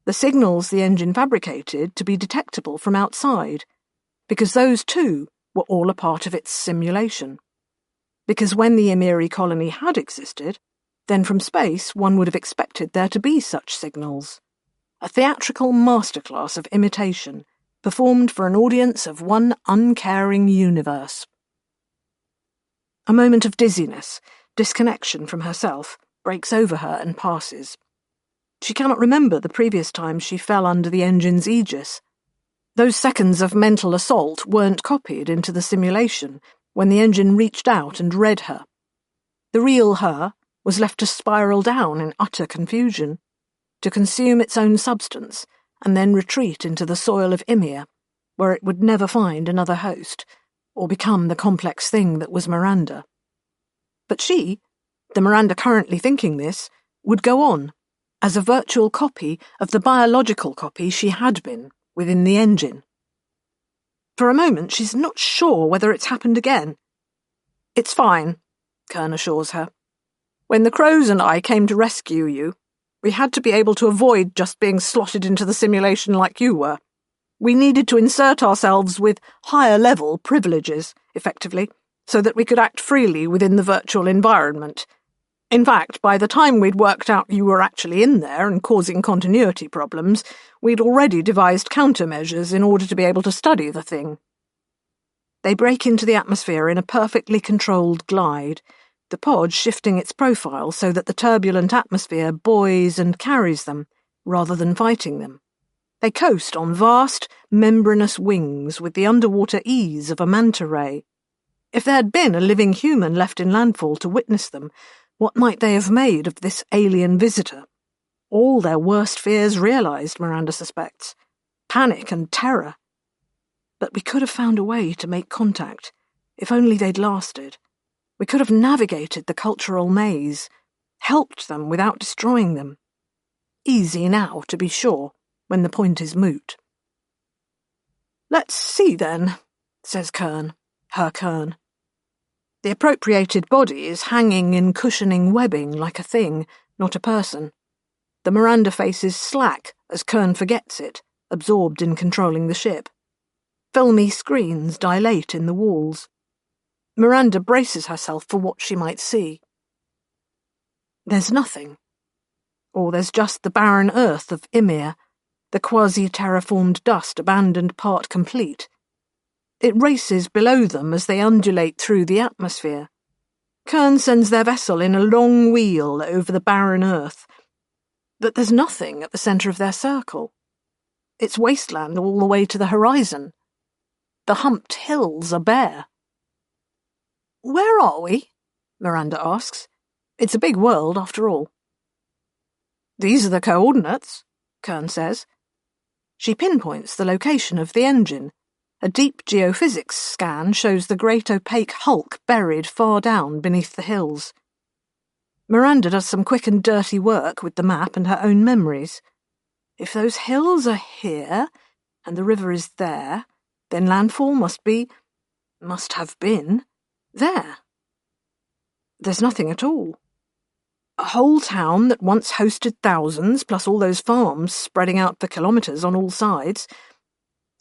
The signals the engine fabricated to be detectable from outside, because those too were all a part of its simulation. Because when the Emiri colony had existed, then from space one would have expected there to be such signals. A theatrical masterclass of imitation, performed for an audience of one uncaring universe. A moment of dizziness, disconnection from herself, breaks over her and passes. She cannot remember the previous time she fell under the engine's aegis. Those seconds of mental assault weren't copied into the simulation when the engine reached out and read her. The real her was left to spiral down in utter confusion, to consume its own substance and then retreat into the soil of Ymir, where it would never find another host, or become the complex thing that was Miranda. But she, the Miranda currently thinking this, would go on, as a virtual copy of the biological copy she had been within the engine. For a moment she's not sure whether it's happened again. "It's fine," Kern assures her. "When the Crows and I came to rescue you, we had to be able to avoid just being slotted into the simulation like you were. We needed to insert ourselves with higher-level privileges, effectively, so that we could act freely within the virtual environment. In fact, by the time we'd worked out you were actually in there and causing continuity problems, we'd already devised countermeasures in order to be able to study the thing." They break into the atmosphere in a perfectly controlled glide, the pod shifting its profile so that the turbulent atmosphere buoys and carries them, rather than fighting them. They coast on vast, membranous wings with the underwater ease of a manta ray. If there had been a living human left in Landfall to witness them, what might they have made of this alien visitor? All their worst fears realized, Miranda suspects. Panic and terror. But we could have found a way to make contact, if only they'd lasted. We could have navigated the cultural maze, helped them without destroying them. Easy now, to be sure, when the point is moot. "Let's see, then," says Kern, her Kern. The appropriated body is hanging in cushioning webbing like a thing, not a person. The Miranda face is slack as Kern forgets it, absorbed in controlling the ship. Filmy screens dilate in the walls. Miranda braces herself for what she might see. There's nothing. Or there's just the barren earth of Ymir, the quasi-terraformed dust abandoned part complete. It races below them as they undulate through the atmosphere. Kern sends their vessel in a long wheel over the barren earth. But there's nothing at the centre of their circle. It's wasteland all the way to the horizon. The humped hills are bare. "Where are we?" Miranda asks. It's a big world, after all. "These are the coordinates," Kern says. She pinpoints the location of the engine. A deep geophysics scan shows the great opaque hulk buried far down beneath the hills. Miranda does some quick and dirty work with the map and her own memories. If those hills are here, and the river is there, then Landfall must have been, there. There's nothing at all. A whole town that once hosted thousands, plus all those farms spreading out for kilometres on all sides.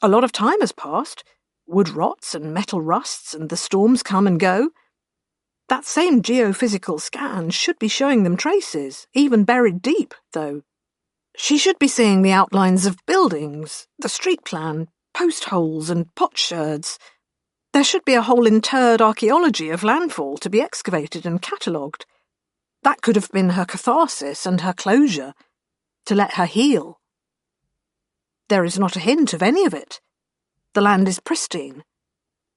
A lot of time has passed. Wood rots and metal rusts, and the storms come and go. That same geophysical scan should be showing them traces, even buried deep, though. She should be seeing the outlines of buildings, the street plan, post holes and potsherds. There should be a whole interred archaeology of Landfall to be excavated and catalogued. That could have been her catharsis and her closure, to let her heal. There is not a hint of any of it. The land is pristine.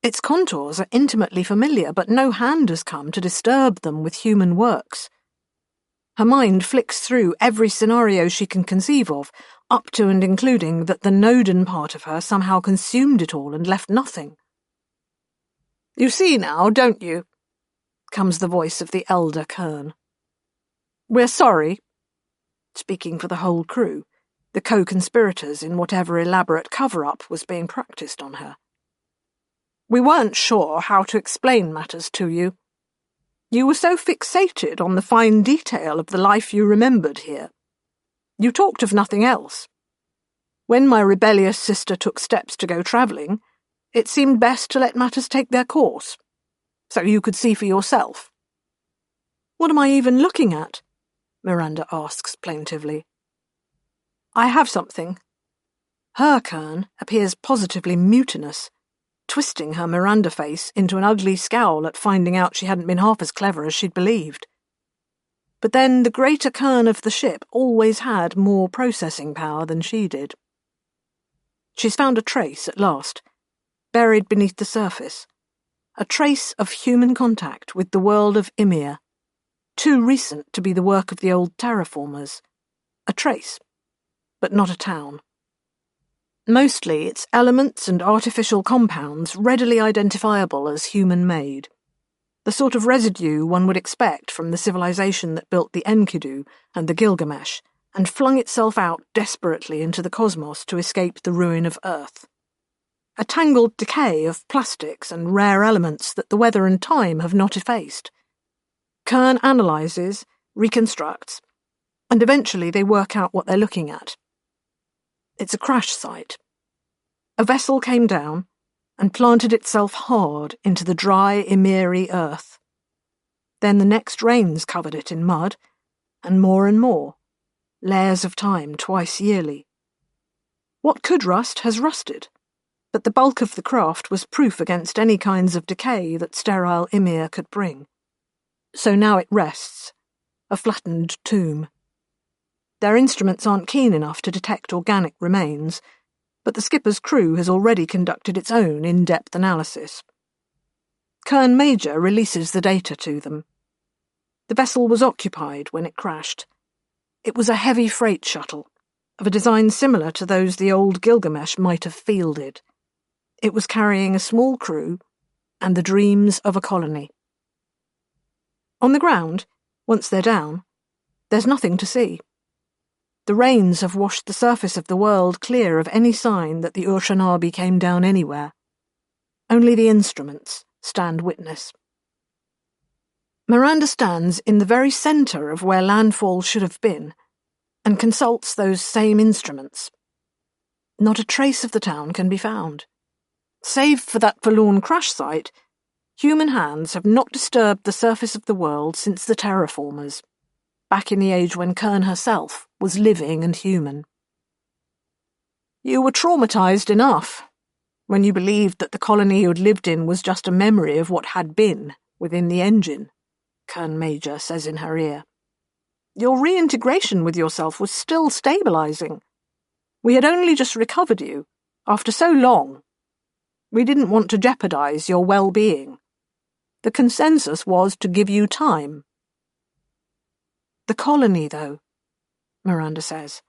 Its contours are intimately familiar, but no hand has come to disturb them with human works. Her mind flicks through every scenario she can conceive of, up to and including that the Noden part of her somehow consumed it all and left nothing. "You see now, don't you?" comes the voice of the elder Kern. "We're sorry," speaking for the whole crew, the co-conspirators in whatever elaborate cover-up was being practiced on her. "We weren't sure how to explain matters to you. You were so fixated on the fine detail of the life you remembered here. You talked of nothing else. When my rebellious sister took steps to go travelling, it seemed best to let matters take their course, so you could see for yourself." "What am I even looking at?" Miranda asks plaintively. "I have something." Her Kern appears positively mutinous, twisting her Miranda face into an ugly scowl at finding out she hadn't been half as clever as she'd believed. But then the greater Kern of the ship always had more processing power than she did. She's found a trace at last, buried beneath the surface, a trace of human contact with the world of Ymir, too recent to be the work of the old terraformers. A trace, but not a town. Mostly it's elements and artificial compounds readily identifiable as human-made. The sort of residue one would expect from the civilization that built the Enkidu and the Gilgamesh and flung itself out desperately into the cosmos to escape the ruin of Earth. A tangled decay of plastics and rare elements that the weather and time have not effaced. Kern analyses, reconstructs, and eventually they work out what they're looking at. It's a crash site. A vessel came down and planted itself hard into the dry, Ymiri earth. Then the next rains covered it in mud, and more, layers of time twice yearly. What could rust has rusted, but the bulk of the craft was proof against any kinds of decay that sterile Ymir could bring. So now it rests, a flattened tomb. Their instruments aren't keen enough to detect organic remains, but the skipper's crew has already conducted its own in-depth analysis. Kern Major releases the data to them. The vessel was occupied when it crashed. It was a heavy freight shuttle, of a design similar to those the old Gilgamesh might have fielded. It was carrying a small crew and the dreams of a colony. On the ground, once they're down, there's nothing to see. The rains have washed the surface of the world clear of any sign that the Urshanabi came down anywhere. Only the instruments stand witness. Miranda stands in the very centre of where landfall should have been, and consults those same instruments. Not a trace of the town can be found. Save for that forlorn crash site, human hands have not disturbed the surface of the world since the terraformers, back in the age when Kern herself was living and human. "You were traumatized enough when you believed that the colony you'd lived in was just a memory of what had been within the engine," Kern Major says in her ear. "Your reintegration with yourself was still stabilizing. We had only just recovered you, after so long. We didn't want to jeopardize your well-being. The consensus was to give you time." "The colony, though," Miranda says.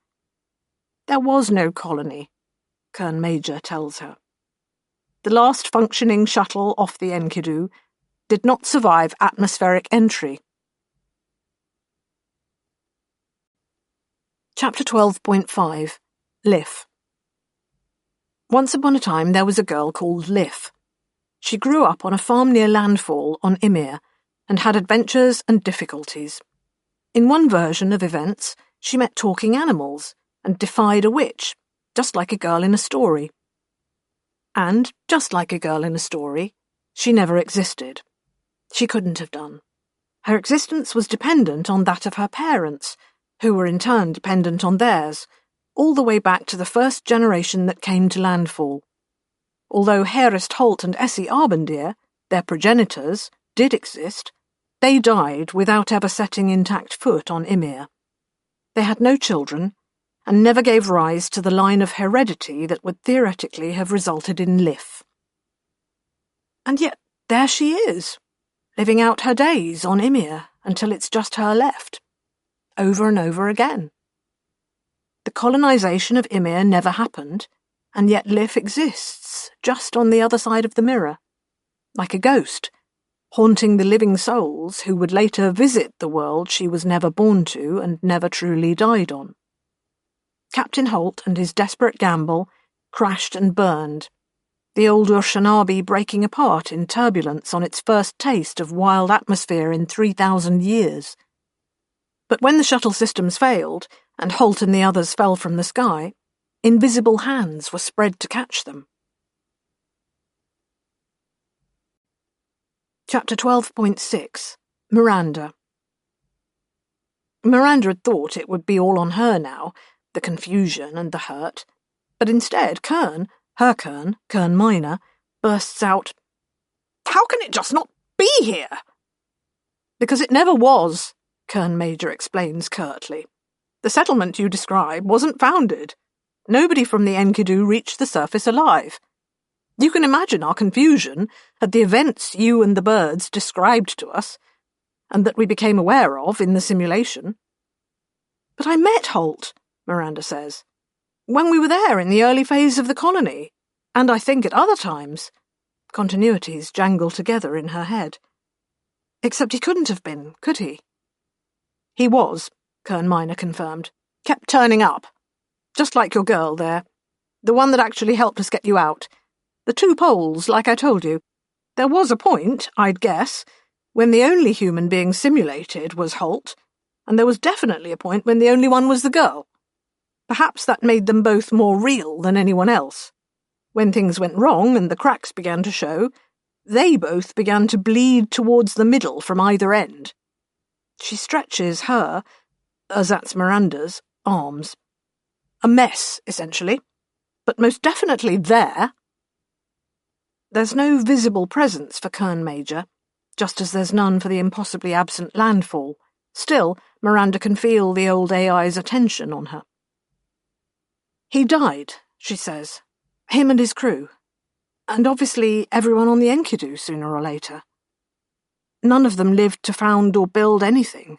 "There was no colony," Kern Major tells her. "The last functioning shuttle off the Enkidu did not survive atmospheric entry." Chapter 12.5 Lif. Once upon a time there was a girl called Lif. She grew up on a farm near landfall on Ymir and had adventures and difficulties. In one version of events, she met talking animals and defied a witch, just like a girl in a story. And, just like a girl in a story, she never existed. She couldn't have done. Her existence was dependent on that of her parents, who were in turn dependent on theirs, all the way back to the first generation that came to landfall. Although Herist Holt and Essie Arbendier, their progenitors, did exist, they died without ever setting intact foot on Ymir. They had no children, and never gave rise to the line of heredity that would theoretically have resulted in Lif. And yet there she is, living out her days on Ymir until it's just her left, over and over again. The colonization of Ymir never happened, and yet Lif exists just on the other side of the mirror, like a ghost, haunting the living souls who would later visit the world she was never born to and never truly died on. Captain Holt and his desperate gamble crashed and burned, the old Urshanabi breaking apart in turbulence on its first taste of wild atmosphere in 3,000 years. But when the shuttle systems failed, and Holt and the others fell from the sky, invisible hands were spread to catch them. Chapter 12.6 Miranda. Miranda had thought it would be all on her now, the confusion and the hurt, but instead Kern Minor, bursts out, "How can it just not be here?" "Because it never was," Kern Major explains curtly. "The settlement you describe wasn't founded. Nobody from the Enkidu reached the surface alive. You can imagine our confusion at the events you and the birds described to us, and that we became aware of in the simulation." "But I met Holt," Miranda says, "when we were there in the early phase of the colony, and I think at other times." Continuities jangle together in her head. "Except he couldn't have been, could he?" "He was," Kern Minor confirmed. "Kept turning up. Just like your girl there. The one that actually helped us get you out. The two poles, like I told you. There was a point, I'd guess, when the only human being simulated was Holt, and there was definitely a point when the only one was the girl. Perhaps that made them both more real than anyone else. When things went wrong and the cracks began to show, they both began to bleed towards the middle from either end." She stretches her, that's Miranda's, arms. "A mess, essentially, but most definitely there." There's no visible presence for Kern Major, just as there's none for the impossibly absent landfall. Still, Miranda can feel the old AI's attention on her. "He died," she says. "Him and his crew. And obviously everyone on the Enkidu sooner or later. None of them lived to found or build anything.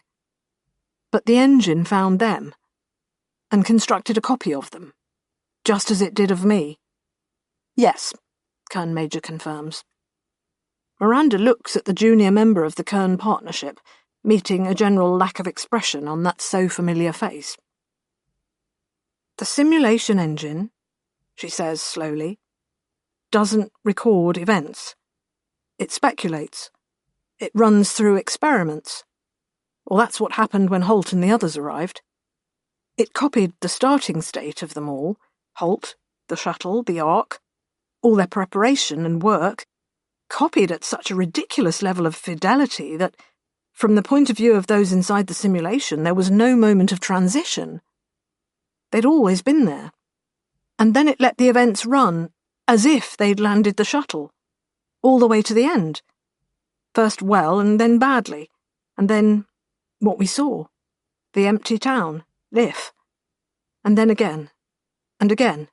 But the engine found them, and constructed a copy of them, just as it did of me." "Yes," Kern Major confirms. Miranda looks at the junior member of the Kern partnership, meeting a general lack of expression on that so familiar face. "The simulation engine," she says slowly, "doesn't record events. It speculates. It runs through experiments. Well, that's what happened when Holt and the others arrived. It copied the starting state of them all, Holt, the shuttle, the Ark, all their preparation and work, copied at such a ridiculous level of fidelity that, from the point of view of those inside the simulation, there was no moment of transition. They'd always been there. And then it let the events run, as if they'd landed the shuttle, all the way to the end. First well, and then badly, and then what we saw, the empty town, Lif, and then again, and again.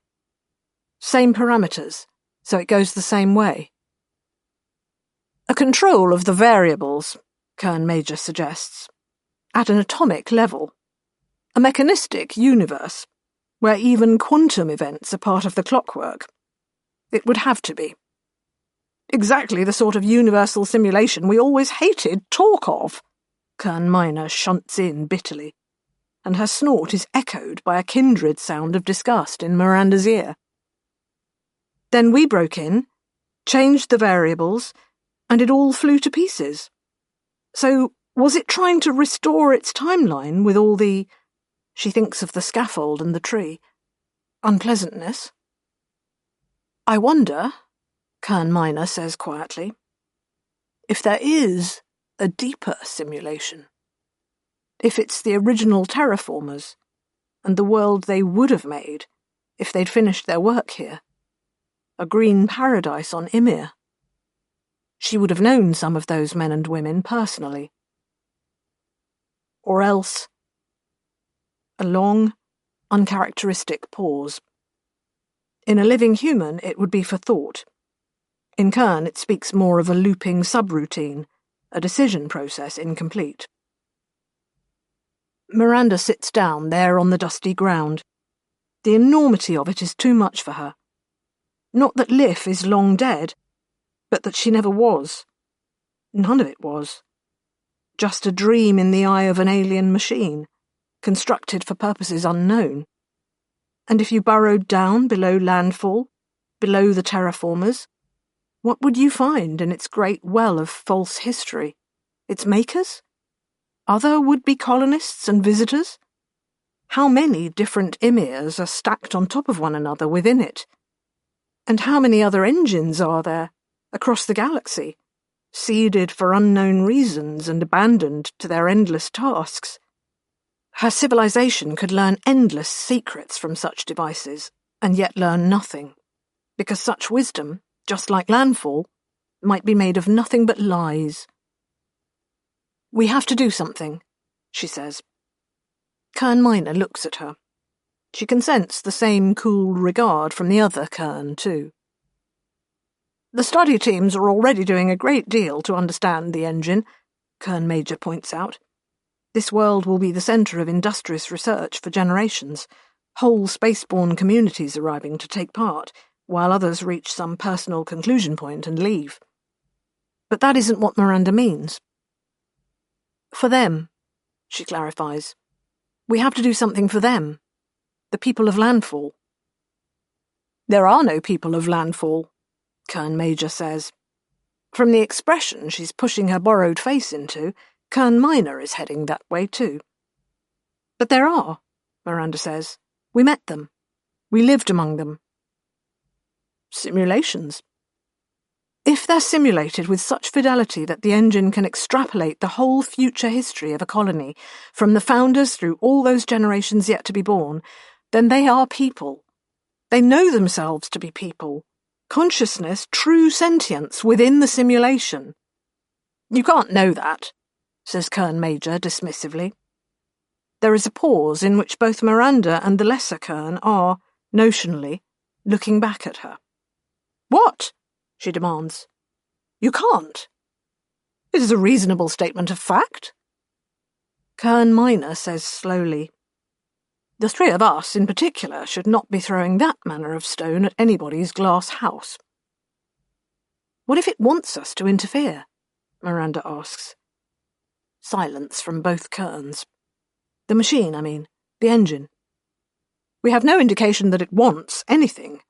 Same parameters, so it goes the same way." "A control of the variables," Kern Major suggests, "at an atomic level. A mechanistic universe, where even quantum events are part of the clockwork. It would have to be. Exactly the sort of universal simulation we always hated talk of," Kern Minor shunts in bitterly, and her snort is echoed by a kindred sound of disgust in Miranda's ear. "Then we broke in, changed the variables, and it all flew to pieces. So was it trying to restore its timeline with all the," she thinks of the scaffold and the tree, "unpleasantness? I wonder," Kern Minor says quietly, "if there is a deeper simulation. If it's the original terraformers, and the world they would have made if they'd finished their work here. A green paradise on Ymir. She would have known some of those men and women personally. Or else..." A long, uncharacteristic pause. In a living human, it would be for thought. In Kern, it speaks more of a looping subroutine, a decision process incomplete. Miranda sits down there on the dusty ground. The enormity of it is too much for her. Not that Liff is long dead, but that she never was. None of it was. Just a dream in the eye of an alien machine, constructed for purposes unknown. And if you burrowed down below landfall, below the terraformers, what would you find in its great well of false history? Its makers? Other would-be colonists and visitors? How many different emirs are stacked on top of one another within it? And how many other engines are there, across the galaxy, seeded for unknown reasons and abandoned to their endless tasks? Her civilization could learn endless secrets from such devices, and yet learn nothing, because such wisdom, just like landfall, might be made of nothing but lies. "We have to do something," she says. Kern Minor looks at her. She can sense the same cool regard from the other Kern, too. "The study teams are already doing a great deal to understand the engine," Kern Major points out. "This world will be the centre of industrious research for generations, whole spaceborne communities arriving to take part, while others reach some personal conclusion point and leave. But that isn't what Miranda means. For them," she clarifies. "We have to do something for them, the people of Landfall." "There are no people of Landfall," Kern Major says. From the expression she's pushing her borrowed face into, Kern Minor is heading that way too. "But there are," Miranda says. "We met them. We lived among them." "Simulations." "If they're simulated with such fidelity that the engine can extrapolate the whole future history of a colony, from the founders through all those generations yet to be born, then they are people. They know themselves to be people. Consciousness, true sentience within the simulation." "You can't know that," says Kern Major dismissively. There is a pause in which both Miranda and the lesser Kern are, notionally, looking back at her. "What?" she demands. "You can't. It is a reasonable statement of fact." Kern Minor says slowly, "The three of us, in particular, should not be throwing that manner of stone at anybody's glass house." "What if it wants us to interfere?" Miranda asks. Silence from both Kerns. The machine, I mean, the engine. "We have no indication that it wants anything,"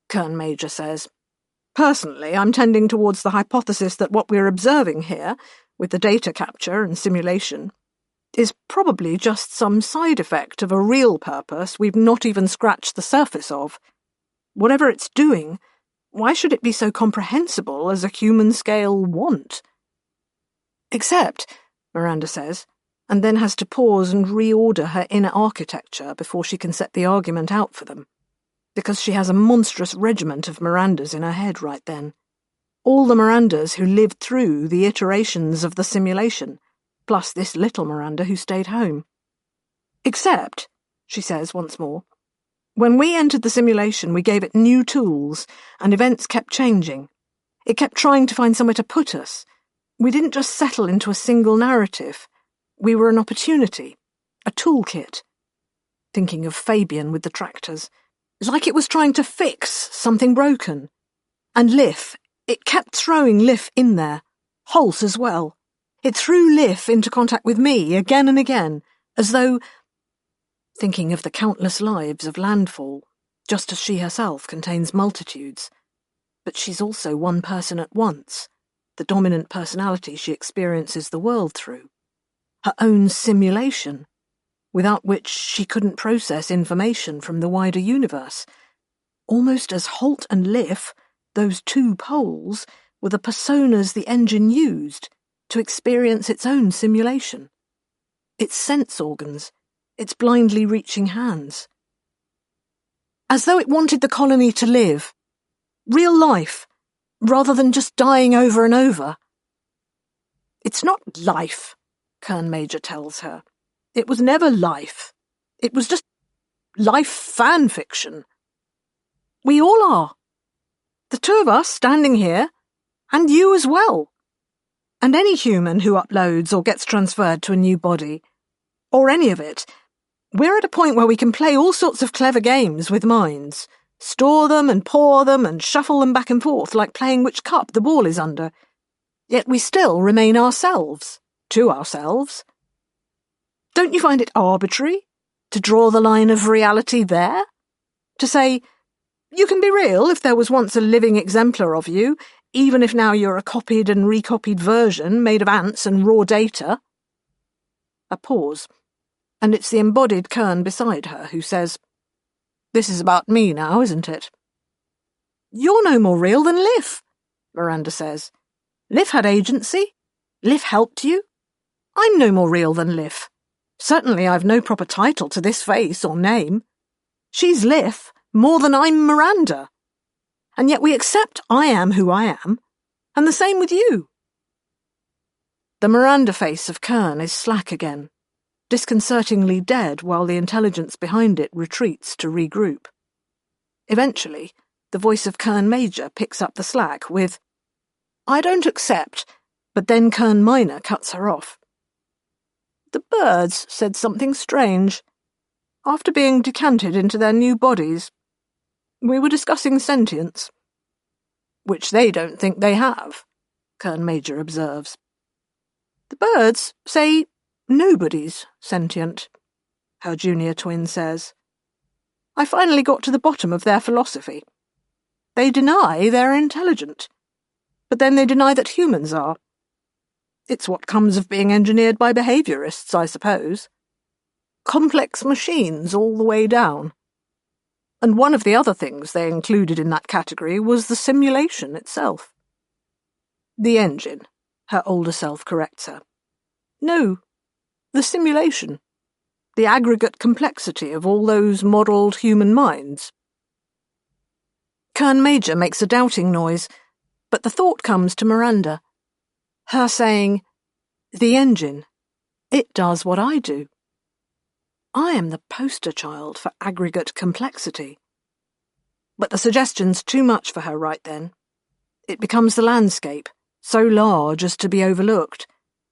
Kern Major says. "Personally, I'm tending towards the hypothesis that what we're observing here, with the data capture and simulation, is probably just some side effect of a real purpose we've not even scratched the surface of. Whatever it's doing, why should it be so comprehensible as a human-scale want?" "Except," Miranda says, and then has to pause and reorder her inner architecture before she can set the argument out for them, because she has a monstrous regiment of Mirandas in her head right then. All the Mirandas who lived through the iterations of the simulation, plus this little Miranda who stayed home. "Except," she says once more, "when we entered the simulation we gave it new tools, and events kept changing. It kept trying to find somewhere to put us. We didn't just settle into a single narrative. We were an opportunity, a toolkit." Thinking of Fabian with the tractors. Like it was trying to fix something broken. And Liff, it kept throwing Liff in there. Holt as well. It threw Liff into contact with me again and again, as though... Thinking of the countless lives of Landfall, just as she herself contains multitudes. But she's also one person at once, the dominant personality she experiences the world through. Her own simulation, without which she couldn't process information from the wider universe. Almost as Holt and Liff, those two poles, were the personas the engine used to experience its own simulation. Its sense organs, its blindly reaching hands. As though it wanted the colony to live. Real life, rather than just dying over and over. "It's not life," Kern Major tells her. "It was never life. It was just life fan fiction. We all are. The two of us standing here, And you as well. And any human who uploads or gets transferred to a new body, or any of it, we're at a point where we can play all sorts of clever games with minds, store them and pour them and shuffle them back and forth like playing which cup the ball is under. Yet we still remain ourselves, to ourselves. Don't you find it arbitrary to draw the line of reality there? To say, you can be real if there was once a living exemplar of you, even if now you're a copied and recopied version made of ants and raw data? A pause, and it's the embodied Kern beside her who says, "This is about me now, isn't it?" "You're no more real than Liv," Miranda says. "Liv had agency. Liv helped you. I'm no more real than Liv. Certainly I've no proper title to this face or name. She's Liv more than I'm Miranda. And yet we accept I am who I am, and the same with you." The Miranda face of Kern is slack again, disconcertingly dead while the intelligence behind it retreats to regroup. Eventually, the voice of Kern Major picks up the slack with, "I don't accept," but then Kern Minor cuts her off. "The birds said something strange. After being decanted into their new bodies, we were discussing sentience." "Which they don't think they have," Kern Major observes. "The birds say nobody's sentient," her junior twin says. "I finally got to the bottom of their philosophy. They deny they're intelligent, but then they deny that humans are. It's what comes of being engineered by behaviourists, I suppose. Complex machines all the way down. And one of the other things they included in that category was the simulation itself." "The engine," her older self corrects her. "No, the simulation. The aggregate complexity of all those modelled human minds." Kern Major makes a doubting noise, but the thought comes to Miranda. Her saying, "The engine, it does what I do." I am the poster child for aggregate complexity. But the suggestion's too much for her right then. It becomes the landscape, so large as to be overlooked.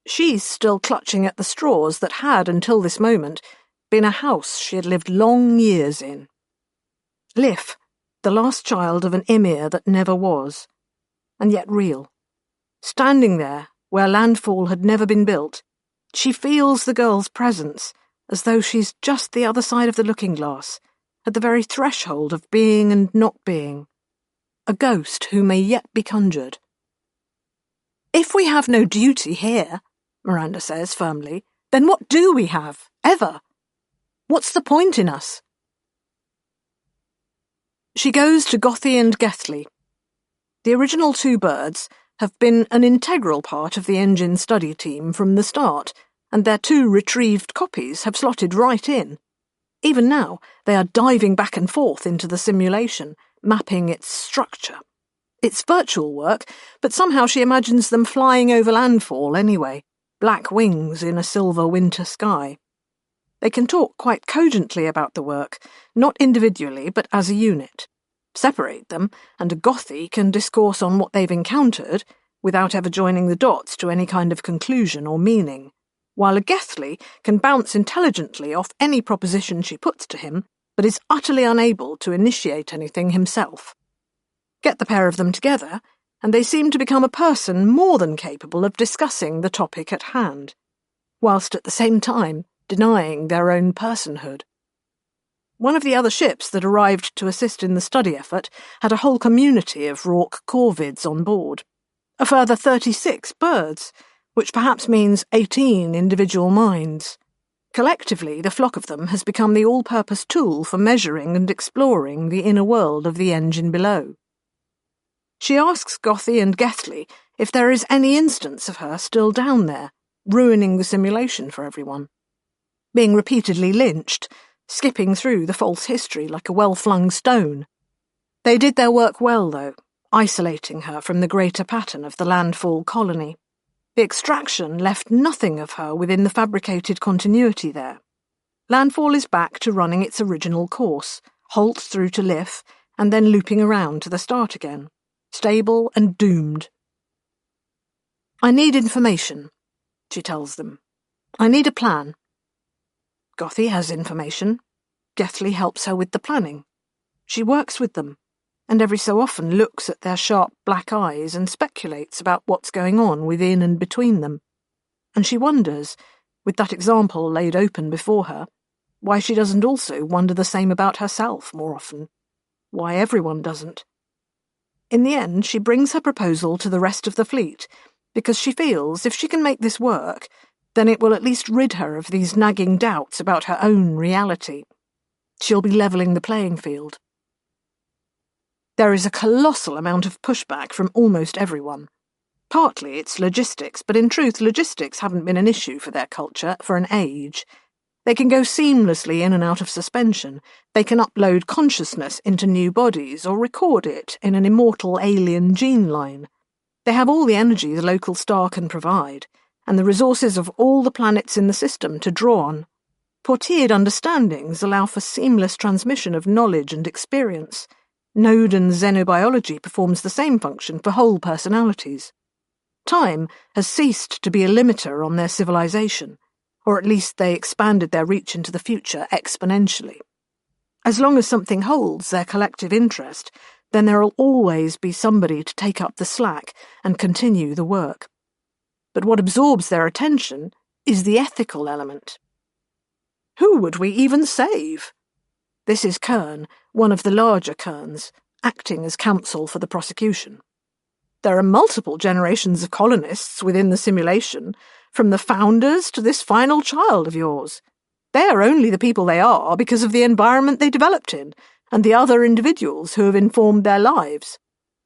She's still clutching at the straws that had, until this moment, been a house she had lived long years in. Liv, the last child of an emir that never was, and yet real. Standing there, where landfall had never been built, she feels the girl's presence, as though she's just the other side of the looking glass, at the very threshold of being and not being. A ghost who may yet be conjured. "If we have no duty here," Miranda says firmly, "then what do we have, ever? What's the point in us?" She goes to Gothy and Gethley. The original two birds have been an integral part of the engine study team from the start, and their two retrieved copies have slotted right in. Even now, they are diving back and forth into the simulation, mapping its structure. It's virtual work, but somehow she imagines them flying over landfall anyway, black wings in a silver winter sky. They can talk quite cogently about the work, not individually but as a unit. Separate them, and a Gothy can discourse on what they've encountered without ever joining the dots to any kind of conclusion or meaning, while a Gethley can bounce intelligently off any proposition she puts to him, but is utterly unable to initiate anything himself. Get the pair of them together, and they seem to become a person more than capable of discussing the topic at hand, whilst at the same time denying their own personhood. One of the other ships that arrived to assist in the study effort had a whole community of Rorke corvids on board. A further 36 birds, which perhaps means 18 individual minds. Collectively, the flock of them has become the all-purpose tool for measuring and exploring the inner world of the engine below. She asks Gothy and Gethley if there is any instance of her still down there, ruining the simulation for everyone. Being repeatedly lynched, skipping through the false history like a well-flung stone. They did their work well, though, isolating her from the greater pattern of the landfall colony. The extraction left nothing of her within the fabricated continuity there. Landfall is back to running its original course, halt through to Liv, and then looping around to the start again. Stable and doomed. I need information, she tells them. I need a plan. Gothy has information. Gethley helps her with the planning. She works with them, and every so often looks at their sharp black eyes and speculates about what's going on within and between them. And she wonders, with that example laid open before her, why she doesn't also wonder the same about herself more often. Why everyone doesn't. In the end, she brings her proposal to the rest of the fleet, because she feels if she can make this work, then it will at least rid her of these nagging doubts about her own reality. She'll be levelling the playing field. There is a colossal amount of pushback from almost everyone. Partly it's logistics, but in truth logistics haven't been an issue for their culture for an age. They can go seamlessly in and out of suspension. They can upload consciousness into new bodies or record it in an immortal alien gene line. They have all the energy the local star can provide, and the resources of all the planets in the system to draw on. Portiered understandings allow for seamless transmission of knowledge and experience. Node and xenobiology performs the same function for whole personalities. Time has ceased to be a limiter on their civilization, or at least they expanded their reach into the future exponentially. As long as something holds their collective interest, then there'll always be somebody to take up the slack and continue the work. But what absorbs their attention is the ethical element. Who would we even save? This is Kern, one of the larger Kerns, acting as counsel for the prosecution. There are multiple generations of colonists within the simulation, from the founders to this final child of yours. They are only the people they are because of the environment they developed in, and the other individuals who have informed their lives.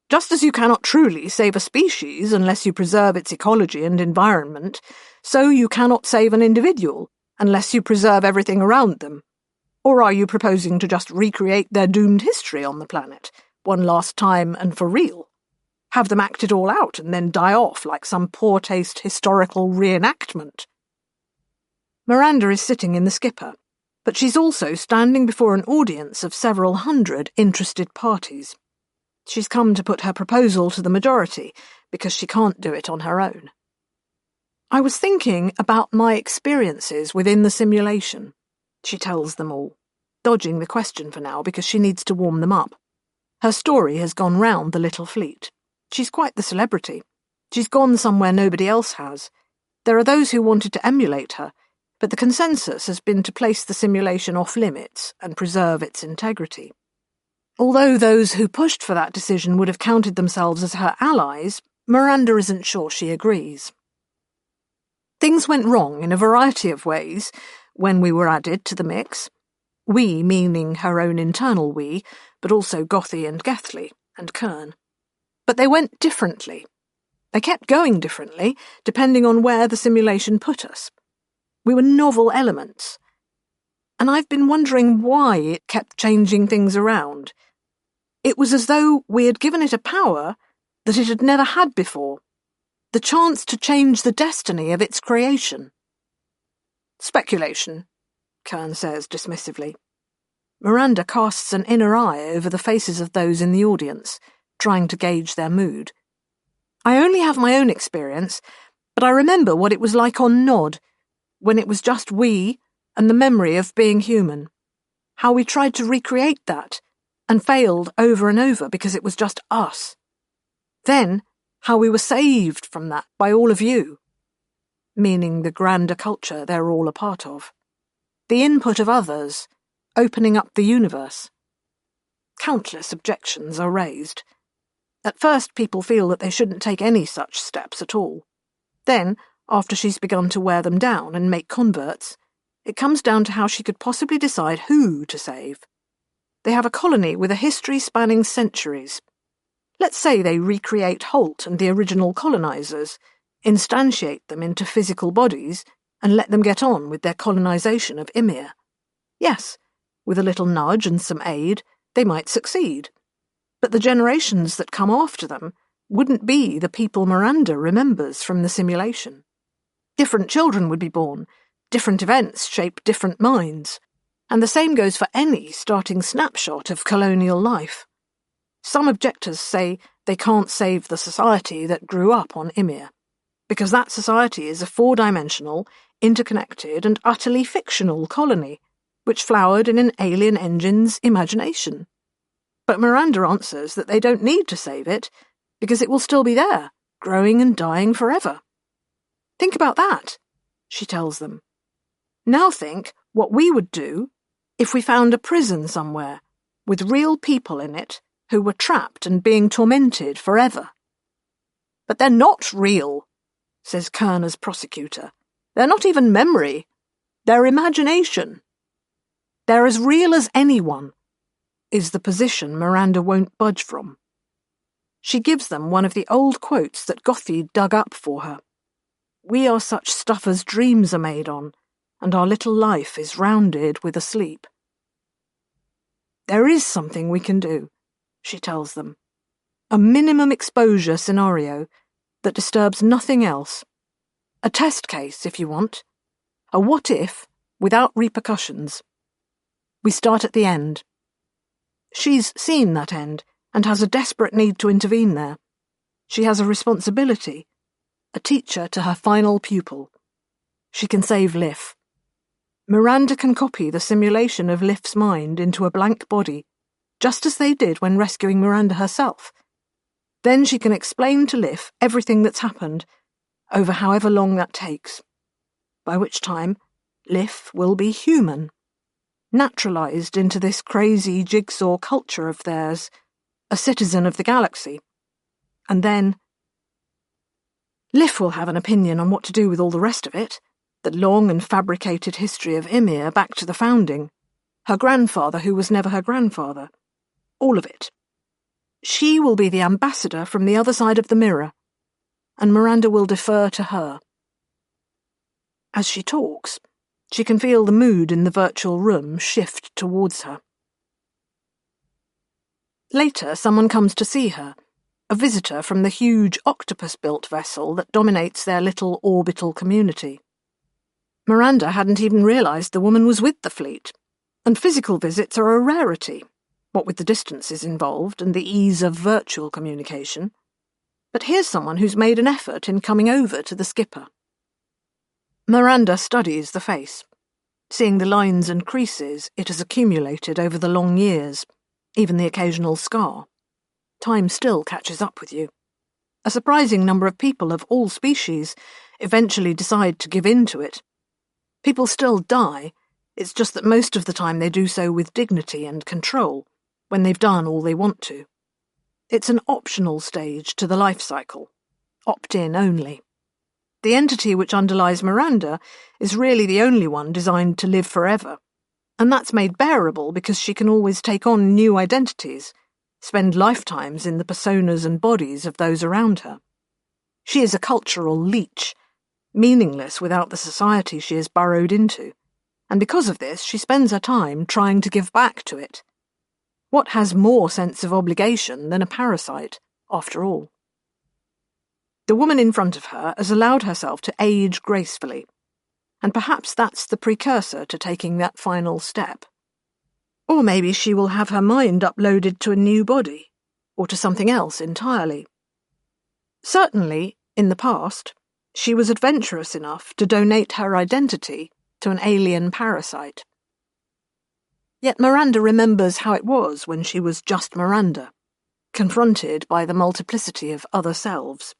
Just as you cannot truly save a species unless you preserve its ecology and environment, so you cannot save an individual unless you preserve everything around them. Or are you proposing to just recreate their doomed history on the planet, one last time and for real? Have them act it all out and then die off like some poor-taste historical reenactment? Miranda is sitting in the skipper, but she's also standing before an audience of several hundred interested parties. She's come to put her proposal to the majority, because she can't do it on her own. I was thinking about my experiences within the simulation, she tells them all, dodging the question for now because she needs to warm them up. Her story has gone round the little fleet. She's quite the celebrity. She's gone somewhere nobody else has. There are those who wanted to emulate her, but the consensus has been to place the simulation off-limits and preserve its integrity. Although those who pushed for that decision would have counted themselves as her allies, Miranda isn't sure she agrees. Things went wrong in a variety of ways when we were added to the mix. We, meaning her own internal we, but also Gothy and Gethley and Kern. But they went differently. They kept going differently, depending on where the simulation put us. We were novel elements. And I've been wondering why it kept changing things around. It was as though we had given it a power that it had never had before, the chance to change the destiny of its creation. Speculation, Kern says dismissively. Miranda casts an inner eye over the faces of those in the audience, trying to gauge their mood. I only have my own experience, but I remember what it was like on Nod, when it was just we and the memory of being human. How we tried to recreate that, and failed over and over because it was just us. Then, how we were saved from that by all of you, meaning the grander culture they're all a part of. The input of others, opening up the universe. Countless objections are raised. At first people feel that they shouldn't take any such steps at all. Then, after she's begun to wear them down and make converts, it comes down to how she could possibly decide who to save. They have a colony with a history spanning centuries. Let's say they recreate Holt and the original colonizers, instantiate them into physical bodies, and let them get on with their colonization of Ymir. Yes, with a little nudge and some aid, they might succeed. But the generations that come after them wouldn't be the people Miranda remembers from the simulation. Different children would be born, different events shape different minds, and the same goes for any starting snapshot of colonial life. Some objectors say they can't save the society that grew up on Ymir. because that society is a four-dimensional, interconnected and utterly fictional colony, which flowered in an alien engine's imagination. But Miranda answers that they don't need to save it, because it will still be there, growing and dying forever. Think about that, she tells them. Now think what we would do if we found a prison somewhere, with real people in it who were trapped and being tormented forever. But they're not real, says Kerner's prosecutor. They're not even memory. They're imagination. They're as real as anyone, is the position Miranda won't budge from. She gives them one of the old quotes that Gothi dug up for her. We are such stuff as dreams are made on, and our little life is rounded with a sleep. There is something we can do, she tells them. A minimum exposure scenario that disturbs nothing else. A test case, if you want. A what-if without repercussions. We start at the end. She's seen that end and has a desperate need to intervene there. She has a responsibility, a teacher to her final pupil. She can save Liv. Miranda can copy the simulation of Liv's mind into a blank body, just as they did when rescuing Miranda herself. Then she can explain to Liv everything that's happened, over however long that takes, by which time Liv will be human, naturalized into this crazy jigsaw culture of theirs, a citizen of the galaxy. And then Liv will have an opinion on what to do with all the rest of it, the long and fabricated history of Ymir back to the founding, her grandfather who was never her grandfather, all of it. She will be the ambassador from the other side of the mirror, and Miranda will defer to her. As she talks, she can feel the mood in the virtual room shift towards her. Later, someone comes to see her, a visitor from the huge octopus-built vessel that dominates their little orbital community. Miranda hadn't even realized the woman was with the fleet, and physical visits are a rarity, what with the distances involved and the ease of virtual communication. But here's someone who's made an effort in coming over to the skipper. Miranda studies the face, seeing the lines and creases it has accumulated over the long years, even the occasional scar. Time still catches up with you. A surprising number of people of all species eventually decide to give in to it. People still die, it's just that most of the time they do so with dignity and control, when they've done all they want to. It's an optional stage to the life cycle, opt-in only. The entity which underlies Miranda is really the only one designed to live forever, and that's made bearable because she can always take on new identities, spend lifetimes in the personas and bodies of those around her. She is a cultural leech, meaningless without the society she has burrowed into, and because of this she spends her time trying to give back to it. What has more sense of obligation than a parasite, after all? The woman in front of her has allowed herself to age gracefully, and perhaps that's the precursor to taking that final step. Or maybe she will have her mind uploaded to a new body, or to something else entirely. Certainly, in the past, she was adventurous enough to donate her identity to an alien parasite. Yet Miranda remembers how it was when she was just Miranda, confronted by the multiplicity of other selves.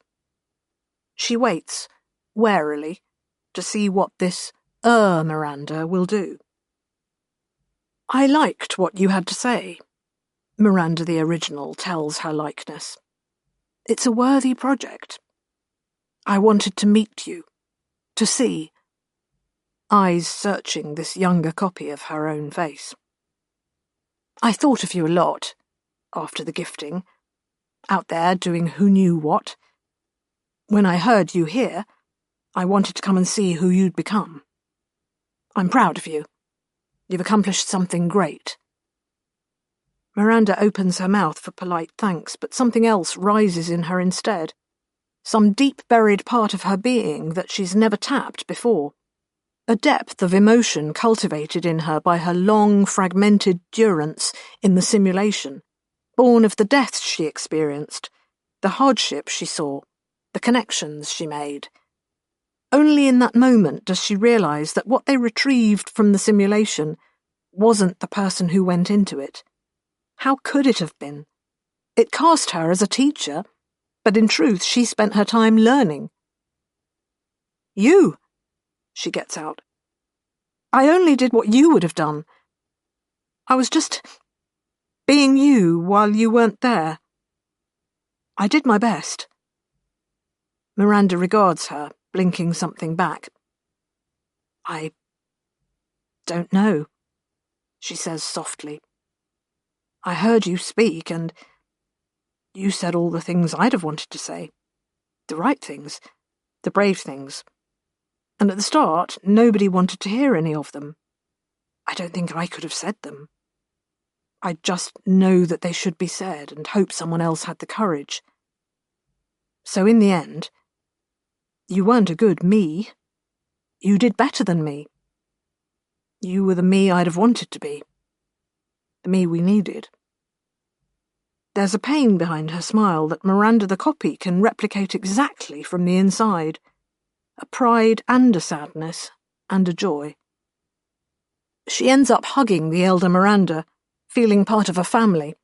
She waits, warily, to see what this Miranda will do. I liked what you had to say, Miranda the original tells her likeness. It's a worthy project. I wanted to meet you, to see. Eyes searching this younger copy of her own face. I thought of you a lot, after the gifting, out there doing who knew what. When I heard you here, I wanted to come and see who you'd become. I'm proud of you. You've accomplished something great. Miranda opens her mouth for polite thanks, but something else rises in her instead. Some deep-buried part of her being that she's never tapped before. A depth of emotion cultivated in her by her long, fragmented durance in the simulation, born of the deaths she experienced, the hardships she saw, the connections she made, Only in that moment does she realise that what they retrieved from the simulation wasn't the person who went into it. How could it have been? It cast her as a teacher, but in truth she spent her time learning. You, she gets out. I only did what you would have done. I was just being you while you weren't there. I did my best. Miranda regards her, blinking something back. I don't know, she says softly. I heard you speak, and you said all the things I'd have wanted to say. The right things, the brave things. And at the start, nobody wanted to hear any of them. I don't think I could have said them. I just know that they should be said and hope someone else had the courage. So in the end, you weren't a good me. You did better than me. You were the me I'd have wanted to be. The me we needed. There's a pain behind her smile that Miranda the copy can replicate exactly from the inside. A pride and a sadness and a joy. She ends up hugging the elder Miranda, feeling part of a family,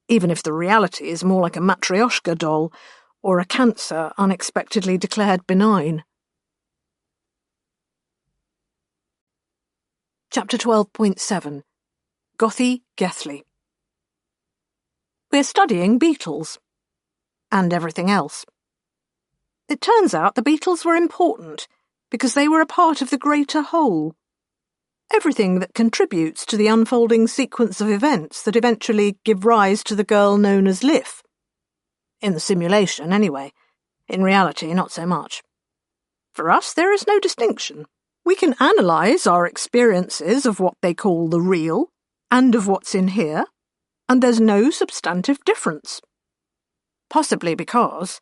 even if the reality is more like a matryoshka doll or a cancer unexpectedly declared benign. Chapter 12.7 Gothy Gethley. We're studying beetles. And everything else. It turns out the beetles were important because they were a part of the greater whole. Everything that contributes to the unfolding sequence of events that eventually give rise to the girl known as Liv. In the simulation, anyway. In reality, not so much. For us, there is no distinction. We can analyse our experiences of what they call the real, and of what's in here, and there's no substantive difference. Possibly because,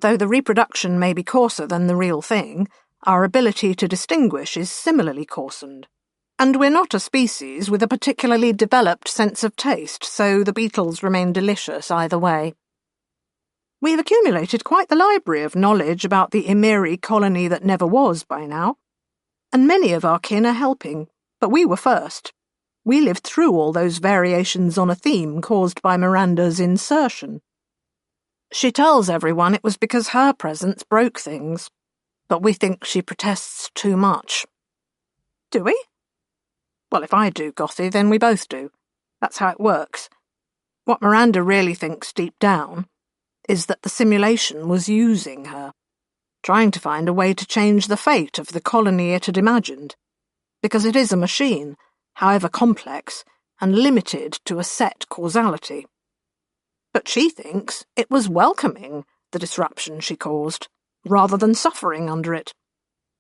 though the reproduction may be coarser than the real thing, our ability to distinguish is similarly coarsened. And we're not a species with a particularly developed sense of taste, so the beetles remain delicious either way. We've accumulated quite the library of knowledge about the Emiri colony that never was by now, and many of our kin are helping, but we were first. We lived through all those variations on a theme caused by Miranda's insertion. She tells everyone it was because her presence broke things, but we think she protests too much. Do we? Well, if I do, Gothy, then we both do. That's how it works. What Miranda really thinks deep down is that the simulation was using her, trying to find a way to change the fate of the colony it had imagined, because it is a machine, however complex, and limited to a set causality. But she thinks it was welcoming the disruption she caused, rather than suffering under it,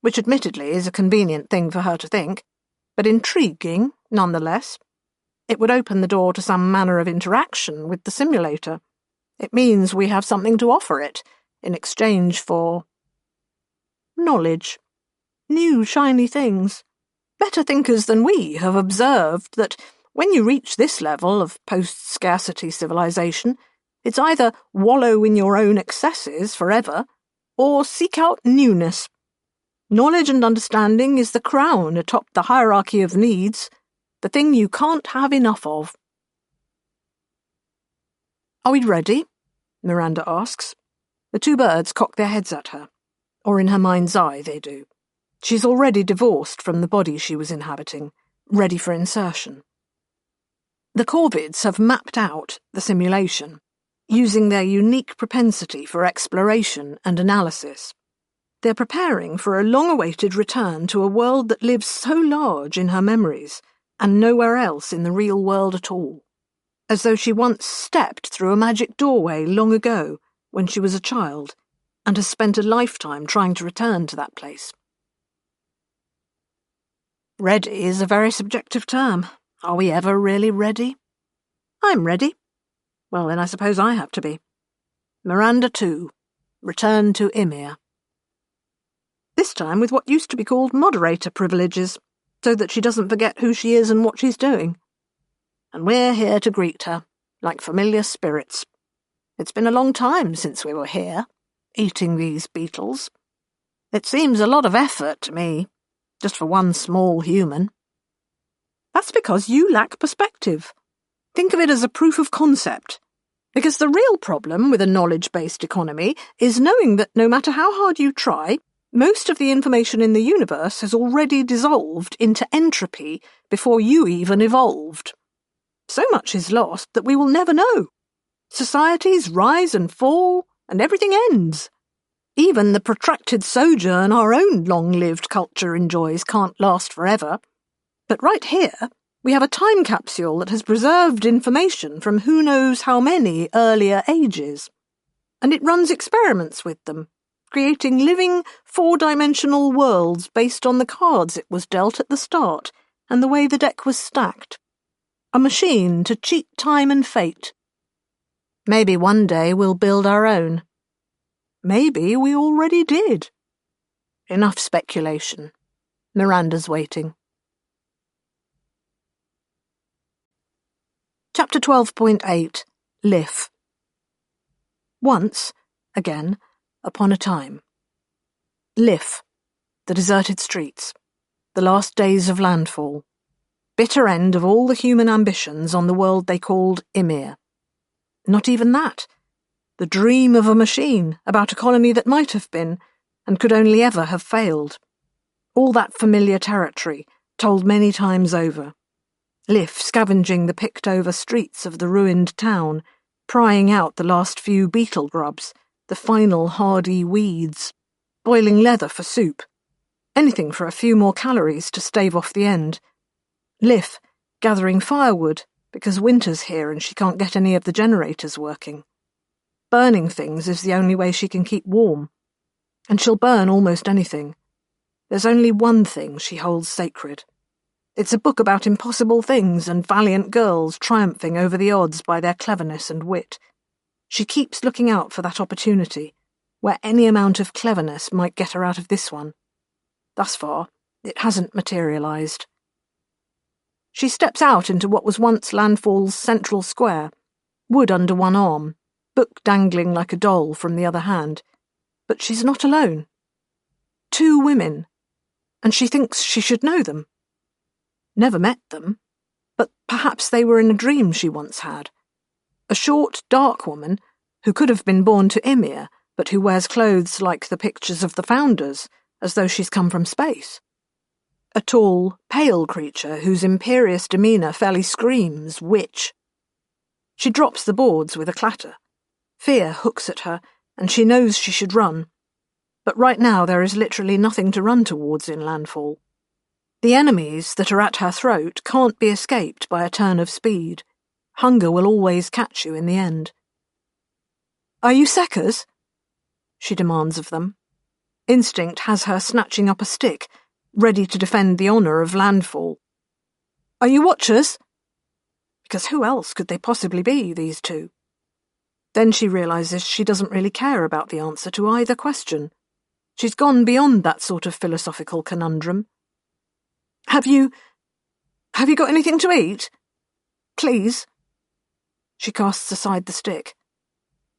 which admittedly is a convenient thing for her to think, but intriguing nonetheless. It would open the door to some manner of interaction with the simulator. It means we have something to offer it in exchange for knowledge, new shiny things. Better thinkers than we have observed that when you reach this level of post-scarcity civilization, it's either wallow in your own excesses forever or seek out newness. Knowledge and understanding is the crown atop the hierarchy of needs, the thing you can't have enough of. Are we ready? Miranda asks. The two birds cock their heads at her, or in her mind's eye they do. She's already divorced from the body she was inhabiting, ready for insertion. The Corvids have mapped out the simulation, using their unique propensity for exploration and analysis. They're preparing for a long-awaited return to a world that lives so large in her memories, and nowhere else in the real world at all, as though she once stepped through a magic doorway long ago, when she was a child, and has spent a lifetime trying to return to that place. Ready is a very subjective term. Are we ever really ready? I'm ready. Well, then I suppose I have to be. Miranda 2. Return to Ymir. This time with what used to be called moderator privileges, so that she doesn't forget who she is and what she's doing. And we're here to greet her, like familiar spirits. It's been a long time since we were here, eating these beetles. It seems a lot of effort to me, just for one small human. That's because you lack perspective. Think of it as a proof of concept. Because the real problem with a knowledge-based economy is knowing that no matter how hard you try, most of the information in the universe has already dissolved into entropy before you even evolved. So much is lost that we will never know. Societies rise and fall, and everything ends. Even the protracted sojourn our own long-lived culture enjoys can't last forever. But right here, we have a time capsule that has preserved information from who knows how many earlier ages. And it runs experiments with them, creating living, four-dimensional worlds based on the cards it was dealt at the start and the way the deck was stacked. A machine to cheat time and fate. Maybe one day we'll build our own. Maybe we already did. Enough speculation. Miranda's waiting. Chapter 12.8 Lif. Once, again, upon a time. Lif, the deserted streets, the last days of landfall, bitter end of all the human ambitions on the world they called Ymir. Not even that. The dream of a machine about a colony that might have been, and could only ever have failed. All that familiar territory, told many times over. Lif scavenging the picked-over streets of the ruined town, prying out the last few beetle grubs, the final hardy weeds, boiling leather for soup, anything for a few more calories to stave off the end. Lif gathering firewood because winter's here and she can't get any of the generators working. Burning things is the only way she can keep warm, and she'll burn almost anything. There's only one thing she holds sacred. It's a book about impossible things and valiant girls triumphing over the odds by their cleverness and wit. She keeps looking out for that opportunity, where any amount of cleverness might get her out of this one. Thus far, it hasn't materialized. She steps out into what was once Landfall's central square, wood under one arm, book dangling like a doll from the other hand. But she's not alone. 2 women, and she thinks she should know them. Never met them, but perhaps they were in a dream she once had. A short, dark woman, who could have been born to Ymir, but who wears clothes like the pictures of the founders, as though she's come from space. A tall, pale creature whose imperious demeanour fairly screams witch. She drops the boards with a clatter. Fear hooks at her, and she knows she should run. But right now there is literally nothing to run towards in Landfall. The enemies that are at her throat can't be escaped by a turn of speed. Hunger will always catch you in the end. "Are you Seckers?" she demands of them. Instinct has her snatching up a stick, ready to defend the honour of Landfall. "Are you Watchers?" Because who else could they possibly be, these 2? Then she realises she doesn't really care about the answer to either question. She's gone beyond that sort of philosophical conundrum. Have you got anything to eat? Please?" She casts aside the stick.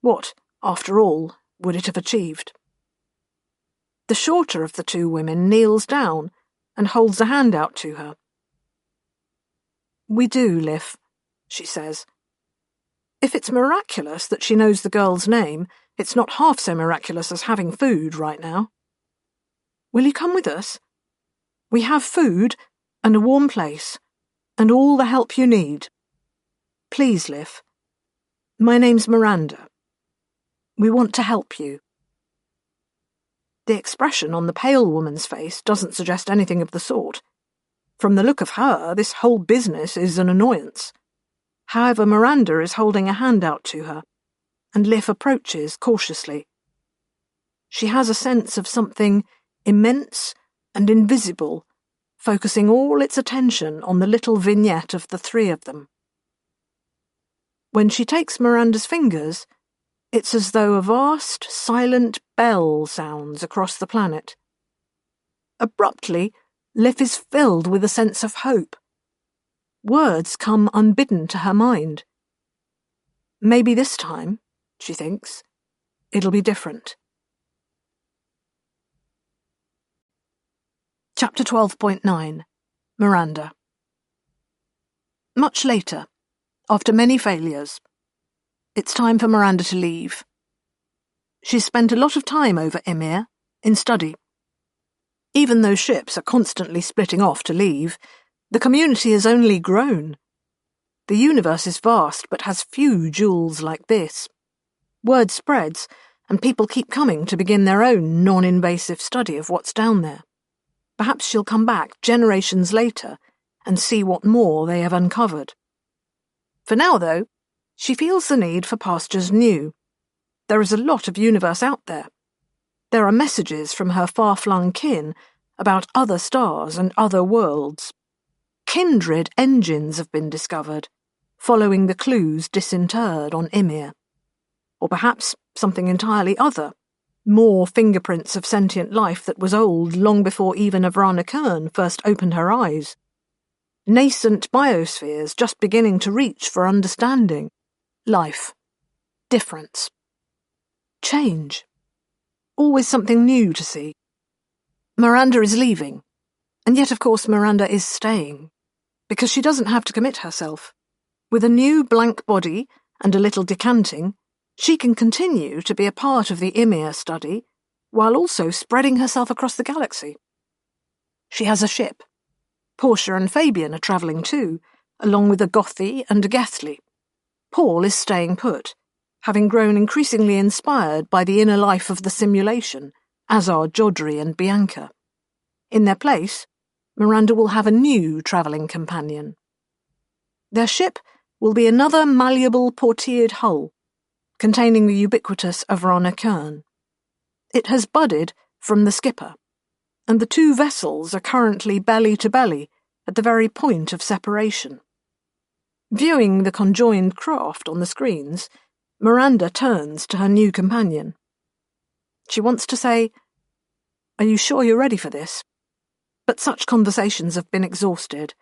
What, after all, would it have achieved? The shorter of the 2 women kneels down and holds a hand out to her. "We do, Lif," she says. If it's miraculous that she knows the girl's name, it's not half so miraculous as having food right now. "Will you come with us? We have food and a warm place and all the help you need. Please, Lif. My name's Miranda. We want to help you." The expression on the pale woman's face doesn't suggest anything of the sort. From the look of her, this whole business is an annoyance. However, Miranda is holding a hand out to her, and Lif approaches cautiously. She has a sense of something immense and invisible, focusing all its attention on the little vignette of the 3 of them. When she takes Miranda's fingers, it's as though a vast, silent bell sounds across the planet. Abruptly, Lif is filled with a sense of hope. Words come unbidden to her mind. Maybe this time, she thinks, it'll be different. Chapter 12.9 Miranda. Much later, after many failures, it's time for Miranda to leave. She's spent a lot of time over Ymir, in study. Even though ships are constantly splitting off to leave, the community has only grown. The universe is vast but has few jewels like this. Word spreads, and people keep coming to begin their own non-invasive study of what's down there. Perhaps she'll come back generations later and see what more they have uncovered. For now, though, she feels the need for pastures new. There is a lot of universe out there. There are messages from her far-flung kin about other stars and other worlds. Kindred engines have been discovered, following the clues disinterred on Ymir. Or perhaps something entirely other. More fingerprints of sentient life that was old long before even Avrana Kern first opened her eyes. Nascent biospheres just beginning to reach for understanding. Life. Difference. Change. Always something new to see. Miranda is leaving, and yet of course Miranda is staying, because she doesn't have to commit herself. With a new blank body and a little decanting, she can continue to be a part of the Ymir study, while also spreading herself across the galaxy. She has a ship. Portia and Fabian are travelling too, along with a Gothi and a Gethly. Paul is staying put, having grown increasingly inspired by the inner life of the simulation, as are Jodri and Bianca. In their place, Miranda will have a new travelling companion. Their ship will be another malleable portiered hull, containing the ubiquitous Avrana Kern. It has budded from the skipper, and the two vessels are currently belly to belly at the very point of separation. Viewing the conjoined craft on the screens, Miranda turns to her new companion. She wants to say, "Are you sure you're ready for this?" But such conversations have been exhausted,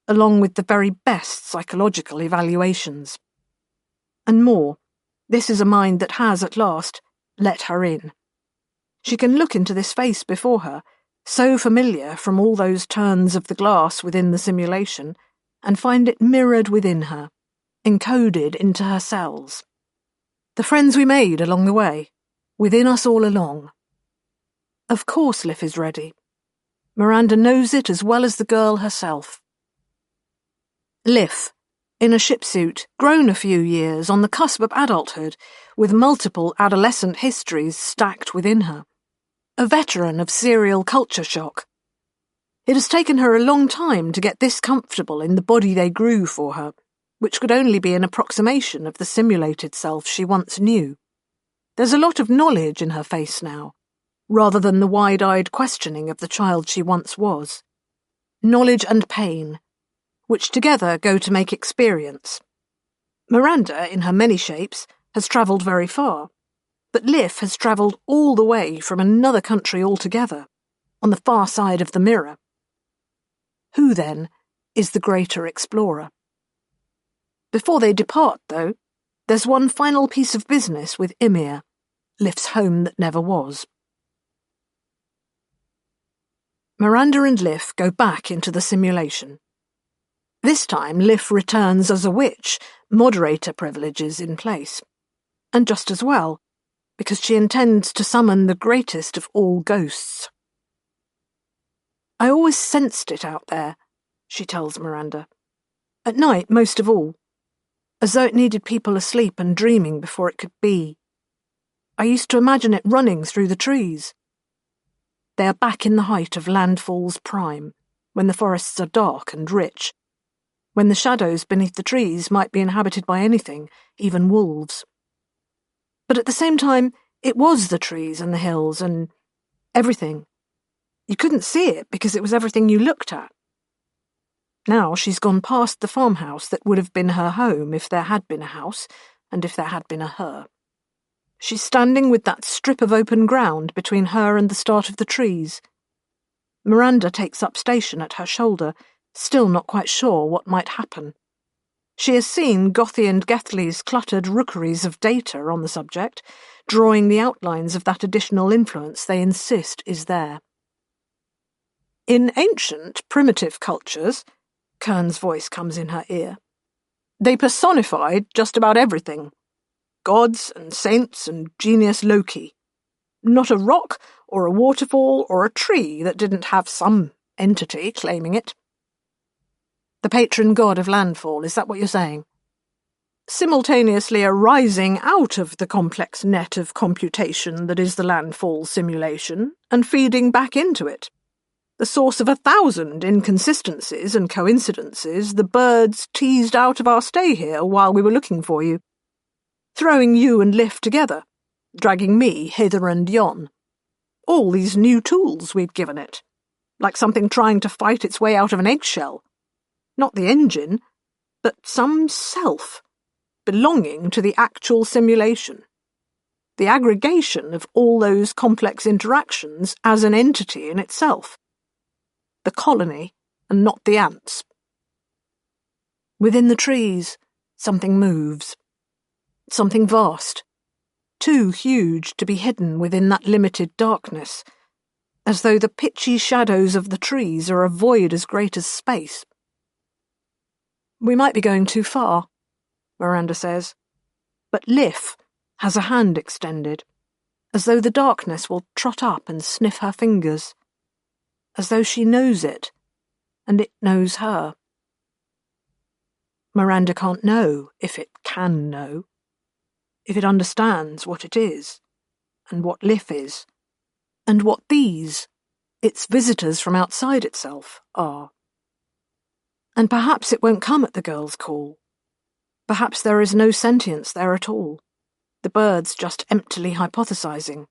along with the very best psychological evaluations. And more. This is a mind that has, at last, let her in. She can look into this face before her, so familiar from all those turns of the glass within the simulation, and find it mirrored within her, encoded into her cells. The friends we made along the way, within us all along. Of course Liv is ready. Miranda knows it as well as the girl herself. Liv, in a shipsuit, grown a few years, on the cusp of adulthood, with multiple adolescent histories stacked within her. A veteran of serial culture shock. It has taken her a long time to get this comfortable in the body they grew for her, which could only be an approximation of the simulated self she once knew. There's a lot of knowledge in her face now, rather than the wide-eyed questioning of the child she once was. Knowledge and pain, which together go to make experience. Miranda, in her many shapes, has travelled very far, but Liv has travelled all the way from another country altogether, on the far side of the mirror. Who, then, is the greater explorer? Before they depart, though, there's one final piece of business with Ymir, Liv's home that never was. Miranda and Liv go back into the simulation. This time Liv returns as a witch, moderator privileges in place. And just as well, because she intends to summon the greatest of all ghosts. "I always sensed it out there," she tells Miranda. "At night, most of all. As though it needed people asleep and dreaming before it could be. I used to imagine it running through the trees." They are back in the height of landfall's prime, when the forests are dark and rich, when the shadows beneath the trees might be inhabited by anything, even wolves. But at the same time, it was the trees and the hills and everything. You couldn't see it because it was everything you looked at. Now she's gone past the farmhouse that would have been her home if there had been a house, and if there had been a her. She's standing with that strip of open ground between her and the start of the trees. Miranda takes up station at her shoulder, still not quite sure what might happen. She has seen Gothi and Gethly's cluttered rookeries of data on the subject, drawing the outlines of that additional influence they insist is there. In ancient, primitive cultures, Kern's voice comes in her ear, they personified just about everything. Gods and saints and genius Loki. Not a rock or a waterfall or a tree that didn't have some entity claiming it. The patron god of landfall, is that what you're saying? Simultaneously arising out of the complex net of computation that is the landfall simulation and feeding back into it. The source of 1,000 inconsistencies and coincidences the birds teased out of our stay here while we were looking for you. Throwing you and Liff together, dragging me hither and yon. All these new tools we'd given it, like something trying to fight its way out of an eggshell. Not the engine, but some self, belonging to the actual simulation. The aggregation of all those complex interactions as an entity in itself. The colony, and not the ants. Within the trees, something moves. Something vast, too huge to be hidden within that limited darkness, as though the pitchy shadows of the trees are a void as great as space. We might be going too far, Miranda says, but Liff has a hand extended, as though the darkness will trot up and sniff her fingers, as though she knows it, and it knows her. Miranda can't know if it can know, if it understands what it is, and what Liff is, and what these, its visitors from outside itself, are. And perhaps it won't come at the girl's call. Perhaps there is no sentience there at all, the birds just emptily hypothesizing.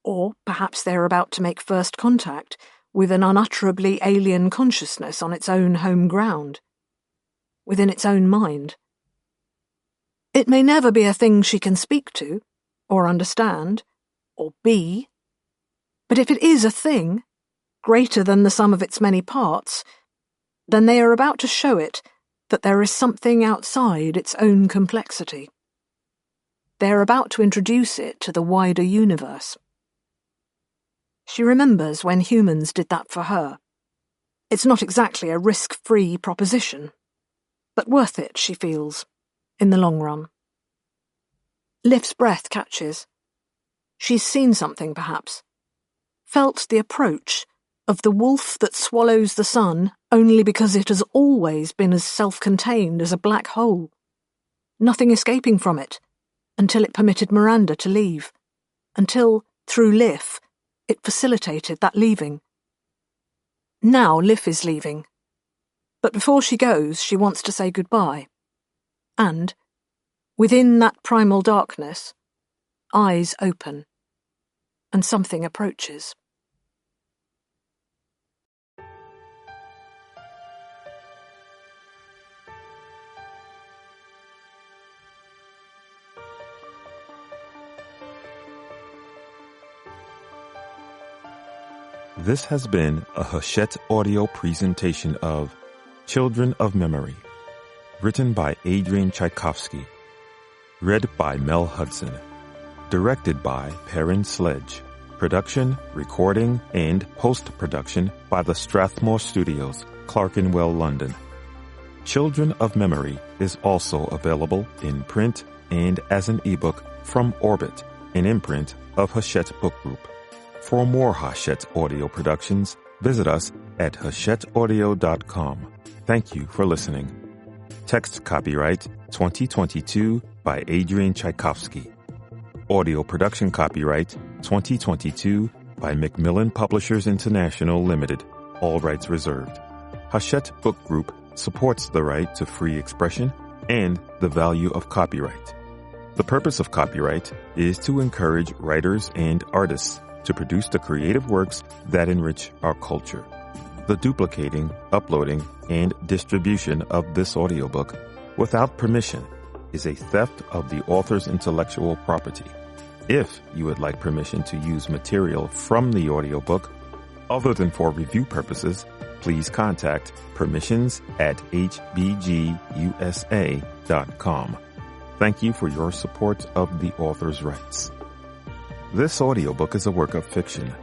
Or perhaps they are about to make first contact with an unutterably alien consciousness on its own home ground, within its own mind. It may never be a thing she can speak to, or understand, or be, but if it is a thing, greater than the sum of its many parts, then they are about to show it that there is something outside its own complexity. They are about to introduce it to the wider universe. She remembers when humans did that for her. It's not exactly a risk-free proposition, but worth it, she feels, in the long run. Liff's breath catches. She's seen something, perhaps. Felt the approach of the wolf that swallows the sun only because it has always been as self-contained as a black hole. Nothing escaping from it, until it permitted Miranda to leave. Until, through Liff, it facilitated that leaving. Now Liff is leaving. But before she goes, she wants to say goodbye. And, within that primal darkness, eyes open, and something approaches. This has been a Hachette audio presentation of Children of Memory, written by Adrian Tchaikovsky, read by Mel Hudson, directed by Perrin Sledge, production, recording, and post-production by the Strathmore Studios, Clerkenwell, London. Children of Memory is also available in print and as an ebook from Orbit, an imprint of Hachette Book Group. For more Hachette audio productions, visit us at hachetteaudio.com. Thank you for listening. Text copyright 2022 by Adrian Tchaikovsky. Audio production copyright 2022 by Macmillan Publishers International Limited. All rights reserved. Hachette Book Group supports the right to free expression and the value of copyright. The purpose of copyright is to encourage writers and artists to produce the creative works that enrich our culture. The duplicating, uploading, and distribution of this audiobook without permission is a theft of the author's intellectual property. If you would like permission to use material from the audiobook, other than for review purposes, please contact permissions@hbgusa.com. Thank you for your support of the author's rights. This audiobook is a work of fiction.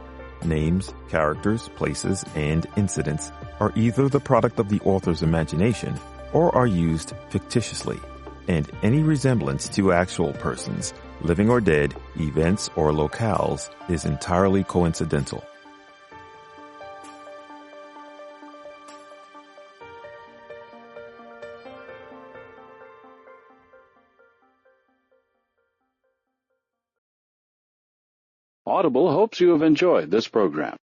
Names, characters, places, and incidents are either the product of the author's imagination or are used fictitiously, and any resemblance to actual persons, living or dead, events, or locales is entirely coincidental. Audible hopes you have enjoyed this program.